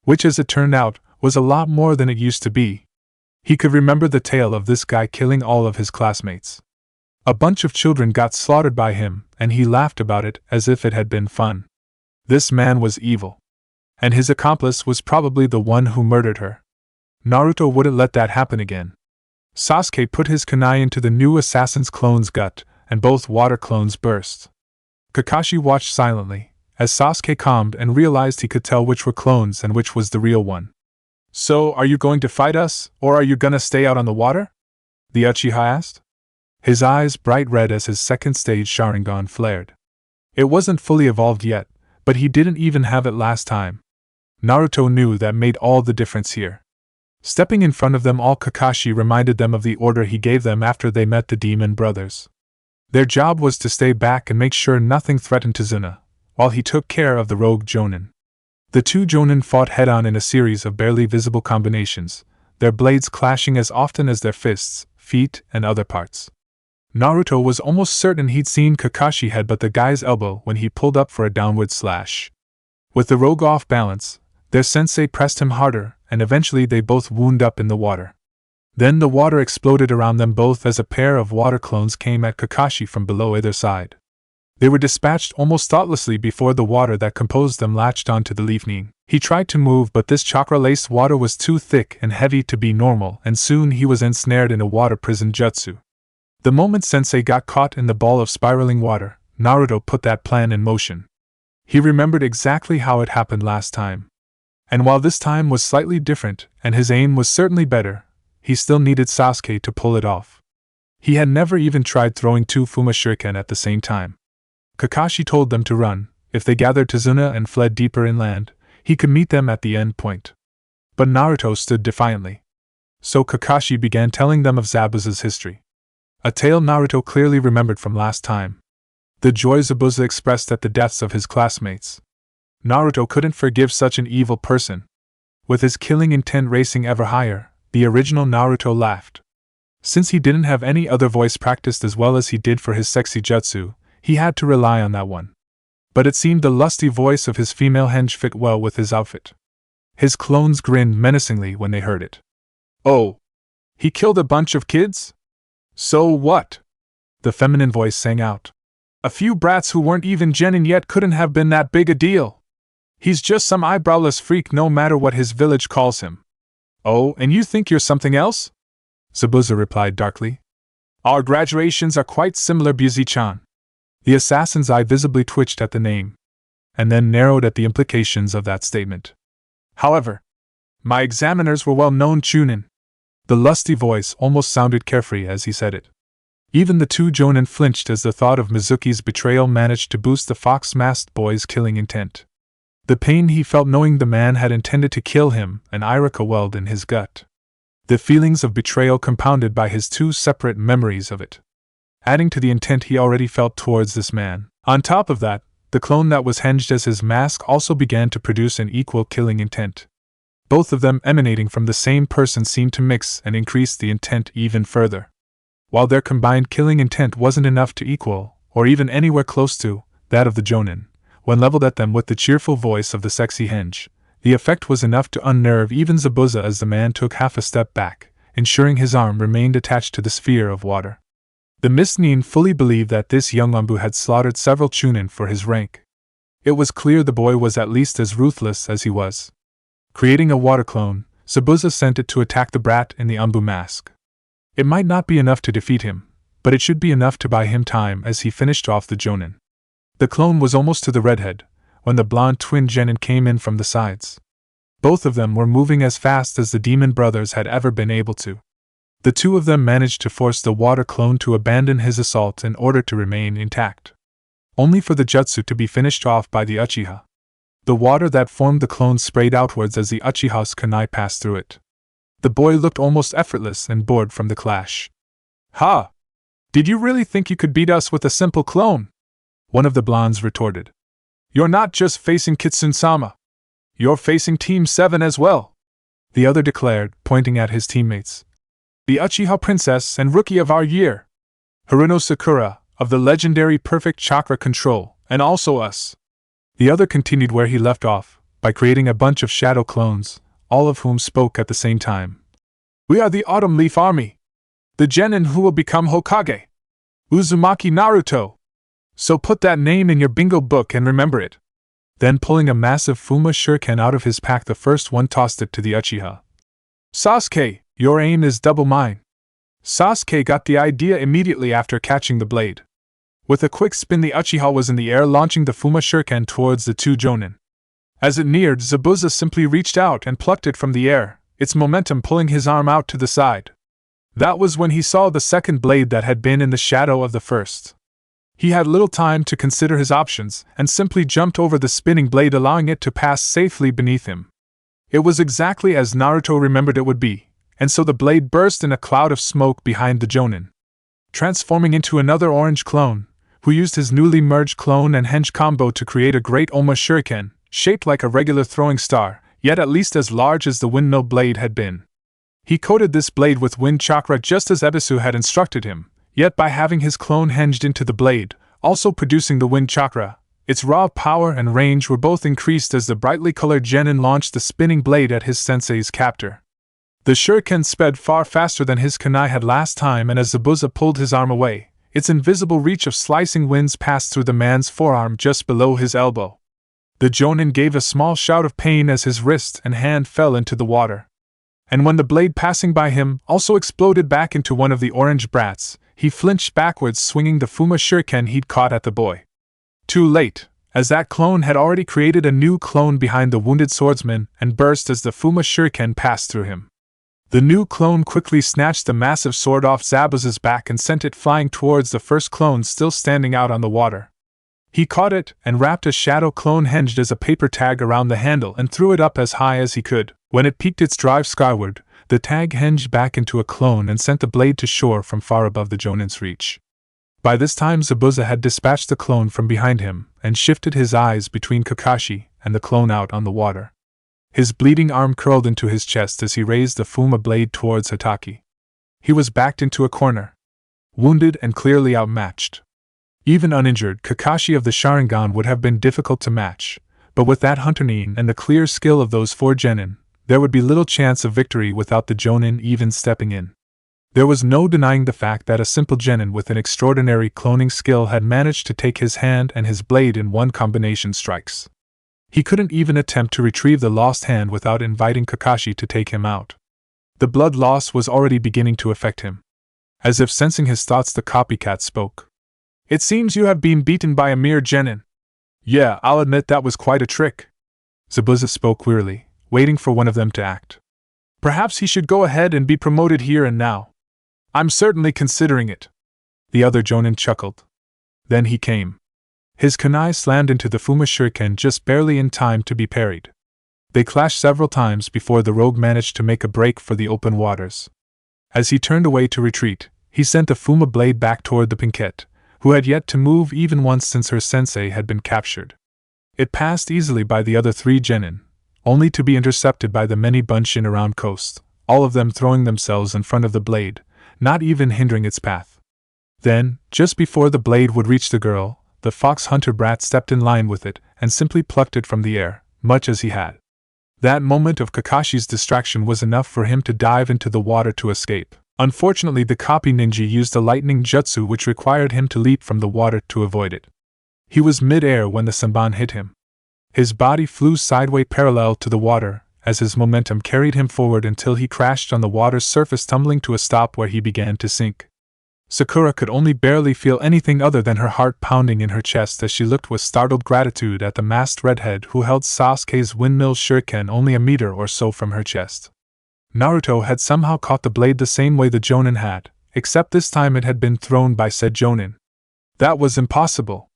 which as it turned out, was a lot more than it used to be. He could remember the tale of this guy killing all of his classmates. A bunch of children got slaughtered by him, and he laughed about it as if it had been fun. This man was evil. And his accomplice was probably the one who murdered her. Naruto wouldn't let that happen again. Sasuke put his kunai into the new assassin's clone's gut, and both water clones burst. Kakashi watched silently, as Sasuke calmed and realized he could tell which were clones and which was the real one. So, are you going to fight us, or are you gonna stay out on the water? The Uchiha asked. His eyes bright red as his second stage Sharingan flared. It wasn't fully evolved yet, but he didn't even have it last time. Naruto knew that made all the difference here. Stepping in front of them all, Kakashi reminded them of the order he gave them after they met the demon brothers. Their job was to stay back and make sure nothing threatened Tazuna, while he took care of the rogue Jonin. The two Jonin fought head-on in a series of barely visible combinations, their blades clashing as often as their fists, feet, and other parts. Naruto was almost certain he'd seen Kakashi headbutt the guy's elbow when he pulled up for a downward slash. With the rogue off balance, their sensei pressed him harder, and eventually they both wound up in the water. Then the water exploded around them both as a pair of water clones came at Kakashi from below either side. They were dispatched almost thoughtlessly before the water that composed them latched onto the leafning. He tried to move, but this chakra-laced water was too thick and heavy to be normal, and soon he was ensnared in a water prison jutsu. The moment Sensei got caught in the ball of spiraling water, Naruto put that plan in motion. He remembered exactly how it happened last time. And while this time was slightly different, and his aim was certainly better, he still needed Sasuke to pull it off. He had never even tried throwing two Fuma Shuriken at the same time. Kakashi told them to run. If they gathered Tazuna and fled deeper inland, he could meet them at the end point. But Naruto stood defiantly. So Kakashi began telling them of Zabuza's history. A tale Naruto clearly remembered from last time. The joy Zabuza expressed at the deaths of his classmates. Naruto couldn't forgive such an evil person. With his killing intent racing ever higher, the original Naruto laughed. Since he didn't have any other voice practiced as well as he did for his sexy jutsu, he had to rely on that one. But it seemed the lusty voice of his female henge fit well with his outfit. His clones grinned menacingly when they heard it. Oh! He killed a bunch of kids? So what? The feminine voice sang out. A few brats who weren't even gennin yet couldn't have been that big a deal. He's just some eyebrowless freak no matter what his village calls him. Oh, and you think you're something else? Zabuza replied darkly. Our graduations are quite similar, Buzi-chan. The assassin's eye visibly twitched at the name, and then narrowed at the implications of that statement. However, my examiners were well-known Chunin. The lusty voice almost sounded carefree as he said it. Even the two Jonin flinched as the thought of Mizuki's betrayal managed to boost the fox-masked boy's killing intent. The pain he felt knowing the man had intended to kill him, an irica welled in his gut. The feelings of betrayal compounded by his two separate memories of it, adding to the intent he already felt towards this man. On top of that, the clone that was henged as his mask also began to produce an equal killing intent. Both of them emanating from the same person seemed to mix and increase the intent even further. While their combined killing intent wasn't enough to equal, or even anywhere close to, that of the Jonin, when leveled at them with the cheerful voice of the sexy henge, the effect was enough to unnerve even Zabuza as the man took half a step back, ensuring his arm remained attached to the sphere of water. The Mist-nin fully believed that this young Anbu had slaughtered several Chunin for his rank. It was clear the boy was at least as ruthless as he was. Creating a water clone, Zabuza sent it to attack the brat in the Anbu mask. It might not be enough to defeat him, but it should be enough to buy him time as he finished off the Jonin. The clone was almost to the redhead, when the blonde twin Genin came in from the sides. Both of them were moving as fast as the demon brothers had ever been able to. The two of them managed to force the water clone to abandon his assault in order to remain intact, only for the jutsu to be finished off by the Uchiha. The water that formed the clone sprayed outwards as the Uchiha's kunai passed through it. The boy looked almost effortless and bored from the clash. Ha! Did you really think you could beat us with a simple clone? One of the blondes retorted. You're not just facing Kitsune-sama. You're facing Team 7 as well, the other declared, pointing at his teammates. The Uchiha Princess and Rookie of our year, Haruno Sakura, of the legendary Perfect Chakra Control, and also us. The other continued where he left off, by creating a bunch of shadow clones, all of whom spoke at the same time. We are the Autumn Leaf Army. The gennin who will become Hokage. Uzumaki Naruto. So put that name in your bingo book and remember it. Then pulling a massive Fuma Shuriken out of his pack, the first one tossed it to the Uchiha. Sasuke, your aim is double mine. Sasuke got the idea immediately after catching the blade. With a quick spin, the Uchiha was in the air, launching the Fuma Shuriken towards the two Jonin. As it neared, Zabuza simply reached out and plucked it from the air, its momentum pulling his arm out to the side. That was when he saw the second blade that had been in the shadow of the first. He had little time to consider his options, and simply jumped over the spinning blade, allowing it to pass safely beneath him. It was exactly as Naruto remembered it would be, and so the blade burst in a cloud of smoke behind the Jonin, transforming into another orange clone, who used his newly merged clone and henge combo to create a great Oma Shuriken, shaped like a regular throwing star, yet at least as large as the windmill blade had been. He coated this blade with wind chakra just as Ebisu had instructed him, yet by having his clone hinged into the blade, also producing the wind chakra, its raw power and range were both increased as the brightly colored Genin launched the spinning blade at his sensei's captor. The shuriken sped far faster than his kunai had last time, and as Zabuza pulled his arm away, its invisible reach of slicing winds passed through the man's forearm just below his elbow. The Jonin gave a small shout of pain as his wrist and hand fell into the water. And when the blade passing by him also exploded back into one of the orange brats, he flinched backwards, swinging the Fuma Shuriken he'd caught at the boy. Too late, as that clone had already created a new clone behind the wounded swordsman and burst as the Fuma Shuriken passed through him. The new clone quickly snatched the massive sword off Zabuza's back and sent it flying towards the first clone still standing out on the water. He caught it and wrapped a shadow clone hinged as a paper tag around the handle and threw it up as high as he could. When it peaked its drive skyward, the tag hinged back into a clone and sent the blade to shore from far above the Jonin's reach. By this time Zabuza had dispatched the clone from behind him and shifted his eyes between Kakashi and the clone out on the water. His bleeding arm curled into his chest as he raised the Fuma blade towards Hatake. He was backed into a corner, wounded and clearly outmatched. Even uninjured, Kakashi of the Sharingan would have been difficult to match, but with that Hunter-nin and the clear skill of those four genin, there would be little chance of victory without the Jonin even stepping in. There was no denying the fact that a simple genin with an extraordinary cloning skill had managed to take his hand and his blade in one combination strikes. He couldn't even attempt to retrieve the lost hand without inviting Kakashi to take him out. The blood loss was already beginning to affect him. As if sensing his thoughts, the copycat spoke. "It seems you have been beaten by a mere genin." "Yeah, I'll admit that was quite a trick." Zabuza spoke wearily, waiting for one of them to act. "Perhaps he should go ahead and be promoted here and now." "I'm certainly considering it." The other Jonin chuckled. Then he came. His kunai slammed into the Fuma Shuriken just barely in time to be parried. They clashed several times before the rogue managed to make a break for the open waters. As he turned away to retreat, he sent the Fuma blade back toward the Pinkette, who had yet to move even once since her sensei had been captured. It passed easily by the other three genin, only to be intercepted by the many bunched in around coast, all of them throwing themselves in front of the blade, not even hindering its path. Then, just before the blade would reach the girl, the fox hunter brat stepped in line with it and simply plucked it from the air, much as he had. That moment of Kakashi's distraction was enough for him to dive into the water to escape. Unfortunately, the copy ninja used a lightning jutsu which required him to leap from the water to avoid it. He was mid-air when the Senban hit him. His body flew sideways parallel to the water, as his momentum carried him forward until he crashed on the water's surface, tumbling to a stop where he began to sink. Sakura could only barely feel anything other than her heart pounding in her chest as she looked with startled gratitude at the masked redhead who held Sasuke's windmill shuriken only a meter or so from her chest. Naruto had somehow caught the blade the same way the Jonin had, except this time it had been thrown by said Jonin. That was impossible.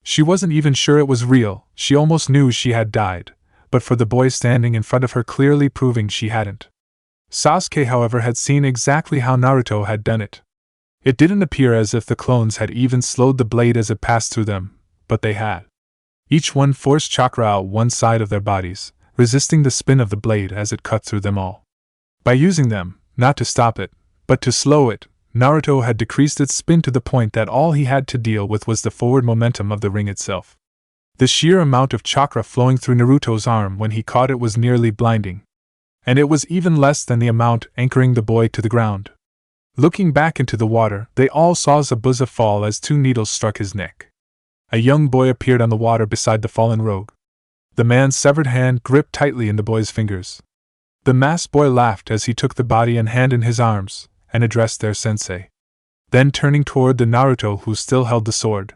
She wasn't even sure it was real, she almost knew she had died, but for the boy standing in front of her clearly proving she hadn't. Sasuke, however, had seen exactly how Naruto had done it. It didn't appear as if the clones had even slowed the blade as it passed through them, but they had. Each one forced chakra out one side of their bodies, resisting the spin of the blade as it cut through them all. By using them, not to stop it, but to slow it, Naruto had decreased its spin to the point that all he had to deal with was the forward momentum of the ring itself. The sheer amount of chakra flowing through Naruto's arm when he caught it was nearly blinding. And it was even less than the amount anchoring the boy to the ground. Looking back into the water, they all saw Zabuza fall as two needles struck his neck. A young boy appeared on the water beside the fallen rogue. The man's severed hand gripped tightly in the boy's fingers. The masked boy laughed as he took the body and hand in his arms, and addressed their sensei. Then turning toward the Naruto who still held the sword.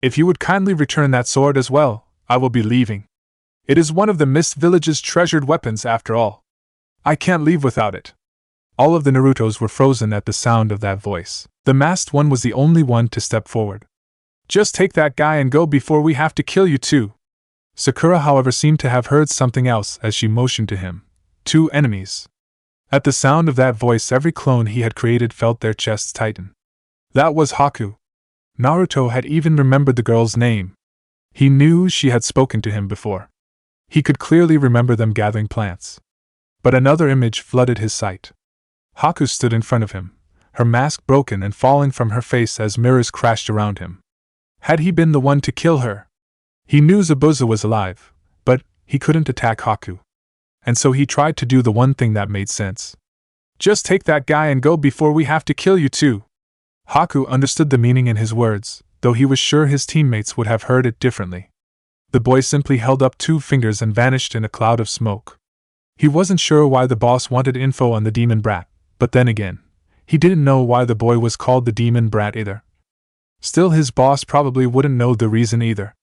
If you would kindly return that sword as well, I will be leaving. It is one of the Mist Village's treasured weapons after all. I can't leave without it. All of the Narutos were frozen at the sound of that voice. The masked one was the only one to step forward. Just take that guy and go before we have to kill you too. Sakura, however, seemed to have heard something else as she motioned to him. 2 enemies. At the sound of that voice, every clone he had created felt their chests tighten. That was Haku. Naruto had even remembered the girl's name. He knew she had spoken to him before. He could clearly remember them gathering plants. But another image flooded his sight. Haku stood in front of him, her mask broken and falling from her face as mirrors crashed around him. Had he been the one to kill her? He knew Zabuza was alive, but he couldn't attack Haku. And so he tried to do the one thing that made sense. Just take that guy and go before we have to kill you too. Haku understood the meaning in his words, though he was sure his teammates would have heard it differently. The boy simply held up 2 fingers and vanished in a cloud of smoke. He wasn't sure why the boss wanted info on the demon brat, but then again, he didn't know why the boy was called the demon brat either. Still, his boss probably wouldn't know the reason either.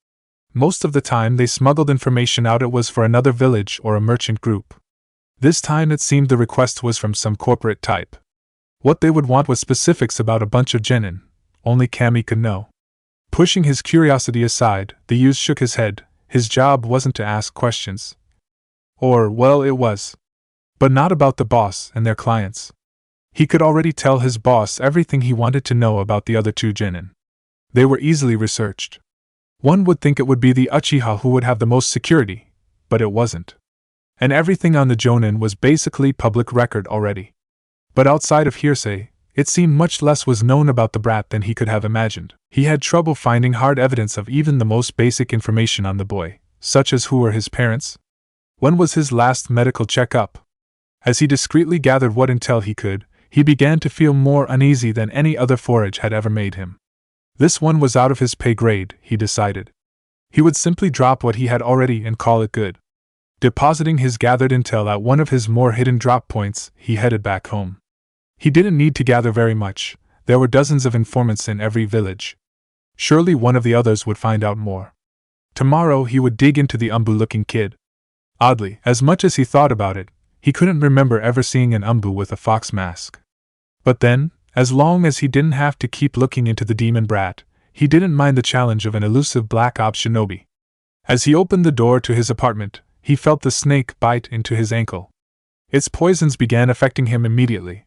Most of the time they smuggled information out, it was for another village or a merchant group. This time it seemed the request was from some corporate type. What they would want was specifics about a bunch of gennin. Only Kami could know. Pushing his curiosity aside, the youth shook his head. His job wasn't to ask questions. Or, well, it was. But not about the boss and their clients. He could already tell his boss everything he wanted to know about the other 2 gennin. They were easily researched. One would think it would be the Uchiha who would have the most security, but it wasn't. And everything on the Jonin was basically public record already. But outside of hearsay, it seemed much less was known about the brat than he could have imagined. He had trouble finding hard evidence of even the most basic information on the boy, such as who were his parents? When was his last medical checkup? As he discreetly gathered what intel he could, he began to feel more uneasy than any other forage had ever made him. This one was out of his pay grade, he decided. He would simply drop what he had already and call it good. Depositing his gathered intel at one of his more hidden drop points, he headed back home. He didn't need to gather very much. There were dozens of informants in every village. Surely one of the others would find out more. Tomorrow he would dig into the Umbu-looking kid. Oddly, as much as he thought about it, he couldn't remember ever seeing an Umbu with a fox mask. But then, as long as he didn't have to keep looking into the demon brat, he didn't mind the challenge of an elusive Black Ops shinobi. As he opened the door to his apartment, he felt the snake bite into his ankle. Its poisons began affecting him immediately.